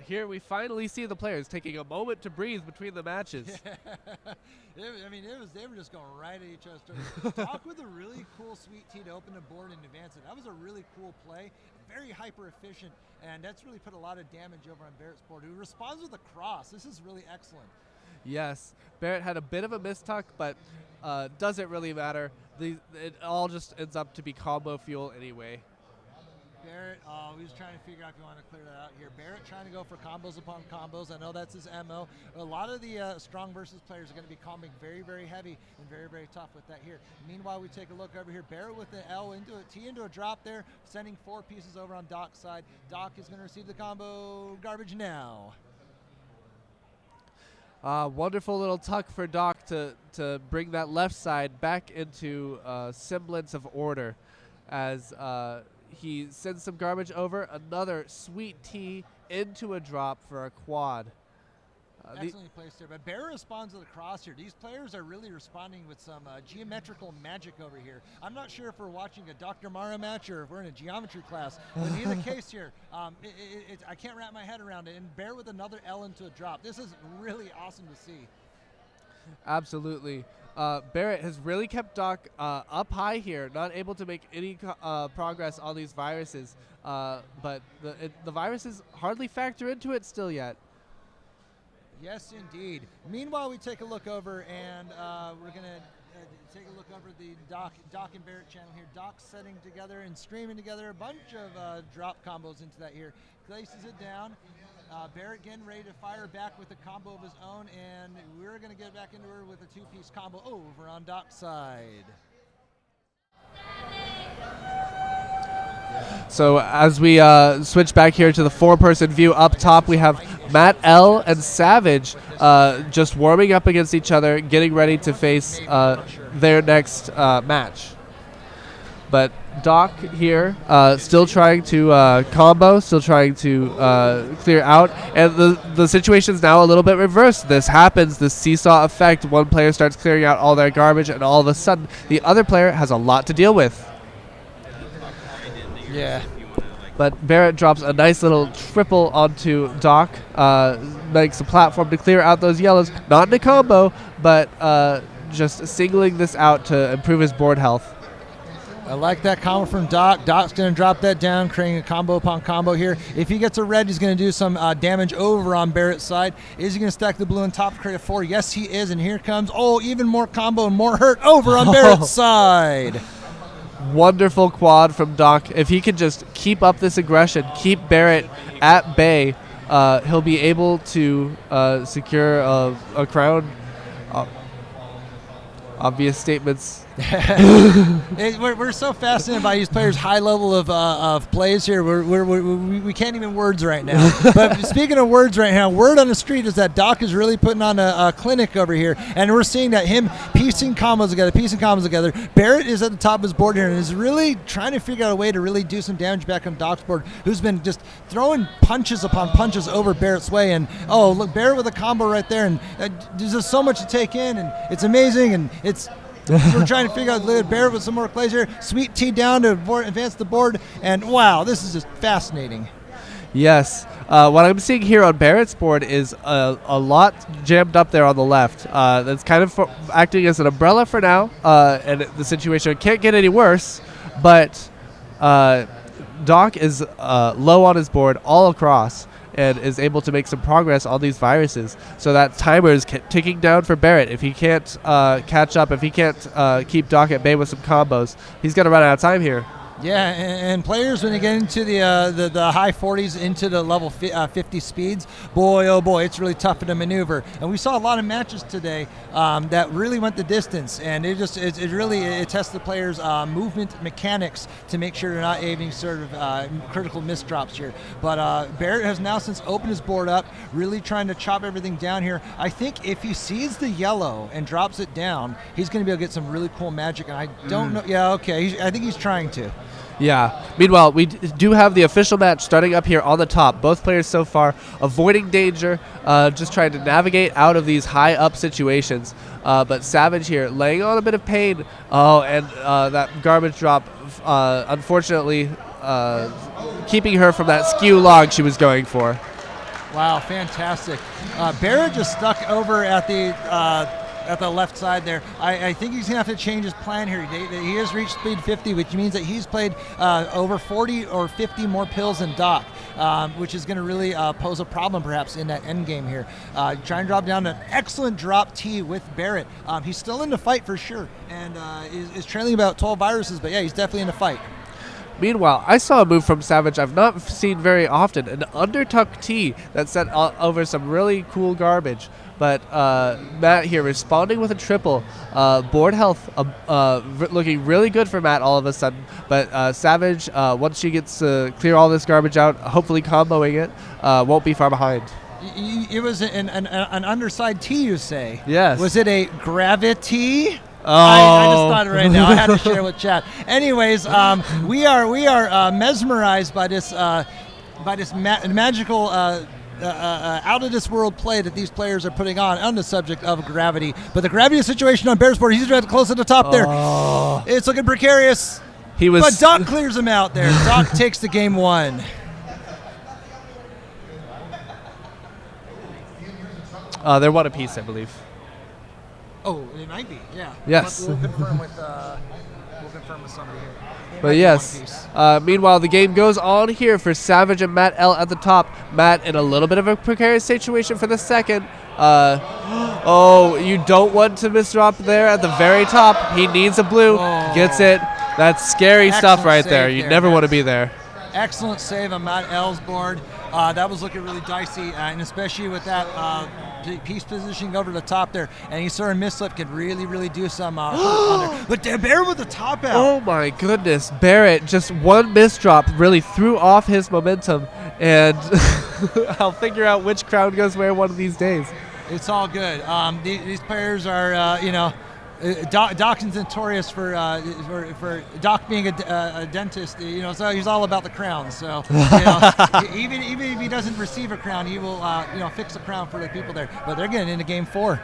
Here we finally see the players taking a moment to breathe between the matches. They were just going right at each other. Doc with a really cool sweet tee to open the board and advance it. That was a really cool play, very hyper efficient, and that's really put a lot of damage over on Barrett's board, who responds with a cross. This is really excellent. Yes, Barrett had a bit of a mistuck, but doesn't really matter. It all just ends up to be combo fuel anyway. Barrett, he was trying to figure out if you want to clear that out here. Barrett trying to go for combos upon combos. I know that's his MO. A lot of the strong versus players are going to be comboing very, very heavy and very, very tough with that here. Meanwhile, we take a look over here. Barrett with the L into a T into a drop there, sending 4 pieces over on Doc's side. Doc is going to receive the combo garbage now. Wonderful little tuck for Doc to bring that left side back into semblance of order as he sends some garbage over, another sweet T into a drop for a quad. Excellently placed there, but Barrett responds to the cross here. These players are really responding with some geometrical magic over here. I'm not sure if we're watching a Dr. Mara match or if we're in a geometry class, but in either case here, I can't wrap my head around it. And Barrett with another L into a drop. This is really awesome to see. Absolutely. Barrett has really kept Doc up high here, not able to make any progress on these viruses, but the viruses hardly factor into it still yet. Yes, indeed. Meanwhile, we take a look over, and we're going to take a look over the Doc and Barrett channel here. Doc setting together and streaming together a bunch of drop combos into that here. Places it down. Barrett getting ready to fire back with a combo of his own, and we're going to get back into her with a 2-piece combo over on Doc's side. So as we switch back here to the 4-person view up top, we have Matt L and Savage just warming up against each other, getting ready to face their next match. But Doc here still trying to combo, still trying to clear out. And the situation's now a little bit reversed. This happens, this seesaw effect. One player starts clearing out all their garbage, and all of a sudden, the other player has a lot to deal with. Yeah. But Barrett drops a nice little triple onto Doc, makes a platform to clear out those yellows. Not in a combo, but just singling this out to improve his board health. I like that combo from Doc. Doc's going to drop that down, creating a combo upon combo here. If he gets a red, he's going to do some damage over on Barrett's side. Is he going to stack the blue on top to create a 4? Yes, he is. And here comes, even more combo and more hurt over on Barrett's side. Wonderful quad from Doc. If he can just keep up this aggression, keep Barrett at bay, he'll be able to secure a crown. Obvious statements. We're so fascinated by these players' high level of plays here. We can't even words right now. But speaking of words right now, word on the street is that Doc is really putting on a clinic over here, and we're seeing that him piecing combos together. Barrett is at the top of his board here and is really trying to figure out a way to really do some damage back on Doc's board, who's been just throwing punches upon punches over Barrett's way. And look, Barrett with a combo right there, and there's just so much to take in, and it's amazing, and it's. We're trying to figure out Barrett with some more plays here. Sweet T down to advance the board, and wow, this is just fascinating. Yes. What I'm seeing here on Barrett's board is a lot jammed up there on the left. That's kind of acting as an umbrella for now, and the situation can't get any worse, but Doc is low on his board all across, and is able to make some progress on these viruses. So that timer is ticking down for Barrett. If he can't catch up, if he can't keep Doc at bay with some combos, he's going to run out of time here. Yeah, and players, when they get into the high 40s into the level 50 speeds, boy, oh boy, it's really tough to maneuver. And we saw a lot of matches today that really went the distance, and it really tests the players' movement mechanics to make sure they're not having sort of critical misdrops here. But Barrett has now since opened his board up, really trying to chop everything down here. I think if he sees the yellow and drops it down, he's going to be able to get some really cool magic, and I don't know. Yeah, okay, I think he's trying to. Yeah. Meanwhile, we do have the official match starting up here on the top. Both players so far avoiding danger, just trying to navigate out of these high up situations. But Savage here laying on a bit of pain. And that garbage drop, unfortunately, keeping her from that skew log she was going for. Wow, fantastic. Barrett just stuck over at the left side there. I think he's going to have to change his plan here. He has reached speed 50, which means that he's played over 40 or 50 more pills than Doc, which is going to really pose a problem perhaps in that end game here. Try and drop down an excellent drop T with Barrett. He's still in the fight for sure, and is trailing about 12 viruses, but yeah, he's definitely in the fight. Meanwhile, I saw a move from Savage I've not seen very often, an undertuck T that sent over some really cool garbage. But Matt here responding with a triple. Board health looking really good for Matt all of a sudden. But Savage, once she gets to clear all this garbage out, hopefully comboing it, won't be far behind. It was an underside T, you say? Yes. Was it a gravity? Oh. I just thought it right now. I had to share with chat. Anyways, we are mesmerized by this magical out of this world play that these players are putting on the subject of gravity. But the gravity situation on Bear's board, he's right close to the top there. It's looking precarious. But Doc clears him out there. Doc takes the game 1. They're one apiece, I believe. Oh, it might be, yeah. Yes. We'll confirm with somebody here. But yes, meanwhile, the game goes on here for Savage and Matt L at the top. Matt in a little bit of a precarious situation for the second. You don't want to misdrop there at the very top. He needs a blue. Gets it. That's scary stuff right there. You never want to be there. Excellent save on Matt L's board. That was looking really dicey, and especially with that piece positioning over the top there. And he saw a mislip could really do some hurt on there. But Barrett with the top out. Oh my goodness. Barrett, just one misdrop really threw off his momentum, and I'll figure out which crown goes where one of these days. It's all good. These players are, Doc's notorious for Doc being a dentist. So he's all about the crown. So even if he doesn't receive a crown, he will fix a crown for the people there. But they're getting into game 4.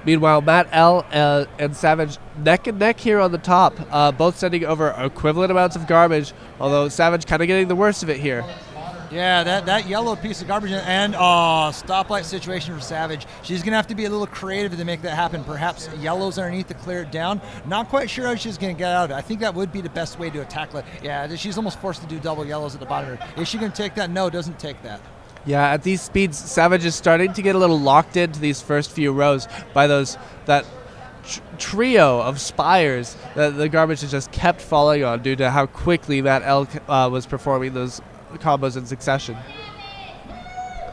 Meanwhile, Matt L and Savage neck and neck here on the top, both sending over equivalent amounts of garbage. Although Savage kind of getting the worst of it here. Yeah, that yellow piece of garbage and stoplight situation for Savage. She's going to have to be a little creative to make that happen. Perhaps yellows underneath to clear it down. Not quite sure how she's going to get out of it. I think that would be the best way to tackle it. Yeah, she's almost forced to do double yellows at the bottom. Is she going to take that? No, doesn't take that. Yeah, at these speeds, Savage is starting to get a little locked into these first few rows by that trio of spires that the garbage has just kept falling on due to how quickly Matt L was performing those combos in succession.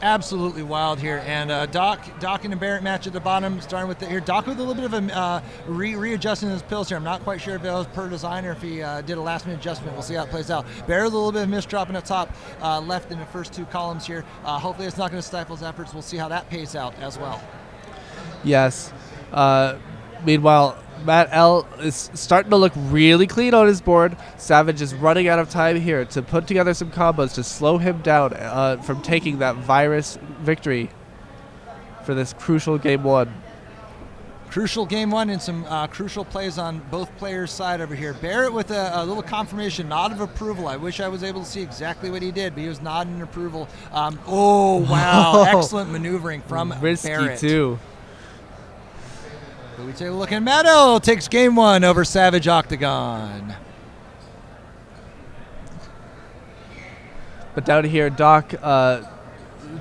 Absolutely wild here, and Doc and the Barrett match at the bottom, starting with here. Doc with a little bit of a readjusting his pills here. I'm not quite sure if it was per design or if he did a last-minute adjustment. We'll see how it plays out. Barrett with a little bit of misdropping at top left in the first 2 columns here. Hopefully it's not going to stifle his efforts. We'll see how that pays out as well. Yes. Meanwhile, Matt L is starting to look really clean on his board. Savage is running out of time here to put together some combos to slow him down from taking that virus victory for this crucial game 1. Crucial game 1 and some crucial plays on both players' side over here. Barrett with a little confirmation, nod of approval. I wish I was able to see exactly what he did, but he was nodding approval. Oh, wow. Excellent maneuvering from Risky Barrett. too. But we take a look at Matt L. Takes game 1 over Savage Octagon. But down here, Doc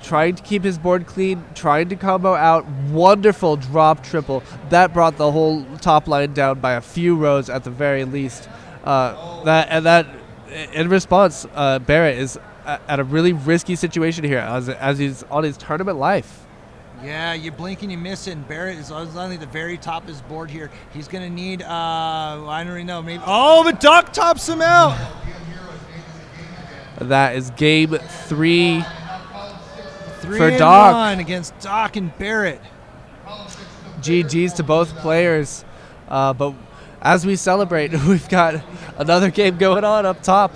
trying to keep his board clean, trying to combo out. Wonderful drop triple. That brought the whole top line down by a few rows at the very least. That in response, Barrett is at a really risky situation here as he's on his tournament life. Yeah, you blink and you miss it, and Barrett is only the very top of his board here. He's going to need, I don't really know, maybe. Oh, but Doc tops him out. That is game 3 for and Doc. 1 against Doc and Barrett. GG's to both players. But as we celebrate, we've got another game going on up top.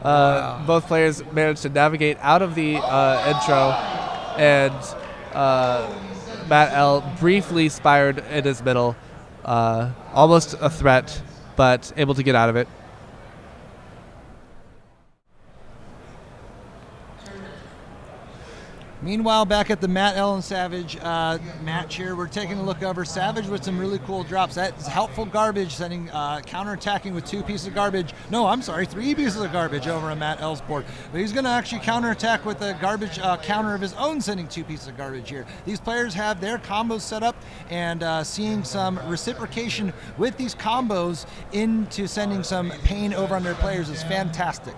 Wow. Both players managed to navigate out of the intro, and Matt L briefly spired in his middle. Almost a threat, but able to get out of it. Meanwhile, back at the Matt L and Savage match here, we're taking a look over Savage with some really cool drops. That's helpful garbage, sending counterattacking with 2 pieces of garbage. No, I'm sorry, 3 pieces of garbage over on Matt L's board. But he's going to actually counterattack with a garbage counter of his own, sending 2 pieces of garbage here. These players have their combos set up, and seeing some reciprocation with these combos into sending some pain over on their players is fantastic.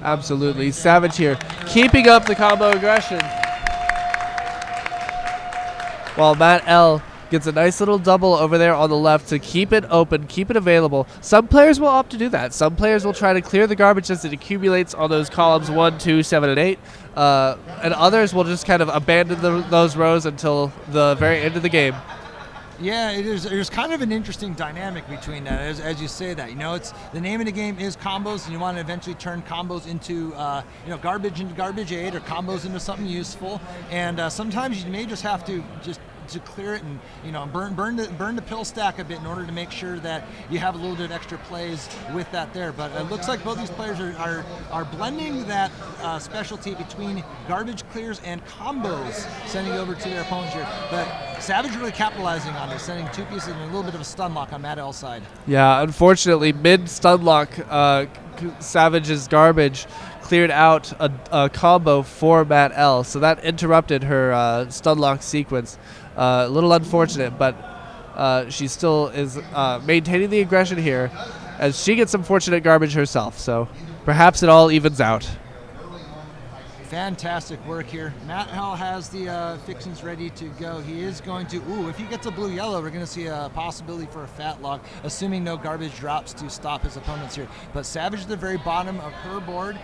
Absolutely. Savage here, keeping up the combo aggression. While Matt L gets a nice little double over there on the left to keep it open, keep it available. Some players will opt to do that. Some players will try to clear the garbage as it accumulates on those columns 1, 2, 7, and 8. And others will just kind of abandon those rows until the very end of the game. Yeah, there's kind of an interesting dynamic between that, as you say that. It's the name of the game is combos, and you want to eventually turn combos into garbage into garbage aid, or combos into something useful. And sometimes you may just have to clear it and burn the pill stack a bit in order to make sure that you have a little bit of extra plays with that there. But it looks like both these players are blending that specialty between garbage clears and combos, sending over to their opponents here. But Savage really capitalizing on this, sending 2 pieces and a little bit of a stun lock on Matt L's side. Yeah, unfortunately, mid stun lock, Savage's garbage cleared out a combo for Matt L, so that interrupted her stun lock sequence. A little unfortunate, but she still is maintaining the aggression here as she gets some fortunate garbage herself, so perhaps it all evens out. Fantastic work here. Matt Hell has the fixings ready to go. He is going to, if he gets a blue-yellow, we're going to see a possibility for a fat log, assuming no garbage drops to stop his opponents here. But Savage at the very bottom of her board,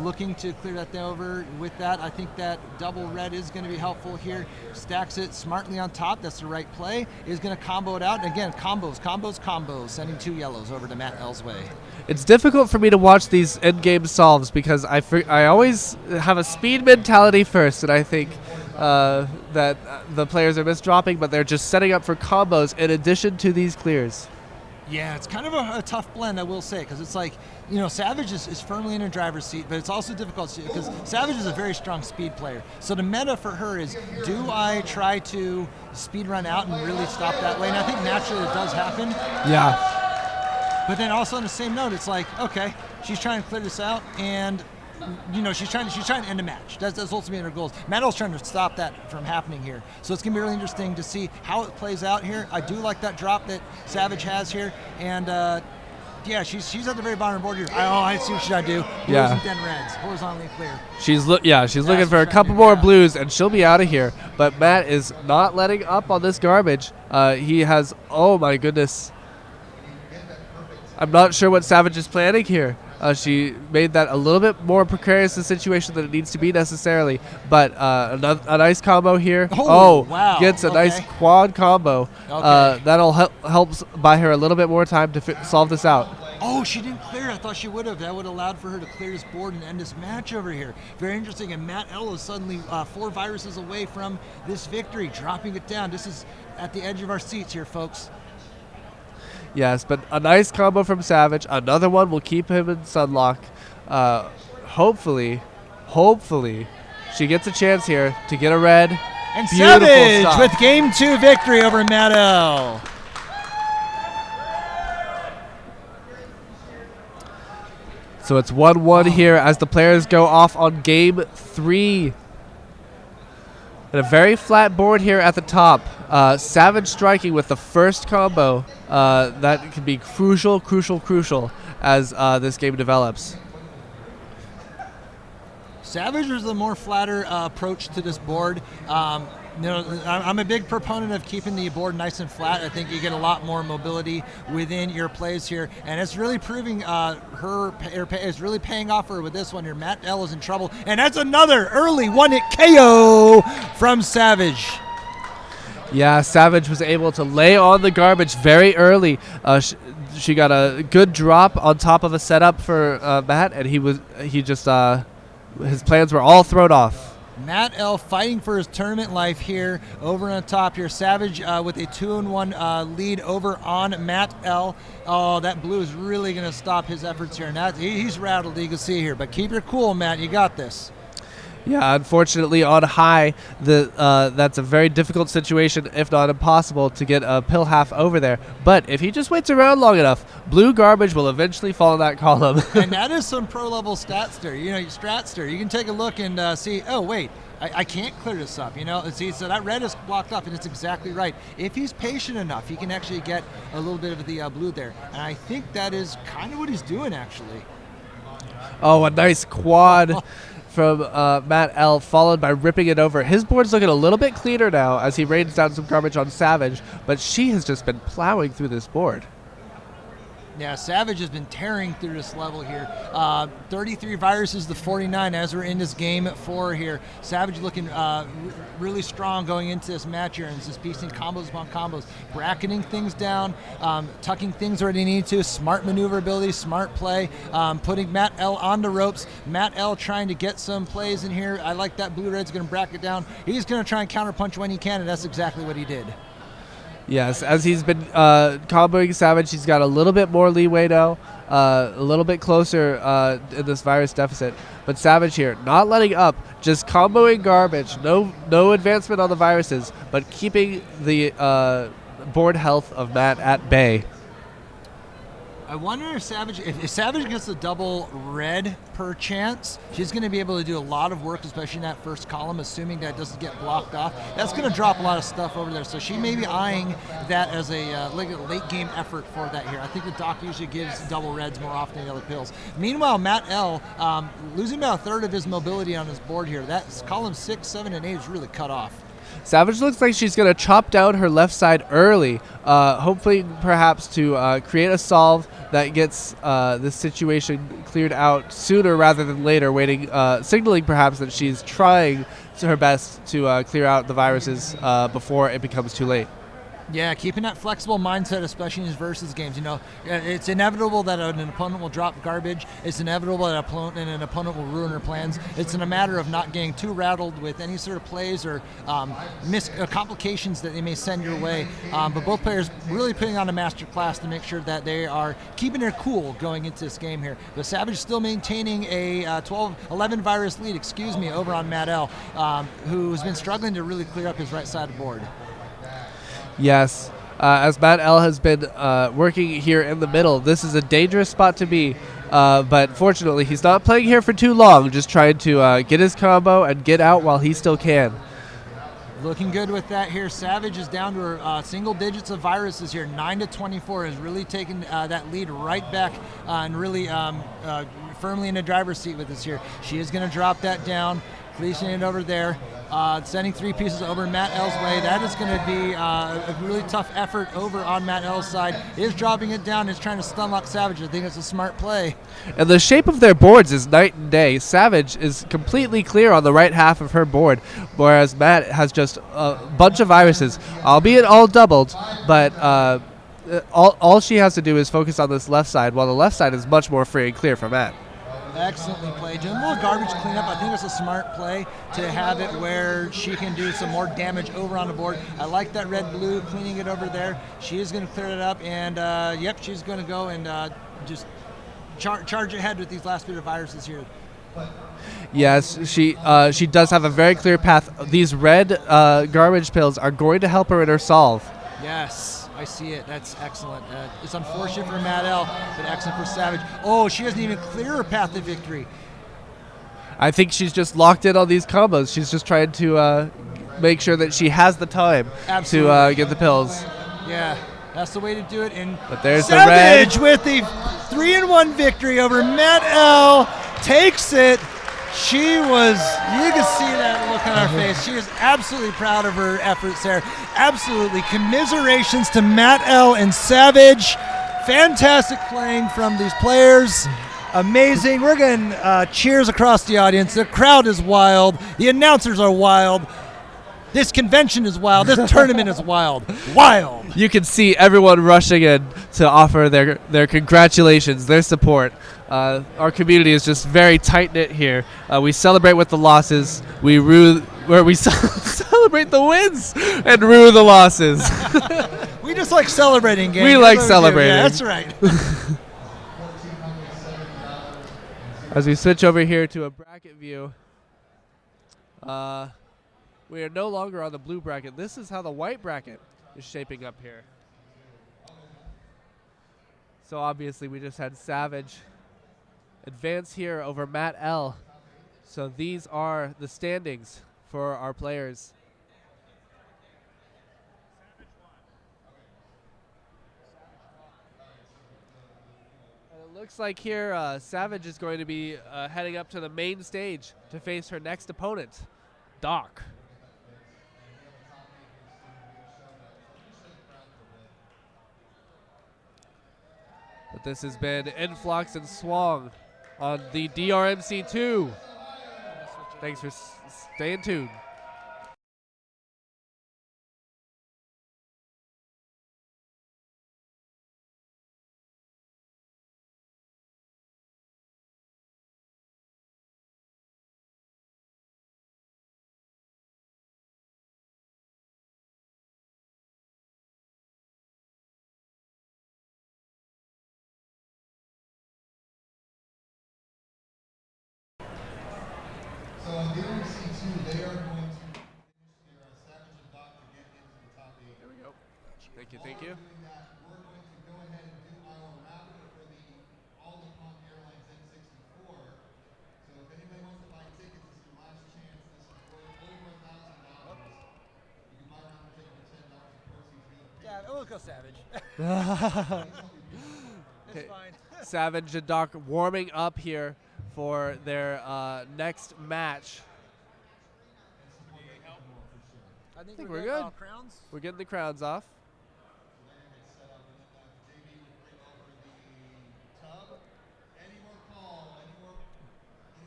looking to clear that over. With that, I think that double red is going to be helpful here. Stacks it smartly on top. That's the right play. Is going to combo it out. And again, combos, sending 2 yellows over to Matt L's way. It's difficult for me to watch these end-game solves because I always have a speed mentality first, and I think that the players are misdropping, but they're just setting up for combos in addition to these clears. Yeah, it's kind of a tough blend, I will say, because it's like, Savage is firmly in her driver's seat, but it's also difficult because Savage is a very strong speed player. So the meta for her is, do I try to speed run out and really stop that lane? I think naturally it does happen. Yeah. But then also on the same note, it's like, okay, she's trying to clear this out, and she's trying to end a match. That's ultimately her goals. Matt's trying to stop that from happening here. So it's gonna be really interesting to see how it plays out here. I do like that drop that Savage has here, and yeah, she's at the very bottom of the board here. I see what she's trying to do. Blues and then reds, horizontally clear. She's looking for a couple more blues, and she'll be out of here. But Matt is not letting up on this garbage. He has, oh my goodness. I'm not sure what Savage is planning here. She made that a little bit more precarious a situation than it needs to be necessarily. But a nice combo here. Oh, wow. Gets a nice quad combo. Okay. That'll helps buy her a little bit more time to solve this out. Oh, she didn't clear. I thought she would have. That would have allowed for her to clear this board and end this match over here. Very interesting. And Matt L is suddenly 4 viruses away from this victory, dropping it down. This is at the edge of our seats here, folks. Yes, but a nice combo from Savage. Another one will keep him in Sunlock. Hopefully, she gets a chance here to get a red. And Beautiful Savage stop. with Game 2 victory over Matt L. So it's 1-1 here as the players go off on Game 3. And a very flat board here at the top. Savage striking with the first combo. That can be crucial as this game develops. Savage was the more flatter approach to this board. I'm a big proponent of keeping the board nice and flat. I think you get a lot more mobility within your plays here, and it's really proving it's really paying off for her with this one here. Matt L is in trouble, and that's another early one-hit KO from Savage. Yeah, Savage was able to lay on the garbage very early. She got a good drop on top of a setup for Matt, and his plans were all thrown off. Matt L fighting for his tournament life here over on top here. Savage with a 2-1 lead over on Matt L. Oh, that blue is really going to stop his efforts here. And he's rattled, you can see here. But keep your cool, Matt. You got this. Yeah, unfortunately on high, that's a very difficult situation, if not impossible, to get a pill half over there. But if he just waits around long enough, blue garbage will eventually fall in that column. And that is some pro-level statster. Stratster. You can take a look and see, oh, wait, I can't clear this up. See, so that red is blocked off, and it's exactly right. If he's patient enough, he can actually get a little bit of the blue there. And I think that is kind of what he's doing, actually. Oh, a nice quad from Matt L, followed by ripping it over. His board's looking a little bit cleaner now as he rains down some garbage on Savage, but she has just been plowing through this board. Yeah, Savage has been tearing through this level here. 33 viruses to 49 as we're in this game 4 here. Savage looking really strong going into this match here, and it's just piecing combos upon combos, bracketing things down, tucking things where they need to, smart maneuverability, smart play, putting Matt L on the ropes. Matt L trying to get some plays in here. I like that blue-red's going to bracket down. He's going to try and counterpunch when he can, and that's exactly what he did. Yes, as he's been comboing Savage, he's got a little bit more leeway now, a little bit closer in this virus deficit. But Savage here, not letting up, just comboing garbage, no advancement on the viruses, but keeping the board health of Matt at bay. I wonder if Savage gets a double red per chance, she's going to be able to do a lot of work, especially in that first column, assuming that doesn't get blocked off. That's going to drop a lot of stuff over there. So she may be eyeing that as a late game effort for that here. I think the doc usually gives double reds more often than the other pills. Meanwhile, Matt L. Losing about a third of his mobility on his board here. That's column 6, 7, and 8 is really cut off. Savage looks like she's going to chop down her left side early, hopefully perhaps to create a solve that gets this situation cleared out sooner rather than later, signaling perhaps that she's trying her best to clear out the viruses before it becomes too late. Yeah, keeping that flexible mindset, especially in these versus games. You know, it's inevitable that an opponent will drop garbage. It's inevitable that an opponent will ruin her plans. It's in a matter of not getting too rattled with any sort of plays or complications that they may send your way. But both players really putting on a master class to make sure that they are keeping their cool going into this game here. But Savage still maintaining a 11 virus lead, over on Matt L, who's been struggling to really clear up his right side of the board. Yes, as Matt L has been working here in the middle, this is a dangerous spot to be, but fortunately he's not playing here for too long, just trying to get his combo and get out while he still can. Looking good with that here. Savage is down to her single digits of viruses here. 9-24 has really taken that lead right back and really firmly in the driver's seat with us here. She is going to drop that down, placing it over there. Sending 3 pieces over Matt L's way. That is going to be a really tough effort over on Matt L's side. Is dropping it down, is trying to stun lock Savage. I think it's a smart play. And the shape of their boards is night and day. Savage is completely clear on the right half of her board, whereas Matt has just a bunch of viruses, albeit all doubled, but all she has to do is focus on this left side, while the left side is much more free and clear for Matt. Excellently played. Doing a little garbage cleanup. I think it's a smart play to have it where she can do some more damage over on the board. I like that red-blue, cleaning it over there. She is going to clear it up, and yep, she's going to go and just charge ahead with these last bit of viruses here. Yes, she does have a very clear path. These red garbage pills are going to help her in her solve. Yes. I see it. That's excellent. It's unfortunate for Matt L, but excellent for Savage. Oh, she doesn't even clear her path to victory. I think she's just locked in on these combos. She's just trying to make sure that she has the time to get the pills. Yeah, that's the way to do it. But there's Savage the red. with the 3-1 victory over Matt L. Takes it. You can see that look on her face. She is absolutely proud of her efforts there. Absolutely. Commiserations to Matt L. and Savage. Fantastic playing from these players. Amazing. We're getting cheers across the audience. The crowd is wild. The announcers are wild. This convention is wild. This tournament is wild. Wild. You can see everyone rushing in to offer their congratulations, their support. Our community is just very tight-knit here. We celebrate with the losses. We celebrate the wins and rue the losses. We just like celebrating games. We like celebrating. Yeah, that's right. As we switch over here to a bracket view, we are no longer on the blue bracket. This is how the white bracket is shaping up here. So obviously we just had Savage advance here over Matt L. So these are the standings for our players. And it looks like here Savage is going to be heading up to the main stage to face her next opponent, Doc. But this has been Influx and Swang on the DRMC2. Thanks for staying tuned. So on DRMC2, they are going to finish their Savage and Doc to get into the top 8. There we go. Thank you, thank you. While we're doing that, we're going to go ahead and do our round of We'll go Savage. Okay. It's fine. Savage and Doc warming up here for their next match. I think we're we're good. good. Crowns? We're getting the crowns off.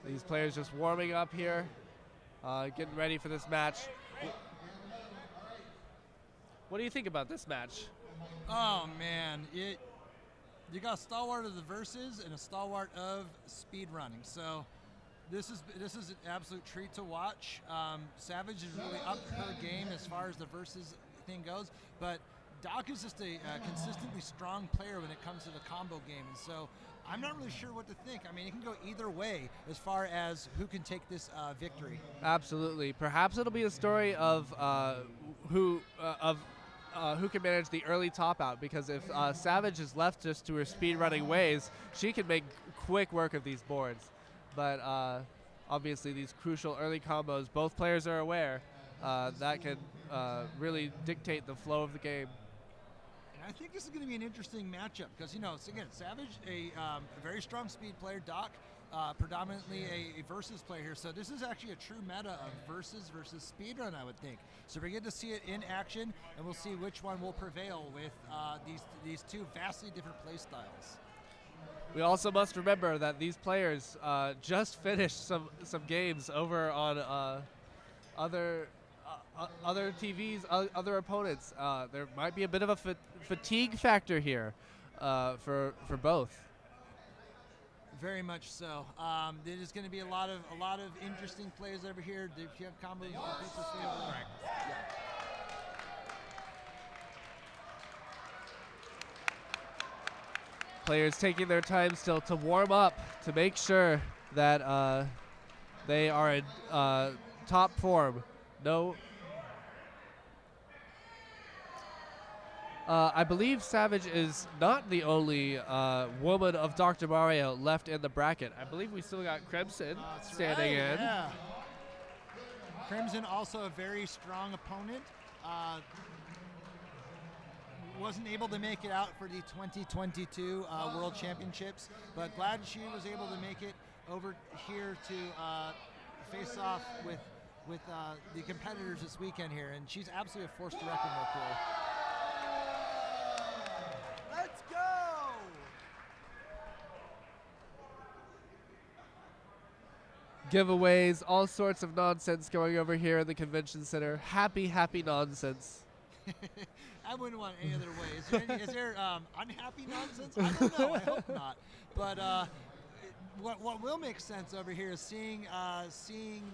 These players just warming up here, getting ready for this match. What do you think about this match? Oh man, you got a stalwart of the verses and a stalwart of speed running. So this is an absolute treat to watch. Savage is really up her game as far as the versus thing goes, but Doc is just a consistently strong player when it comes to the combo game, and so I'm not really sure what to think. I mean, it can go either way as far as who can take this victory. Absolutely. Perhaps it'll be a story of who can manage the early top out, because if Savage is left just to her speed running ways, she can make quick work of these boards. But obviously these crucial early combos, both players are aware that can really dictate the flow of the game. And I think this is going to be an interesting matchup because, again, Savage, a very strong speed player, Doc, predominantly a versus player here. So this is actually a true meta of versus speedrun, I would think. So we get to see it in action, and we'll see which one will prevail with these two vastly different play styles. We also must remember that these players just finished some games over on other TVs, other opponents. There might be a bit of a fatigue factor here for both. Very much so. There's going to be a lot of interesting plays over here. If you have combos, right. Players taking their time still to warm up to make sure that they are in top form. No. I believe Savage is not the only woman of Dr. Mario left in the bracket. I believe we still got Crimson standing in. Yeah. Crimson also a very strong opponent. Wasn't able to make it out for the 2022 World Championships, but glad she was able to make it over here to face off with the competitors this weekend here, and she's absolutely a force to reckon with here. Let's go! Giveaways, all sorts of nonsense going over here in the convention center. Happy nonsense. I wouldn't want any other way. Is there unhappy nonsense? I don't know. I hope not. But what will make sense over here is seeing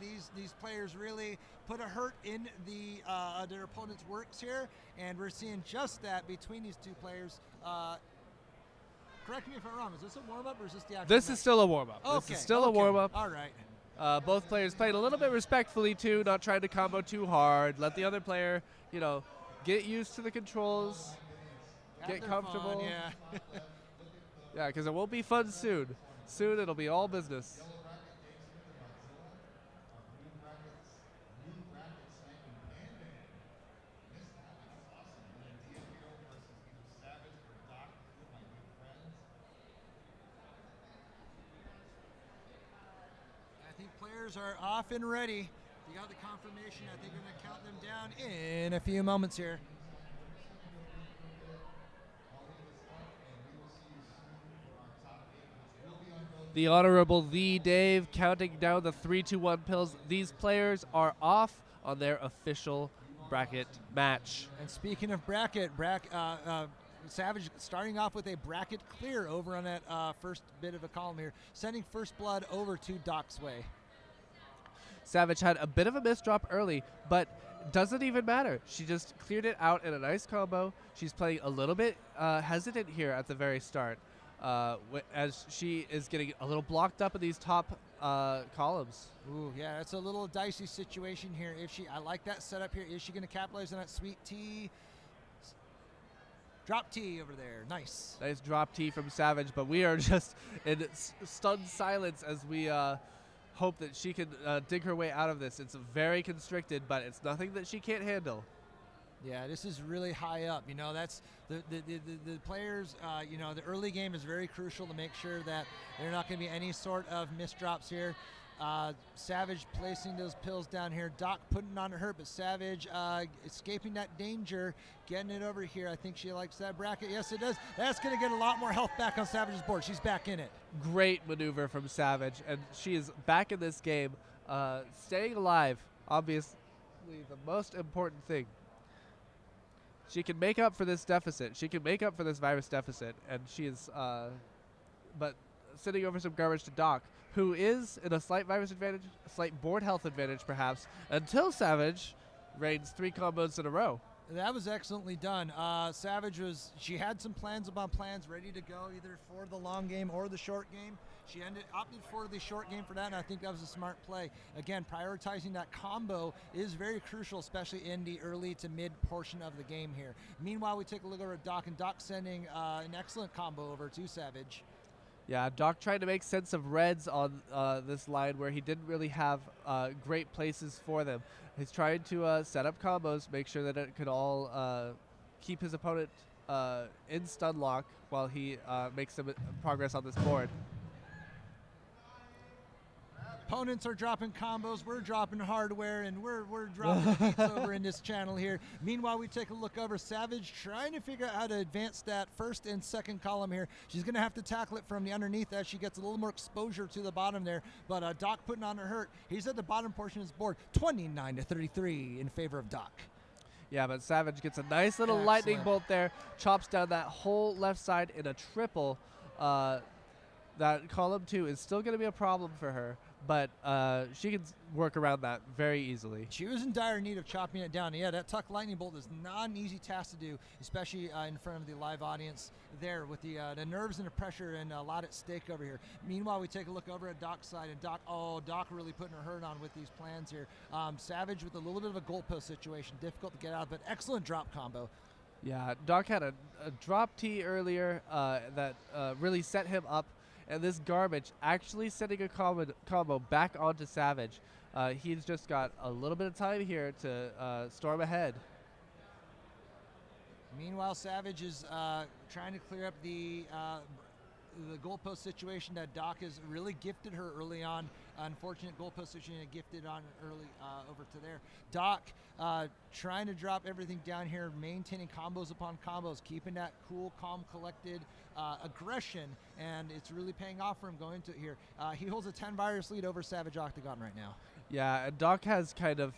these players really put a hurt in their opponent's works here, and we're seeing just that between these two players. Correct me if I'm wrong. Is this a warm up or is this the actual? This is still a warm up. Okay. This is still a warm up. All right. Both players played a little bit respectfully too, not trying to combo too hard. Let the other player, get used to the controls, get comfortable. Fun, yeah. Yeah, because it won't be fun soon. Soon it'll be all business. I think players are off and ready. You got the confirmation. I think we're going to count them down in a few moments here. The Honorable The Dave counting down the 3-2-1 pills. These players are off on their official bracket match. And speaking of bracket, Savage starting off with a bracket clear over on that first bit of a column here, sending first blood over to Doc's way. Savage had a bit of a misdrop early, but doesn't even matter. She just cleared it out in a nice combo. She's playing a little bit hesitant here at the very start, as she is getting a little blocked up in these top columns. Ooh, yeah, it's a little dicey situation here. I like that setup here. Is she going to capitalize on that sweet T? Drop T over there. Nice. Nice drop T from Savage, but we are just in stunned silence as we hope that she can dig her way out of this. It's very constricted, but it's nothing that she can't handle. Yeah, this is really high up. You know, that's the players, you know, the early game is very crucial to make sure that there are not going to be any sort of misdrops here. Savage placing those pills down here. Doc putting on her, but Savage escaping that danger, getting it over here. I think she likes that bracket. Yes, it does. That's going to get a lot more health back on Savage's board. She's back in it. Great maneuver from Savage, and she is back in this game. Staying alive, obviously the most important thing. She can make up for this deficit. She can make up for this virus deficit, and she is, but sending over some garbage to Doc, who is in a slight virus advantage, a slight board health advantage perhaps, until Savage rains 3 combos in a row. That was excellently done. Savage she had some plans upon plans ready to go, either for the long game or the short game. She opted for the short game for that, and I think that was a smart play. Again, prioritizing that combo is very crucial, especially in the early to mid portion of the game here. Meanwhile, we take a look over at Doc, and Doc sending an excellent combo over to Savage. Yeah, Doc trying to make sense of reds on this line where he didn't really have great places for them. He's trying to set up combos, make sure that it could all keep his opponent in stun lock while he makes some progress on this board. Opponents are dropping combos, we're dropping hardware, and we're dropping beats over in this channel here. Meanwhile, we take a look over Savage trying to figure out how to advance that first and second column here. She's going to have to tackle it from the underneath as she gets a little more exposure to the bottom there. But Doc putting on her hurt. He's at the bottom portion of his board, 29-33 in favor of Doc. Yeah, but Savage gets a nice little lightning bolt there, chops down that whole left side in a triple. That column 2 is still going to be a problem for her, but she can work around that very easily. She was in dire need of chopping it down. Yeah, that tuck lightning bolt is not an easy task to do, especially in front of the live audience there with the nerves and the pressure and a lot at stake over here. Meanwhile, we take a look over at Doc's side, and Doc really putting her hurt on with these plans here. Savage with a little bit of a goalpost situation, difficult to get out, but excellent drop combo. Yeah, Doc had a drop T earlier that really set him up. And this garbage actually sending a combo back onto Savage. He's just got a little bit of time here to storm ahead. Meanwhile, Savage is trying to clear up the goalpost situation that Doc has really gifted her early on. Unfortunate goalpost situation gifted on early over to there. Doc trying to drop everything down here, maintaining combos upon combos, keeping that cool, calm, collected aggression, and it's really paying off for him going to here. He holds a 10 virus lead over Savage Octagon right now. Yeah, and Doc has kind of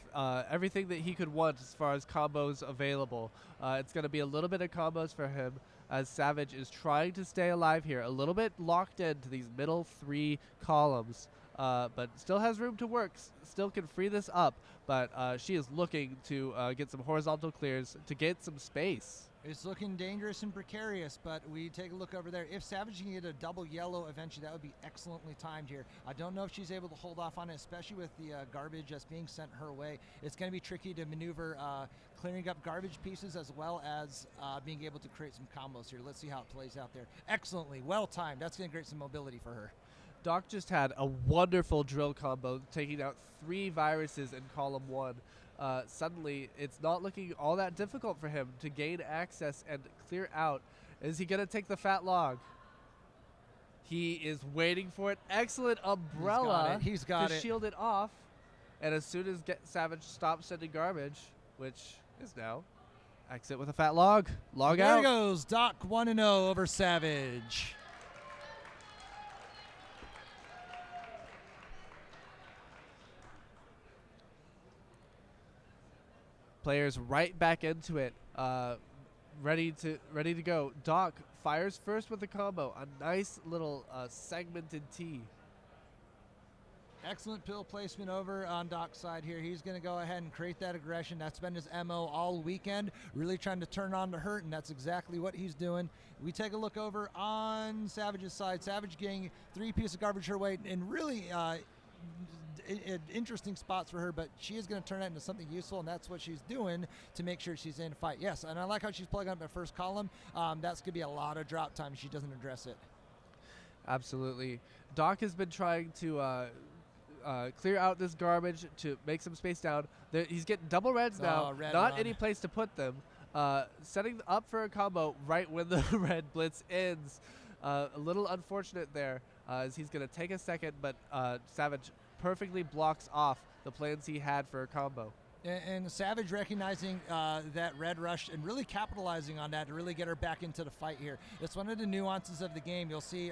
everything that he could want as far as combos available. It's going to be a little bit of combos for him as Savage is trying to stay alive here, a little bit locked into these middle 3 columns, but still has room to work, still can free this up, but she is looking to get some horizontal clears to get some space. It's looking dangerous and precarious, but we take a look over there. If Savage can get a double yellow eventually, that would be excellently timed here. I don't know if she's able to hold off on it, especially with the garbage that's being sent her way. It's going to be tricky to maneuver clearing up garbage pieces as well as being able to create some combos here. Let's see how it plays out there. Excellently, well timed. That's going to create some mobility for her. Doc just had a wonderful drill combo, taking out 3 viruses in column 1. Suddenly, it's not looking all that difficult for him to gain access and clear out. Is he going to take the fat log? He is waiting for it. Excellent umbrella. He's got it. To shield it off. And as soon as Savage stops sending garbage, which is now, exit with a fat log. Log out. There goes Doc 1-0 over Savage. Players right back into it, ready to go. Doc fires first with the combo, a nice little segmented T. Excellent pill placement over on Doc's side here. He's going to go ahead and create that aggression. That's been his MO all weekend, really trying to turn on the hurt, and that's exactly what he's doing. We take a look over on Savage's side. Savage getting 3 pieces of garbage her way, and really interesting spots for her, but she is going to turn that into something useful, and that's what she's doing to make sure she's in fight. Yes, and I like how she's plugging up that first column. That's going to be a lot of drop time if she doesn't address it. Absolutely. Doc has been trying to clear out this garbage to make some space down. He's getting double reds now, red not run. any place to put them. Setting up for a combo right when the red blitz ends. A little unfortunate there as he's going to take a second, but Savage perfectly blocks off the plans he had for a combo. And Savage recognizing that red rush and really capitalizing on that to really get her back into the fight here. It's one of the nuances of the game. You'll see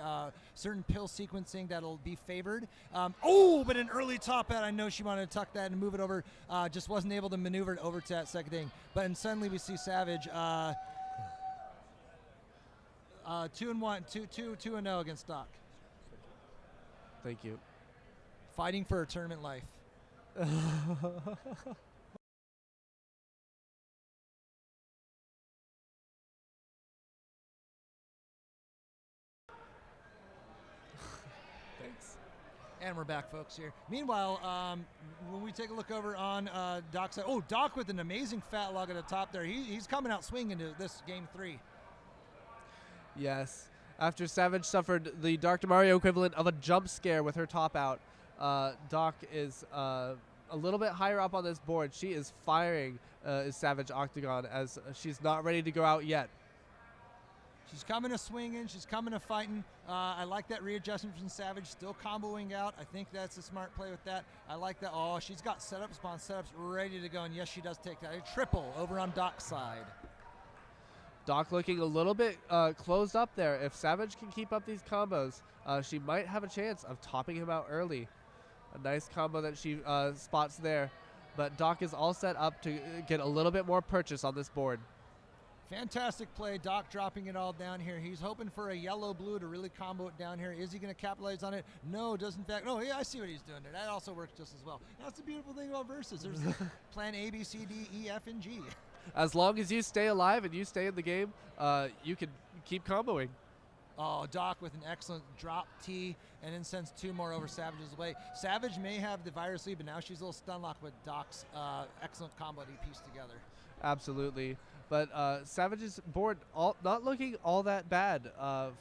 certain pill sequencing that'll be favored. But an early top out. I know she wanted to tuck that and move it over. Just wasn't able to maneuver it over to that second thing. But then suddenly we see Savage 2-0 against Doc. Thank you. Fighting for her tournament life. Thanks. And we're back, folks, here. Meanwhile, when we take a look over on Doc's side, Doc with an amazing fat log at the top there. He's coming out swinging to this game 3. Yes. After Savage suffered the Dr. Mario equivalent of a jump scare with her top out, Doc is a little bit higher up on this board. She is firing Savage Octagon as she's not ready to go out yet. She's coming to swinging. She's coming to fighting. I like that readjustment from Savage. Still comboing out. I think that's a smart play with that. I like that. Oh, she's got setups upon setups ready to go. And yes, she does take that. A triple over on Doc's side. Doc looking a little bit closed up there. If Savage can keep up these combos, she might have a chance of topping him out early. A nice combo that she spots there. But Doc is all set up to get a little bit more purchase on this board. Fantastic play. Doc dropping it all down here. He's hoping for a yellow-blue to really combo it down here. Is he going to capitalize on it? No, doesn't. In fact, no, yeah, I see what he's doing there. That also works just as well. That's the beautiful thing about Versus. There's plan A, B, C, D, E, F, and G. As long as you stay alive and you stay in the game, you can keep comboing. Oh, Doc with an excellent drop T and then sends 2 more over Savage's way. Savage may have the virus lead, but now she's a little stun locked with Doc's excellent combo that he pieced together. Absolutely. But Savage's board not looking all that bad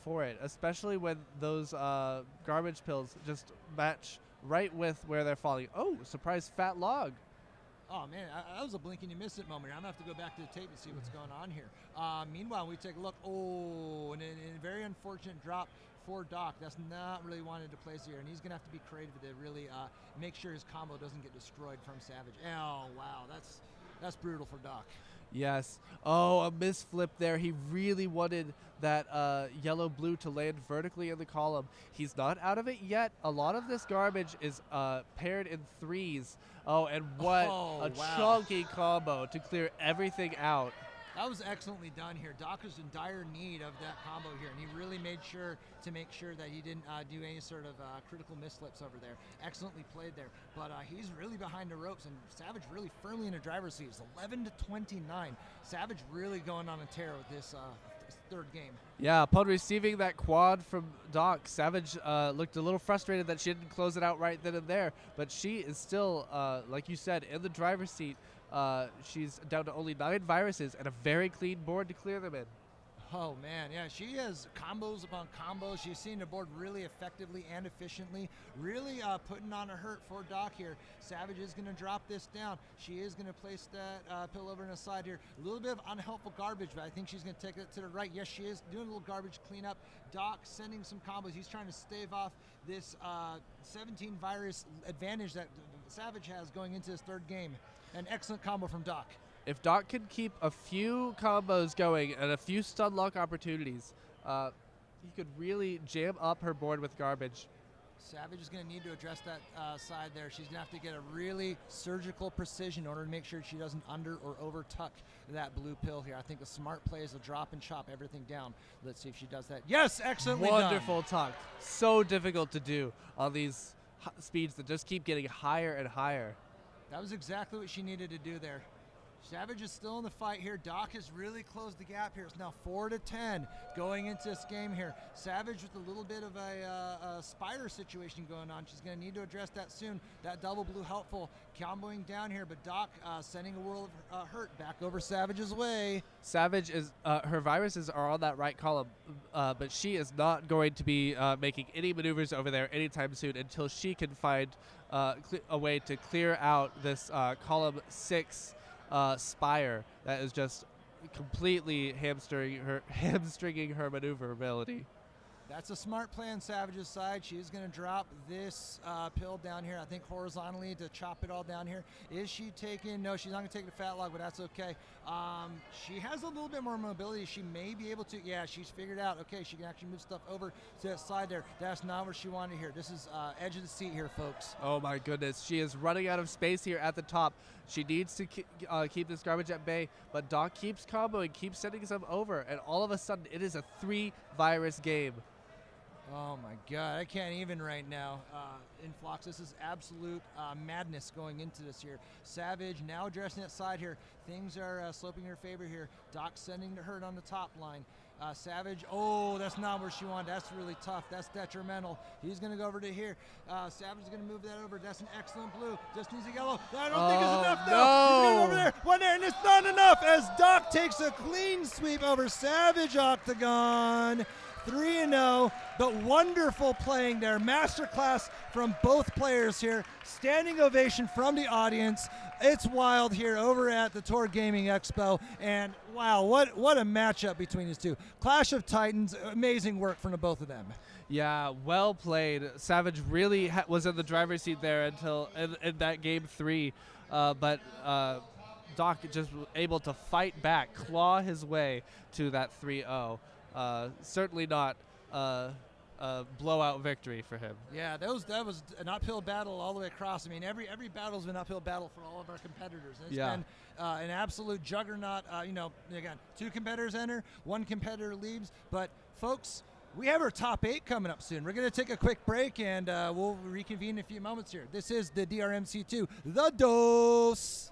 for it, especially when those garbage pills just match right with where they're falling. Oh, surprise fat log. Oh, man, that was a blink and you miss it moment. I'm going to have to go back to the tape and see what's going on here. Meanwhile, we take a look. Oh, and a very unfortunate drop for Doc. That's not really wanted to place here, and he's going to have to be creative to really make sure his combo doesn't get destroyed from Savage. Oh, wow, that's brutal for Doc. Yes. Oh, a misflip there. He really wanted that yellow-blue to land vertically in the column. He's not out of it yet. A lot of this garbage is paired in 3s. Oh, and what a chunky combo to clear everything out. That was excellently done here. Doc was in dire need of that combo here, and he really made sure to make sure that he didn't do any sort of critical misflips over there. Excellently played there, but he's really behind the ropes, and Savage really firmly in the driver's seat. It's 11-29. Savage really going on a tear with this third game. Yeah, upon receiving that quad from Doc, Savage looked a little frustrated that she didn't close it out right then and there, but she is still, like you said, in the driver's seat. She's down to only 9 viruses and a very clean board to clear them in. Oh, man, yeah, she has combos upon combos. She's seeing the board really effectively and efficiently, really putting on a hurt for Doc here. Savage is going to drop this down. She is going to place that pill over on the side here. A little bit of unhelpful garbage, but I think she's going to take it to the right. Yes, she is doing a little garbage cleanup. Doc sending some combos. He's trying to stave off this 17 virus advantage that Savage has going into his third game. An excellent combo from Doc. If Doc can keep a few combos going and a few stun lock opportunities, he could really jam up her board with garbage. Savage is going to need to address that side there. She's going to have to get a really surgical precision in order to make sure she doesn't under or over tuck that blue pill here. I think the smart play is to drop and chop everything down. Let's see if she does that. Yes, excellently Wonderful done. tuck. So difficult to do on these speeds that just keep getting higher and higher. That was exactly what she needed to do there. Savage is still in the fight here. Doc has really closed the gap here. It's now 4-10 going into this game here. Savage with a little bit of a spider situation going on. She's going to need to address that soon. That double blue helpful, comboing down here, but Doc sending a world of hurt back over Savage's way. Savage is her viruses are on that right column, but she is not going to be making any maneuvers over there anytime soon until she can find a way to clear out this column 6 spire that is just completely hamstringing her maneuverability. That's a smart play on Savage's side. She's going to drop this pill down here, I think horizontally, to chop it all down here. Is she taking? No, she's not going to take the fat log, but that's okay. She has a little bit more mobility. She may be able to. Yeah, she's figured out. Okay, she can actually move stuff over to that side there. That's not what she wanted here. This is edge of the seat here, folks. Oh my goodness, she is running out of space here at the top. She needs to keep this garbage at bay, but Doc keeps comboing, keeps sending some over, and all of a sudden it is a 3-virus game. Oh my God, I can't even right now. Influx, this is absolute madness going into this here. Savage now addressing that side here. Things are sloping in her favor here. Doc sending to hurt on the top line. Savage, oh, that's not where she wanted. That's really tough. That's detrimental. He's going to go over to here. Savage is going to move that over. That's an excellent blue. Just needs a yellow. I don't think it's enough, though. He's going to go over there. One there, and it's not enough as Doc takes a clean sweep over Savage Octagon. 3-0, but wonderful playing there. Masterclass from both players here. Standing ovation from the audience. It's wild here over at the Torg Gaming Expo, and wow, what a matchup between these two. Clash of Titans, amazing work from the both of them. Yeah, well played. Savage really was in the driver's seat there until in that game 3, but Doc just able to fight back, claw his way to that 3-0. Certainly not a blowout victory for him. Yeah, that was an uphill battle all the way across. I mean, every battle's been an uphill battle for all of our competitors. And it's been an absolute juggernaut. Again, 2 competitors enter, 1 competitor leaves. But folks, we have our top 8 coming up soon. We're going to take a quick break, and we'll reconvene in a few moments here. This is the DRMC2, The Dose.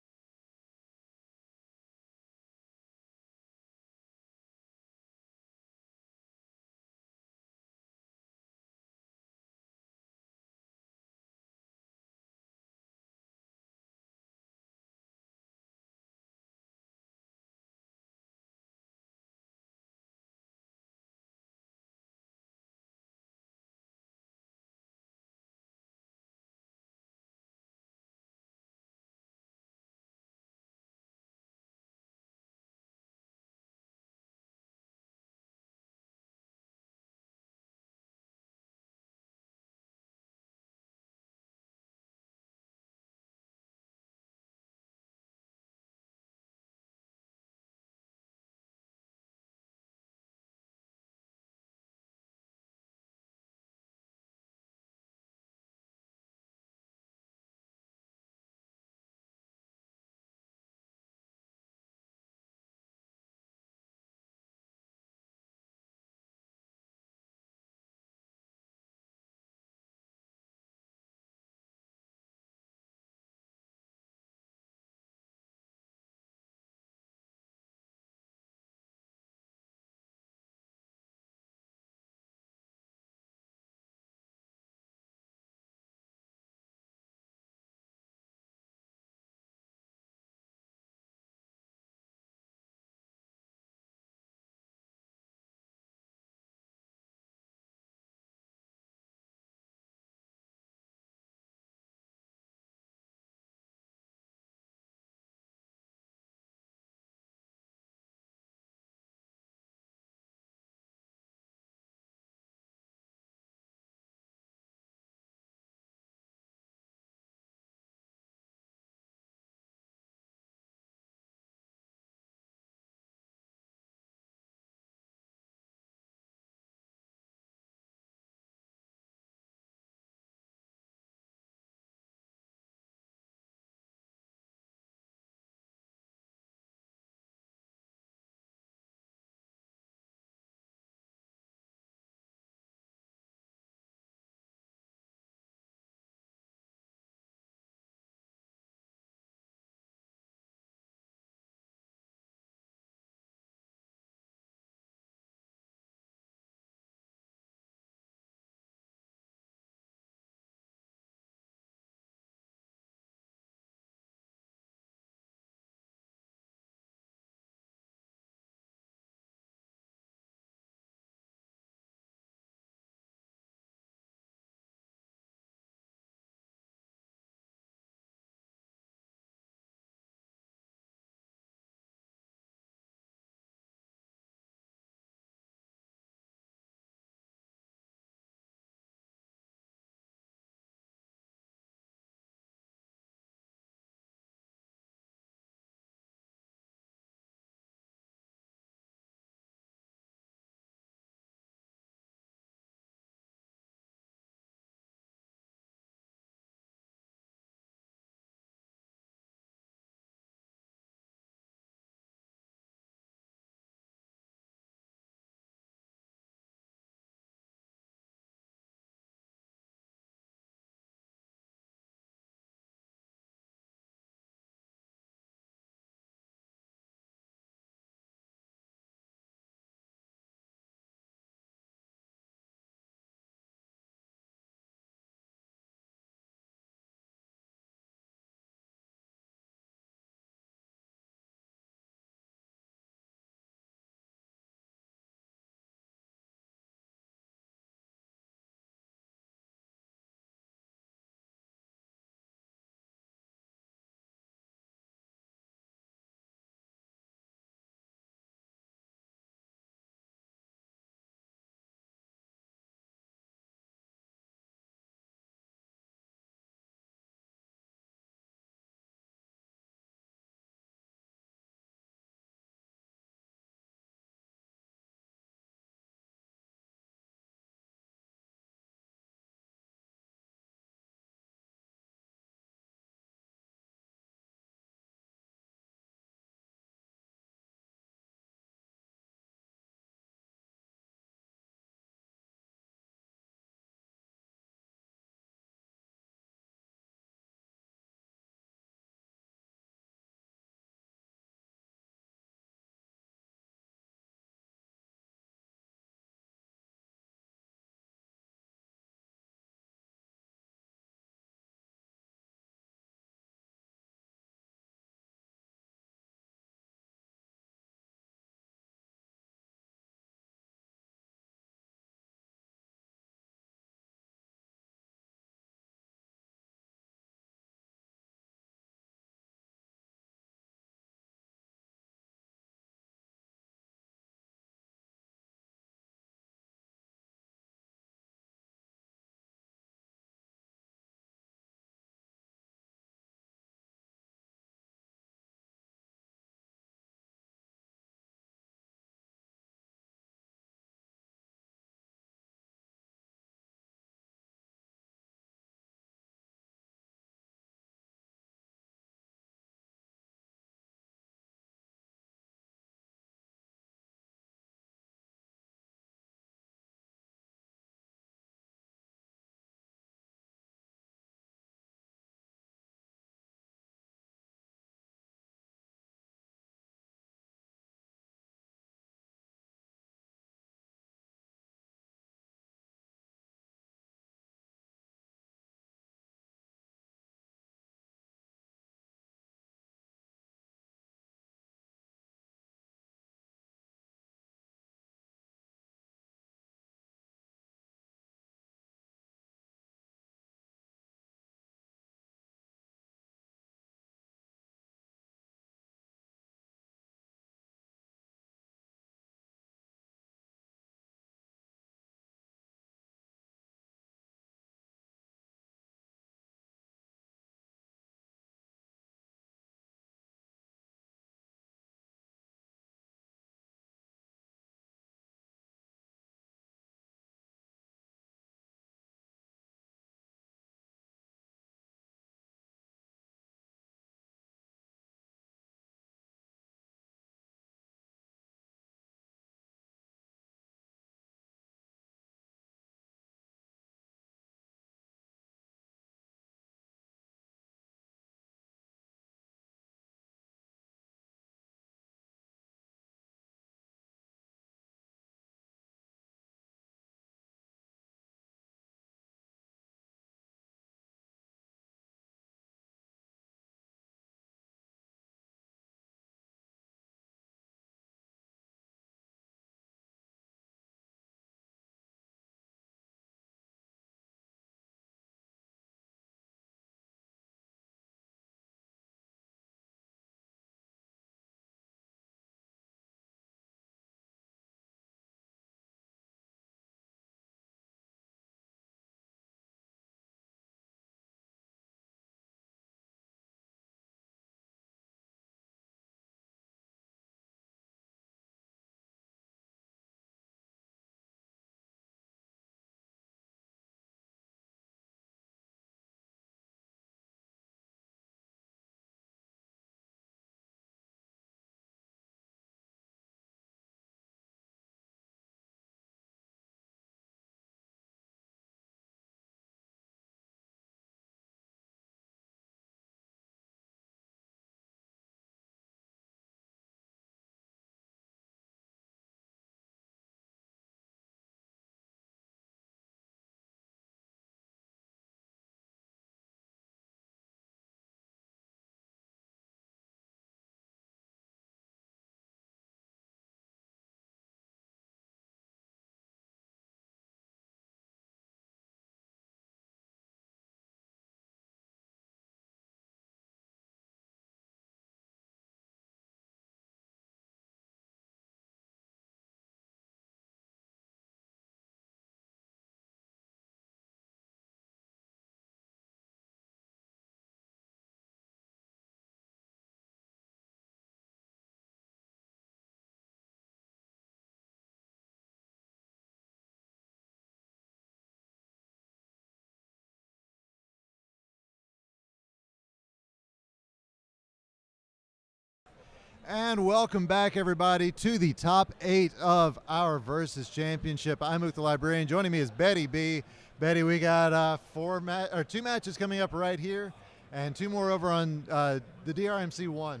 And welcome back, everybody, to the top 8 of our Versus Championship. I'm Mook the Librarian. Joining me is Betty B. Betty, we got 2 matches coming up right here, and 2 more over on the DRMC1.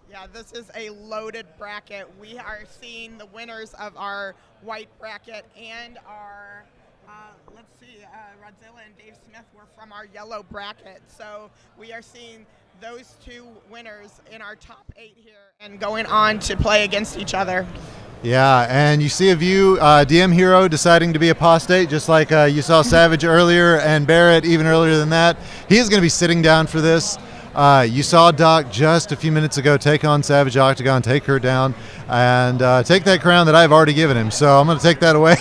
Yeah, this is a loaded bracket. We are seeing the winners of our white bracket and our, Rodzilla and Dave Smith were from our yellow bracket. So we are seeing those 2 winners in our top 8 here and going on to play against each other. Yeah, and you see a view, DM Hero deciding to be apostate, just like you saw Savage earlier and Barrett even earlier than that. He is going to be sitting down for this. You saw Doc just a few minutes ago take on Savage Octagon, take her down, and take that crown that I've already given him. So I'm going to take that away.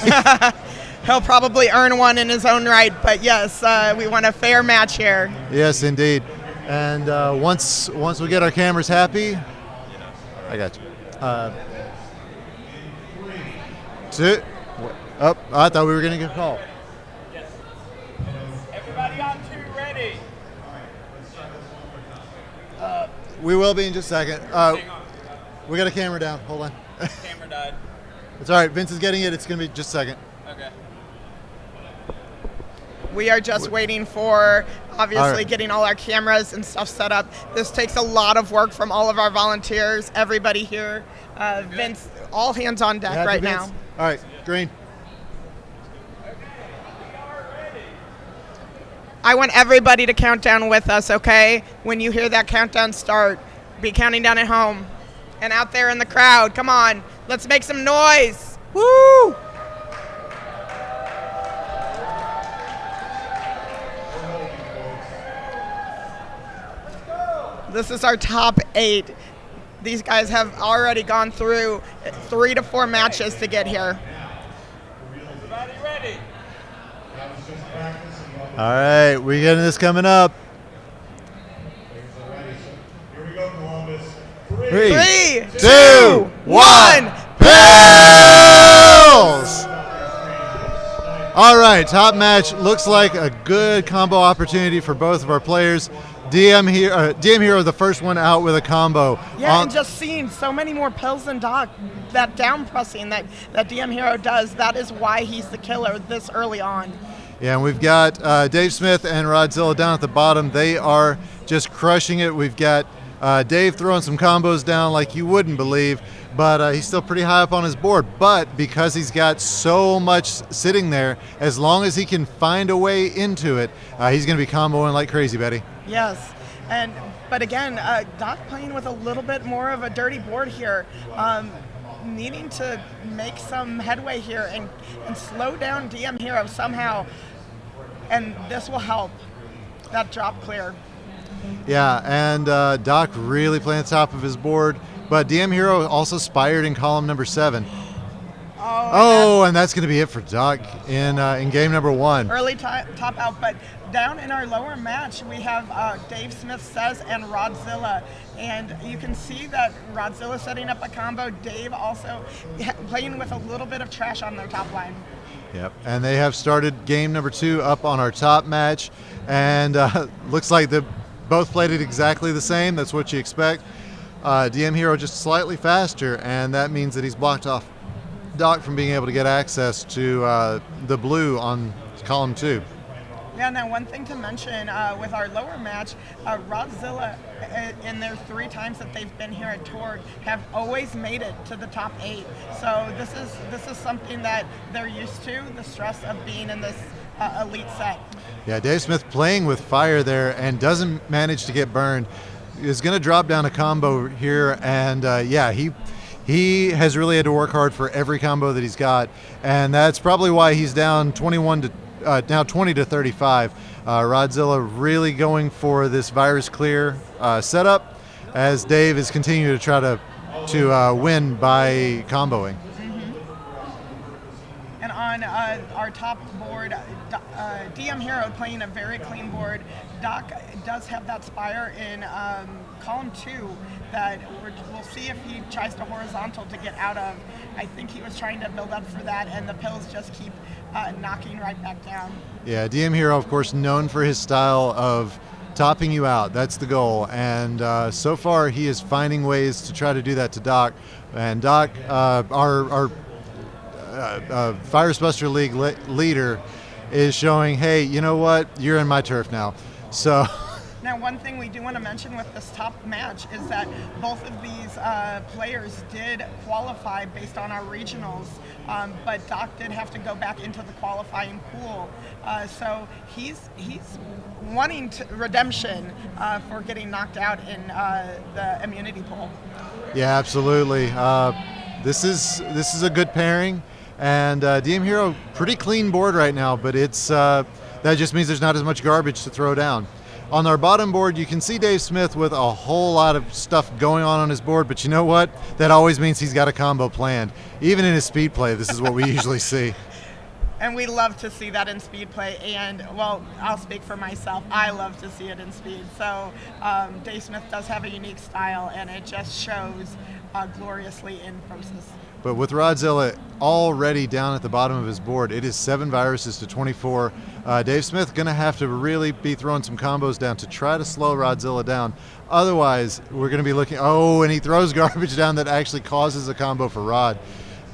He'll probably earn one in his own right, but yes, we want a fair match here. Yes, indeed. And once we get our cameras happy, I got you. 2. Oh, I thought we were going to get a call. Yes. Everybody on 2 ready. We will be in just a second. We got a camera down. Hold on. Camera died. It's all right. Vince is getting it. It's going to be just a second. Okay. We are just waiting for, obviously, right. getting all our cameras and stuff set up. This takes a lot of work from all of our volunteers, everybody here. Vince, all hands on deck right now. All right, green. I want everybody to count down with us, okay? When you hear that countdown start, be counting down at home. And out there in the crowd, come on, let's make some noise. Woo! This is our top 8. These guys have already gone through 3 to 4 matches to get here. Everybody ready? All right, we're getting this coming up. Here we go, Columbus. 3, 3, 2, 1, Bills! All right, top match. Looks like a good combo opportunity for both of our players. DM Hero, the first one out with a combo. Yeah, and just seeing so many more pills than Doc, that down pressing that DM Hero does, that is why he's the killer this early on. Yeah, and we've got Dave Smith and Rodzilla down at the bottom. They are just crushing it. We've got Dave throwing some combos down like you wouldn't believe, but he's still pretty high up on his board. But because he's got so much sitting there, as long as he can find a way into it, he's going to be comboing like crazy, Betty. Yes, but again, Doc playing with a little bit more of a dirty board here, needing to make some headway here and slow down DM Hero somehow, and this will help that drop clear. Yeah, and Doc really playing the top of his board, but DM Hero also spired in column number 7. Oh, and that's going to be it for Doc in game number 1. Early top out, but down in our lower match, we have Dave Smith Says and Rodzilla. And you can see that Rodzilla setting up a combo, Dave also playing with a little bit of trash on their top line. Yep, and they have started game number 2 up on our top match. And looks like they both played it exactly the same. That's what you expect. DM Hero just slightly faster, and that means that he's blocked off Doc from being able to get access to the blue on column 2. Yeah, now one thing to mention with our lower match, Rodzilla, in their 3 times that they've been here at Torg, have always made it to the top 8. So this is something that they're used to, the stress of being in this elite set. Yeah, Dave Smith playing with fire there and doesn't manage to get burned. Is going to drop down a combo here, and yeah, he has really had to work hard for every combo that he's got, and that's probably why he's down 20 to 35. Rodzilla really going for this virus clear setup, as Dave is continuing to try to win by comboing. And on our top board, DM Hero playing a very clean board. Doc does have that spire in column 2 that we'll see if he tries to horizontal to get out of. I think he was trying to build up for that, and the pills just keep knocking right back down. Yeah, DM Hero, of course, known for his style of topping you out. That's the goal. And so far, he is finding ways to try to do that to Doc. And Doc, our Virus Buster League leader, is showing, hey, you know what? You're in my turf now. So. Now, one thing we do want to mention with this top match is that both of these players did qualify based on our regionals, but Doc did have to go back into the qualifying pool. So he's wanting redemption for getting knocked out in the immunity pool. Yeah, absolutely. This is a good pairing, and DM Hero pretty clean board right now, but it's that just means there's not as much garbage to throw down. On our bottom board, you can see Dave Smith with a whole lot of stuff going on his board, but you know what? That always means he's got a combo planned. Even in his speed play, this is what we usually see. And we love to see that in speed play, and, well, I'll speak for myself. I love to see it in speed. So Dave Smith does have a unique style, and it just shows gloriously in Versus. But with Rodzilla already down at the bottom of his board, it is 7 viruses to 24. Dave Smith going to have to really be throwing some combos down to try to slow Rodzilla down. Otherwise, we're going to be looking, and he throws garbage down that actually causes a combo for Rod.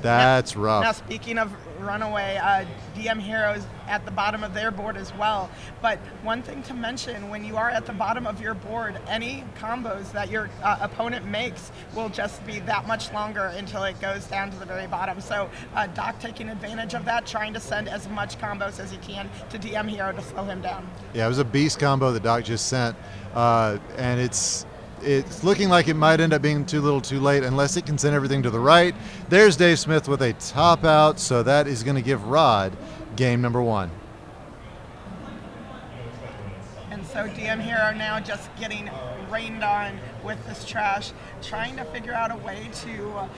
That's rough. Now, speaking of runaway, DM Heroes at the bottom of their board as well. But one thing to mention, when you are at the bottom of your board, any combos that your opponent makes will just be that much longer until it goes down to the very bottom. So Doc taking advantage of that, trying to send as much combos as he can to DM Hero to slow him down. Yeah, it was a beast combo that Doc just sent, and it's looking like it might end up being too little too late unless it can send everything to the right. There's Dave Smith with a top out, so that is going to give Rod game number 1. And so DM Hero now just getting rained on with this trash, trying to figure out a way to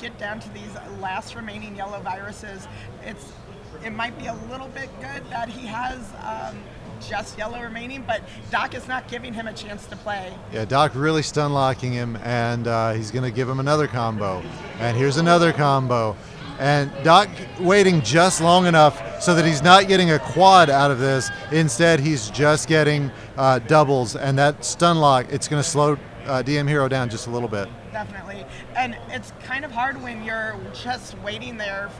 get down to these last remaining yellow viruses. It might be a little bit good that he has just yellow remaining, but Doc is not giving him a chance to play. Yeah, Doc really stun locking him, and he's going to give him another combo. And here's another combo. And Doc waiting just long enough so that he's not getting a quad out of this. Instead, he's just getting doubles, and that stun lock, it's going to slow DM Hero down just a little bit. Definitely. And it's kind of hard when you're just waiting there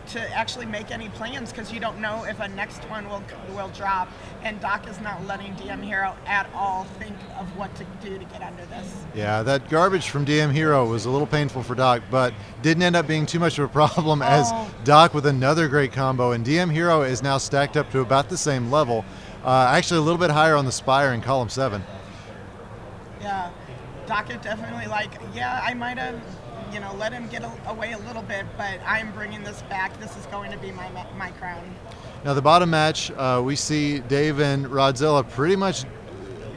to actually make any plans, because you don't know if a next one will drop, and Doc is not letting DM Hero at all think of what to do to get under this. Yeah, that garbage from DM Hero was a little painful for Doc, but didn't end up being too much of a problem as Doc with another great combo, and DM Hero is now stacked up to about the same level, actually a little bit higher on the Spire in column 7. Yeah, Doc is definitely I might have let him get away a little bit, but I'm bringing this back. This is going to be my crown. Now the bottom match, we see Dave and Rodzilla pretty much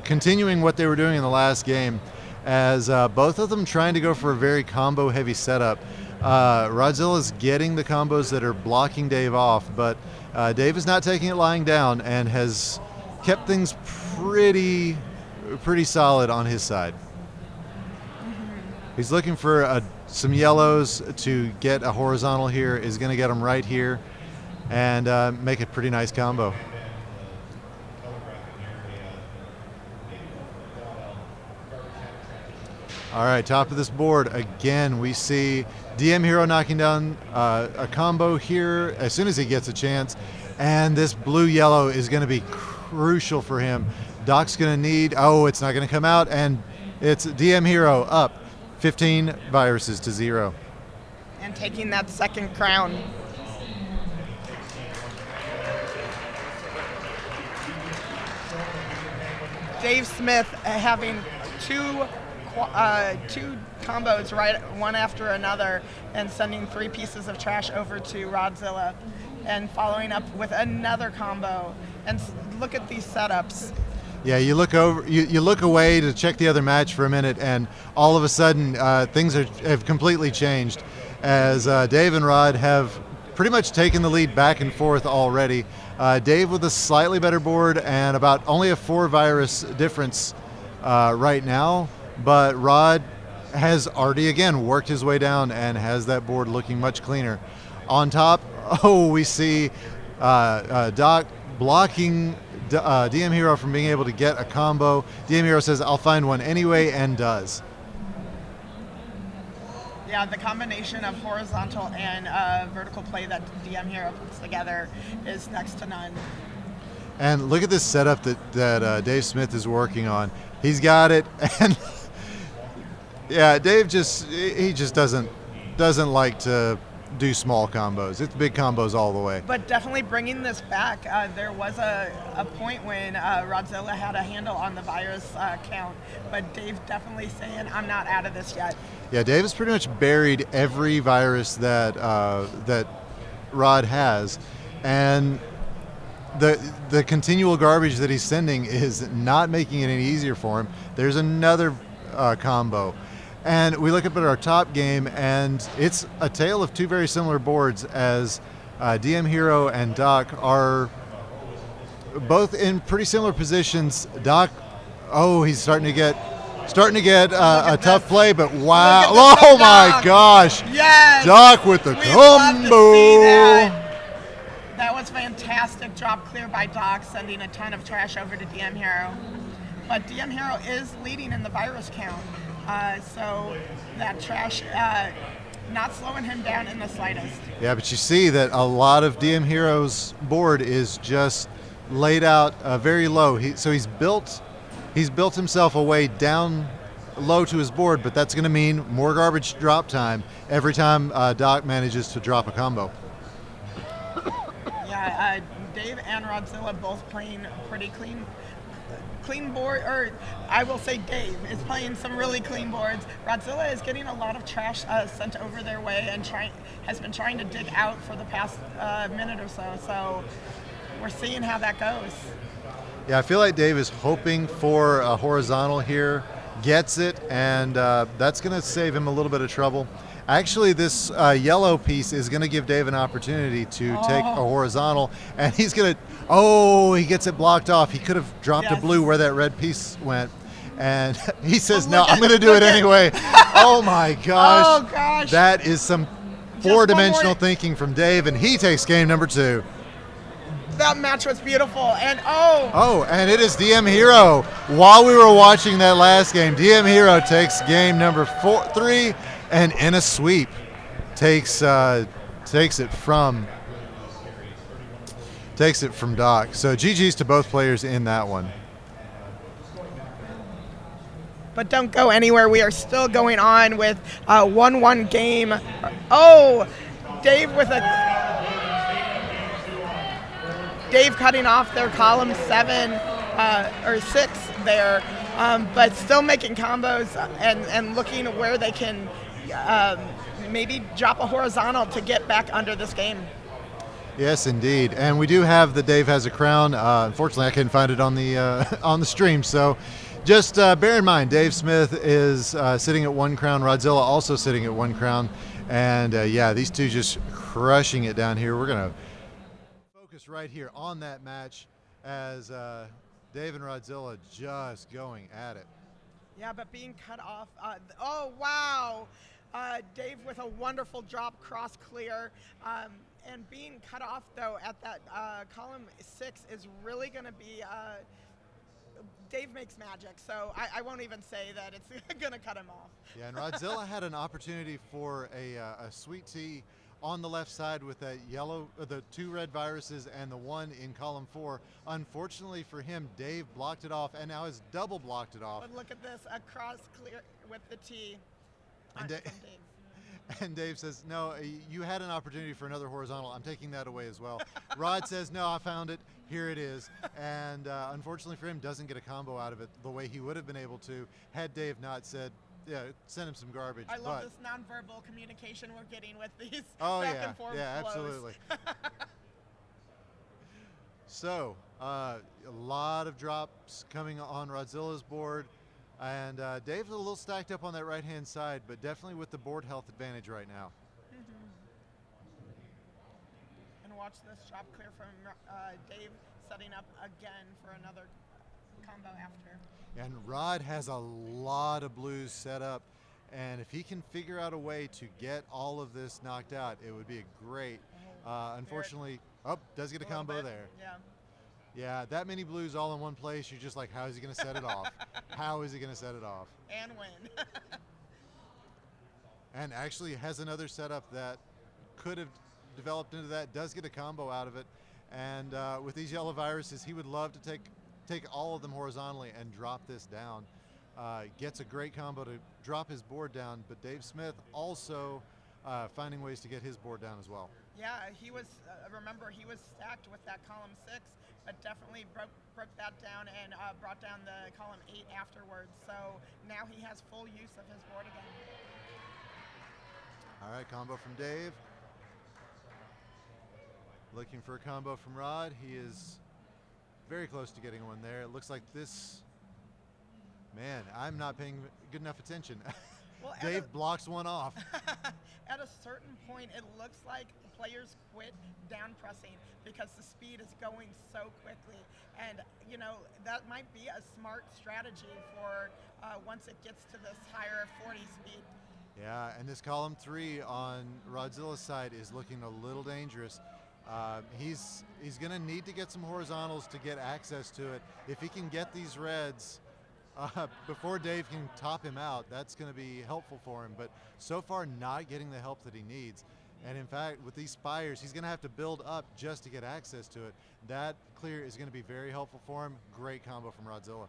continuing what they were doing in the last game, as both of them trying to go for a very combo-heavy setup. Rodzilla's getting the combos that are blocking Dave off, but Dave is not taking it lying down and has kept things pretty solid on his side. He's looking for some yellows to get a horizontal here, is going to get them right here and make a pretty nice combo. All right, top of this board, again, we see DM Hero knocking down a combo here as soon as he gets a chance, and this blue-yellow is going to be crucial for him. Doc's going to need, it's not going to come out, and it's DM Hero up 15 viruses to 0. And taking that second crown. Dave Smith having two combos one after another, and sending 3 pieces of trash over to Rodzilla, and following up with another combo. And look at these setups. Yeah, you look over, you look away to check the other match for a minute, and all of a sudden things have completely changed, as Dave and Rod have pretty much taken the lead back and forth already. Dave with a slightly better board and about only a 4 virus difference right now, but Rod has already again worked his way down and has that board looking much cleaner. On top, we see Doc blocking DM Hero from being able to get a combo. DM Hero says, I'll find one anyway, and does. Yeah, the combination of horizontal and vertical play that DM Hero puts together is next to none. And look at this setup that Dave Smith is working on. He's got it, and yeah, Dave just doesn't like to do small combos. It's big combos all the way. But definitely bringing this back, there was a point when Rodzilla had a handle on the virus count, but Dave definitely saying, I'm not out of this yet. Yeah, Dave has pretty much buried every virus that Rod has, and the continual garbage that he's sending is not making it any easier for him. There's another combo. And we look up at our top game, and it's a tale of two very similar boards, as DM Hero and Doc are both in pretty similar positions. Doc, he's starting to get a tough play, but wow! Oh my gosh! Yes! Doc with the combo. That was fantastic. Drop clear by Doc, sending a ton of trash over to DM Hero. But DM Hero is leading in the virus count. So that trash not slowing him down in the slightest. Yeah, but you see that a lot of DM Hero's board is just laid out very low. So he's built himself a way down low to his board, but that's going to mean more garbage drop time every time Doc manages to drop a combo. Yeah, Dave and Rodzilla both playing pretty clean board, or I will say Dave is playing some really clean boards. Rodzilla is getting a lot of trash sent over their way and has been trying to dig out for the past minute or so. So we're seeing how that goes. Yeah, I feel like Dave is hoping for a horizontal here, gets it, and that's going to save him a little bit of trouble. Actually, this yellow piece is going to give Dave an opportunity to take a horizontal, and he's going to, he gets it blocked off. He could have dropped a blue where that red piece went, and he says, no, I'm going to do it anyway. Oh my gosh. Oh gosh. That is some four-dimensional thinking from Dave, and he takes game number 2. That match was beautiful, and and it is DM Hero. While we were watching that last game, DM Hero takes game number 3, and in a sweep takes it from Doc. So GG's to both players in that one. But don't go anywhere. We are still going on with a 1-1 game. Dave cutting off their column 7 or 6 there, but still making combos and looking where they can maybe drop a horizontal to get back under this game. Yes, indeed. And we do have the Dave Has a Crown. Unfortunately, I couldn't find it on the stream. So just bear in mind, Dave Smith is sitting at 1 crown. Rodzilla also sitting at 1 crown. And these two just crushing it down here. We're going to focus right here on that match as Dave and Rodzilla just going at it. Yeah, but being cut off. Wow. Dave with a wonderful drop cross clear. And being cut off, though, at that column 6 is really going to be Dave makes magic, so I won't even say that it's going to cut him off. Yeah, and Rodzilla had an opportunity for a sweet tea on the left side with that yellow, the 2 red viruses and the 1 in column 4. Unfortunately for him, Dave blocked it off, and now has double blocked it off. But look at this, a cross clear with the T. And Dave says, no, you had an opportunity for another horizontal. I'm taking that away as well. Rod says, no, I found it. Here it is. And unfortunately for him, doesn't get a combo out of it the way he would have been able to had Dave not said, send him some garbage. I love this nonverbal communication we're getting with these back and forth flows. Absolutely. So, a lot of drops coming on Rodzilla's board. And Dave's a little stacked up on that right-hand side, but definitely with the board health advantage right now. And watch this drop clear from Dave setting up again for another combo after. And Rod has a lot of blues set up, and if he can figure out a way to get all of this knocked out, it would be a great. Unfortunately, does get a combo there. Yeah. Yeah, that many blues all in one place. You're just like, how is he going to set it off? How is he going to set it off? And win. And actually has another setup that could have developed into that, does get a combo out of it. And with these yellow viruses, he would love to take all of them horizontally and drop this down. Gets a great combo to drop his board down, but Dave Smith also finding ways to get his board down as well. Yeah, he was, remember, he was stacked with that column 6, but definitely broke that down and brought down the column 8 afterwards. So now he has full use of his board again. All right, combo from Dave. Looking for a combo from Rod. He is very close to getting one there. It looks like this, man, I'm not paying good enough attention. Well, Dave blocks one off. At a certain point, it looks like players quit down pressing because the speed is going so quickly. And, you know, that might be a smart strategy for once it gets to this higher 40 speed. Yeah, and this column 3 on Rodzilla's side is looking a little dangerous. He's going to need to get some horizontals to get access to it. If he can get these reds before Dave can top him out, that's going to be helpful for him. But so far, not getting the help that he needs. And in fact, with these spires, he's going to have to build up just to get access to it. That clear is going to be very helpful for him. Great combo from Rodzilla.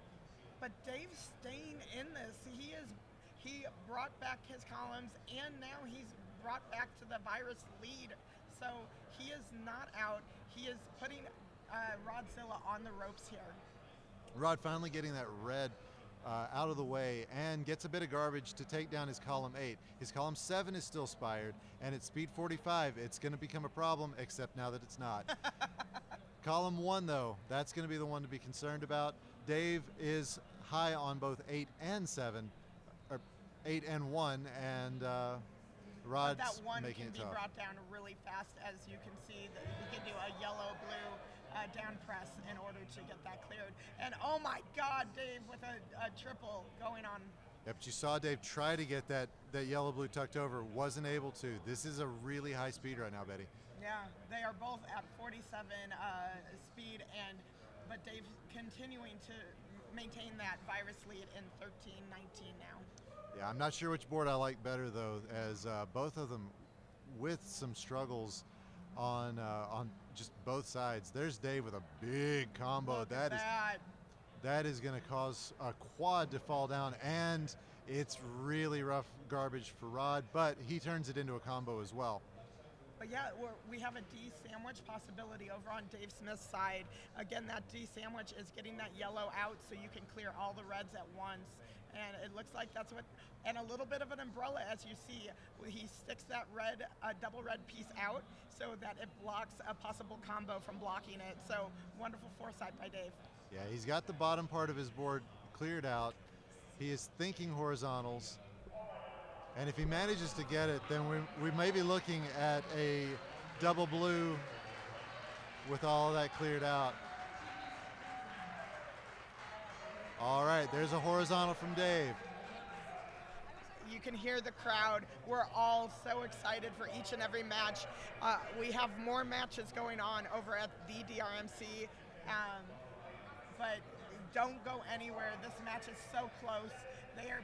But Dave's staying in this. He brought back his columns, and now he's brought back to the virus lead. So he is not out. He is putting Rodzilla on the ropes here. Rod finally getting that red out of the way and gets a bit of garbage to take down his column 8. His column 7 is still spired, and at speed 45, it's going to become a problem, except now that it's not. Column 1, though, that's going to be the one to be concerned about. Dave is high on both 8 and 7, or 8 and 1, and Rod's that one making can it be tough. brought down really fast, as you can see. That he can do a yellow-blue down press in order to get that cleared. And oh my God, Dave with a triple going on. Yeah, but you saw Dave try to get that yellow-blue tucked over, wasn't able to. This is a really high speed right now, Betty. Yeah, they are both at 47 speed, but Dave continuing to maintain that virus lead in 13-19 now. Yeah, I'm not sure which board I like better, though, as both of them with some struggles on just both sides. There's Dave with a big combo. Look at that. That is going to cause a quad to fall down, and it's really rough garbage for Rod, but he turns it into a combo as well. But yeah, we have a D sandwich possibility over on Dave Smith's side. Again, that D sandwich is getting that yellow out so you can clear all the reds at once. And it looks like that's what, and a little bit of an umbrella, as you see. He sticks that red, double red piece out so that it blocks a possible combo from blocking it. So wonderful foresight by Dave. Yeah, he's got the bottom part of his board cleared out. He is thinking horizontals. And if he manages to get it, then we may be looking at a double blue with all that cleared out. All right, there's a horizontal from Dave. You can hear the crowd. We're all so excited for each and every match. We have more matches going on over at the DRMC, but don't go anywhere. This match is so close. They are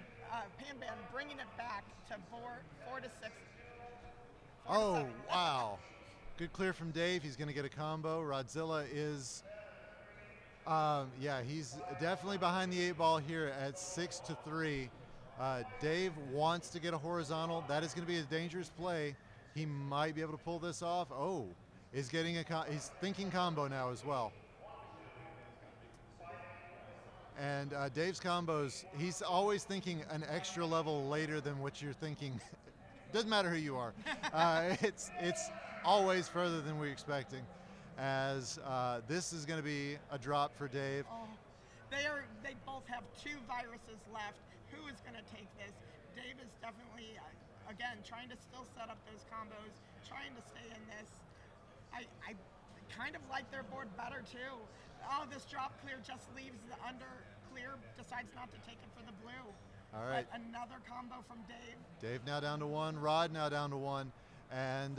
Pan bringing it back to 4-6. Oh, wow. Good clear from Dave. He's going to get a combo. Rodzilla is, he's definitely behind the 8-ball here at 6-3. Dave wants to get a horizontal. That is going to be a dangerous play. He might be able to pull this off. Oh, he's thinking combo now as well. And Dave's combos, he's always thinking an extra level later than what you're thinking. Doesn't matter who you are. It's always further than we're expecting. As this is going to be a drop for Dave. Oh, they both have 2 viruses left. Who is going to take this? Dave is definitely, again, trying to still set up those combos, trying to stay in this. I kind of like their board better too. Oh, this drop clear just leaves the under clear, decides not to take it for the blue. All right. But another combo from Dave. Dave now down to 1, Rod now down to 1. And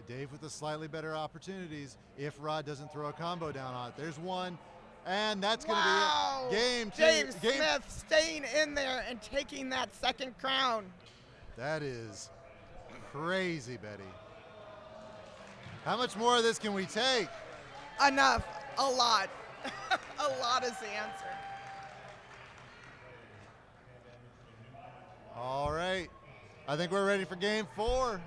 Dave with the slightly better opportunities if Rod doesn't throw a combo down on it. There's one, and that's going to Wow! be it. Game two. Dave Smith staying in there and taking that second crown. That is crazy, Betty. How much more of this can we take? Enough. A lot. A lot is the answer. All right. I think we're ready for game 4.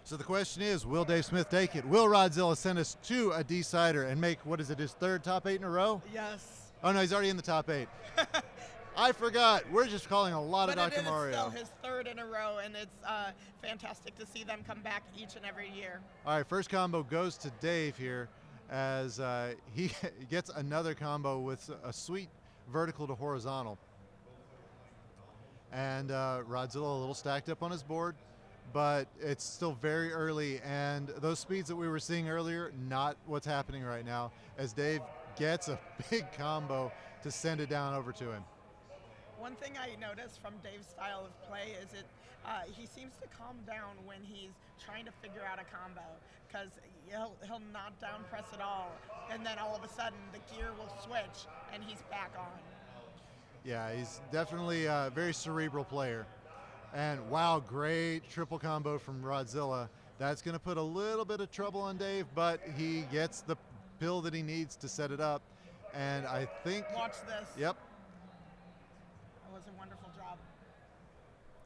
So the question is, will Dave Smith take it? Will Rodzilla send us to a decider and make, what is it, his third top 8 in a row? Yes. Oh, no, he's already in the top 8. I forgot. We're just calling a lot of Dr. Mario. But it is still his third in a row, and it's fantastic to see them come back each and every year. All right, first combo goes to Dave here as he gets another combo with a sweet vertical to horizontal. And Rodzilla a little stacked up on his board, but it's still very early, and those speeds that we were seeing earlier, not what's happening right now, as Dave gets a big combo to send it down over to him. One thing I noticed from Dave's style of play is he seems to calm down when he's trying to figure out a combo, because he'll not down press at all, and then all of a sudden the gear will switch and he's back on. Yeah, he's definitely a very cerebral player. And wow, great triple combo from Rodzilla. That's going to put a little bit of trouble on Dave, but he gets the pill that he needs to set it up. And I think... Watch this. Yep. That was a wonderful job.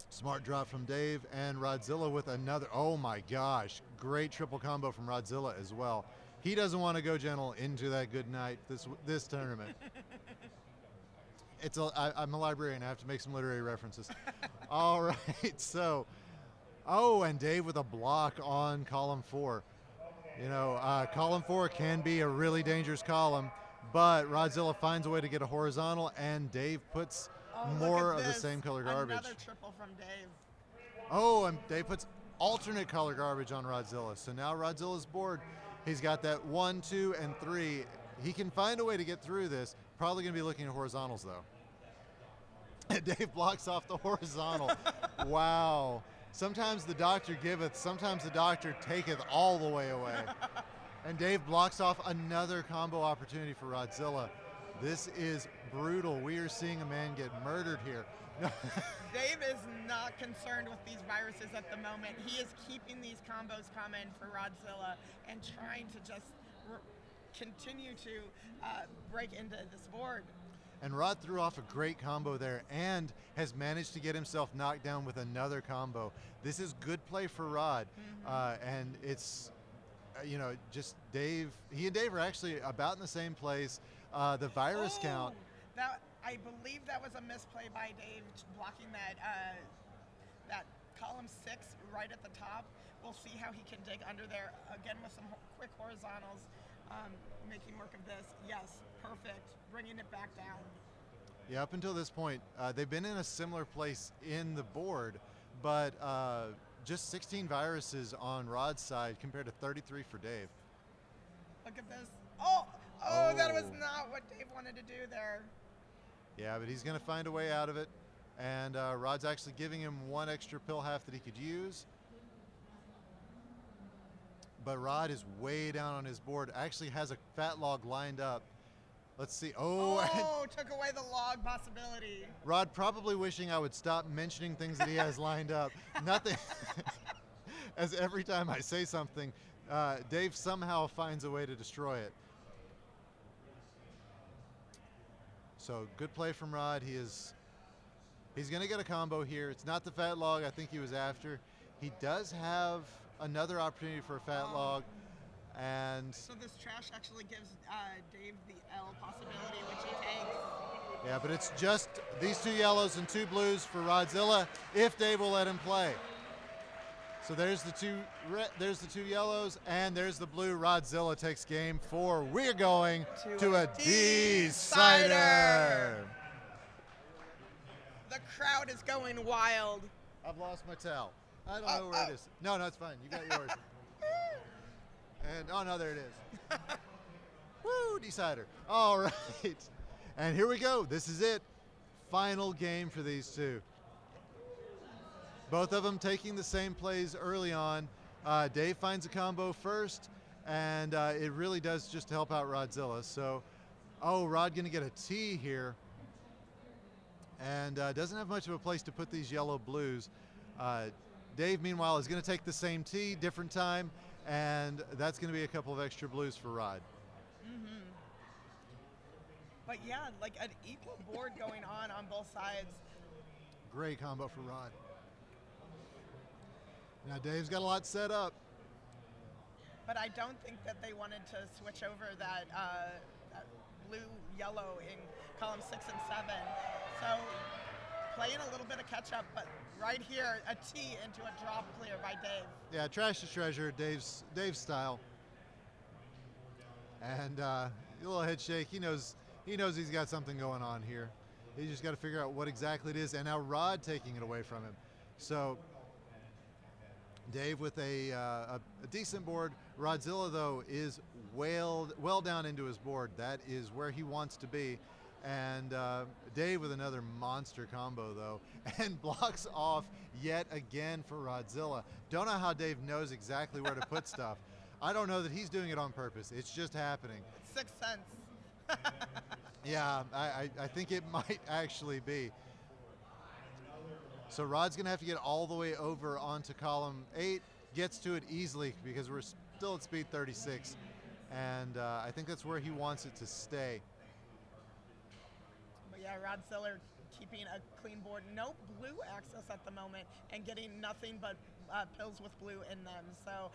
Smart drop from Dave, and Rodzilla with another. Oh my gosh, great triple combo from Rodzilla as well. He doesn't want to go gentle into that good night this tournament. I'm a librarian. I have to make some literary references. All right, so, and Dave with a block on column 4. You know, column 4 can be a really dangerous column, but Rodzilla finds a way to get a horizontal, and Dave puts more of the same color garbage. Another triple from Dave. Oh, and Dave puts alternate color garbage on Rodzilla. So now Rodzilla's board, he's got that 1, 2, and 3. He can find a way to get through this. Probably going to be looking at horizontals, though. Dave blocks off the horizontal. Wow. Sometimes the doctor giveth, sometimes the doctor taketh all the way away. And Dave blocks off another combo opportunity for Rodzilla. This is brutal. We are seeing a man get murdered here. Dave is not concerned with these viruses at the moment. He is keeping these combos coming for Rodzilla and trying to just continue to break into this board. And Rod threw off a great combo there and has managed to get himself knocked down with another combo. This is good play for Rod. And it's, just Dave. He and Dave are actually about in the same place. The virus count. I believe that was a misplay by Dave, blocking that column 6 right at the top. We'll see how he can dig under there again with some quick horizontals. Making work of this. Yes, perfect. Bringing it back down. Yeah, up until this point, they've been in a similar place in the board, but just 16 viruses on Rod's side compared to 33 for Dave. Look at this. Oh, that was not what Dave wanted to do there. Yeah, but he's going to find a way out of it, and Rod's actually giving him one extra pill half that he could use. But Rod is way down on his board. Actually has a fat log lined up. Let's see. Took away the log possibility. Rod probably wishing I would stop mentioning things that he has lined up. Nothing. As every time I say something, Dave somehow finds a way to destroy it. So good play from Rod. He's going to get a combo here. It's not the fat log I think he was after. He does have another opportunity for a fat log, and so this trash actually gives Dave the L possibility, which he takes. Yeah, but it's just these 2 yellows and 2 blues for Rodzilla if Dave will let him play. So there's the 2 yellows, and there's the blue. Rodzilla takes game 4. We're going to a decider. The crowd is going wild. I've lost my towel. I don't know where it is. No, it's fine. You got yours. And, no, there it is. Woo, decider. All right. And here we go. This is it. Final game for these two. Both of them taking the same plays early on. Dave finds a combo first, and it really does just help out Rodzilla. So, Rod going to get a T here, and doesn't have much of a place to put these yellow blues. Dave, meanwhile, is going to take the same T, different time, and that's going to be a couple of extra blues for Rod. But yeah, like an equal board going on both sides. Great combo for Rod. Now Dave's got a lot set up. But I don't think that they wanted to switch over that blue-yellow in column 6 and 7. So playing a little bit of catch-up, but right here, a T into a drop clear by Dave. Yeah, trash to treasure, Dave's style. And a little head shake. He knows he's got something going on here. He's just got to figure out what exactly it is. And now Rod taking it away from him. So Dave with a decent board. Rodzilla, though, is well down into his board. That is where he wants to be. And Dave with another monster combo, though, and blocks off yet again for Rodzilla. Don't know how Dave knows exactly where to put stuff. I don't know that he's doing it on purpose. It's just happening. Sixth sense. Yeah, I think it might actually be. So Rod's going to have to get all the way over onto column 8. Gets to it easily because we're still at speed 36. And I think that's where he wants it to stay. But yeah, Rodzilla keeping a clean board. No blue access at the moment and getting nothing but pills with blue in them. So,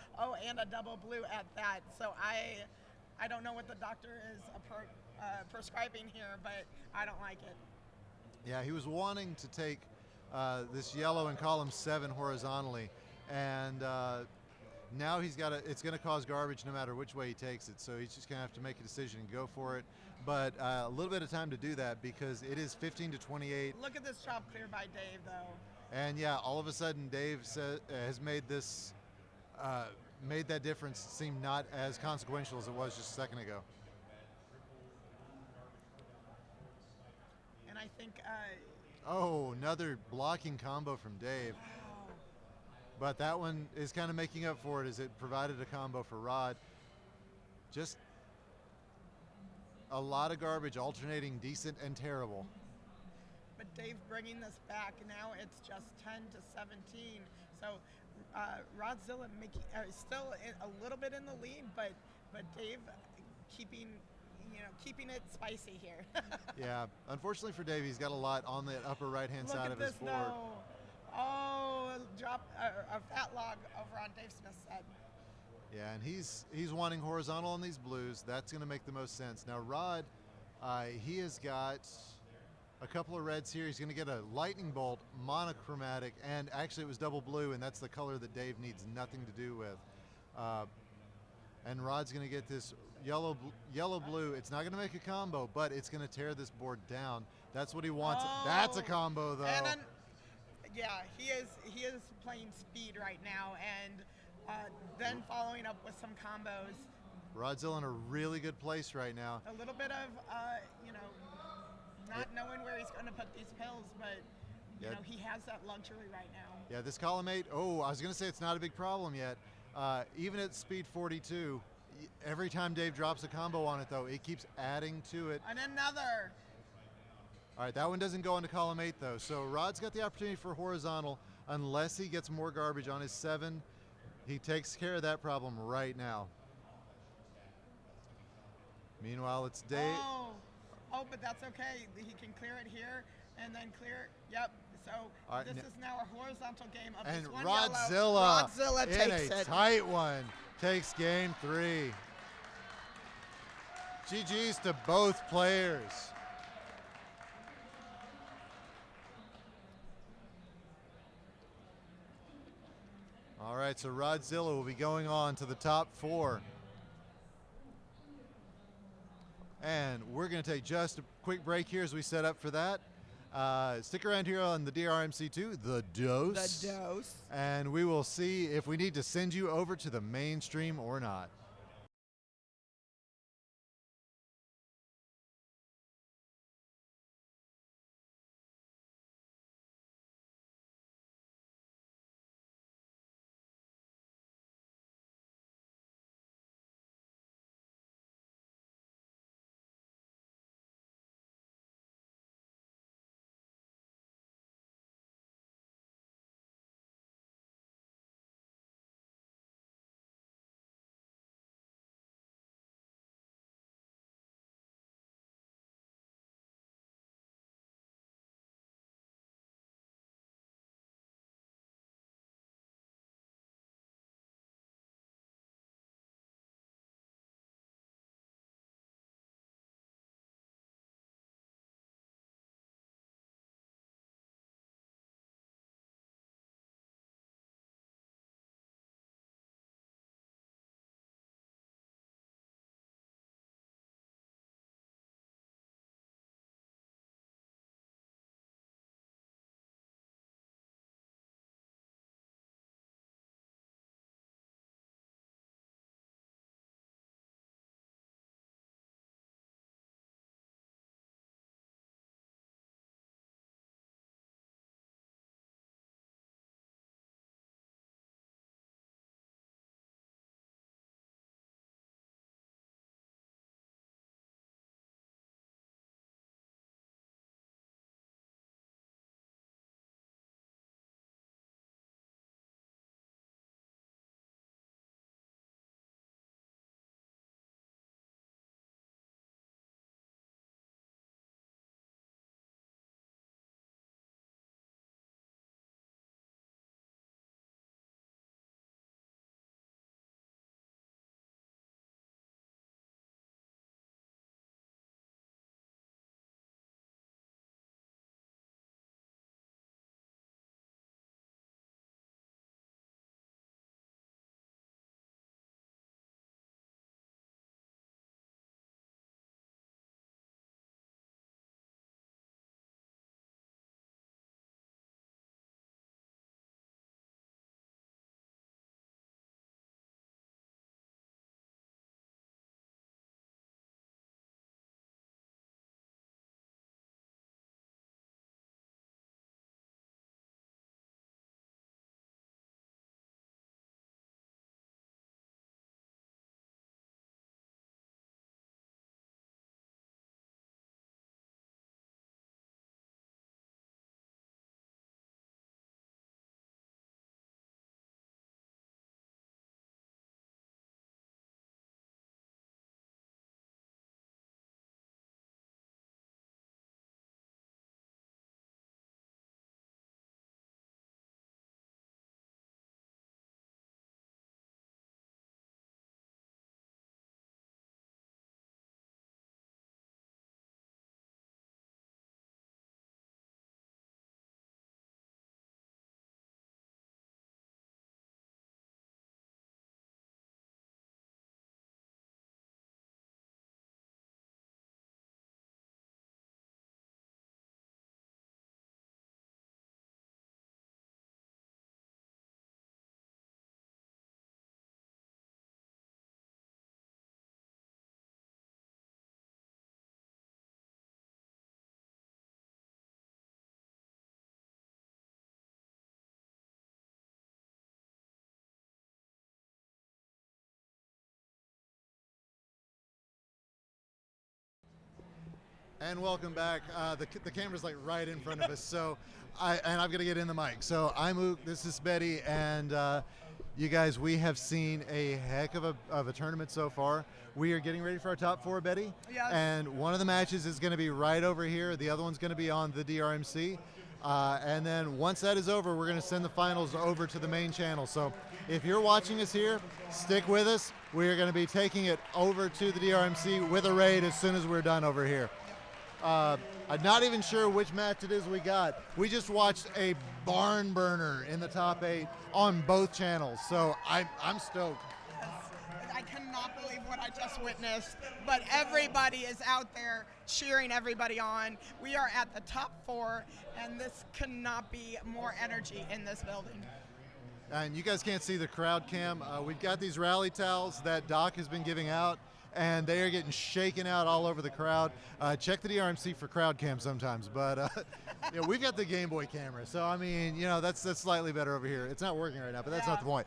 and a double blue at that. So I don't know what the doctor is prescribing here, but I don't like it. Yeah, he was wanting to take this yellow in column 7 horizontally, and now he's got it's going to cause garbage no matter which way he takes it. So he's just going to have to make a decision and go for it. But a little bit of time to do that because it is 15 to 28. Look at this chop clear by Dave, though. And yeah, all of a sudden Dave has made this made that difference seem not as consequential as it was just a second ago. And I think. Another blocking combo from Dave. Wow. But that one is kind of making up for it as it provided a combo for Rod. Just a lot of garbage alternating decent and terrible. But Dave bringing this back, now it's just 10 to 17. So Rodzilla still a little bit in the lead, but Dave keeping it spicy here. Yeah, unfortunately for Dave, he's got a lot on the upper right-hand side of his board. Drop a fat log over on Dave Smith's side. Yeah, and he's wanting horizontal on these blues. That's going to make the most sense. Now Rod, he has got a couple of reds here. He's going to get a lightning bolt, monochromatic, and actually it was double blue, and that's the color that Dave needs nothing to do with. And Rod's going to get this yellow blue. It's not going to make a combo, but it's going to tear this board down. That's what he wants. That's a combo, though. And then, yeah, he is playing speed right now, and then following up with some combos. Rodzilla in a really good place right now. A little bit of not knowing where he's going to put these pills, but he has that luxury right now. Yeah, this column 8. I was going to say it's not a big problem yet. Even at speed 42, every time Dave drops a combo on it, though, it keeps adding to it. And another. All right, that one doesn't go into column 8, though. So Rod's got the opportunity for horizontal unless he gets more garbage on his 7. He takes care of that problem right now. Meanwhile, it's Dave. But that's okay. He can clear it here and then clear. Yep. So right, this is now a horizontal game of and this one Rodzilla, yellow. Rodzilla in takes a it. tight one, takes game 3. GG's to both players. All right, so Rodzilla will be going on to the top 4. And we're going to take just a quick break here as we set up for that. Stick around here on the DRMC2, The Dose. The Dose. And we will see if we need to send you over to the mainstream or not. And welcome back. The camera's like right in front of us, so I've got to get in the mic. So I'm Ook, this is Betty, and you guys, we have seen a heck of a tournament so far. We are getting ready for our top 4, Betty. Yes. And one of the matches is going to be right over here. The other one's going to be on the DRMC. And then once that is over, we're going to send the finals over to the main channel. So if you're watching us here, stick with us. We are going to be taking it over to the DRMC with a raid as soon as we're done over here. I'm not even sure which match it is we got. We just watched a barn burner in the top 8 on both channels, so I'm stoked. I cannot believe what I just witnessed, but everybody is out there cheering everybody on. We are at the top 4, and this cannot be more energy in this building. And you guys can't see the crowd cam. We've got these rally towels that Doc has been giving out, and they are getting shaken out all over the crowd. Check the DRMC for crowd cam sometimes, but we've got the Game Boy camera, so I mean, that's slightly better over here. It's not working right now, but that's not the point.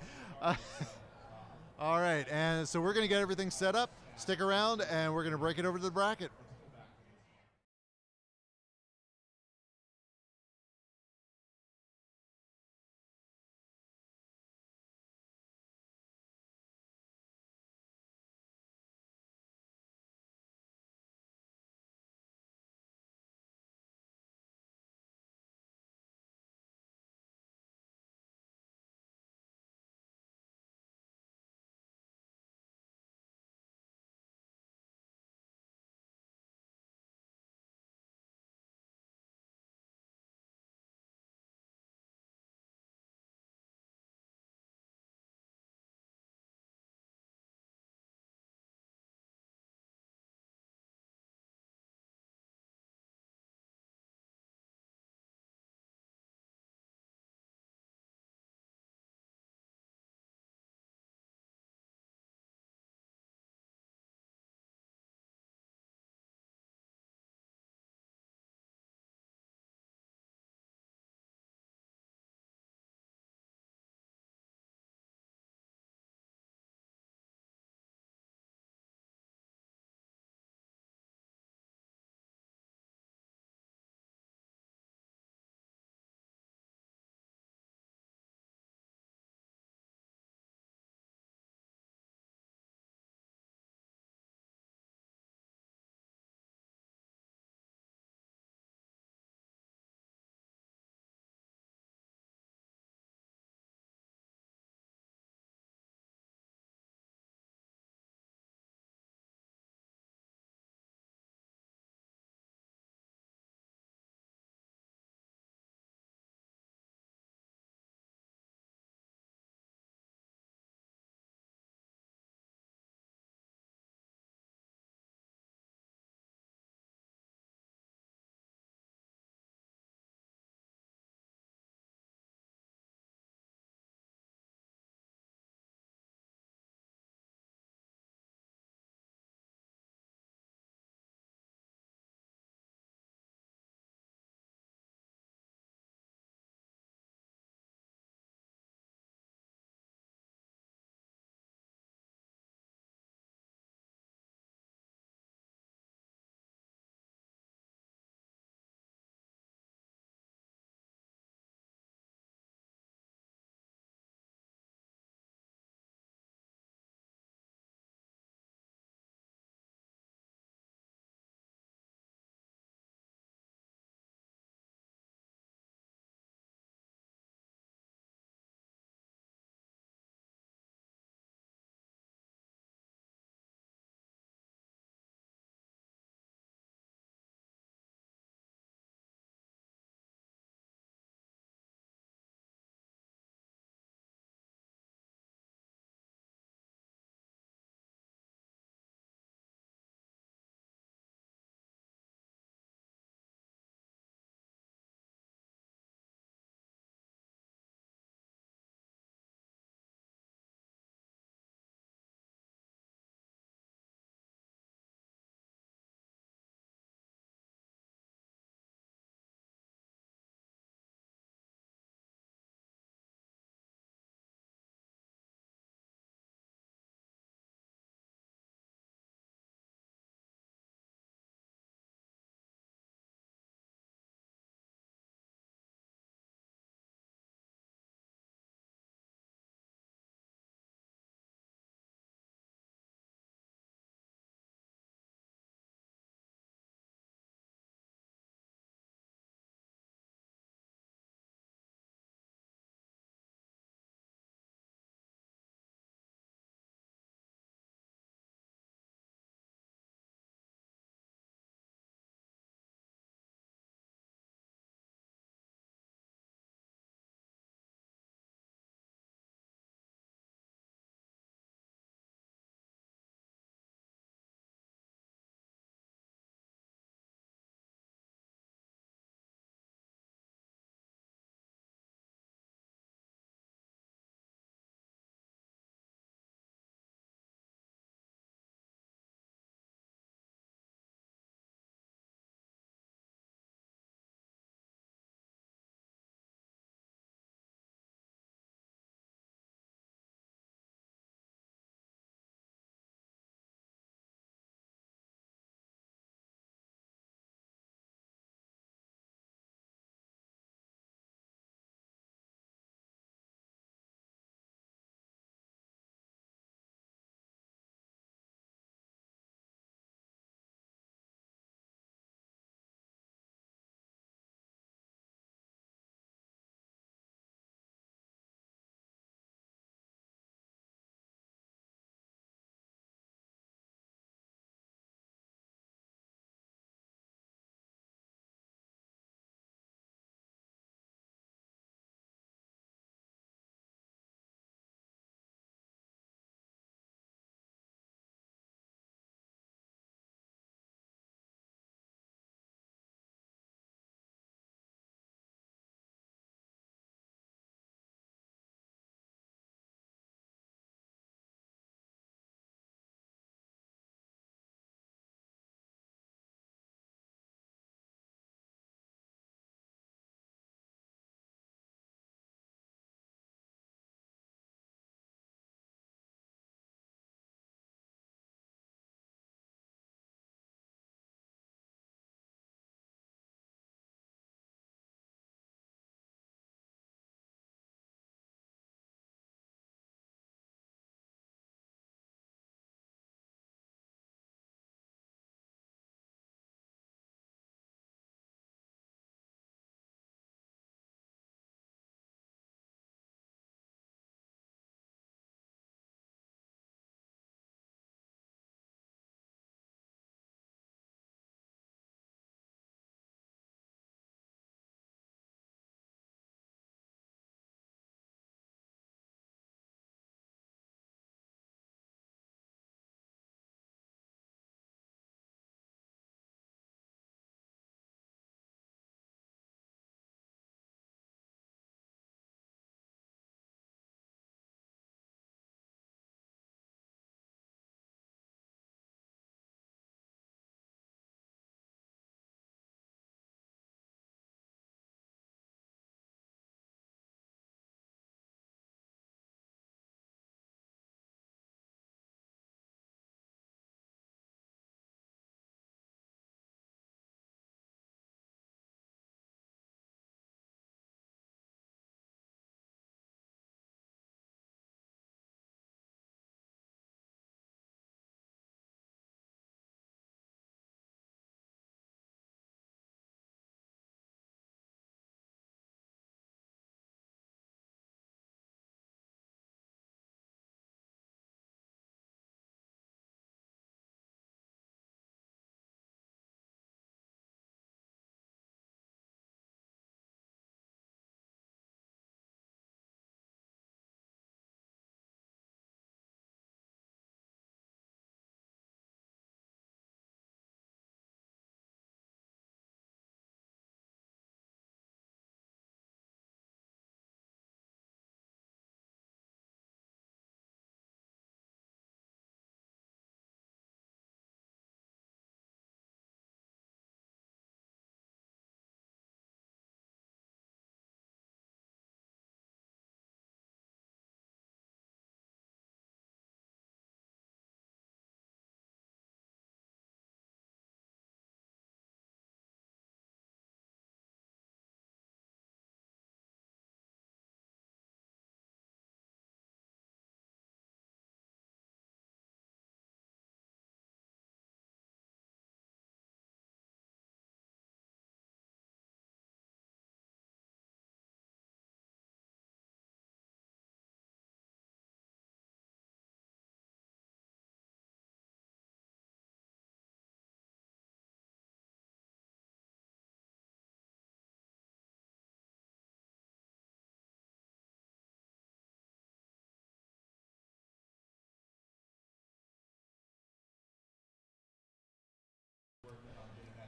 All right, and so we're going to get everything set up. Stick around, and we're going to break it over to the bracket.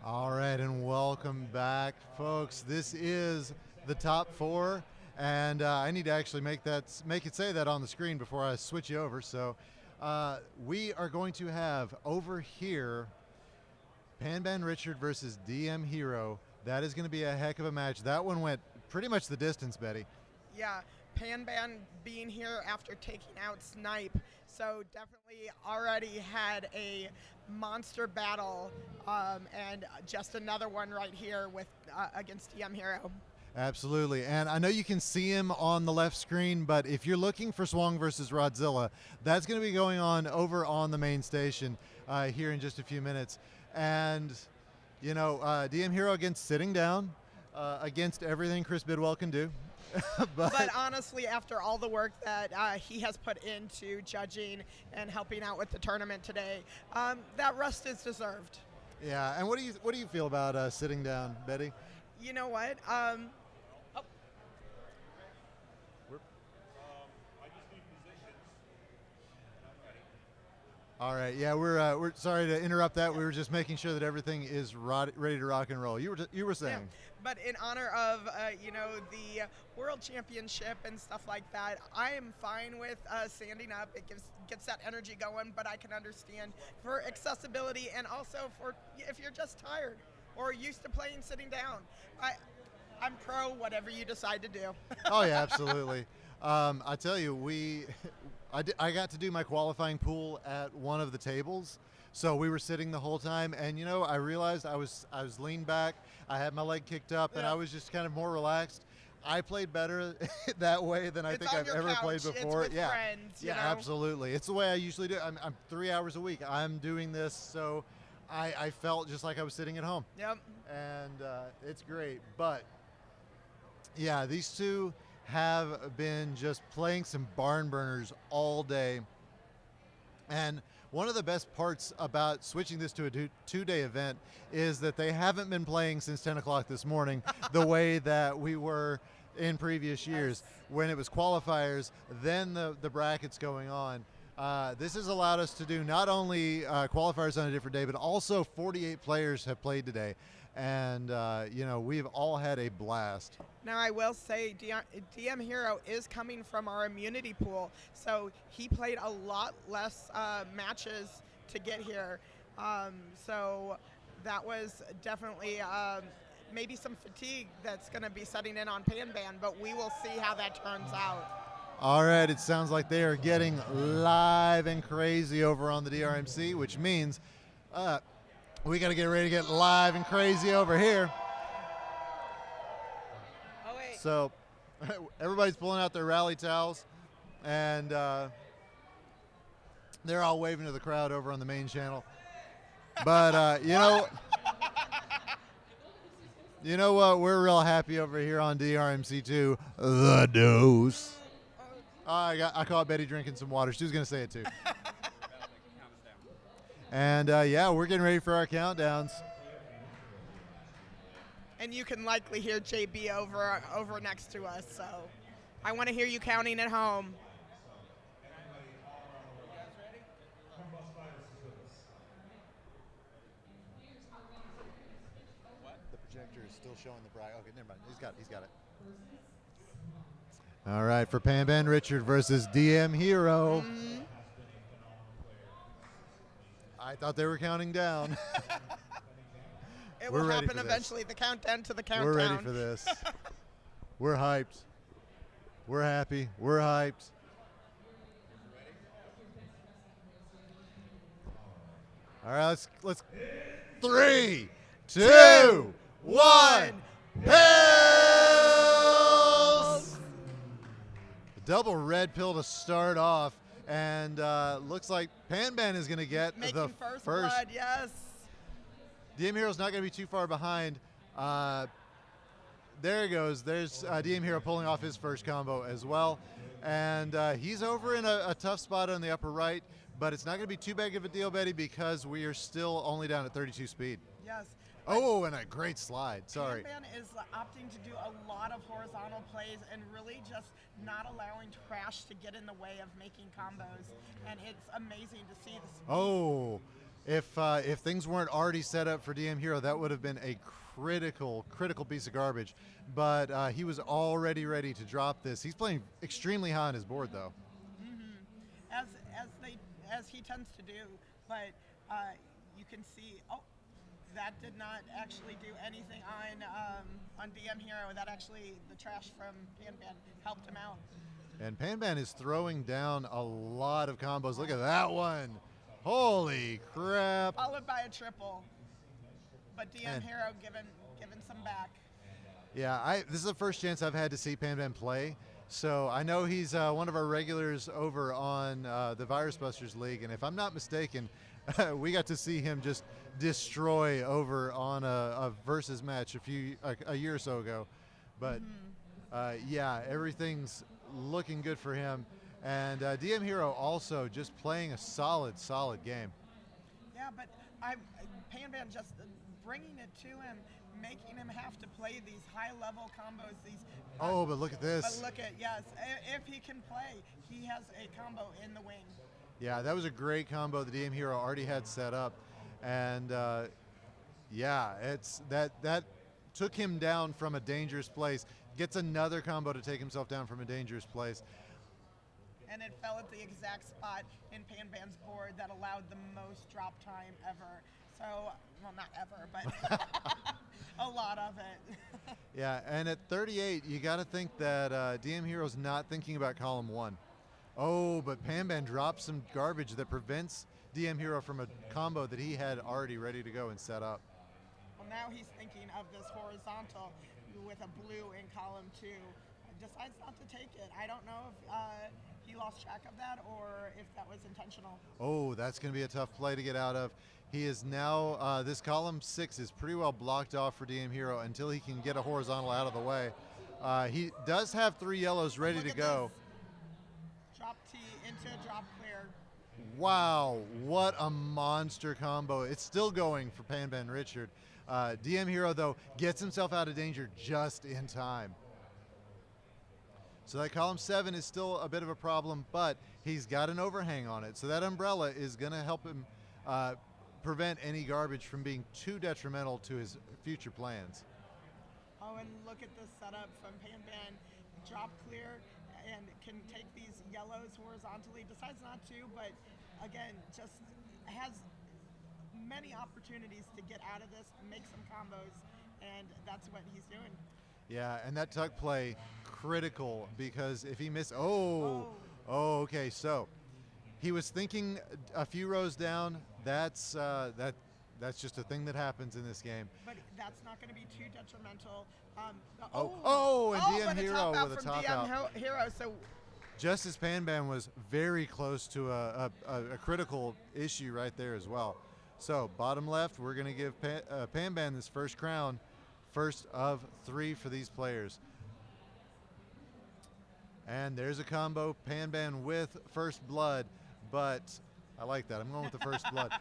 All right, and welcome back, folks. This is the top 4, and I need to actually make it say that on the screen before I switch you over. So we are going to have over here Pan Richard versus DM Hero. That is going to be a heck of a match. That one went pretty much the distance, Betty. Yeah, Pan being here after taking out Snipe, so definitely already had a monster battle, and just another one right here with against DM Hero. Absolutely, and I know you can see him on the left screen, but if you're looking for Swong versus Rodzilla, that's going to be going on over on the main station here in just a few minutes. And, you know, DM Hero against Sitting Down, against everything Chris Bidwell can do. but honestly, after all the work that he has put into judging and helping out with the tournament today, that rest is deserved. Yeah, and what do you feel about Sitting Down, Betty? You know what? All right, yeah, we're sorry to interrupt that. We were just making sure that everything is ready to rock and roll. You were saying. Yeah. But in honor of the World Championship and stuff like that, I am fine with standing up. It gets that energy going. But I can understand for accessibility and also for if you're just tired or used to playing sitting down. I'm pro whatever you decide to do. Oh yeah, absolutely. I tell you, I got to do my qualifying pool at one of the tables, so we were sitting the whole time, and you know, I realized I was leaned back, I had my leg kicked up, and I was just kind of more relaxed. I played better that way than I think I've ever played before. It's with friends, you know? Absolutely. It's the way I usually do. I'm 3 hours a week. I'm doing this, so I felt just like I was sitting at home. Yep. And it's great, but yeah, these two have been just playing some barn burners all day. And one of the best parts about switching this to a two-day event is that they haven't been playing since 10 o'clock this morning the way that we were in previous years when it was qualifiers, then the brackets going on. This has allowed us to do not only qualifiers on a different day, but also 48 players have played today. And, you know, we've all had a blast. Now, I will say DM Hero is coming from our immunity pool, so he played a lot less matches to get here. So that was definitely maybe some fatigue that's going to be setting in on Pan, but we will see how that turns out. All right, it sounds like they are getting live and crazy over on the DRMC, which means we got to get ready to get live and crazy over here. Oh, wait. So everybody's pulling out their rally towels, and they're all waving to the crowd over on the main channel. But, you know what? We're real happy over here on DRMC2, the dose. I caught Betty drinking some water. She was going to say it, too. And, yeah, we're getting ready for our countdowns. And you can likely hear JB over next to us, so I want to hear you counting at home. The projector is still showing the bracket. Okay, never mind. He's got it. All right, for Pan Richard versus DM Hero. Mm-hmm. I thought they were counting down. It will happen eventually. The countdown to the countdown. We're ready for this. We're hyped. We're happy. We're hyped. All right, let's 3, 2, 1. Pills! Double red pill to start off, and looks like Pan is going to get the first blood, yes. DM Hero's not going to be too far behind. There he goes. There's DM Hero pulling off his first combo as well. And he's over in a tough spot on the upper right, but it's not going to be too big of a deal, Betty, because we are still only down at 32 speed. Yes. Oh, and a great slide. Sorry. Pan is opting to do a lot of horizontal plays and really just not allowing trash to get in the way of making combos. And it's amazing to see the speed. Oh, If things weren't already set up for DM Hero, that would have been a critical piece of garbage. But he was already ready to drop this. He's playing extremely high on his board, though. As he tends to do, but you can see. Oh, that did not actually do anything on DM Hero. That actually, the trash from Panban helped him out. And Panban is throwing down a lot of combos. Look at that one. Holy crap. Followed by a triple. But DM Hero giving some back. Yeah, this is the first chance I've had to see Panban play. So I know he's one of our regulars over on the Virus Busters League. And if I'm not mistaken, we got to see him just destroy over on a versus match a year or so ago. But yeah, everything's looking good for him. And DM Hero also just playing a solid game. Yeah, but Panban just bringing it to him, making him have to play these high-level combos. But look at this. But look at, yes, if he can play, he has a combo in the wing. Yeah, that was a great combo the DM Hero already had set up. And yeah, it's that took him down from a dangerous place, gets another combo to take himself down from a dangerous place. And it fell at the exact spot in Panban's board that allowed the most drop time ever. So, well, not ever, but a lot of it. Yeah, and at 38, you got to think that DM Hero's not thinking about column 1. Oh, but Panban drops some garbage that prevents DM Hero from a combo that he had already ready to go and set up. Well, now he's thinking of this horizontal with a blue in column 2. Decides not to take it. I don't know if he lost track of that or if that was intentional. Oh, that's going to be a tough play to get out of. He is now, this column 6 is pretty well blocked off for DM Hero until he can get a horizontal out of the way. He does have 3 yellows ready to go. This. Drop T into drop clear. Wow, what a monster combo. It's still going for Panban Richard. DM Hero, though, gets himself out of danger just in time. So that column 7 is still a bit of a problem, but he's got an overhang on it. So that umbrella is going to help him prevent any garbage from being too detrimental to his future plans. Oh, and look at this setup from Panban. Drop clear and can take these yellows horizontally. Decides not to, but again, just has many opportunities to get out of this, make some combos, and that's what he's doing. Yeah, and that tuck play critical because if he missed, okay. So he was thinking a few rows down. That's just a thing that happens in this game. But that's not going to be too detrimental. And DM Hero with a top out. Hero. So just as Panban was very close to a critical issue right there as well. So bottom left, we're going to give Panban this first crown. First of 3 for these players. And there's a combo, Panban with First Blood, but I like that. I'm going with the First Blood.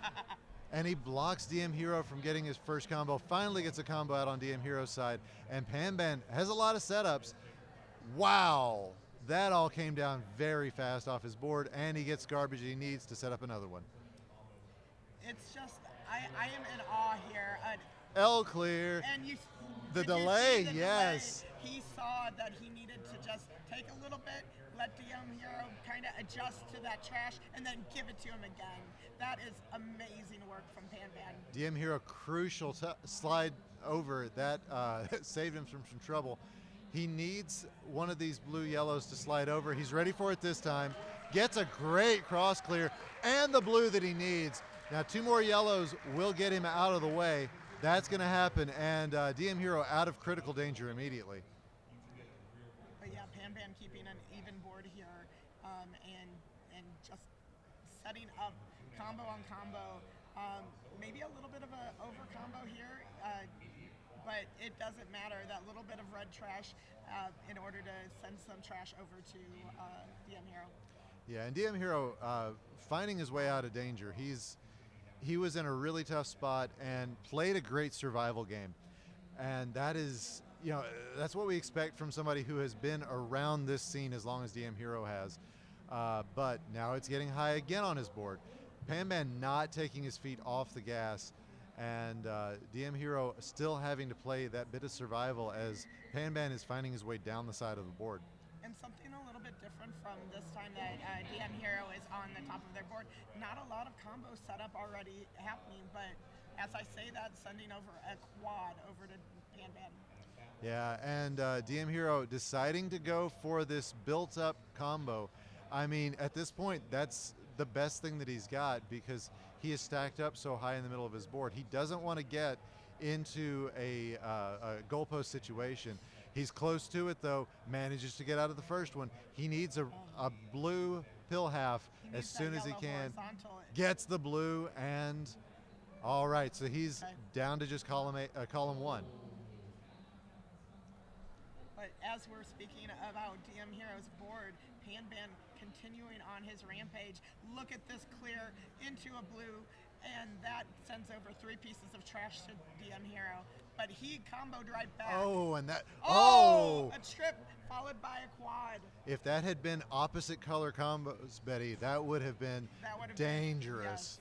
And he blocks DM Hero from getting his first combo, finally gets a combo out on DM Hero's side, and Panban has a lot of setups. Wow, that all came down very fast off his board, and he gets garbage he needs to set up another one. It's just, I am in awe here. L clear. And the delay, the yes. Delay? He saw that he needed to just take a little bit, let DM Hero kind of adjust to that trash, and then give it to him again. That is amazing work from Panban. DM Hero crucial slide over that saved him from some trouble. He needs one of these blue yellows to slide over. He's ready for it this time. Gets a great cross clear and the blue that he needs. Now 2 more yellows will get him out of the way. That's going to happen, and DM Hero out of critical danger immediately. But yeah, Panban keeping an even board here, and just setting up combo on combo. Maybe a little bit of a over combo here, but it doesn't matter. That little bit of red trash in order to send some trash over to DM Hero. Yeah, and DM Hero finding his way out of danger. He was in a really tough spot and played a great survival game. And that is, that's what we expect from somebody who has been around this scene as long as DM Hero has. But now it's getting high again on his board. Panban not taking his feet off the gas, and DM Hero still having to play that bit of survival as Panban is finding his way down the side of the board. And something a little bit different from this time that DM Hero is on the top of their board. Not a lot of combo setup already happening, but as I say that, sending over a quad over to Panban. Yeah, and DM Hero deciding to go for this built-up combo. I mean, at this point, that's the best thing that he's got because he is stacked up so high in the middle of his board. He doesn't want to get into a goalpost situation. He's close to it, though, manages to get out of the first one. He needs a blue pill half as soon as he can. Gets the blue, and all right, so he's down to just column 1. But as we're speaking about DM Hero's board, Panban continuing on his rampage. Look at this clear into a blue, and that sends over 3 pieces of trash to DM Hero. But he comboed right back. Oh, and that. A trip followed by a quad. If that had been opposite color combos, Betty, that would have been dangerous. Yes.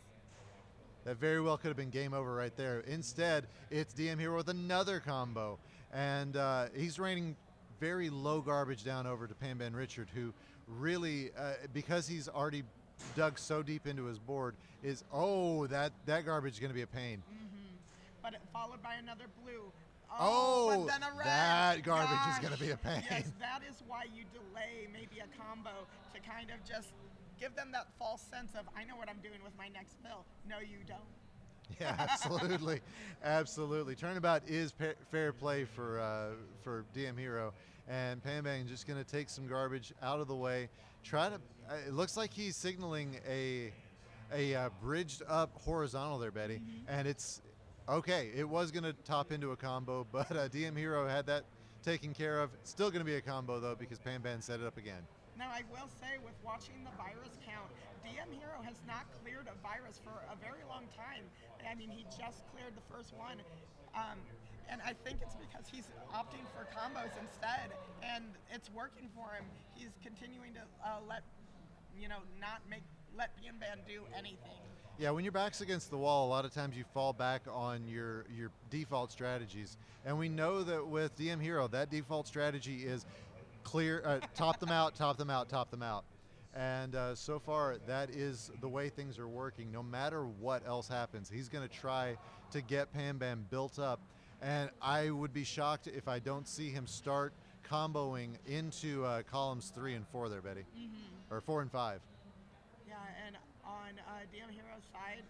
That very well could have been game over right there. Instead, it's DM Hero with another combo. And he's raining very low garbage down over to Panban Richard, who really, because he's already dug so deep into his board, is, that garbage is going to be a pain. But followed by another blue. Oh, but then a red. That garbage is going to be a pain. Yes, that is why you delay maybe a combo to kind of just give them that false sense of, I know what I'm doing with my next pill. No, you don't. Yeah, absolutely, absolutely. Turnabout is fair play for DM Hero, and Panban just going to take some garbage out of the way. It looks like he's signaling a bridged up horizontal there, Betty, and it's okay. It was going to top into a combo, but DM Hero had that taken care of. Still going to be a combo though because Panban set it up again. Now, I will say, with watching the virus count, DM Hero has not cleared a virus for a very long time. I mean, he just cleared the first one. And I think it's because he's opting for combos instead, and it's working for him. He's continuing to let Panban do anything. Yeah, when your back's against the wall, a lot of times you fall back on your default strategies. And we know that with DM Hero, that default strategy is clear, top them out, top them out, top them out. And so far, that is the way things are working. No matter what else happens, he's going to try to get Panban built up. And I would be shocked if I don't see him start comboing into columns 3 and 4 there, Betty. Or 4 and 5. Yeah, and on DM Hero's side,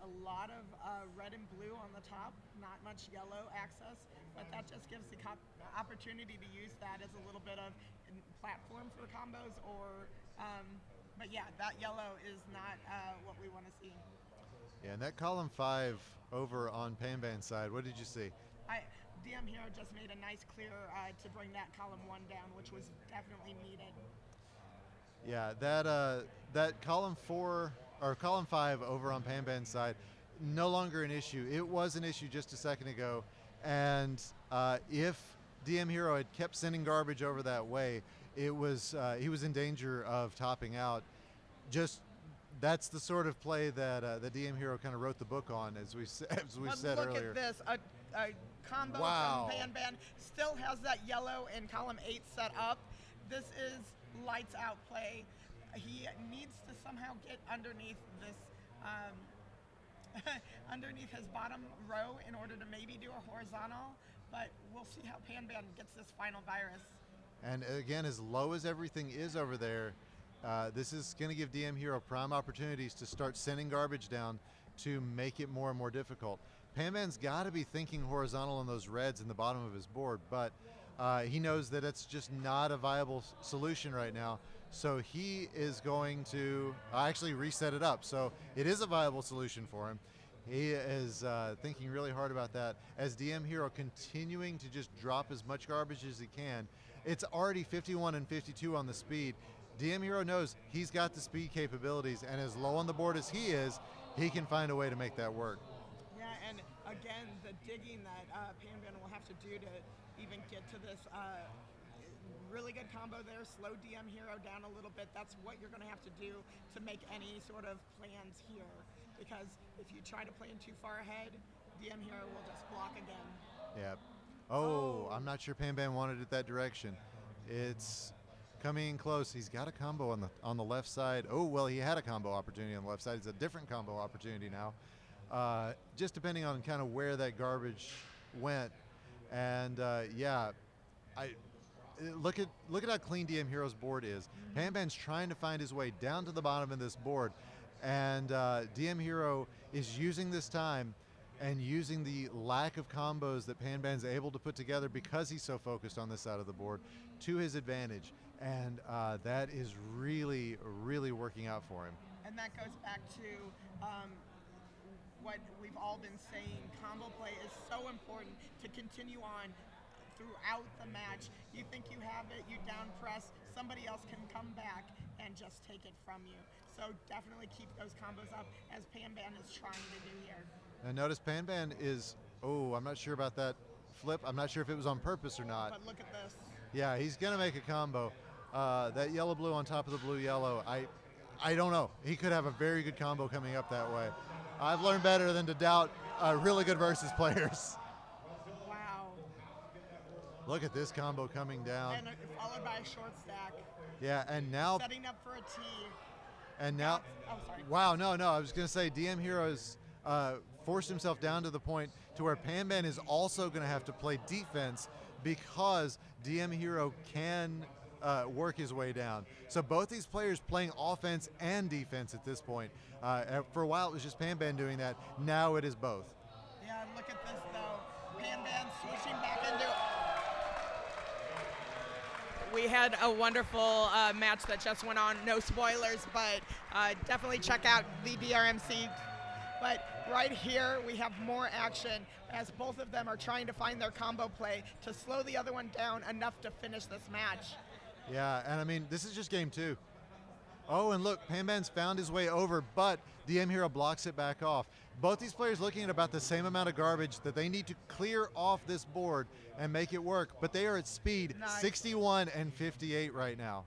a lot of red and blue on the top, not much yellow access, but that just gives the opportunity to use that as a little bit of platform for combos but yeah, that yellow is not what we want to see. Yeah, and that column 5 over on Panban's side, what did you see? DM Hero just made a nice clear to bring that column 1 down, which was definitely needed. Yeah, that column 4 or column 5 over on Panban's side, no longer an issue. It was an issue just a second ago, and if DM Hero had kept sending garbage over that way, he was in danger of topping out. Just that's the sort of play that the DM Hero kind of wrote the book on, as we said earlier. Look at this, a combo Wow. from Panban still has that yellow in column 8 set up. This is lights out play. He needs to somehow get underneath this, underneath his bottom row in order to maybe do a horizontal, but we'll see how Panban gets this final virus. And again, as low as everything is over there, this is going to give DM Hero prime opportunities to start sending garbage down to make it more and more difficult. Panban's got to be thinking horizontal on those reds in the bottom of his board, but he knows that it's just not a viable solution right now. So he is going to actually reset it up. So it is a viable solution for him. He is thinking really hard about that as DM Hero continuing to just drop as much garbage as he can. It's already 51 and 52 on the speed. DM Hero knows he's got the speed capabilities, and as low on the board as he is, he can find a way to make that work. Yeah, and again, the digging that Panban will have to do to even get to this really good combo there. Slow DM Hero down a little bit. That's what you're going to have to do to make any sort of plans here. Because if you try to plan too far ahead, DM Hero will just block again. Yeah. Oh, I'm not sure Panban wanted it that direction. It's coming in close. He's got a combo on the left side. Oh, well, he had a combo opportunity on the left side. It's a different combo opportunity now. Just depending on kind of where that garbage went. And yeah, look at how clean DM Hero's board is. Panban's trying to find his way down to the bottom of this board, and DM Hero is using this time and using the lack of combos that Panban's able to put together because he's so focused on this side of the board to his advantage. And that is really, really working out for him. And that goes back to what we've all been saying. Combo play is so important to continue on throughout the match. You think you have it, you down press, somebody else can come back and just take it from you. So definitely keep those combos up, as Panban is trying to do here. And notice Panban is, oh, I'm not sure about that flip. I'm not sure if it was on purpose or not. But look at this. Yeah, he's going to make a combo. That yellow-blue on top of the blue-yellow, I don't know. He could have a very good combo coming up that way. I've learned better than to doubt really good versus players. Wow. Look at this combo coming down. And followed by a short stack. Yeah, and now... Setting up for a T. And now... Oh, sorry. Wow, no, I was going to say DM Heroes forced himself down to the point to where Panban is also going to have to play defense because DM Hero can work his way down. So both these players playing offense and defense at this point. For a while it was just Panban doing that. Now it is both. Yeah, look at this though. Panban switching back into it. We had a wonderful match that just went on. No spoilers, but definitely check out the DRMC. But right here, we have more action as both of them are trying to find their combo play to slow the other one down enough to finish this match. Yeah, and I mean, this is just game 2. Oh, and look, Panban's found his way over, but DM Hero blocks it back off. Both these players looking at about the same amount of garbage that they need to clear off this board and make it work, but they are at speed 61 and 58 right now.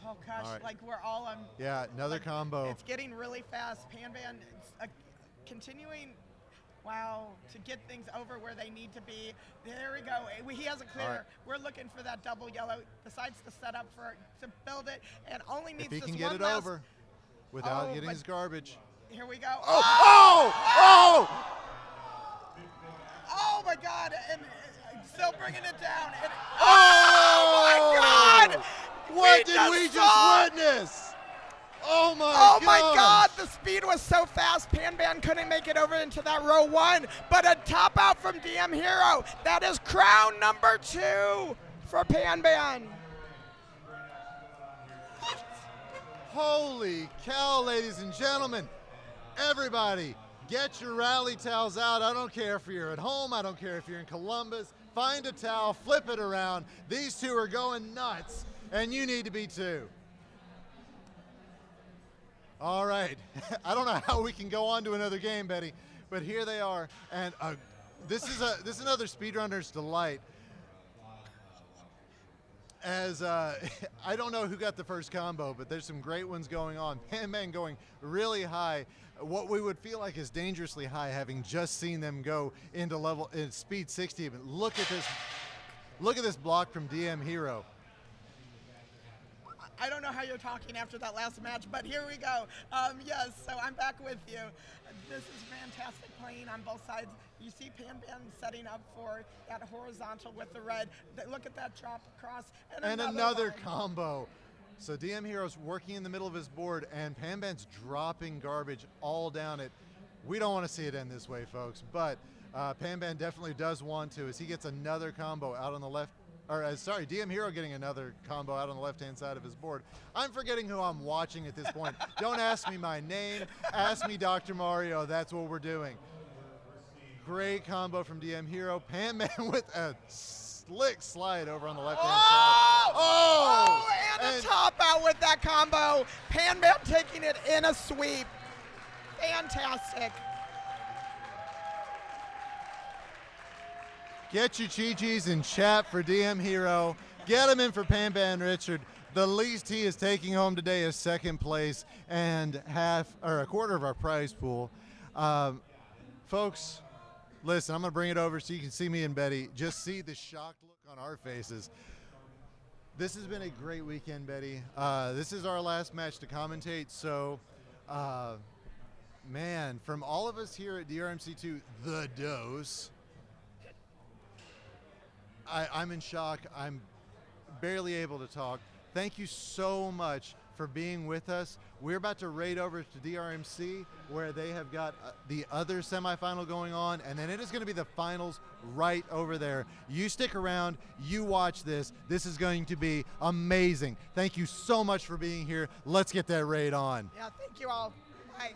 Oh gosh, All right. like we're all on. Yeah, another combo. It's getting really fast. Panban continuing, wow, to get things over where they need to be. There we go. He has a clear. Right. We're looking for that double yellow. Decides to set up to build it, and only needs If he this can get one it last. over without getting but his garbage. Here we go. Oh my God! And still bringing it down. And, oh my God! What did we just witness? Oh my God! The speed was so fast. Panban couldn't make it over into that row 1, but a top out from DM Hero. That is crown number 2 for Panban. Holy cow, ladies and gentlemen. Everybody, get your rally towels out. I don't care if you're at home. I don't care if you're in Columbus. Find a towel, flip it around. These two are going nuts, and you need to be too. All right. I don't know how we can go on to another game, Betty, but here they are. And this is another speedrunner's delight. As I don't know who got the first combo, but there's some great ones going on. Panban going really high, what we would feel like is dangerously high, having just seen them go into speed 60. But look at this block from DM Hero. I don't know how you're talking after that last match, but here we go. Yes, so I'm back with you. This is fantastic playing on both sides. You see Panban setting up for that horizontal with the red. Look at that drop across. And another combo. So DM Hero's working in the middle of his board, and Panban's dropping garbage all down it. We don't want to see it end this way, folks, but Panban definitely does want to, as he gets another combo out on the left. DM Hero getting another combo out on the left-hand side of his board. I'm forgetting who I'm watching at this point. Don't ask me my name. Ask me Dr. Mario. That's what we're doing. Great combo from DM Hero. Panban with a slick slide over on the left-hand side. Oh, and a top out with that combo. Panban taking it in a sweep. Fantastic. Get your chi-chis in chat for DM Hero. Get him in for Pampa and Richard. The least he is taking home today is second place and a quarter of our prize pool. Folks, listen, I'm going to bring it over so you can see me and Betty. Just see the shocked look on our faces. This has been a great weekend, Betty. This is our last match to commentate, so man, from all of us here at DRMC2, the dose, I'm in shock. I'm barely able to talk. Thank you so much for being with us. We're about to raid over to DRMC where they have got the other semifinal going on, and then it is going to be the finals right over there. You stick around, you watch this. This is going to be amazing. Thank you so much for being here. Let's get that raid on. Yeah, thank you all. Bye.